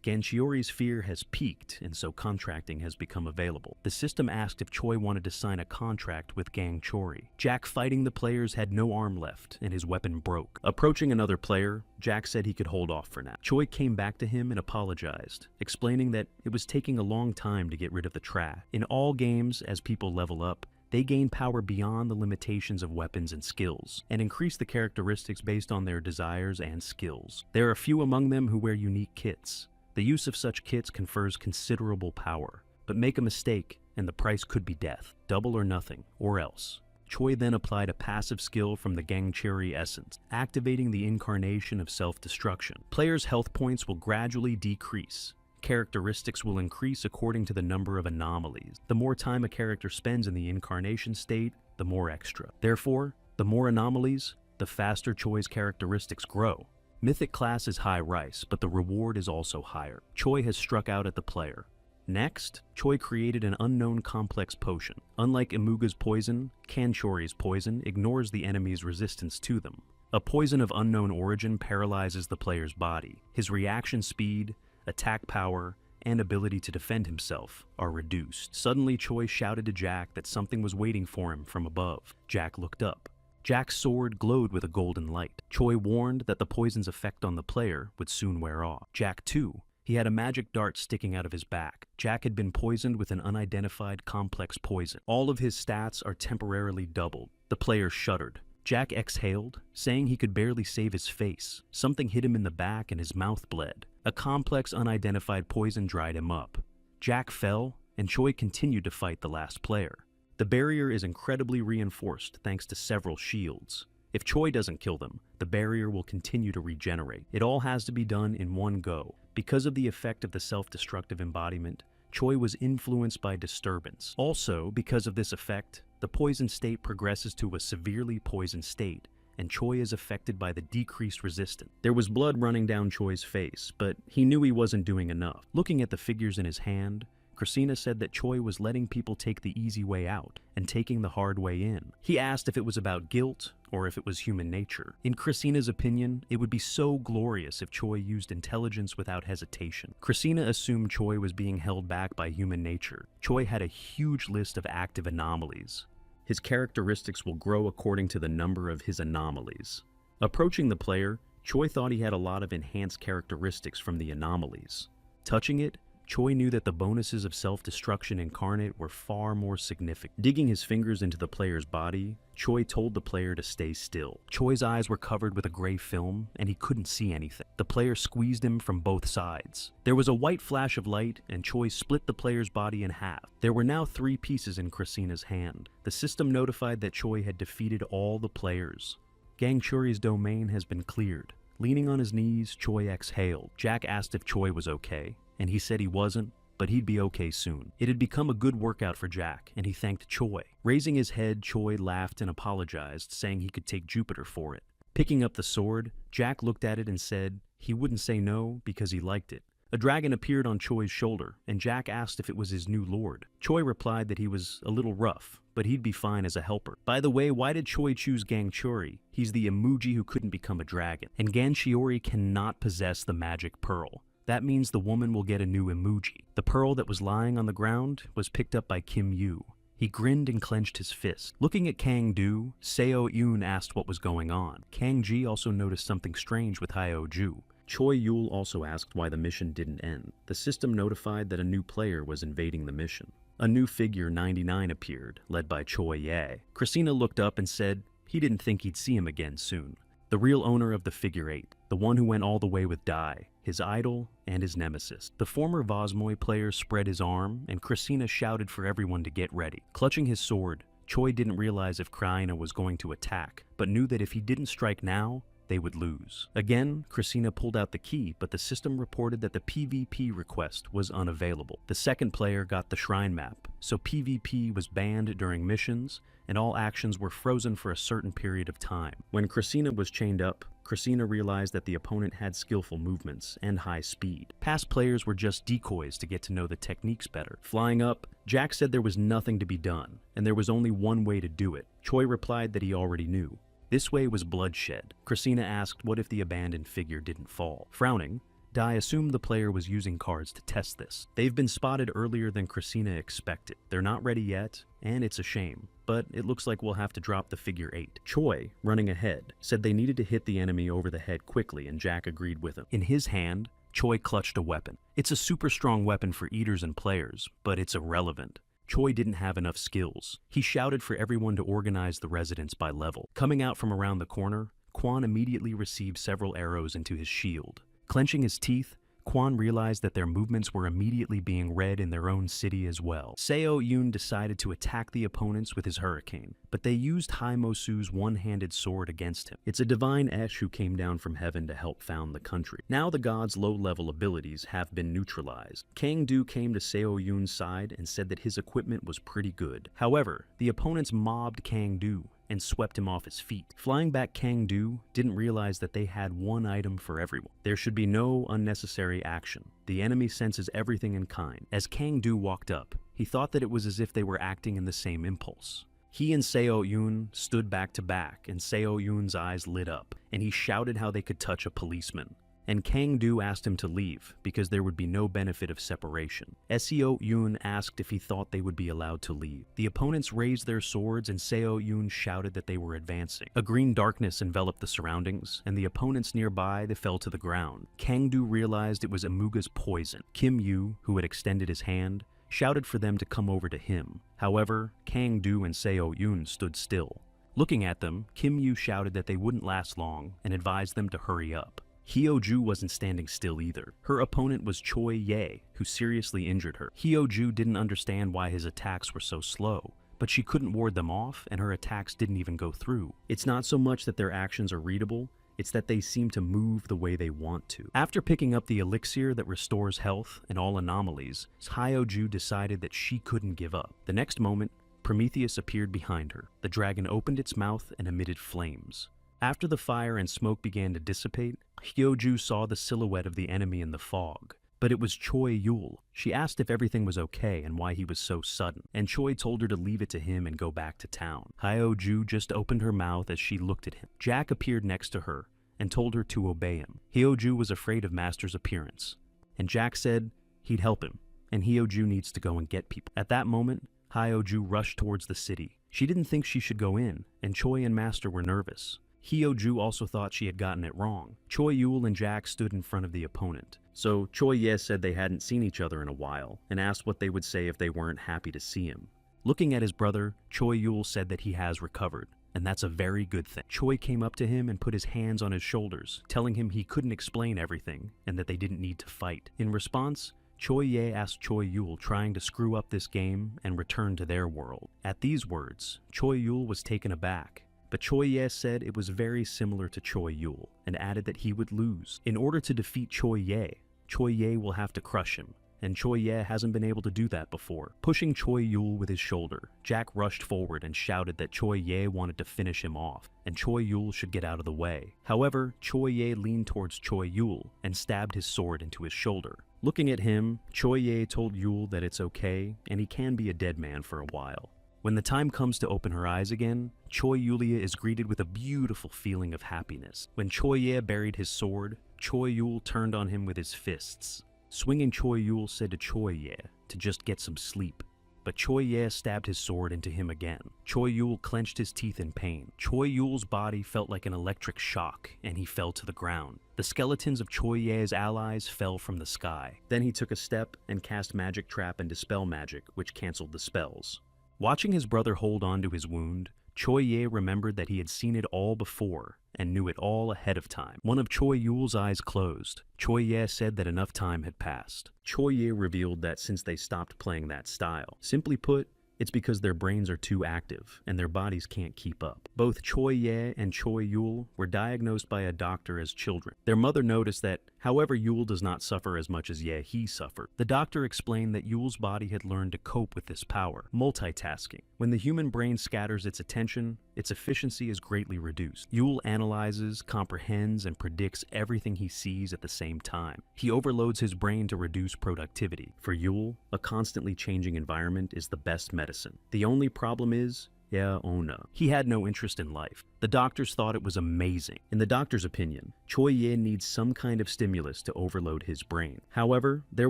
[SPEAKER 1] Gancheori's fear has peaked, and so contracting has become available. The system asked if Choi wanted to sign a contract with Gancheori. Jack fighting the players had no arm left, and his weapon broke. Approaching another player, Jack said he could hold off for now. Choi came back to him and apologized, explaining that it was taking a long time to get rid of the trash. In all games, as people level up, they gain power beyond the limitations of weapons and skills, and increase the characteristics based on their desires and skills. There are few among them who wear unique kits. The use of such kits confers considerable power, but make a mistake and the price could be death. Double or nothing, or else. Choi then applied a passive skill from the Gangcheori essence, activating the incarnation of self-destruction. Players' health points will gradually decrease. Characteristics will increase according to the number of anomalies. The more time a character spends in the incarnation state, the more extra. Therefore, the more anomalies, the faster Choi's characteristics grow. Mythic class is high rice, but the reward is also higher. Choi has struck out at the player. Next, Choi created an unknown complex potion. Unlike Imuga's poison, Kanchori's poison ignores the enemy's resistance to them. A poison of unknown origin paralyzes the player's body. His reaction speed, attack power, and ability to defend himself are reduced. Suddenly, Choi shouted to Jack that something was waiting for him from above. Jack looked up. Jack's sword glowed with a golden light. Choi warned that the poison's effect on the player would soon wear off. Jack, too. He had a magic dart sticking out of his back. Jack had been poisoned with an unidentified complex poison. All of his stats are temporarily doubled. The player shuddered. Jack exhaled, saying he could barely save his face. Something hit him in the back and his mouth bled. A complex unidentified poison dried him up. Jack fell, and Choi continued to fight the last player. The barrier is incredibly reinforced thanks to several shields. If Choi doesn't kill them, the barrier will continue to regenerate. It all has to be done in one go. Because of the effect of the self-destructive embodiment, Choi was influenced by disturbance. Also, because of this effect, the poison state progresses to a severely poisoned state, and Choi is affected by the decreased resistance. There was blood running down Choi's face, but he knew he wasn't doing enough. Looking at the figures in his hand, Christina said that Choi was letting people take the easy way out and taking the hard way in. He asked if it was about guilt or if it was human nature. In Christina's opinion, it would be so glorious if Choi used intelligence without hesitation. Christina assumed Choi was being held back by human nature. Choi had a huge list of active anomalies. His characteristics will grow according to the number of his anomalies. Approaching the player, Choi thought he had a lot of enhanced characteristics from the anomalies. Touching it, Choi knew that the bonuses of self-destruction incarnate were far more significant. Digging his fingers into the player's body, Choi told the player to stay still. Choi's eyes were covered with a gray film, and he couldn't see anything. The player squeezed him from both sides. There was a white flash of light, and Choi split the player's body in half. There were now 3 pieces in Christina's hand. The system notified that Choi had defeated all the players. Gangcheori's domain has been cleared. Leaning on his knees, Choi exhaled. Jack asked if Choi was okay, and he said he wasn't, but he'd be okay soon. It had become a good workout for Jack, and he thanked Choi. Raising his head, Choi laughed and apologized, saying he could take Jupiter for it. Picking up the sword, Jack looked at it and said he wouldn't say no because he liked it. A dragon appeared on Choi's shoulder, and Jack asked if it was his new lord. Choi replied that he was a little rough, but he'd be fine as a helper. By the way, why did Choi choose Gangcheori? He's the emoji who couldn't become a dragon, and Gangcheori cannot possess the magic pearl. That means the woman will get a new emoji. The pearl that was lying on the ground was picked up by Kim Yu. He grinned and clenched his fist. Looking at Kang Do, Seo Yoon asked what was going on. Kang Ji also noticed something strange with Hyo Ju. Choi Yul also asked why the mission didn't end. The system notified that a new player was invading the mission. A new figure, 99, appeared, led by Choi Ye. Christina looked up and said he didn't think he'd see him again soon. The real owner of the figure 8, the one who went all the way with Dai, his idol and his nemesis. The former Vosmoy player spread his arm, and Christina shouted for everyone to get ready. Clutching his sword, Choi didn't realize if Kraina was going to attack, but knew that if he didn't strike now, they would lose. Again, Christina pulled out the key, but the system reported that the PvP request was unavailable. The second player got the shrine map, so PvP was banned during missions, and all actions were frozen for a certain period of time. When Christina was chained up, Christina realized that the opponent had skillful movements and high speed. Past players were just decoys to get to know the techniques better. Flying up, Jack said there was nothing to be done, and there was only one way to do it. Choi replied that he already knew. This way was bloodshed. Christina asked what if the abandoned figure didn't fall. Frowning, Dai assumed the player was using cards to test this. They've been spotted earlier than Christina expected. They're not ready yet, and it's a shame, but it looks like we'll have to drop the figure 8. Choi, running ahead, said they needed to hit the enemy over the head quickly, and Jack agreed with him. In his hand, Choi clutched a weapon. It's a super strong weapon for eaters and players, but it's irrelevant. Choi didn't have enough skills. He shouted for everyone to organize the residents by level. Coming out from around the corner, Kwon immediately received several arrows into his shield. Clenching his teeth, Kwon realized that their movements were immediately being read in their own city as well. Seo Yoon decided to attack the opponents with his hurricane, but they used Haimosu's one-handed sword against him. It's a divine Esh who came down from heaven to help found the country. Now the god's low-level abilities have been neutralized. Kang-do came to Seo Yoon's side and said that his equipment was pretty good. However, the opponents mobbed Kang-do and swept him off his feet. Flying back, Kang-do didn't realize that they had one item for everyone. There should be no unnecessary action. The enemy senses everything in kind. As Kang-do walked up, he thought that it was as if they were acting in the same impulse. He and Seo Yoon stood back to back, and Seo Yoon's eyes lit up, and he shouted how they could touch a policeman. And Kang-do asked him to leave, because there would be no benefit of separation. Seo Yoon asked if he thought they would be allowed to leave. The opponents raised their swords, and Seo Yoon shouted that they were advancing. A green darkness enveloped the surroundings, and the opponents nearby they fell to the ground. Kang-do realized it was Amuga's poison. Kim Yu, who had extended his hand, shouted for them to come over to him. However, Kang-do and Seo Yoon stood still. Looking at them, Kim Yu shouted that they wouldn't last long, and advised them to hurry up. Hyo-ju wasn't standing still either. Her opponent was Choi Ye, who seriously injured her. Hyo-ju didn't understand why his attacks were so slow, but she couldn't ward them off, and her attacks didn't even go through. It's not so much that their actions are readable, it's that they seem to move the way they want to. After picking up the elixir that restores health and all anomalies, Hyo-ju decided that she couldn't give up. The next moment, Prometheus appeared behind her. The dragon opened its mouth and emitted flames. After the fire and smoke began to dissipate, Hyo-ju saw the silhouette of the enemy in the fog. But it was Choi Yul. She asked if everything was okay and why he was so sudden, and Choi told her to leave it to him and go back to town. Hyo-ju just opened her mouth as she looked at him. Jack appeared next to her and told her to obey him. Hyo-ju was afraid of Master's appearance, and Jack said he'd help him, and Hyo-ju needs to go and get people. At that moment, Hyo-ju rushed towards the city. She didn't think she should go in, and Choi and Master were nervous. Hyo-ju also thought she had gotten it wrong. Choi Yul and Jack stood in front of the opponent. So Choi Ye said they hadn't seen each other in a while, and asked what they would say if they weren't happy to see him. Looking at his brother, Choi Yul said that he has recovered, and that's a very good thing. Choi came up to him and put his hands on his shoulders, telling him he couldn't explain everything, and that they didn't need to fight. In response, Choi Ye asked Choi Yul trying to screw up this game and return to their world. At these words, Choi Yul was taken aback. But Choi Ye said it was very similar to Choi Yul, and added that he would lose. In order to defeat Choi Ye will have to crush him, and Choi Ye hasn't been able to do that before. Pushing Choi Yul with his shoulder, Jack rushed forward and shouted that Choi Ye wanted to finish him off, and Choi Yul should get out of the way. However, Choi Ye leaned towards Choi Yul and stabbed his sword into his shoulder. Looking at him, Choi Ye told Yul that it's okay, and he can be a dead man for a while. When the time comes to open her eyes again, Choi Yulia is greeted with a beautiful feeling of happiness. When Choi Ye buried his sword, Choi Yul turned on him with his fists. Swinging, Choi Yul said to Choi Ye to just get some sleep. But Choi Ye stabbed his sword into him again. Choi Yul clenched his teeth in pain. Choi Yul's body felt like an electric shock, and he fell to the ground. The skeletons of Choi Ye's allies fell from the sky. Then he took a step and cast Magic Trap and Dispel Magic, which canceled the spells. Watching his brother hold on to his wound, Choi Ye remembered that he had seen it all before and knew it all ahead of time. One of Choi Yul's eyes closed. Choi Ye said that enough time had passed. Choi Ye revealed that since they stopped playing that style, simply put, it's because their brains are too active and their bodies can't keep up. Both Choi Ye and Choi Yul were diagnosed by a doctor as children. Their mother noticed that, however, Yul does not suffer as much as He suffered. The doctor explained that Yul's body had learned to cope with this power, multitasking. When the human brain scatters its attention, its efficiency is greatly reduced. Yul analyzes, comprehends, and predicts everything he sees at the same time. He overloads his brain to reduce productivity. For Yul, a constantly changing environment is the best medicine. The only problem is, Yahello. He had no interest in life. The doctors thought it was amazing. In the doctor's opinion, Choi Ye needs some kind of stimulus to overload his brain. However, there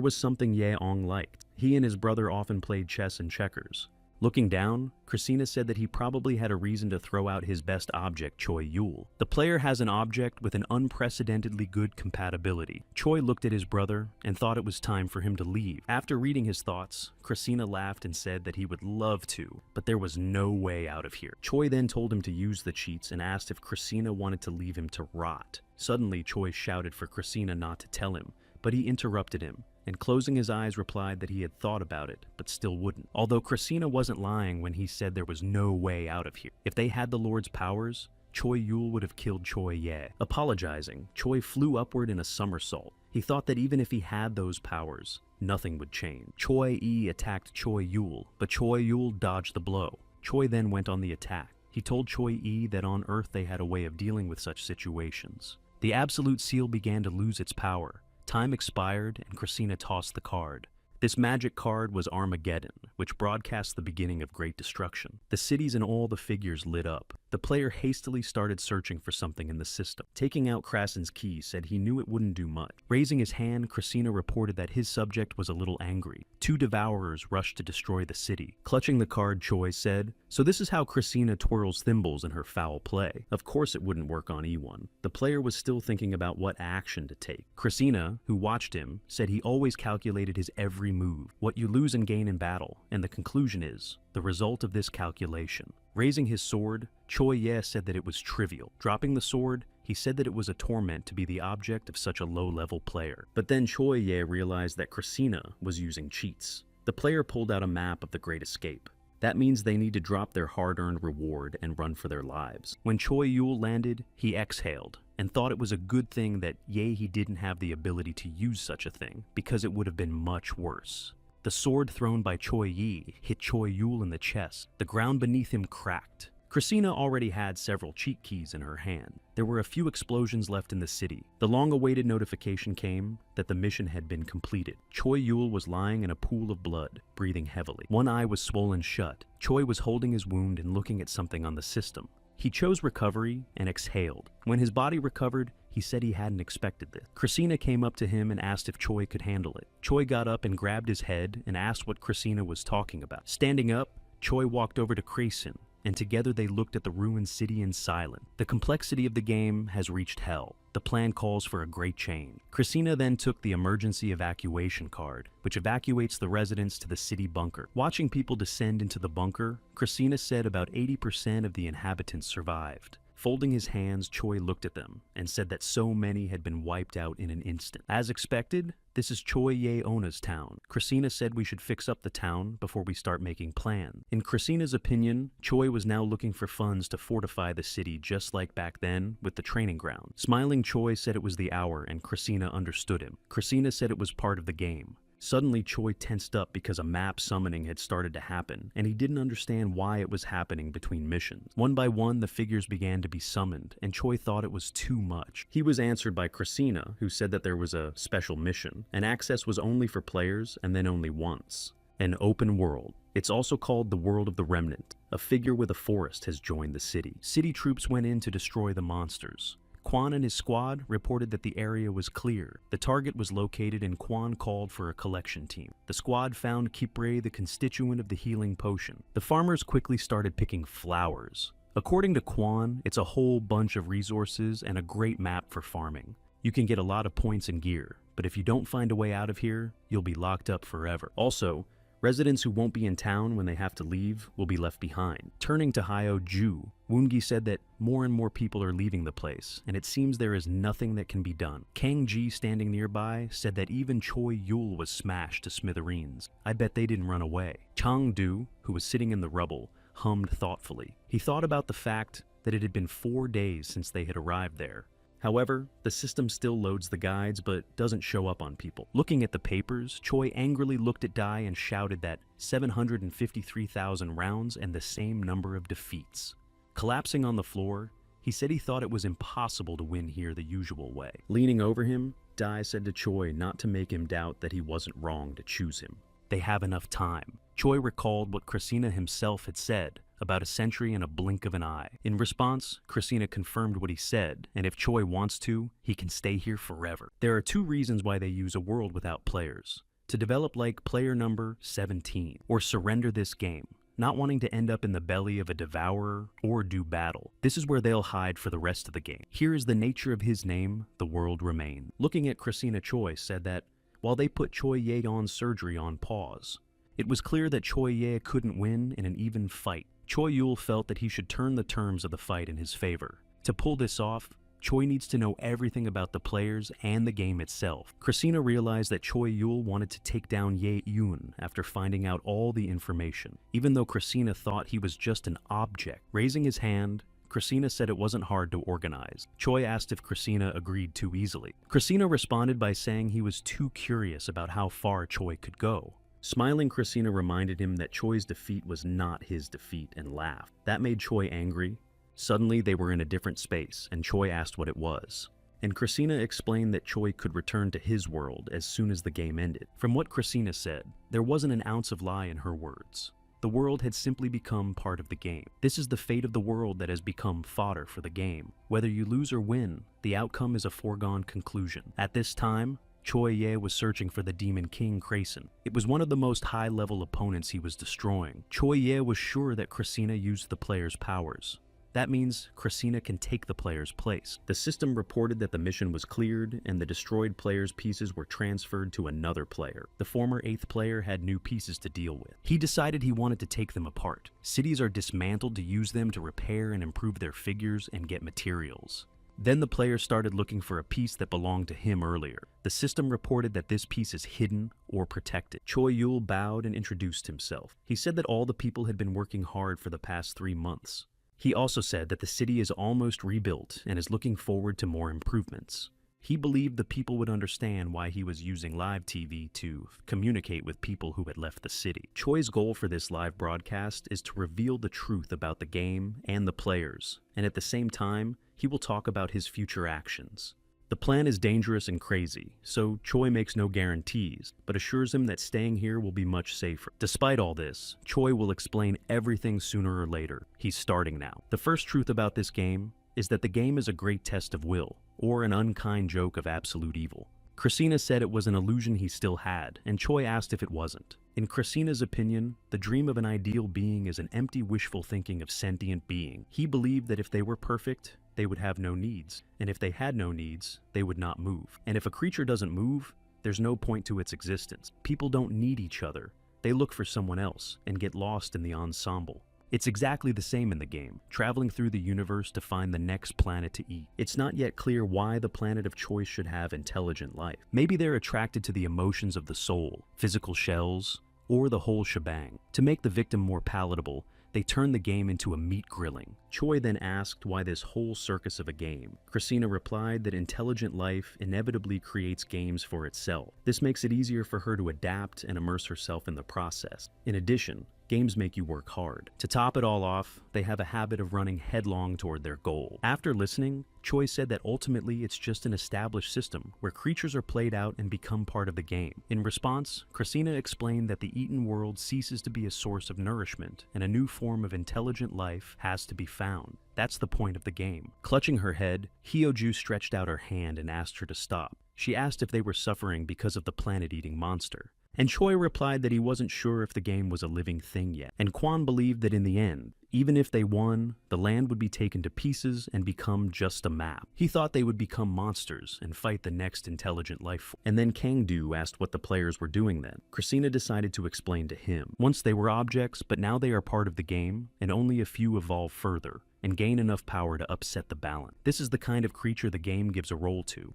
[SPEAKER 1] was something Yeong liked. He and his brother often played chess and checkers. Looking down, Christina said that he probably had a reason to throw out his best object, Choi Yul. The player has an object with an unprecedentedly good compatibility. Choi looked at his brother and thought it was time for him to leave. After reading his thoughts, Christina laughed and said that he would love to, but there was no way out of here. Choi then told him to use the cheats and asked if Christina wanted to leave him to rot. Suddenly, Choi shouted for Christina not to tell him, but he interrupted him, and closing his eyes replied that he had thought about it, but still wouldn't. Although Christina wasn't lying when he said there was no way out of here. If they had the Lord's powers, Choi Yul would have killed Choi Ye. Apologizing, Choi flew upward in a somersault. He thought that even if he had those powers, nothing would change. Choi Yi attacked Choi Yul, but Choi Yul dodged the blow. Choi then went on the attack. He told Choi Yi that on Earth they had a way of dealing with such situations. The Absolute Seal began to lose its power. Time expired, and Christina tossed the card. This magic card was Armageddon, which broadcast the beginning of great destruction. The cities and all the figures lit up. The player hastily started searching for something in the system. Taking out Krasen's key said he knew it wouldn't do much. Raising his hand, Christina reported that his subject was a little angry. 2 devourers rushed to destroy the city. Clutching the card, Choi said, "So this is how Christina twirls thimbles in her foul play. Of course it wouldn't work on E1." The player was still thinking about what action to take. Christina, who watched him, said he always calculated his every move, what you lose and gain in battle, and the conclusion is the result of this calculation. Raising his sword, Choi Ye said that it was trivial. Dropping the sword, he said that it was a torment to be the object of such a low-level player. But then Choi Ye realized that Christina was using cheats. The player pulled out a map of the Great Escape. That means they need to drop their hard-earned reward and run for their lives. When Choi Yul landed, he exhaled and thought it was a good thing that he didn't have the ability to use such a thing, because it would have been much worse. The sword thrown by Choi Yi hit Choi Yul in the chest. The ground beneath him cracked. Christina already had several cheat keys in her hand. There were a few explosions left in the city. The long-awaited notification came that the mission had been completed. Choi Yul was lying in a pool of blood, breathing heavily. One eye was swollen shut. Choi was holding his wound and looking at something on the system. He chose recovery and exhaled. When his body recovered, he said he hadn't expected this. Christina came up to him and asked if Choi could handle it. Choi got up and grabbed his head and asked what Christina was talking about. Standing up, Choi walked over to Krasen, and together they looked at the ruined city in silence. The complexity of the game has reached hell. The plan calls for a great change. Christina then took the emergency evacuation card, which evacuates the residents to the city bunker. Watching people descend into the bunker, Christina said about 80% of the inhabitants survived. Folding his hands, Choi looked at them and said that so many had been wiped out in an instant. As expected, this is Choi Ye-ona's town. Christina said we should fix up the town before we start making plans. In Christina's opinion, Choi was now looking for funds to fortify the city just like back then with the training ground. Smiling, Choi said it was the hour and Christina understood him. Christina said it was part of the game. Suddenly, Choi tensed up because a map summoning had started to happen, and he didn't understand why it was happening between missions. One by one, the figures began to be summoned, and Choi thought it was too much. He was answered by Christina, who said that there was a special mission, and access was only for players and then only once. An open world. It's also called the World of the Remnant. A figure with a forest has joined the city. City troops went in to destroy the monsters. Kwan and his squad reported that the area was clear. The target was located and Kwan called for a collection team. The squad found Kipre, the constituent of the healing potion. The farmers quickly started picking flowers. According to Kwan, it's a whole bunch of resources and a great map for farming. You can get a lot of points and gear, but if you don't find a way out of here, you'll be locked up forever. Also, residents who won't be in town when they have to leave will be left behind. Turning to Hyo Ju, Woongi said that more and more people are leaving the place, and it seems there is nothing that can be done. Kang Ji, standing nearby, said that even Choi Yul was smashed to smithereens. I bet they didn't run away. Chang Du, who was sitting in the rubble, hummed thoughtfully. He thought about the fact that it had been 4 days since they had arrived there. However, the system still loads the guides but doesn't show up on people. Looking at the papers, Choi angrily looked at Dai and shouted that 753,000 rounds and the same number of defeats. Collapsing on the floor, he said he thought it was impossible to win here the usual way. Leaning over him, Dai said to Choi not to make him doubt that he wasn't wrong to choose him. They have enough time. Choi recalled what Christina himself had said. about a century and a blink of an eye. In response, Christina confirmed what he said, and if Choi wants to, he can stay here forever. There are two reasons why they use a world without players. To develop like player number 17, or surrender this game, not wanting to end up in the belly of a devourer or do battle. This is where they'll hide for the rest of the game. Here is the nature of his name, the world remain. Looking at Christina, Choi said that while they put Choi Ye-on's surgery on pause, it was clear that Choi Ye couldn't win in an even fight. Choi Yul felt that he should turn the terms of the fight in his favor. To pull this off, Choi needs to know everything about the players and the game itself. Christina realized that Choi Yul wanted to take down Ye Yun after finding out all the information, even though Christina thought he was just an object. Raising his hand, Christina said it wasn't hard to organize. Choi asked if Christina agreed too easily. Christina responded by saying he was too curious about how far Choi could go. Smiling, Christina reminded him that Choi's defeat was not his defeat and laughed. That made Choi angry. Suddenly, they were in a different space, and Choi asked what it was. And Christina explained that Choi could return to his world as soon as the game ended. From what Christina said, there wasn't an ounce of lie in her words. The world had simply become part of the game. This is the fate of the world that has become fodder for the game. Whether you lose or win, the outcome is a foregone conclusion. At this time, Choi Ye was searching for the Demon King Krasen. It was one of the most high-level opponents he was destroying. Choi Ye was sure that Christina used the player's powers. That means Christina can take the player's place. The system reported that the mission was cleared and the destroyed player's pieces were transferred to another player. The former 8th player had new pieces to deal with. He decided he wanted to take them apart. Cities are dismantled to use them to repair and improve their figures and get materials. Then the player started looking for a piece that belonged to him earlier. The system reported that this piece is hidden or protected. Choi Yul bowed and introduced himself. He said that all the people had been working hard for the past 3 months. He also said that the city is almost rebuilt and is looking forward to more improvements. He believed the people would understand why he was using live TV to communicate with people who had left the city. Choi's goal for this live broadcast is to reveal the truth about the game and the players, and at the same time, he will talk about his future actions. The plan is dangerous and crazy, so Choi makes no guarantees, but assures him that staying here will be much safer. Despite all this, Choi will explain everything sooner or later. He's starting now. The first truth about this game is that the game is a great test of will, or an unkind joke of absolute evil. Christina said it was an illusion he still had, and Choi asked if it wasn't. In Christina's opinion, the dream of an ideal being is an empty wishful thinking of sentient being. He believed that if they were perfect, they would have no needs, and if they had no needs, they would not move. And if a creature doesn't move, there's no point to its existence. People don't need each other. They look for someone else and get lost in the ensemble. It's exactly the same in the game, traveling through the universe to find the next planet to eat. It's not yet clear why the planet of choice should have intelligent life. Maybe they're attracted to the emotions of the soul, physical shells, or the whole shebang. To make the victim more palatable, they turned the game into a meat grilling. Choi then asked why this whole circus of a game. Christina replied that intelligent life inevitably creates games for itself. This makes it easier for her to adapt and immerse herself in the process. In addition, games make you work hard. To top it all off, they have a habit of running headlong toward their goal. After listening, Choi said that ultimately it's just an established system where creatures are played out and become part of the game. In response, Christina explained that the eaten world ceases to be a source of nourishment and a new form of intelligent life has to be found. That's the point of the game. Clutching her head, Hyoju stretched out her hand and asked her to stop. She asked if they were suffering because of the planet-eating monster. And Choi replied that he wasn't sure if the game was a living thing yet. And Kwon believed that in the end, even if they won, the land would be taken to pieces and become just a map. He thought they would become monsters and fight the next intelligent life form. And then Kang-do asked what the players were doing then. Christina decided to explain to him. Once they were objects, but now they are part of the game, and only a few evolve further and gain enough power to upset the balance. This is the kind of creature the game gives a role to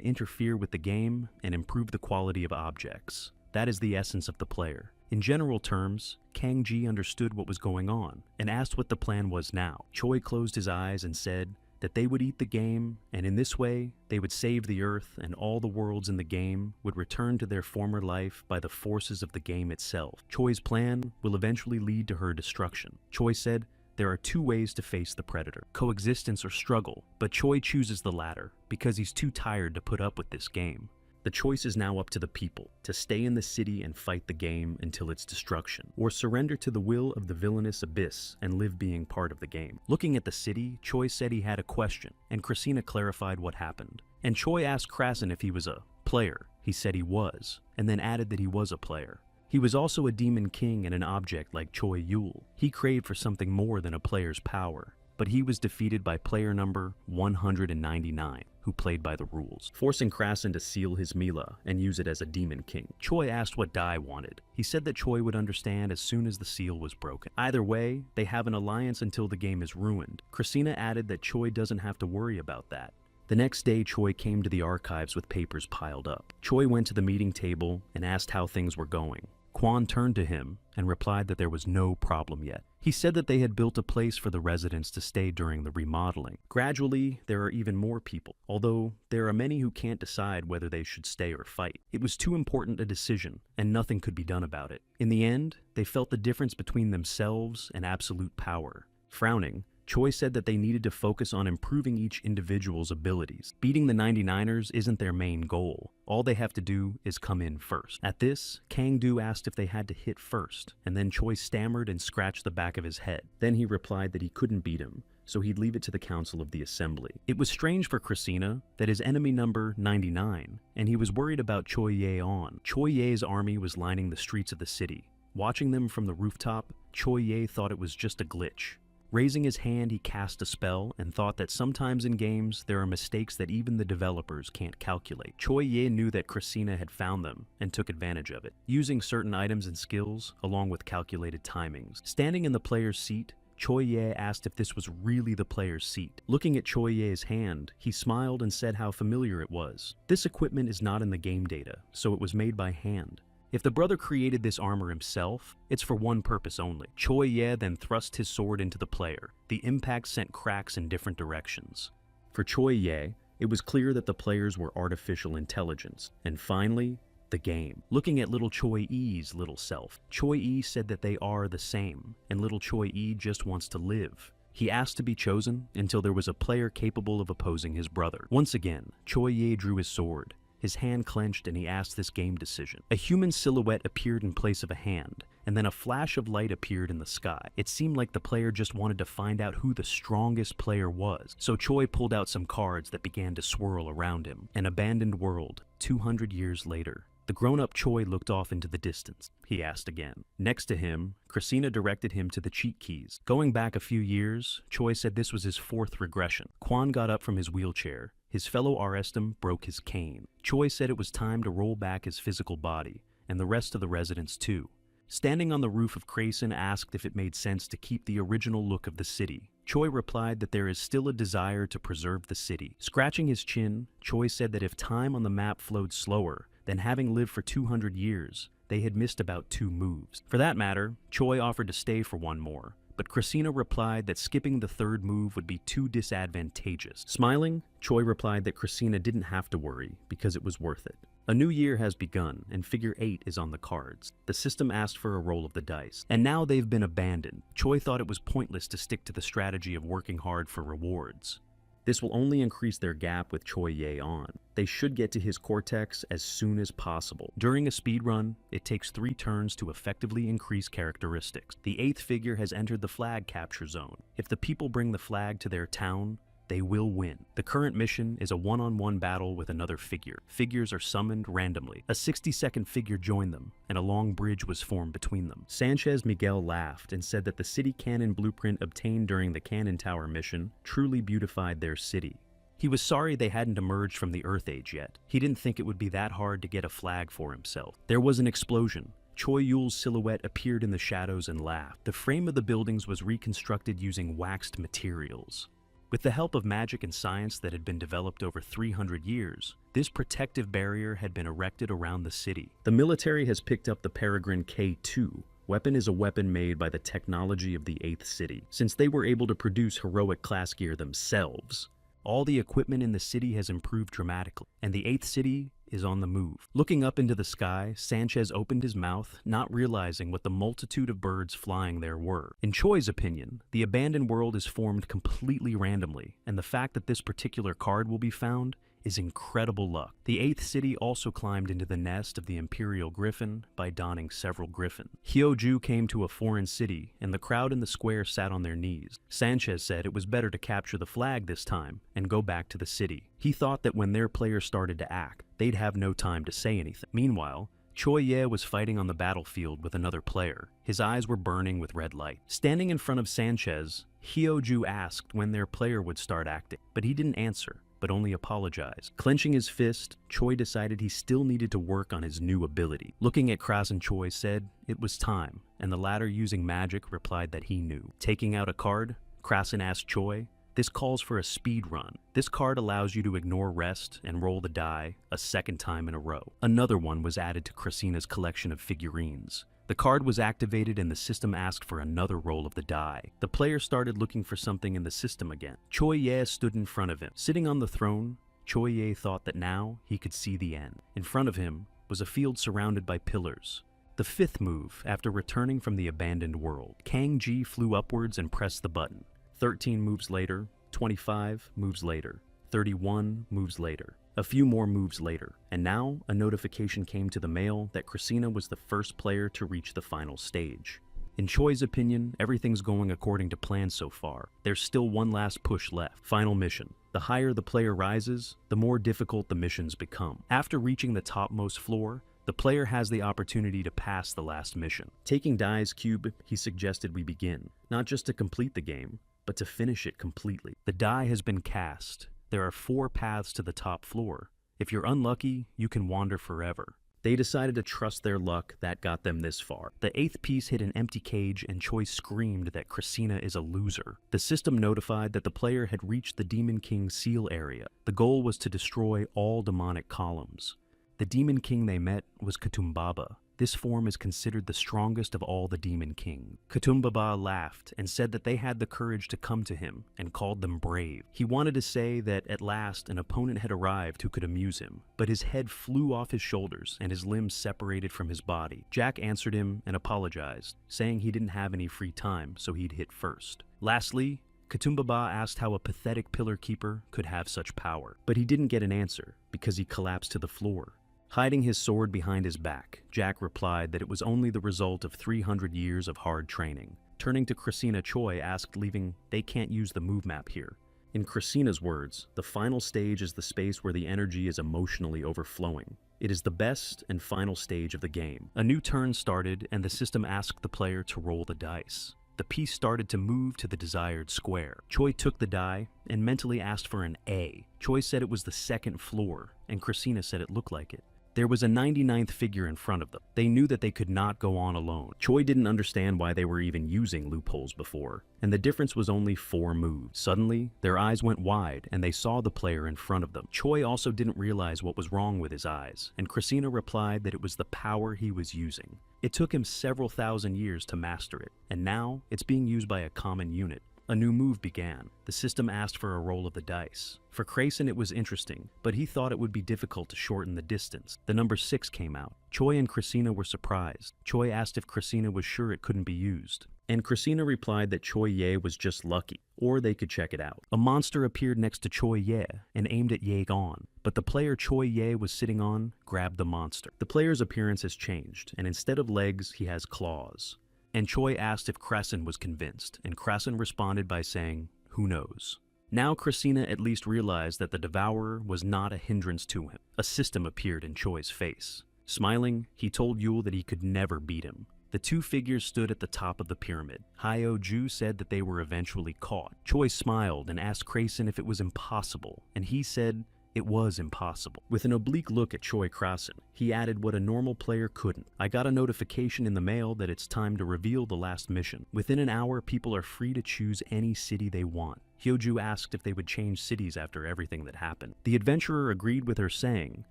[SPEAKER 1] interfere with the game and improve the quality of objects. That is the essence of the player. In general terms, Kang-ji understood what was going on and asked what the plan was now. Choi closed his eyes and said that they would eat the game, and in this way, they would save the Earth and all the worlds in the game would return to their former life by the forces of the game itself. Choi's plan will eventually lead to her destruction. Choi said, there are two ways to face the predator, coexistence or struggle, but Choi chooses the latter because he's too tired to put up with this game. The choice is now up to the people, to stay in the city and fight the game until its destruction, or surrender to the will of the villainous abyss and live being part of the game. Looking at the city, Choi said he had a question, and Christina clarified what happened. And Choi asked Krasin if he was a player. He said he was, and then added that he was a player. He was also a demon king and an object like Choi Yul. He craved for something more than a player's power. But he was defeated by player number 199, who played by the rules, forcing Krasin to seal his Mila and use it as a demon king. Choi asked what Dai wanted. He said that Choi would understand as soon as the seal was broken. Either way, they have an alliance until the game is ruined. Christina added that Choi doesn't have to worry about that. The next day, Choi came to the archives with papers piled up. Choi went to the meeting table and asked how things were going. Kwon turned to him and replied that there was no problem yet. He said that they had built a place for the residents to stay during the remodeling. Gradually, there are even more people, although there are many who can't decide whether they should stay or fight. It was too important a decision, and nothing could be done about it. In the end, they felt the difference between themselves and absolute power. Frowning, Choi said that they needed to focus on improving each individual's abilities. Beating the 99ers isn't their main goal. All they have to do is come in first. At this, Kang-do asked if they had to hit first, and then Choi stammered and scratched the back of his head. Then he replied that he couldn't beat him, so he'd leave it to the Council of the Assembly. It was strange for Christina that his enemy number 99, and he was worried about Choi Ye-on. Choi Ye's army was lining the streets of the city. Watching them from the rooftop, Choi Ye thought it was just a glitch. Raising his hand, he cast a spell and thought that sometimes in games there are mistakes that even the developers can't calculate. Choi Ye knew that Christina had found them and took advantage of it, using certain items and skills along with calculated timings. Standing in the player's seat, Choi Ye asked if this was really the player's seat. Looking at Choi Ye's hand, he smiled and said how familiar it was. This equipment is not in the game data, so it was made by hand. If the brother created this armor himself, it's for one purpose only. Choi Ye then thrust his sword into the player. The impact sent cracks in different directions. For Choi Ye, it was clear that the players were artificial intelligence. And finally, the game. Looking at little Choi E's little self, Choi E said that they are the same, and little Choi E just wants to live. He asked to be chosen until there was a player capable of opposing his brother. Once again, Choi Ye drew his sword. His hand clenched and he asked this game decision. A human silhouette appeared in place of a hand, and then a flash of light appeared in the sky. It seemed like the player just wanted to find out who the strongest player was. So Choi pulled out some cards that began to swirl around him. An abandoned world, 200 years later. The grown-up Choi looked off into the distance. He asked again. Next to him, Christina directed him to the cheat keys. Going back a few years, Choi said this was his fourth regression. Kwon got up from his wheelchair. His fellow Arestum broke his cane. Choi said it was time to roll back his physical body, and the rest of the residents too. Standing on the roof of Krasin asked if it made sense to keep the original look of the city. Choi replied that there is still a desire to preserve the city. Scratching his chin, Choi said that if time on the map flowed slower, then having lived for 200 years, they had missed about 2 moves. For that matter, Choi offered to stay for one more, but Christina replied that skipping the 3rd move would be too disadvantageous. Smiling, Choi replied that Christina didn't have to worry because it was worth it. A new year has begun, and figure 8 is on the cards. The system asked for a roll of the dice, and now they've been abandoned. Choi thought it was pointless to stick to the strategy of working hard for rewards. This will only increase their gap with Choi Ye-on. They should get to his cortex as soon as possible. During a speedrun, it takes 3 turns to effectively increase characteristics. The 8th figure has entered the flag capture zone. If the people bring the flag to their town, they will win. The current mission is a one-on-one battle with another figure. Figures are summoned randomly. A 60-second figure joined them, and a long bridge was formed between them. Sanchez Miguel laughed and said that the city cannon blueprint obtained during the Cannon Tower mission truly beautified their city. He was sorry they hadn't emerged from the Earth Age yet. He didn't think it would be that hard to get a flag for himself. There was an explosion. Choi Yul's silhouette appeared in the shadows and laughed. The frame of the buildings was reconstructed using waxed materials. With the help of magic and science that had been developed over 300 years, this protective barrier had been erected around the city. The military has picked up the Peregrine K2. Weapon is a weapon made by the technology of the 8th city, since they were able to produce heroic class gear themselves. All the equipment in the city has improved dramatically, and the 8th city is on the move. Looking up into the sky, Sanchez opened his mouth, not realizing what the multitude of birds flying there were. In Choi's opinion, the abandoned world is formed completely randomly, and the fact that this particular card will be found is incredible luck. The 8th city also climbed into the nest of the Imperial Griffin by donning several griffins. Hyoju came to a foreign city, and the crowd in the square sat on their knees. Sanchez said it was better to capture the flag this time and go back to the city. He thought that when their players started to act, they'd have no time to say anything. Meanwhile, Choi Ye was fighting on the battlefield with another player. His eyes were burning with red light. Standing in front of Sanchez, Hyoju asked when their player would start acting, but he didn't answer, but only apologized. Clenching his fist, Choi decided he still needed to work on his new ability. Looking at Krasen, Choi said it was time, and the latter, using magic, replied that he knew. Taking out a card, Krasen asked Choi, "This calls for a speed run. This card allows you to ignore rest and roll the die a second time in a row." Another one was added to Krasina's collection of figurines. The card was activated and the system asked for another roll of the die. The player started looking for something in the system again. Choi Ye stood in front of him. Sitting on the throne, Choi Ye thought that now he could see the end. In front of him was a field surrounded by pillars. The 5th move, after returning from the abandoned world, Kang Ji flew upwards and pressed the button. 13 moves later, 25 moves later, 31 moves later, a few more moves later, and now a notification came to the mail that Krasina was the first player to reach the final stage. In Choi's opinion, everything's going according to plan so far. There's still one last push left. Final mission. The higher the player rises, the more difficult the missions become. After reaching the topmost floor, the player has the opportunity to pass the last mission. Taking Dai's cube, he suggested we begin, not just to complete the game, but to finish it completely. The die has been cast. There are 4 paths to the top floor. If you're unlucky, you can wander forever. They decided to trust their luck that got them this far. The 8th piece hit an empty cage and Choi screamed that Krasina is a loser. The system notified that the player had reached the Demon King seal area. The goal was to destroy all demonic columns. The Demon King they met was Katumbaba. This form is considered the strongest of all the Demon Kings. Katumbaba laughed and said that they had the courage to come to him and called them brave. He wanted to say that at last an opponent had arrived who could amuse him, but his head flew off his shoulders and his limbs separated from his body. Jack answered him and apologized, saying he didn't have any free time, so he'd hit first. Lastly, Katumbaba asked how a pathetic pillar keeper could have such power, but he didn't get an answer because he collapsed to the floor. Hiding his sword behind his back, Jack replied that it was only the result of 300 years of hard training. Turning to Krasina, Choi asked, leaving, "They can't use the move map here." In Krasina's words, the final stage is the space where the energy is emotionally overflowing. It is the best and final stage of the game. A new turn started and the system asked the player to roll the dice. The piece started to move to the desired square. Choi took the die and mentally asked for an A. Choi said it was the 2nd floor, and Krasina said it looked like it. There was a 99th figure in front of them. They knew that they could not go on alone. Choi didn't understand why they were even using loopholes before, and the difference was only 4 moves. Suddenly, their eyes went wide and they saw the player in front of them. Choi also didn't realize what was wrong with his eyes, and Krasina replied that it was the power he was using. It took him several thousand years to master it, and now it's being used by a common unit. A new move began. The system asked for a roll of the dice. For Krasen it was interesting, but he thought it would be difficult to shorten the distance. The number 6 came out. Choi and Krasina were surprised. Choi asked if Krasina was sure it couldn't be used, and Krasina replied that Choi Ye was just lucky, or they could check it out. A monster appeared next to Choi Ye and aimed at Ye Gon, but the player Choi Ye was sitting on grabbed the monster. The player's appearance has changed, and instead of legs, he has claws. And Choi asked if Krasen was convinced, and Krasen responded by saying, "Who knows?" Now Krasina at least realized that the Devourer was not a hindrance to him. A system appeared in Choi's face. Smiling, he told Yule that he could never beat him. The 2 figures stood at the top of the pyramid. Hyo-ju said that they were eventually caught. Choi smiled and asked Krasen if it was impossible, and he said it was impossible. With an oblique look at Choi Krasen, he added what a normal player couldn't. "I got a notification in the mail that it's time to reveal the last mission. Within an hour, people are free to choose any city they want." Hyoju asked if they would change cities after everything that happened. The adventurer agreed with her, saying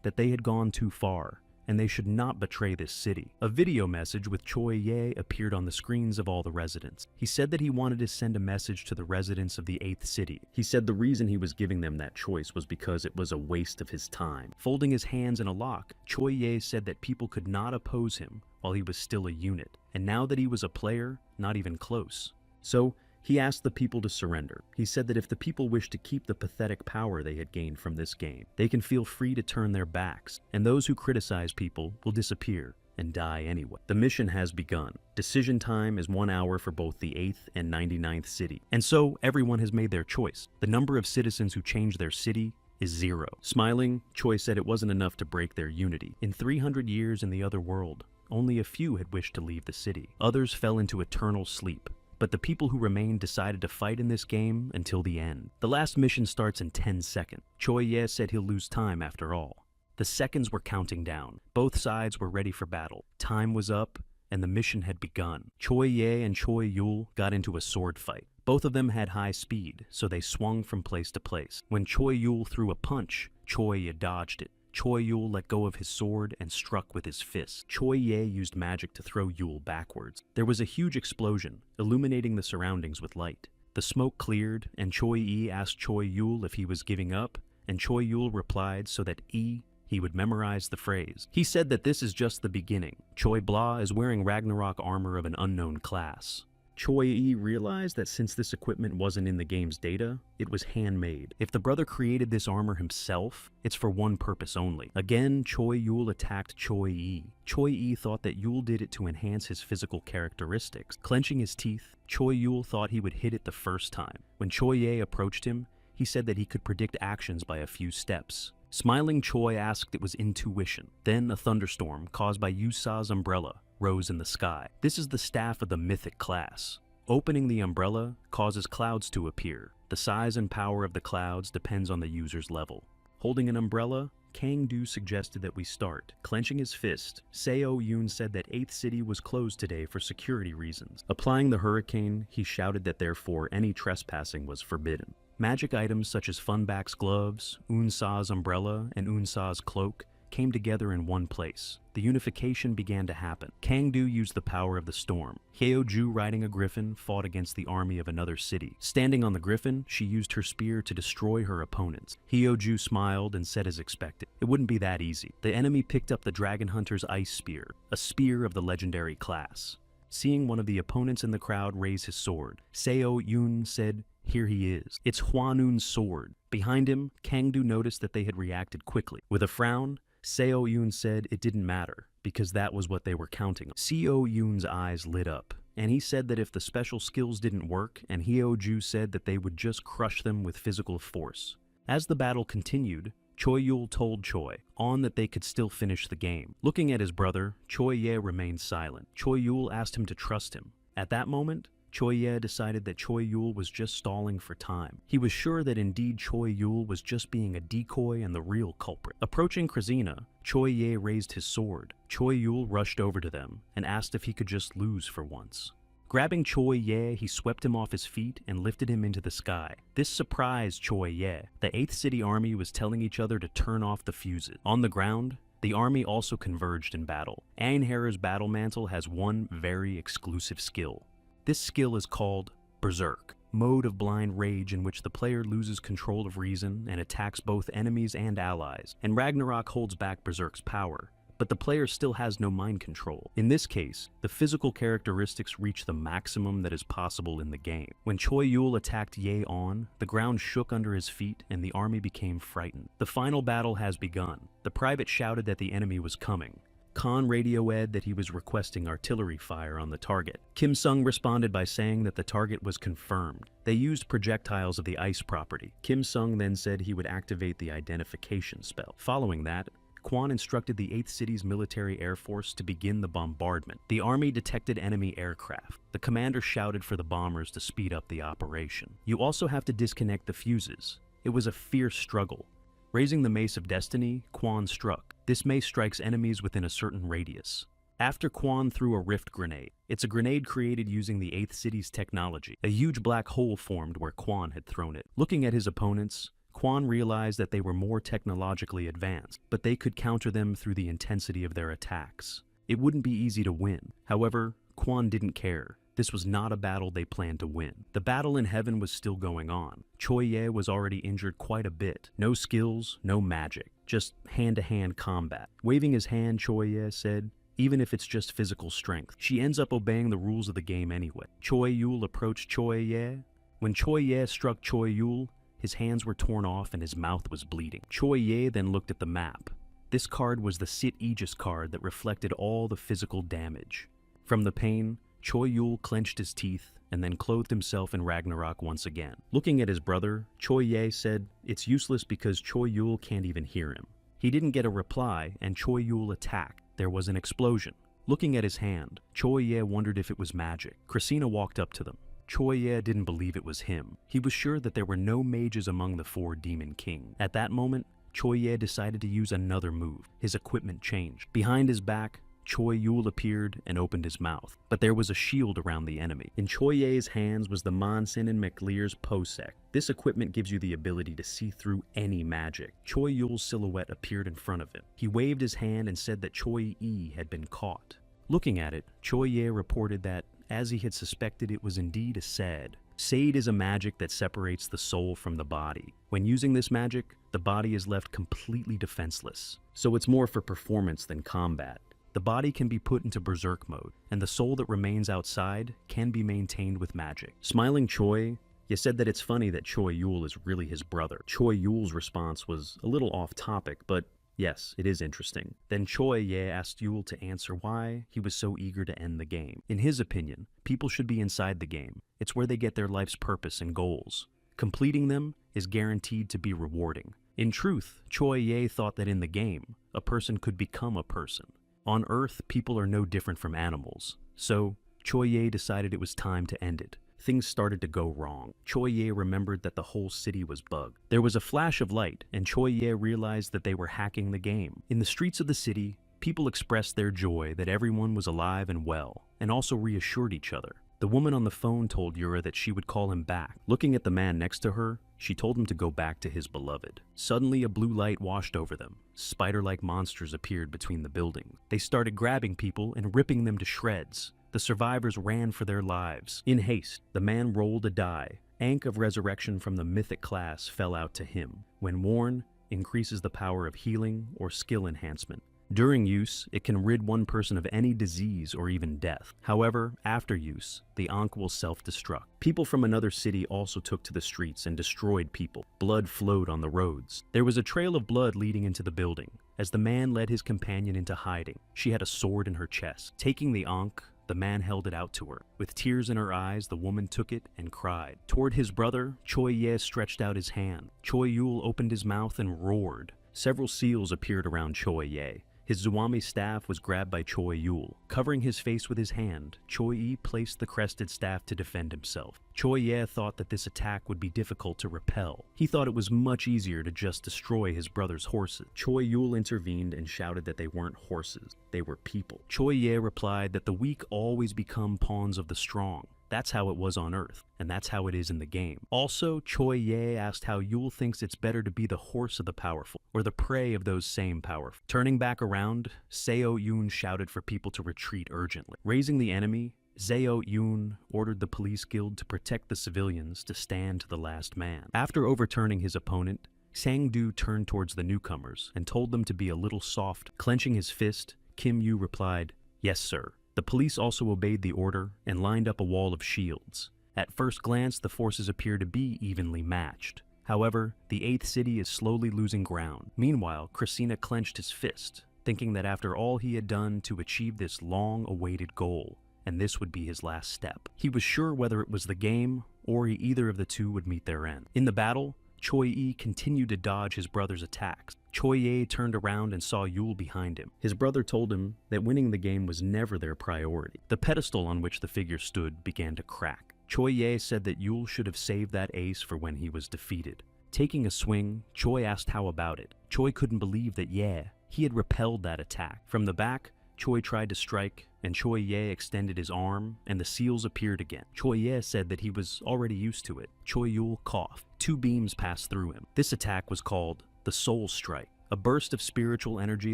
[SPEAKER 1] that they had gone too far, and they should not betray this city. A video message with Choi Ye appeared on the screens of all the residents. He said that he wanted to send a message to the residents of the 8th city. He said the reason he was giving them that choice was because it was a waste of his time. Folding his hands in a lock, Choi Ye said that people could not oppose him while he was still a unit, and now that he was a player, not even close. So, He asked the people to surrender. He said that if the people wish to keep the pathetic power they had gained from this game, they can feel free to turn their backs, and those who criticize people will disappear and die anyway. The mission has begun. Decision time is 1 hour for both the 8th and 99th city. And so, everyone has made their choice. The number of citizens who change their city is 0. Smiling, Choi said it wasn't enough to break their unity. In 300 years in the other world, only a few had wished to leave the city. Others fell into eternal sleep. But the people who remained decided to fight in this game until the end. The last mission starts in 10 seconds. Choi Ye said he'll lose time after all. The seconds were counting down. Both sides were ready for battle. Time was up, and the mission had begun. Choi Ye and Choi Yul got into a sword fight. Both of them had high speed, so they swung from place to place. When Choi Yul threw a punch, Choi Ye dodged it. Choi Yul let go of his sword and struck with his fist. Choi Ye used magic to throw Yul backwards. There was a huge explosion, illuminating the surroundings with light. The smoke cleared, and Choi Yi asked Choi Yul if he was giving up, and Choi Yul replied so that he would memorize the phrase. He said that this is just the beginning. Choi Blah is wearing Ragnarok armor of an unknown class. Choi Yi realized that since this equipment wasn't in the game's data, it was handmade. If the brother created this armor himself, it's for one purpose only. Again, Choi Yul attacked Choi Yi. Choi Yi thought that Yul did it to enhance his physical characteristics. Clenching his teeth, Choi Yul thought he would hit it the first time. When Choi Ye approached him, he said that he could predict actions by a few steps. Smiling, Choi asked it was intuition. Then a thunderstorm, caused by Yusa's umbrella, rose in the sky. This is the staff of the mythic class. Opening the umbrella causes clouds to appear. The size and power of the clouds depends on the user's level. Holding an umbrella, Kang-do suggested that we start. Clenching his fist, Seo Yoon said that 8th City was closed today for security reasons. Applying the hurricane, he shouted that therefore any trespassing was forbidden. Magic items such as Funback's gloves, Unsa's umbrella, and Unsa's cloak came together in one place. The unification began to happen. Kang-do used the power of the storm. Hyeoju, riding a griffin, fought against the army of another city. Standing on the griffin, she used her spear to destroy her opponents. Hyeoju smiled and said as expected, it wouldn't be that easy. The enemy picked up the dragon hunter's ice spear, a spear of the legendary class. Seeing one of the opponents in the crowd raise his sword, Seo Yoon said, here he is. It's Hwanun's sword. Behind him, Kang-do noticed that they had reacted quickly. With a frown, Seo Yoon said it didn't matter, because that was what they were counting on. Seo Yoon's eyes lit up, and he said that if the special skills didn't work, and Hyeoju said that they would just crush them with physical force. As the battle continued, Choi Yul told Choi On that they could still finish the game. Looking at his brother, Choi Ye remained silent. Choi Yul asked him to trust him. At that moment, Choi Ye decided that Choi Yul was just stalling for time. He was sure that indeed Choi Yul was just being a decoy and the real culprit. Approaching Krasina, Choi Ye raised his sword. Choi Yul rushed over to them and asked if he could just lose for once. Grabbing Choi Ye, he swept him off his feet and lifted him into the sky. This surprised Choi Ye. The 8th City Army was telling each other to turn off the fuses. On the ground, the army also converged in battle. Einherjar's battle mantle has one very exclusive skill. This skill is called Berserk, mode of blind rage in which the player loses control of reason and attacks both enemies and allies, and Ragnarok holds back Berserk's power, but the player still has no mind control. In this case, the physical characteristics reach the maximum that is possible in the game. When Choi Yul attacked Ye On, the ground shook under his feet and the army became frightened. The final battle has begun. The private shouted that the enemy was coming. Khan radioed that he was requesting artillery fire on the target. Kim Sung responded by saying that the target was confirmed. They used projectiles of the ice property. Kim Sung then said he would activate the identification spell. Following that, Kwon instructed the 8th City's military air force to begin the bombardment. The army detected enemy aircraft. The commander shouted for the bombers to speed up the operation. You also have to disconnect the fuses. It was a fierce struggle. Raising the Mace of Destiny, Kwon struck. This mace strikes enemies within a certain radius. After Kwon threw a rift grenade. It's a grenade created using the 8th City's technology. A huge black hole formed where Kwon had thrown it. Looking at his opponents, Kwon realized that they were more technologically advanced, but they could counter them through the intensity of their attacks. It wouldn't be easy to win. However, Kwon didn't care. This was not a battle they planned to win. The battle in heaven was still going on. Choi Ye was already injured quite a bit. No skills, no magic, just hand-to-hand combat. Waving his hand, Choi Ye said, even if it's just physical strength. She ends up obeying the rules of the game anyway. Choi Yul approached Choi Ye. When Choi Ye struck Choi Yul, his hands were torn off and his mouth was bleeding. Choi Ye then looked at the map. This card was the Sit Aegis card that reflected all the physical damage. From the pain, Choi Yul clenched his teeth and then clothed himself in Ragnarok once again. Looking at his brother, Choi Ye said it's useless because Choi Yul can't even hear him. He didn't get a reply and Choi Yul attacked. There was an explosion. Looking at his hand, Choi Ye wondered if it was magic. Christina walked up to them. Choi Ye didn't believe it was him. He was sure that there were no mages among the 4 Demon King. At that moment, Choi Ye decided to use another move. His equipment changed. Behind his back, Choi Yul appeared and opened his mouth, but there was a shield around the enemy. In Choi Ye's hands was the Monsin and McLear's Posek. This equipment gives you the ability to see through any magic. Choi Yul's silhouette appeared in front of him. He waved his hand and said that Choi Yi had been caught. Looking at it, Choi Ye reported that, as he had suspected, it was indeed a Sed. Sade is a magic that separates the soul from the body. When using this magic, the body is left completely defenseless, so it's more for performance than combat. The body can be put into berserk mode, and the soul that remains outside can be maintained with magic. Smiling Choi, Ye said that it's funny that Choi Yul is really his brother. Choi Yul's response was a little off topic, but yes, it is interesting. Then Choi Ye asked Yul to answer why he was so eager to end the game. In his opinion, people should be inside the game. It's where they get their life's purpose and goals. Completing them is guaranteed to be rewarding. In truth, Choi Ye thought that in the game, a person could become a person. On Earth, people are no different from animals. So, Choi Ye decided it was time to end it. Things started to go wrong. Choi Ye remembered that the whole city was bugged. There was a flash of light, and Choi Ye realized that they were hacking the game. In the streets of the city, people expressed their joy that everyone was alive and well, and also reassured each other. The woman on the phone told Yura that she would call him back. Looking at the man next to her, she told him to go back to his beloved. Suddenly, a blue light washed over them. Spider-like monsters appeared between the buildings. They started grabbing people and ripping them to shreds. The survivors ran for their lives. In haste, the man rolled a die. Ankh of Resurrection from the mythic class fell out to him. When worn, increases the power of healing or skill enhancement. During use, it can rid one person of any disease or even death. However, after use, the Ankh will self-destruct. People from another city also took to the streets and destroyed people. Blood flowed on the roads. There was a trail of blood leading into the building. As the man led his companion into hiding, she had a sword in her chest. Taking the Ankh, the man held it out to her. With tears in her eyes, the woman took it and cried. Toward his brother, Choi Ye stretched out his hand. Choi Yul opened his mouth and roared. Several seals appeared around Choi Ye. His Zuami staff was grabbed by Choi Yul. Covering his face with his hand, Choi Yi placed the crested staff to defend himself. Choi Ye thought that this attack would be difficult to repel. He thought it was much easier to just destroy his brother's horses. Choi Yul intervened and shouted that they weren't horses, they were people. Choi Ye replied that the weak always become pawns of the strong. That's how it was on Earth, and that's how it is in the game. Also, Choi Ye asked how Yul thinks it's better to be the horse of the powerful, or the prey of those same powerful. Turning back around, Seo Yoon shouted for people to retreat urgently. Raising the enemy, Seo Yoon ordered the police guild to protect the civilians to stand to the last man. After overturning his opponent, Sang-do turned towards the newcomers and told them to be a little soft. Clenching his fist, Kim Yu replied, "Yes, sir." The police also obeyed the order and lined up a wall of shields. At first glance, the forces appear to be evenly matched. However, the 8th city is slowly losing ground. Meanwhile, Christina clenched his fist, thinking that after all he had done to achieve this long-awaited goal, and this would be his last step. He was sure whether it was the game or either of the two would meet their end. In the battle, Choi Yi continued to dodge his brother's attacks. Choi Ye turned around and saw Yul behind him. His brother told him that winning the game was never their priority. The pedestal on which the figure stood began to crack. Choi Ye said that Yul should have saved that ace for when he was defeated. Taking a swing, Choi asked how about it. Choi couldn't believe that he had repelled that attack. From the back, Choi tried to strike, and Choi Ye extended his arm, and the seals appeared again. Choi Ye said that he was already used to it. Choi Yul coughed. 2 beams passed through him. This attack was called the Soul Strike, a burst of spiritual energy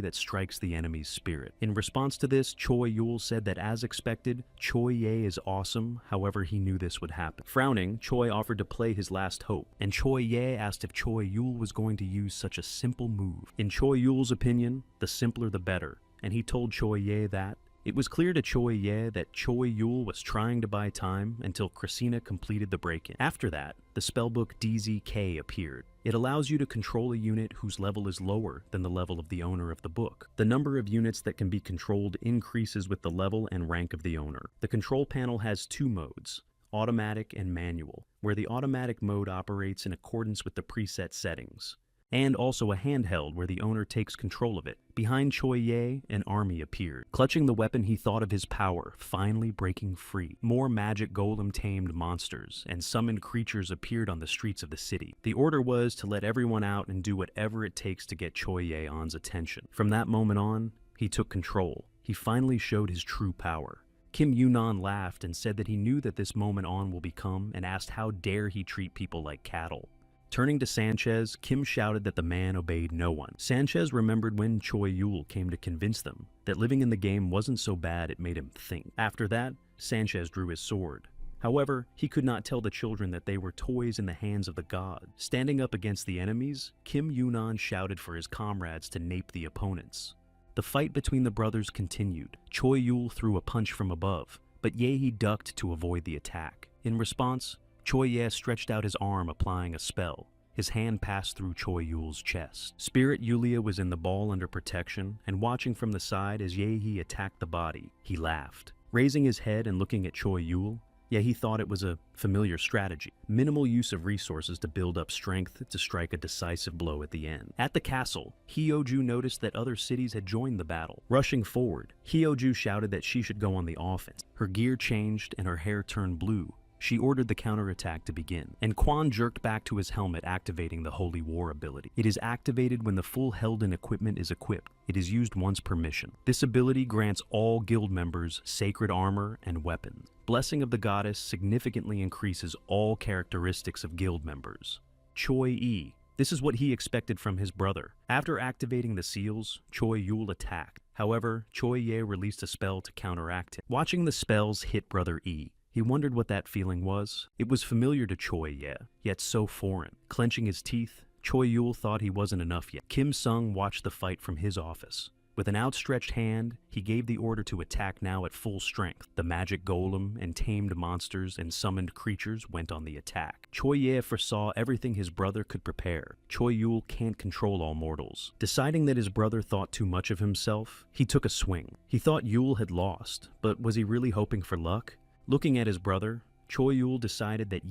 [SPEAKER 1] that strikes the enemy's spirit. In response to this, Choi Yul said that as expected, Choi Ye is awesome, however he knew this would happen. Frowning, Choi offered to play his last hope, and Choi Ye asked if Choi Yul was going to use such a simple move. In Choi Yul's opinion, the simpler the better, and he told Choi Ye that it was clear to Choi Ye that Choi Yul was trying to buy time until Christina completed the break-in. After that, the spellbook DZK appeared. It allows you to control a unit whose level is lower than the level of the owner of the book. The number of units that can be controlled increases with the level and rank of the owner. The control panel has two modes, automatic and manual, where the automatic mode operates in accordance with the preset settings, and also a handheld where the owner takes control of it. Behind Choi Ye, an army appeared. Clutching the weapon, he thought of his power, finally breaking free. More magic golem-tamed monsters and summoned creatures appeared on the streets of the city. The order was to let everyone out and do whatever it takes to get Choi Ye-on's attention. From that moment on, he took control. He finally showed his true power. Kim Yoonan laughed and said that he knew that this moment on will become, and asked how dare he treat people like cattle. Turning to Sanchez, Kim shouted that the man obeyed no one. Sanchez remembered when Choi Yul came to convince them that living in the game wasn't so bad it made him think. After that, Sanchez drew his sword. However, he could not tell the children that they were toys in the hands of the god. Standing up against the enemies, Kim Yoonan shouted for his comrades to nape the opponents. The fight between the brothers continued. Choi Yul threw a punch from above, but Yehi ducked to avoid the attack. In response, Choi Ye stretched out his arm, applying a spell. His hand passed through Choi Yul's chest. Spirit Yulia was in the ball under protection, and watching from the side as Yehi attacked the body, he laughed. Raising his head and looking at Choi Yul, Yehi thought it was a familiar strategy. Minimal use of resources to build up strength to strike a decisive blow at the end. At the castle, Hyoju noticed that other cities had joined the battle. Rushing forward, Hyoju shouted that she should go on the offense. Her gear changed and her hair turned blue. She ordered the counterattack to begin, and Quan jerked back to his helmet, activating the Holy War ability. It is activated when the full Helden equipment is equipped. It is used once per mission. This ability grants all guild members sacred armor and weapons. Blessing of the Goddess significantly increases all characteristics of guild members. Choi Yi. This is what he expected from his brother. After activating the seals, Choi Yul attacked. However, Choi Ye released a spell to counteract him. Watching the spells hit Brother Yi, he wondered what that feeling was. It was familiar to Choi Ye, yet so foreign. Clenching his teeth, Choi Yul thought he wasn't enough yet. Kim Sung watched the fight from his office. With an outstretched hand, he gave the order to attack now at full strength. The magic golem and tamed monsters and summoned creatures went on the attack. Choi Ye foresaw everything his brother could prepare. Choi Yul can't control all mortals. Deciding that his brother thought too much of himself, he took a swing. He thought Yul had lost, but was he really hoping for luck? Looking at his brother, Choi Yul decided that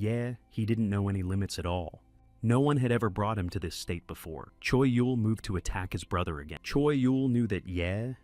[SPEAKER 1] he didn't know any limits at all. No one had ever brought him to this state before. Choi Yul moved to attack his brother again. Choi Yul knew that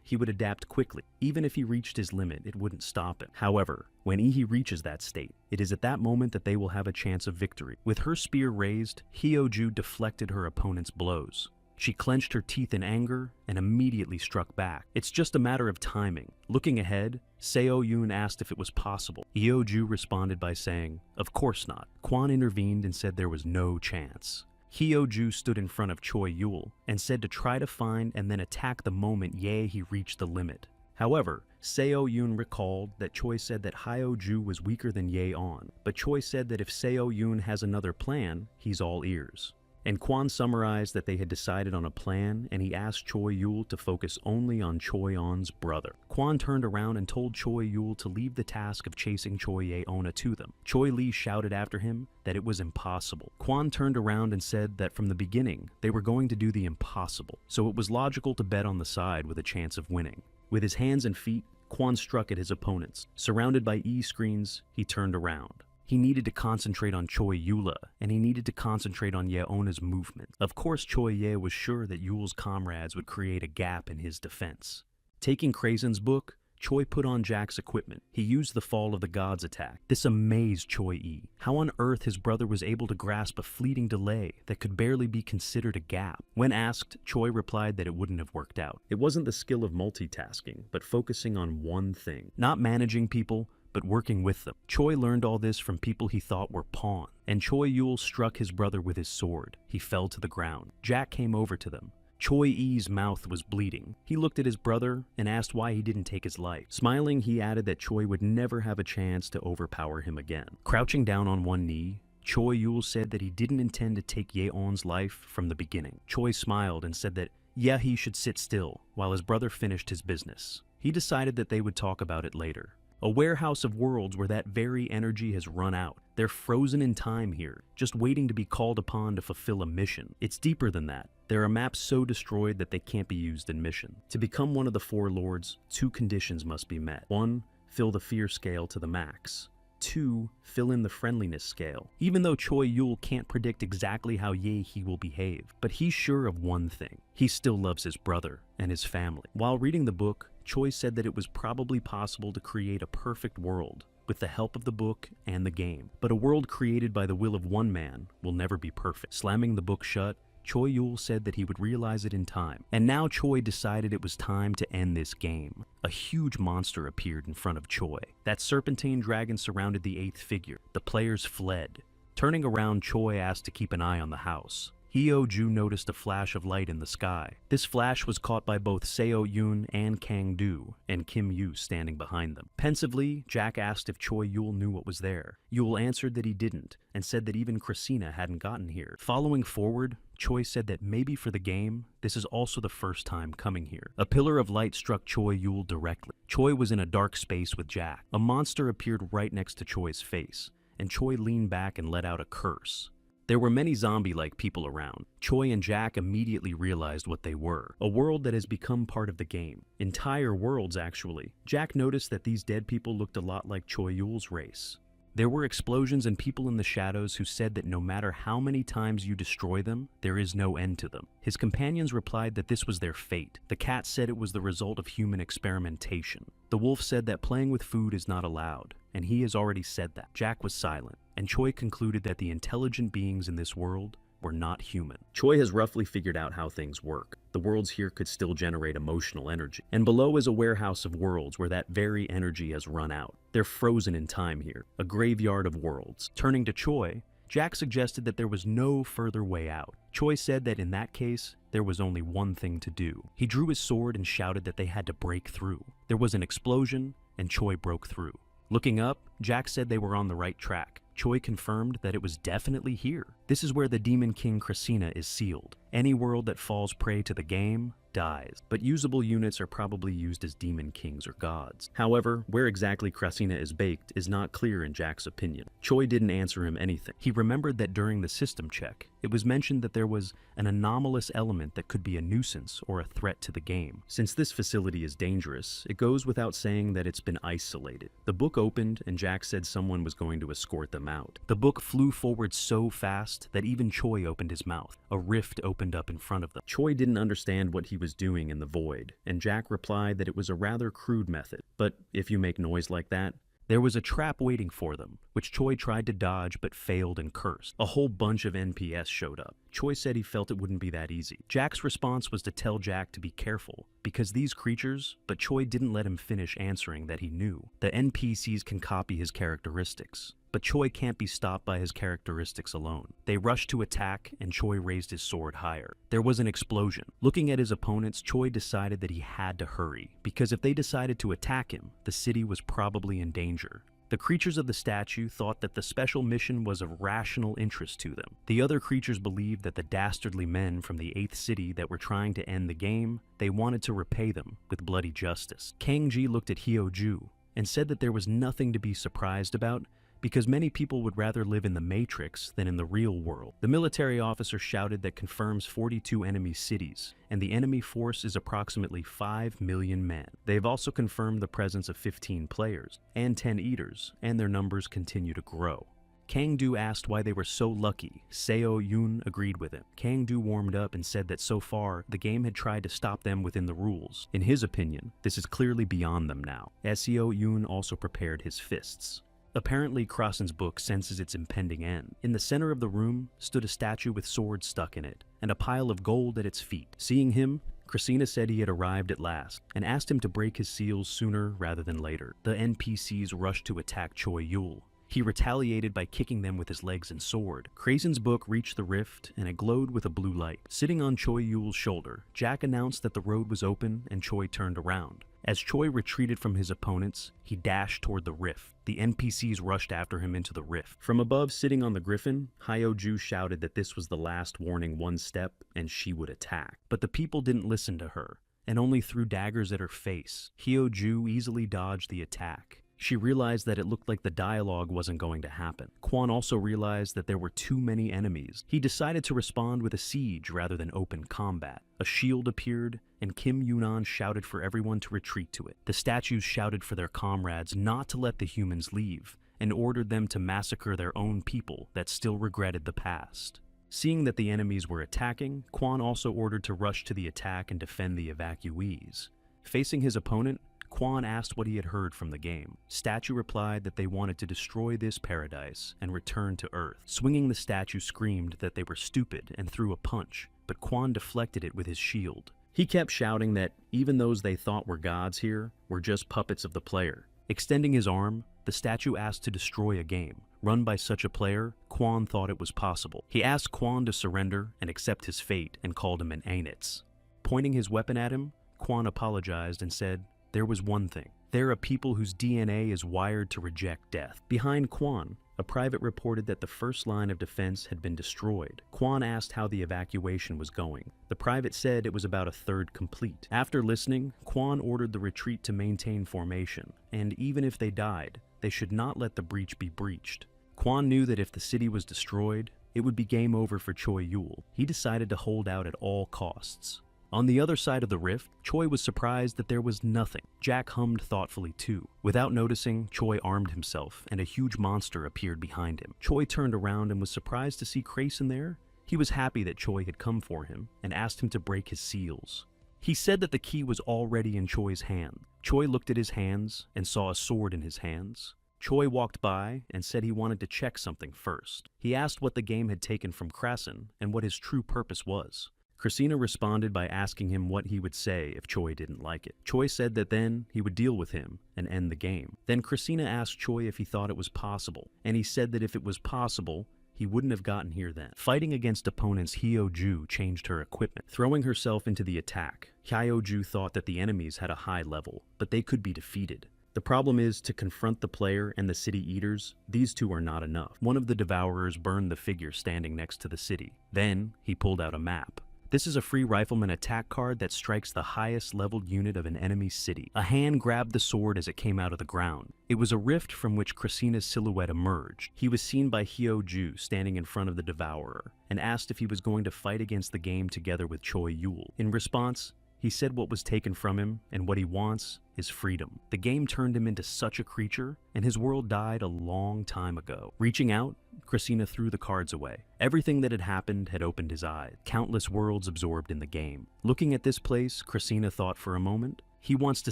[SPEAKER 1] he would adapt quickly. Even if he reached his limit, it wouldn't stop him. However, when Ihi reaches that state, it is at that moment that they will have a chance of victory. With her spear raised, Hyoju deflected her opponent's blows. She clenched her teeth in anger and immediately struck back. It's just a matter of timing. Looking ahead, Seo Yoon asked if it was possible. Hyoju responded by saying, "Of course not." Kwon intervened and said there was no chance. Hyoju stood in front of Choi Yul and said to try to find and then attack the moment he reached the limit. However, Seo Yoon recalled that Choi said that Hyoju was weaker than Ye-on, but Choi said that if Seo Yoon has another plan, he's all ears. And Kwon summarized that they had decided on a plan, and he asked Choi Yul to focus only on Choi-on's brother. Kwon turned around and told Choi Yul to leave the task of chasing Choi Ye-ona to them. Choi Lee shouted after him that it was impossible. Kwon turned around and said that from the beginning, they were going to do the impossible, so it was logical to bet on the side with a chance of winning. With his hands and feet, Kwon struck at his opponents. Surrounded by E-screens, he turned around. He needed to concentrate on Choi Yula, and he needed to concentrate on Ye-ona's movement. Of course, Choi Ye was sure that Yul's comrades would create a gap in his defense. Taking Krazen's book, Choi put on Jack's equipment. He used the Fall of the Gods attack. This amazed Choi Yi. How on earth his brother was able to grasp a fleeting delay that could barely be considered a gap. When asked, Choi replied that it wouldn't have worked out. It wasn't the skill of multitasking, but focusing on one thing. Not managing people, but working with them. Choi learned all this from people he thought were pawns, and Choi Yul struck his brother with his sword. He fell to the ground. Jack came over to them. Choi Yi's mouth was bleeding. He looked at his brother and asked why he didn't take his life. Smiling, he added that Choi would never have a chance to overpower him again. Crouching down on one knee, Choi Yul said that he didn't intend to take Ye-on's life from the beginning. Choi smiled and said that yeah, he should sit still while his brother finished his business. He decided that they would talk about it later. A warehouse of worlds where that very energy has run out. They're frozen in time here, just waiting to be called upon to fulfill a mission. It's deeper than that. There are maps so destroyed that they can't be used in mission. To become one of the four lords, 2 conditions must be met. 1, fill the fear scale to the max. 2, fill in the friendliness scale. Even though Choi Yul can't predict exactly how He will behave, but he's sure of one thing. He still loves his brother and his family. While reading the book, Choi said that it was probably possible to create a perfect world with the help of the book and the game. But a world created by the will of one man will never be perfect. Slamming the book shut, Choi Yul said that he would realize it in time. And now Choi decided it was time to end this game. A huge monster appeared in front of Choi. That serpentine dragon surrounded the 8th figure. The players fled. Turning around, Choi asked to keep an eye on the house. Hyo-ju noticed a flash of light in the sky. This flash was caught by both Seo-yoon and Kang-do, and Kim-yu standing behind them. Pensively, Jack asked if Choi Yul knew what was there. Yul answered that he didn't, and said that even Christina hadn't gotten here. Following forward, Choi said that maybe for the game, this is also the first time coming here. A pillar of light struck Choi Yul directly. Choi was in a dark space with Jack. A monster appeared right next to Choi's face, and Choi leaned back and let out a curse. There were many zombie-like people around. Choi and Jack immediately realized what they were. A world that has become part of the game. Entire worlds, actually. Jack noticed that these dead people looked a lot like Choi Yul's race. There were explosions and people in the shadows who said that no matter how many times you destroy them, there is no end to them. His companions replied that this was their fate. The cat said it was the result of human experimentation. The wolf said that playing with food is not allowed, and he has already said that. Jack was silent, and Choi concluded that the intelligent beings in this world were not human. Choi has roughly figured out how things work. The worlds here could still generate emotional energy. And below is a warehouse of worlds where that very energy has run out. They're frozen in time here, a graveyard of worlds. Turning to Choi, Jack suggested that there was no further way out. Choi said that in that case, there was only one thing to do. He drew his sword and shouted that they had to break through. There was an explosion, and Choi broke through. Looking up, Jack said they were on the right track. Choi confirmed that it was definitely here. This is where the Demon King Christina is sealed. Any world that falls prey to the game dies, but usable units are probably used as demon kings or gods. However, where exactly Christina is baked is not clear in Jack's opinion. Choi didn't answer him anything. He remembered that during the system check, it was mentioned that there was an anomalous element that could be a nuisance or a threat to the game. Since this facility is dangerous, it goes without saying that it's been isolated. The book opened and Jack said someone was going to escort them out. The book flew forward so fast that even Choi opened his mouth. A rift opened up in front of them. Choi didn't understand what he was doing in the void, and Jack replied that it was a rather crude method, but if you make noise like that, there was a trap waiting for them, which Choi tried to dodge but failed and cursed. A whole bunch of NPS showed up. Choi said he felt it wouldn't be that easy. Jack's response was to tell Jack to be careful, because these creatures, but Choi didn't let him finish answering that he knew. The NPCs can copy his characteristics, but Choi can't be stopped by his characteristics alone. They rushed to attack, and Choi raised his sword higher. There was an explosion. Looking at his opponents, Choi decided that he had to hurry, because if they decided to attack him, the city was probably in danger. The creatures of the statue thought that the special mission was of rational interest to them. The other creatures believed that the dastardly men from the 8th city that were trying to end the game, they wanted to repay them with bloody justice. Kang-ji looked at Hyo-ju and said that there was nothing to be surprised about, because many people would rather live in the Matrix than in the real world. The military officer shouted that confirms 42 enemy cities, and the enemy force is approximately 5 million men. They've also confirmed the presence of 15 players, and 10 eaters, and their numbers continue to grow. Kang-do asked why they were so lucky. Seo-yoon agreed with him. Kang-do warmed up and said that so far, the game had tried to stop them within the rules. In his opinion, this is clearly beyond them now. Seo-yoon also prepared his fists. Apparently, Crossan's book senses its impending end. In the center of the room stood a statue with swords stuck in it, and a pile of gold at its feet. Seeing him, Christina said he had arrived at last, and asked him to break his seals sooner rather than later. The NPCs rushed to attack Choi Yul. He retaliated by kicking them with his legs and sword. Crason's book reached the rift, and it glowed with a blue light. Sitting on Choi Yul's shoulder, Jack announced that the road was open, and Choi turned around. As Choi retreated from his opponents, he dashed toward the rift. The NPCs rushed after him into the rift. From above, sitting on the griffin, Hyo-ju shouted that this was the last warning one step and she would attack. But the people didn't listen to her, and only threw daggers at her face. Hyo-ju easily dodged the attack. She realized that it looked like the dialogue wasn't going to happen. Kwon also realized that there were too many enemies. He decided to respond with a siege rather than open combat. A shield appeared, and Kim Yunan shouted for everyone to retreat to it. The statues shouted for their comrades not to let the humans leave, and ordered them to massacre their own people that still regretted the past. Seeing that the enemies were attacking, Kwon also ordered to rush to the attack and defend the evacuees. Facing his opponent, Kwon asked what he had heard from the game. Statue replied that they wanted to destroy this paradise and return to Earth. Swinging the statue screamed that they were stupid and threw a punch, but Kwon deflected it with his shield. He kept shouting that even those they thought were gods here were just puppets of the player. Extending his arm, the statue asked to destroy a game. Run by such a player, Kwon thought it was possible. He asked Kwon to surrender and accept his fate and called him an anits. Pointing his weapon at him, Kwon apologized and said, "There was one thing. There are people whose DNA is wired to reject death." Behind Kwon, a private reported that the first line of defense had been destroyed. Kwon asked how the evacuation was going. The private said it was about a third complete. After listening, Kwon ordered the retreat to maintain formation, and even if they died, they should not let the breach be breached. Kwon knew that if the city was destroyed, it would be game over for Choi Yul. He decided to hold out at all costs. On the other side of the rift, Choi was surprised that there was nothing. Jack hummed thoughtfully too. Without noticing, Choi armed himself, and a huge monster appeared behind him. Choi turned around and was surprised to see Crayson there. He was happy that Choi had come for him, and asked him to break his seals. He said that the key was already in Choi's hand. Choi looked at his hands, and saw a sword in his hands. Choi walked by, and said he wanted to check something first. He asked what the game had taken from Krasen, and what his true purpose was. Christina responded by asking him what he would say if Choi didn't like it. Choi said that then he would deal with him and end the game. Then Christina asked Choi if he thought it was possible, and he said that if it was possible, he wouldn't have gotten here then. Fighting against opponents, Hyo-ju changed her equipment. Throwing herself into the attack, Hyo-ju thought that the enemies had a high level, but they could be defeated. The problem is, to confront the player and the city eaters, these two are not enough. One of the devourers burned the figure standing next to the city. Then, he pulled out a map. This is a free rifleman attack card that strikes the highest leveled unit of an enemy city. A hand grabbed the sword as it came out of the ground. It was a rift from which Christina's silhouette emerged. He was seen by Hyo-ju standing in front of the devourer, and asked if he was going to fight against the game together with Choi Yul. In response, he said what was taken from him, and what he wants is freedom. The game turned him into such a creature, and his world died a long time ago. Reaching out, Christina threw the cards away. Everything that had happened had opened his eyes. Countless worlds absorbed in the game. Looking at this place, Christina thought for a moment, he wants to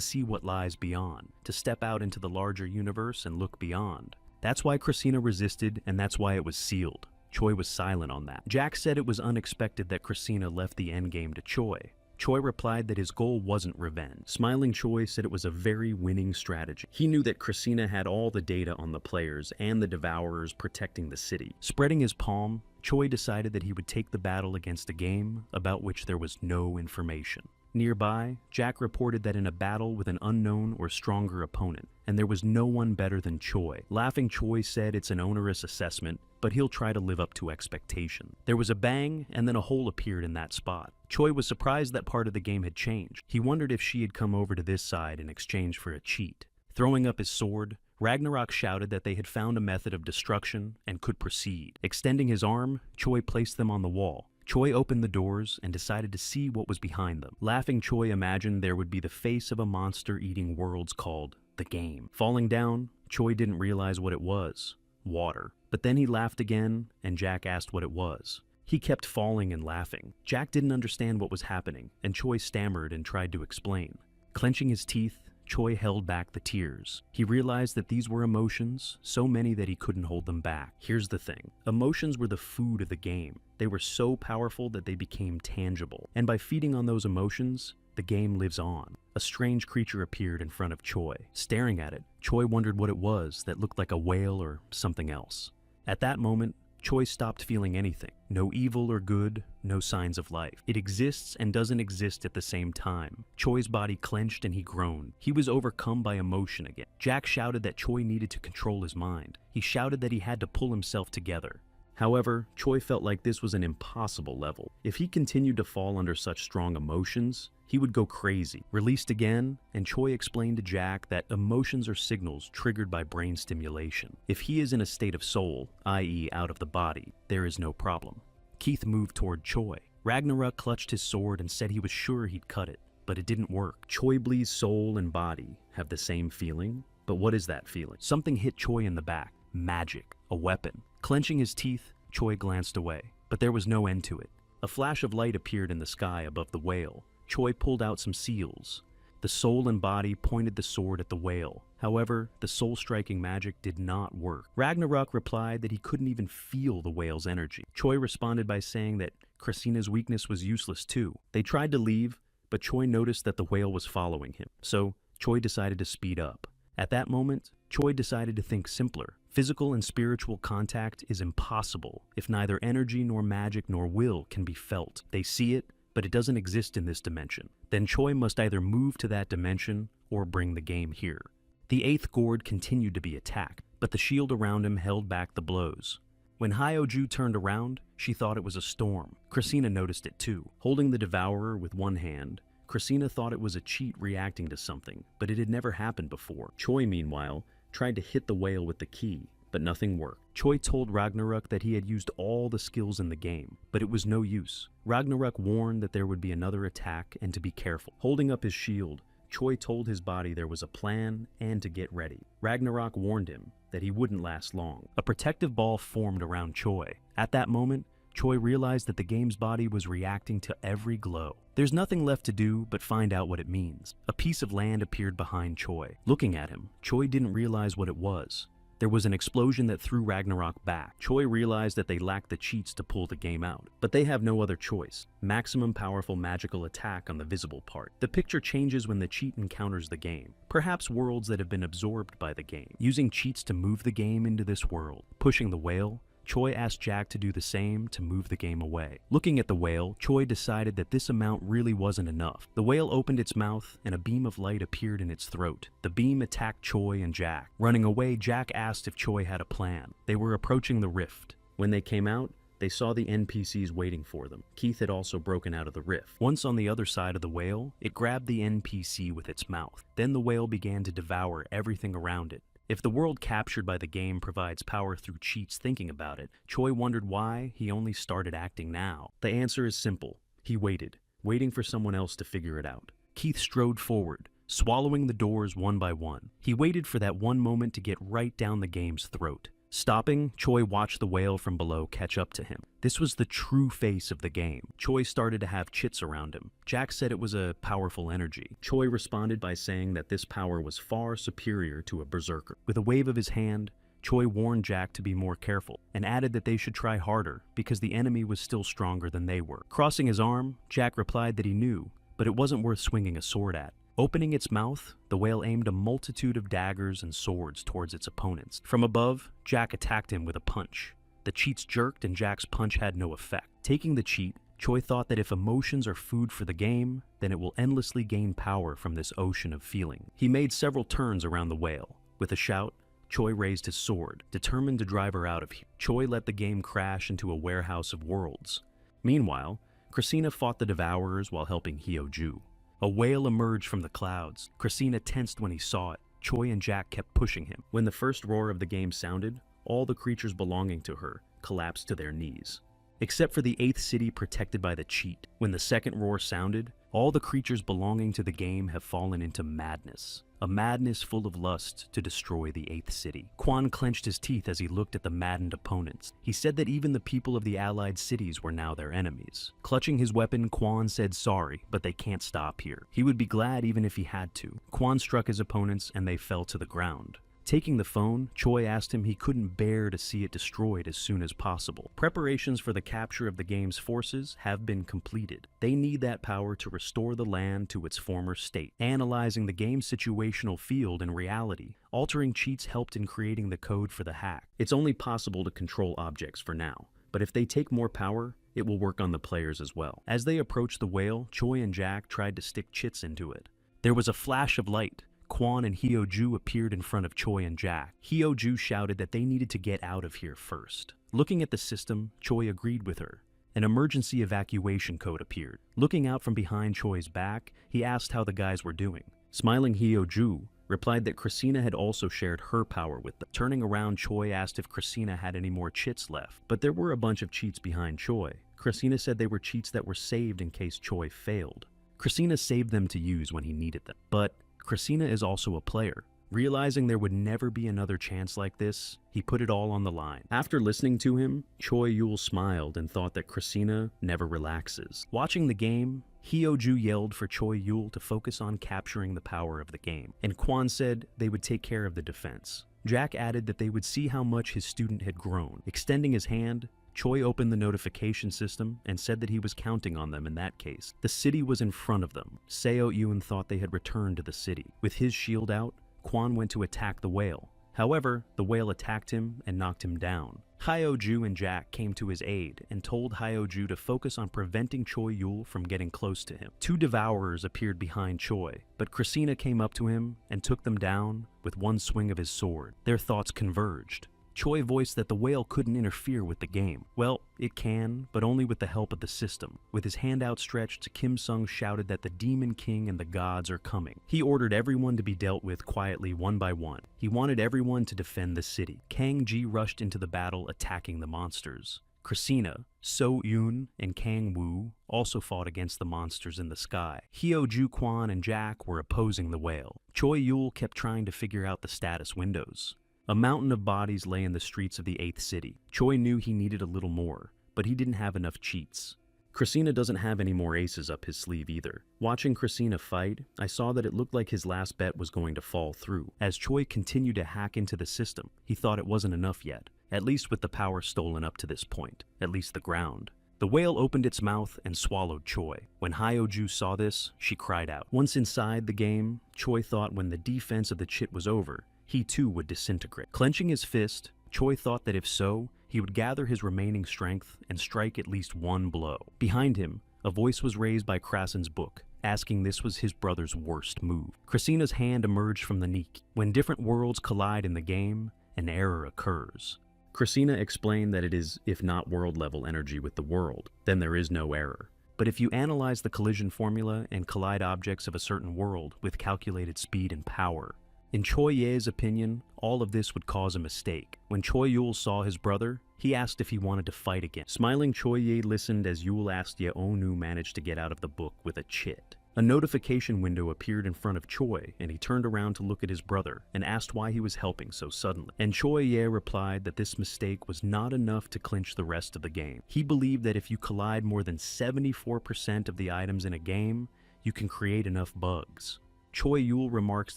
[SPEAKER 1] see what lies beyond, to step out into the larger universe and look beyond. That's why Christina resisted, and that's why it was sealed. Choi was silent on that. Jack said it was unexpected that Christina left the endgame to Choi. Choi replied that his goal wasn't revenge. Smiling Choi said it was a very winning strategy. He knew that Christina had all the data on the players and the devourers protecting the city. Spreading his palm, Choi decided that he would take the battle against a game about which there was no information. Nearby, Jack reported that in a battle with an unknown or stronger opponent, and there was no one better than Choi. Laughing, Choi said it's an onerous assessment, but he'll try to live up to expectation. There was a bang, and then a hole appeared in that spot. Choi was surprised that part of the game had changed. He wondered if she had come over to this side in exchange for a cheat. Throwing up his sword, Ragnarok shouted that they had found a method of destruction and could proceed. Extending his arm, Choi placed them on the wall. Choi opened the doors and decided to see what was behind them. Laughing, Choi imagined there would be the face of a monster eating worlds called the game. Falling down, Choi didn't realize what it was. Water. But then he laughed again, and Jack asked what it was. He kept falling and laughing. Jack didn't understand what was happening, and Choi stammered and tried to explain. Clenching his teeth, Choi held back the tears. He realized that these were emotions, so many that he couldn't hold them back. Here's the thing. Emotions were the food of the game. They were so powerful that they became tangible. And by feeding on those emotions, the game lives on. A strange creature appeared in front of Choi. Staring at it, Choi wondered what it was that looked like a whale or something else. At that moment, Choi stopped feeling anything. No evil or good, no signs of life. It exists and doesn't exist at the same time. Choi's body clenched and he groaned. He was overcome by emotion again. Jack shouted that Choi needed to control his mind. He shouted that he had to pull himself together. However, Choi felt like this was an impossible level. If he continued to fall under such strong emotions, he would go crazy. Released again, and Choi explained to Jack that emotions are signals triggered by brain stimulation. If he is in a state of soul, i.e. out of the body, there is no problem. Keith moved toward Choi. Ragnarok clutched his sword and said he was sure he'd cut it, but it didn't work. Choi Blee's soul and body have the same feeling, but what is that feeling? Something hit Choi in the back. Magic. A weapon. Clenching his teeth, Choi glanced away, but there was no end to it. A flash of light appeared in the sky above the whale. Choi pulled out some seals. The soul and body pointed the sword at the whale. However, the soul-striking magic did not work. Ragnarok replied that he couldn't even feel the whale's energy. Choi responded by saying that Christina's weakness was useless too. They tried to leave, but Choi noticed that the whale was following him, so Choi decided to speed up. At that moment, Choi decided to think simpler. Physical and spiritual contact is impossible if neither energy nor magic nor will can be felt. They see it, but it doesn't exist in this dimension. Then Choi must either move to that dimension or bring the game here. The eighth gourd continued to be attacked, but the shield around him held back the blows. When Hyoju turned around, she thought it was a storm. Christina noticed it too. Holding the devourer with one hand, Christina thought it was a cheat reacting to something, but it had never happened before. Choi, meanwhile, tried to hit the whale with the key, but nothing worked. Choi told Ragnarok that he had used all the skills in the game, but it was no use. Ragnarok warned that there would be another attack and to be careful. Holding up his shield, Choi told his body there was a plan and to get ready. Ragnarok warned him that he wouldn't last long. A protective ball formed around Choi. At that moment, Choi realized that the game's body was reacting to every glow. There's nothing left to do but find out what it means. A piece of land appeared behind Choi. Looking at him, Choi didn't realize what it was. There was an explosion that threw Ragnarok back. Choi realized that they lacked the cheats to pull the game out, but they have no other choice. Maximum powerful magical attack on the visible part. The picture changes when the cheat encounters the game. Perhaps worlds that have been absorbed by the game. Using cheats to move the game into this world. Pushing the whale, Choi asked Jack to do the same to move the game away. Looking at the whale, Choi decided that this amount really wasn't enough. The whale opened its mouth and a beam of light appeared in its throat. The beam attacked Choi and Jack. Running away, Jack asked if Choi had a plan. They were approaching the rift. When they came out, they saw the NPCs waiting for them. Keith had also broken out of the rift. Once on the other side of the whale, it grabbed the NPC with its mouth. Then the whale began to devour everything around it. If the world captured by the game provides power through cheats thinking about it, Choi wondered why he only started acting now. The answer is simple. He waited, waiting for someone else to figure it out. Keith strode forward, swallowing the doors one by one. He waited for that one moment to get right down the game's throat. Stopping, Choi watched the whale from below catch up to him. This was the true face of the game. Choi started to have chits around him. Jack said it was a powerful energy. Choi responded by saying that this power was far superior to a berserker. With a wave of his hand, Choi warned Jack to be more careful, and added that they should try harder because the enemy was still stronger than they were. Crossing his arm, Jack replied that he knew, but it wasn't worth swinging a sword at. Opening its mouth, the whale aimed a multitude of daggers and swords towards its opponents. From above, Jack attacked him with a punch. The cheats jerked and Jack's punch had no effect. Taking the cheat, Choi thought that if emotions are food for the game, then it will endlessly gain power from this ocean of feeling. He made several turns around the whale. With a shout, Choi raised his sword, determined to drive her out of here. Choi let the game crash into a warehouse of worlds. Meanwhile, Christina fought the devourers while helping Hyoju. A whale emerged from the clouds. Christina tensed when he saw it. Choi and Jack kept pushing him. When the first roar of the game sounded, all the creatures belonging to her collapsed to their knees. Except for the 8th city protected by the cheat. When the second roar sounded, all the creatures belonging to the game have fallen into madness. A madness full of lust to destroy the 8th city. Quan clenched his teeth as he looked at the maddened opponents. He said that even the people of the allied cities were now their enemies. Clutching his weapon, Quan said sorry, but they can't stop here. He would be glad even if he had to. Quan struck his opponents and they fell to the ground. Taking the phone, Choi asked him he couldn't bear to see it destroyed as soon as possible. Preparations for the capture of the game's forces have been completed. They need that power to restore the land to its former state. Analyzing the game's situational field in reality, altering cheats helped in creating the code for the hack. It's only possible to control objects for now, but if they take more power, it will work on the players as well. As they approached the whale, Choi and Jack tried to stick chits into it. There was a flash of light. Kwon and Hyo-ju appeared in front of Choi and Jack. Hyo-ju shouted that they needed to get out of here first. Looking at the system, Choi agreed with her. An emergency evacuation code appeared. Looking out from behind Choi's back, he asked how the guys were doing. Smiling, Hyo-ju replied that Christina had also shared her power with them. Turning around, Choi asked if Christina had any more chits left, but there were a bunch of cheats behind Choi. Christina said they were cheats that were saved in case Choi failed. Christina saved them to use when he needed them, but Christina is also a player. Realizing there would never be another chance like this, he put it all on the line. After listening to him, Choi Yul smiled and thought that Christina never relaxes. Watching the game, Hyo-ju yelled for Choi Yul to focus on capturing the power of the game, and Kwon said they would take care of the defense. Jack added that they would see how much his student had grown. Extending his hand, Choi opened the notification system and said that he was counting on them in that case. The city was in front of them. Seo Yoon thought they had returned to the city. With his shield out, Kwon went to attack the whale. However, the whale attacked him and knocked him down. Hyo-ju and Jack came to his aid and told Hyo-ju to focus on preventing Choi Yul from getting close to him. Two devourers appeared behind Choi, but Christina came up to him and took them down with one swing of his sword. Their thoughts converged. Choi voiced that the whale couldn't interfere with the game. Well, it can, but only with the help of the system. With his hand outstretched, Kim Sung shouted that the Demon King and the gods are coming. He ordered everyone to be dealt with quietly one by one. He wanted everyone to defend the city. Kang Ji rushed into the battle, attacking the monsters. Christina, So Yoon, and Kang Woo also fought against the monsters in the sky. Hyo-ju, Kwon, and Jack were opposing the whale. Choi Yul kept trying to figure out the status windows. A mountain of bodies lay in the streets of the 8th city. Choi knew he needed a little more, but he didn't have enough cheats. Christina doesn't have any more aces up his sleeve either. Watching Christina fight, I saw that it looked like his last bet was going to fall through. As Choi continued to hack into the system, he thought it wasn't enough yet, at least with the power stolen up to this point, at least the ground. The whale opened its mouth and swallowed Choi. When Hyo-ju saw this, she cried out. Once inside the game, Choi thought when the defense of the chit was over, he too would disintegrate. Clenching his fist, Choi thought that if so, he would gather his remaining strength and strike at least one blow. Behind him, a voice was raised by Krasen's book, asking this was his brother's worst move. Christina's hand emerged from the Neek. When different worlds collide in the game, an error occurs. Christina explained that it is, if not world-level energy with the world, then there is no error. But if you analyze the collision formula and collide objects of a certain world with calculated speed and power, in Choi Ye's opinion, all of this would cause a mistake. When Choi Yul saw his brother, he asked if he wanted to fight again. Smiling, Choi Ye listened as Yul asked Ye Onu managed to get out of the book with a chit. A notification window appeared in front of Choi, and he turned around to look at his brother and asked why he was helping so suddenly. And Choi Ye replied that this mistake was not enough to clinch the rest of the game. He believed that if you collide more than 74% of the items in a game, you can create enough bugs. Choi Yul remarks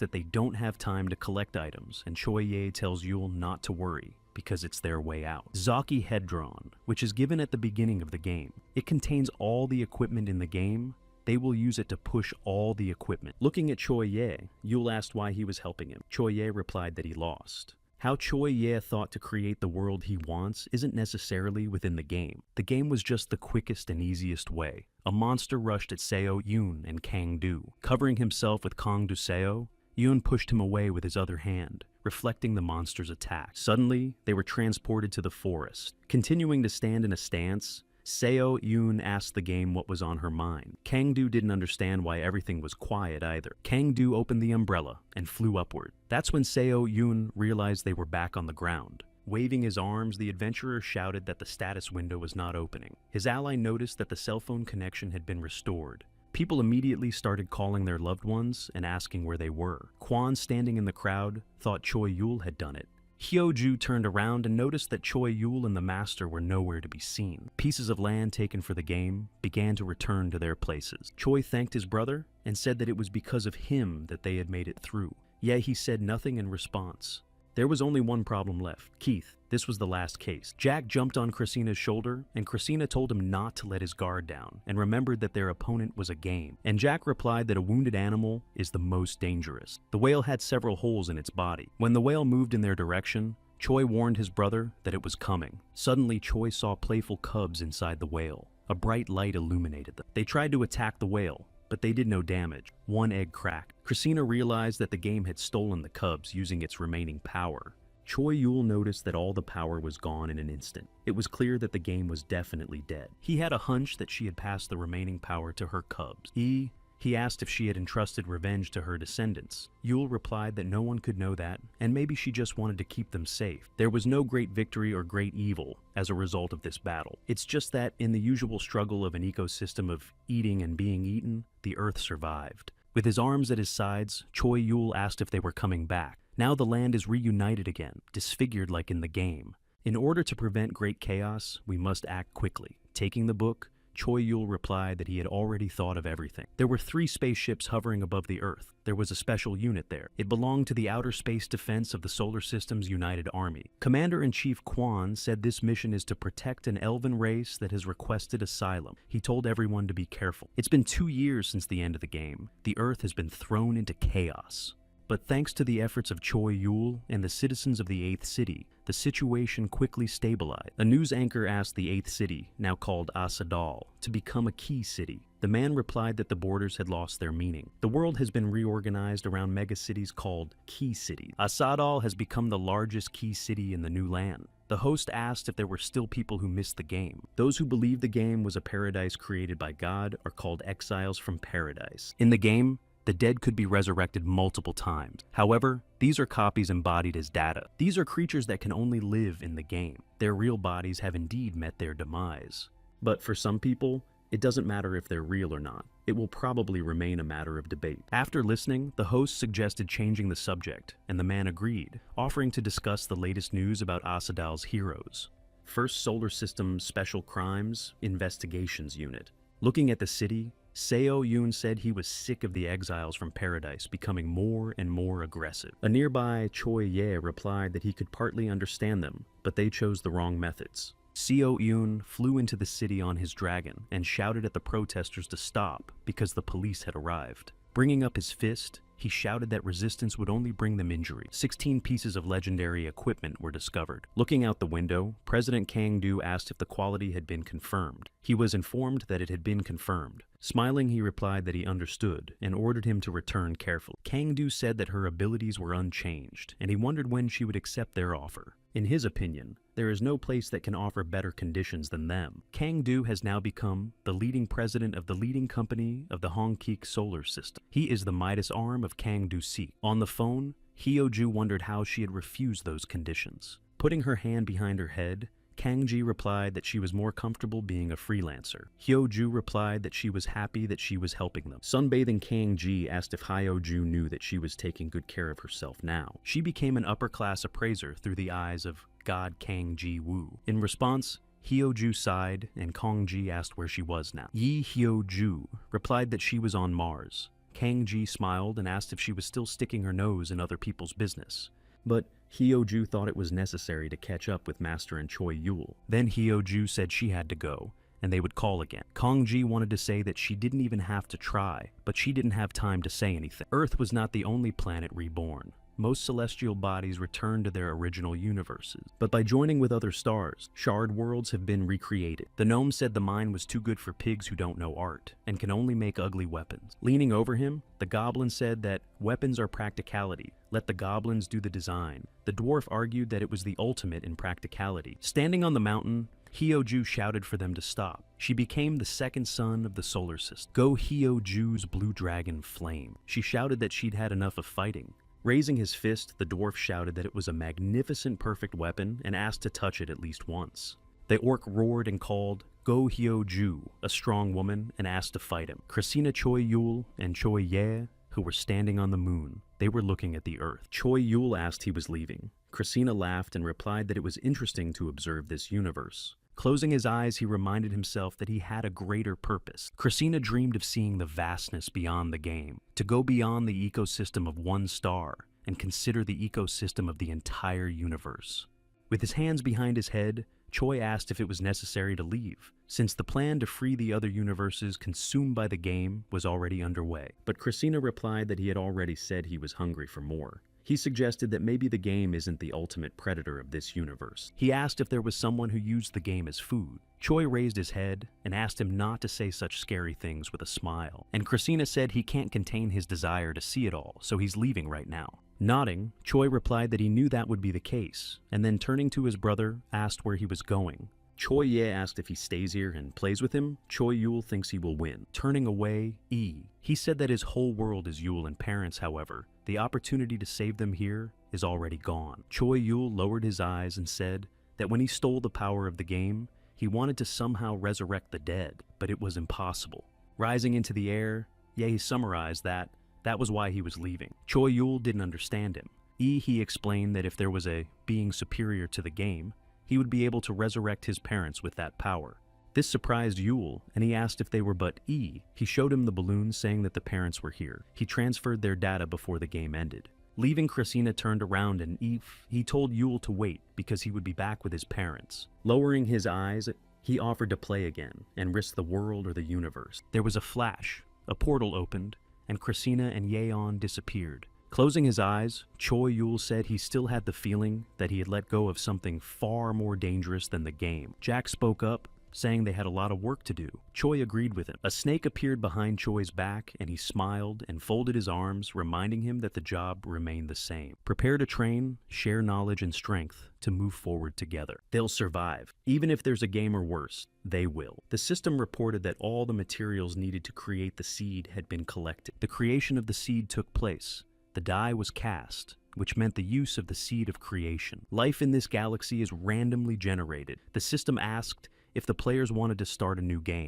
[SPEAKER 1] that they don't have time to collect items, and Choi Ye tells Yul not to worry, because it's their way out. Zaki Head-Drawn, which is given at the beginning of the game. It contains all the equipment in the game. They will use it to push all the equipment. Looking at Choi Ye, Yul asked why he was helping him. Choi Ye replied that he lost. How Choi Ye thought to create the world he wants isn't necessarily within the game. The game was just the quickest and easiest way. A monster rushed at Seo Yoon and Kang Do. Covering himself with Kang Do Seo, Yoon pushed him away with his other hand, reflecting the monster's attack. Suddenly, they were transported to the forest. Continuing to stand in a stance, Seo Yoon asked the game what was on her mind. Kang Do didn't understand why everything was quiet either. Kang Do opened the umbrella and flew upward. That's when Seo Yoon realized they were back on the ground. Waving his arms, the adventurer shouted that the status window was not opening. His ally noticed that the cell phone connection had been restored. People immediately started calling their loved ones and asking where they were. Kwon, standing in the crowd, thought Choi Yul had done it. Hyo-ju turned around and noticed that Choi Yul and the master were nowhere to be seen. Pieces of land taken for the game began to return to their places. Choi thanked his brother and said that it was because of him that they had made it through. Yet he said nothing in response. There was only one problem left. Keith. This was the last case. Jack jumped on Christina's shoulder, and Christina told him not to let his guard down, and remembered that their opponent was a game. And Jack replied that a wounded animal is the most dangerous. The whale had several holes in its body. When the whale moved in their direction, Choi warned his brother that it was coming. Suddenly, Choi saw playful cubs inside the whale. A bright light illuminated them. They tried to attack the whale, but they did no damage. One egg cracked. Christina realized that the game had stolen the cubs using its remaining power. Choi Yul noticed that all the power was gone in an instant. It was clear that the game was definitely dead. He had a hunch that she had passed the remaining power to her cubs. He asked if she had entrusted revenge to her descendants. Yul replied that no one could know that, and maybe she just wanted to keep them safe. There was no great victory or great evil as a result of this battle. It's just that in the usual struggle of an ecosystem of eating and being eaten, the Earth survived. With his arms at his sides, Choi Yul asked if they were coming back. Now the land is reunited again, disfigured like in the game. In order to prevent great chaos, we must act quickly. Taking the book, Choi Yul replied that he had already thought of everything. There were 3 spaceships hovering above the Earth. There was a special unit there. It belonged to the Outer Space Defense of the Solar System's United Army. Commander-in-Chief Kwan said this mission is to protect an elven race that has requested asylum. He told everyone to be careful. It's been 2 years since the end of the game. The Earth has been thrown into chaos. But thanks to the efforts of Choi Yul and the citizens of the 8th City, the situation quickly stabilized. A news anchor asked the 8th City, now called Asadal, to become a key city. The man replied that the borders had lost their meaning. The world has been reorganized around megacities called key cities. Asadal has become the largest key city in the new land. The host asked if there were still people who missed the game. Those who believed the game was a paradise created by God are called exiles from paradise. In the game, the dead could be resurrected multiple times. However, these are copies embodied as data. These are creatures that can only live in the game. Their real bodies have indeed met their demise. But for some people, it doesn't matter if they're real or not. It will probably remain a matter of debate. After listening, the host suggested changing the subject, and the man agreed, offering to discuss the latest news about Asadal's heroes. First Solar System Special Crimes Investigations Unit. Looking at the city, Seo Yoon said he was sick of the exiles from paradise becoming more and more aggressive. A nearby Choi Ye replied that he could partly understand them, but they chose the wrong methods. Seo Yoon flew into the city on his dragon and shouted at the protesters to stop because the police had arrived. Bringing up his fist, he shouted that resistance would only bring them injury. 16 pieces of legendary equipment were discovered. Looking out the window, President Kang-do asked if the quality had been confirmed. He was informed that it had been confirmed. Smiling, he replied that he understood and ordered him to return carefully. Kang-do said that her abilities were unchanged, and he wondered when she would accept their offer. In his opinion, there is no place that can offer better conditions than them. Kang-do has now become the leading president of the leading company of the Hongkik solar system. He is the Midas arm of Kang-do-sik. On the phone, Hyo-ju wondered how she had refused those conditions. Putting her hand behind her head, Kang-ji replied that she was more comfortable being a freelancer. Hyo-ju replied that she was happy that she was helping them. Sunbathing Kang-ji asked if Hyo-ju knew that she was taking good care of herself now. She became an upper-class appraiser through the eyes of God Kang-ji-woo. In response, Hyo-ju sighed, and Kang-ji asked where she was now. Yi Hyo-ju replied that she was on Mars. Kang-ji smiled and asked if she was still sticking her nose in other people's business. But Hyo-ju thought it was necessary to catch up with Master and Choi Yul. Then Hyo-ju said she had to go, and they would call again. Kang-ji wanted to say that she didn't even have to try, but she didn't have time to say anything. Earth was not the only planet reborn. Most celestial bodies returned to their original universes. But by joining with other stars, shard worlds have been recreated. The gnome said the mine was too good for pigs who don't know art, and can only make ugly weapons. Leaning over him, the goblin said that weapons are practicality. Let the goblins do the design. The dwarf argued that it was the ultimate in practicality. Standing on the mountain, Hyo-ju shouted for them to stop. She became the second son of the solar system. Go Hyo-ju's blue dragon flame. She shouted that she'd had enough of fighting. Raising his fist, the dwarf shouted that it was a magnificent perfect weapon and asked to touch it at least once. The orc roared and called, Go Hyo-ju, a strong woman, and asked to fight him. Christina Choi Yul and Choi Ye, who were standing on the moon, they were looking at the earth. Choi Yul asked he was leaving. Christina laughed and replied that it was interesting to observe this universe. Closing his eyes, he reminded himself that he had a greater purpose. Christina dreamed of seeing the vastness beyond the game, to go beyond the ecosystem of one star, and consider the ecosystem of the entire universe. With his hands behind his head, Choi asked if it was necessary to leave, since the plan to free the other universes consumed by the game was already underway. But Christina replied that he had already said he was hungry for more. He suggested that maybe the game isn't the ultimate predator of this universe. He asked if there was someone who used the game as food. Choi raised his head and asked him not to say such scary things with a smile. And Christina said he can't contain his desire to see it all, so he's leaving right now. Nodding, Choi replied that he knew that would be the case, and then turning to his brother, asked where he was going. Choi Ye asked if he stays here and plays with him. Choi Yul thinks he will win. Turning away, he said that his whole world is Yul and parents, however. The opportunity to save them here is already gone. Choi Yul lowered his eyes and said that when he stole the power of the game, he wanted to somehow resurrect the dead, but it was impossible. Rising into the air, Ye summarized that was why he was leaving. Choi Yul didn't understand him. He explained that if there was a being superior to the game, he would be able to resurrect his parents with that power. This surprised Yul, and he asked if they were but He showed him the balloon saying that the parents were here. He transferred their data before the game ended. Leaving, Christina turned around and he told Yul to wait because he would be back with his parents. Lowering his eyes, he offered to play again and risk the world or the universe. There was a flash, a portal opened, and Christina and Yeon disappeared. Closing his eyes, Choi Yul said he still had the feeling that he had let go of something far more dangerous than the game. Jack spoke up, saying they had a lot of work to do. Choi agreed with him. A snake appeared behind Choi's back, and he smiled and folded his arms, reminding him that the job remained the same. Prepare to train, share knowledge and strength to move forward together. They'll survive. Even if there's a game or worse, they will. The system reported that all the materials needed to create the seed had been collected. The creation of the seed took place. The die was cast, which meant the use of the seed of creation. Life in this galaxy is randomly generated. The system asked if the players wanted to start a new game.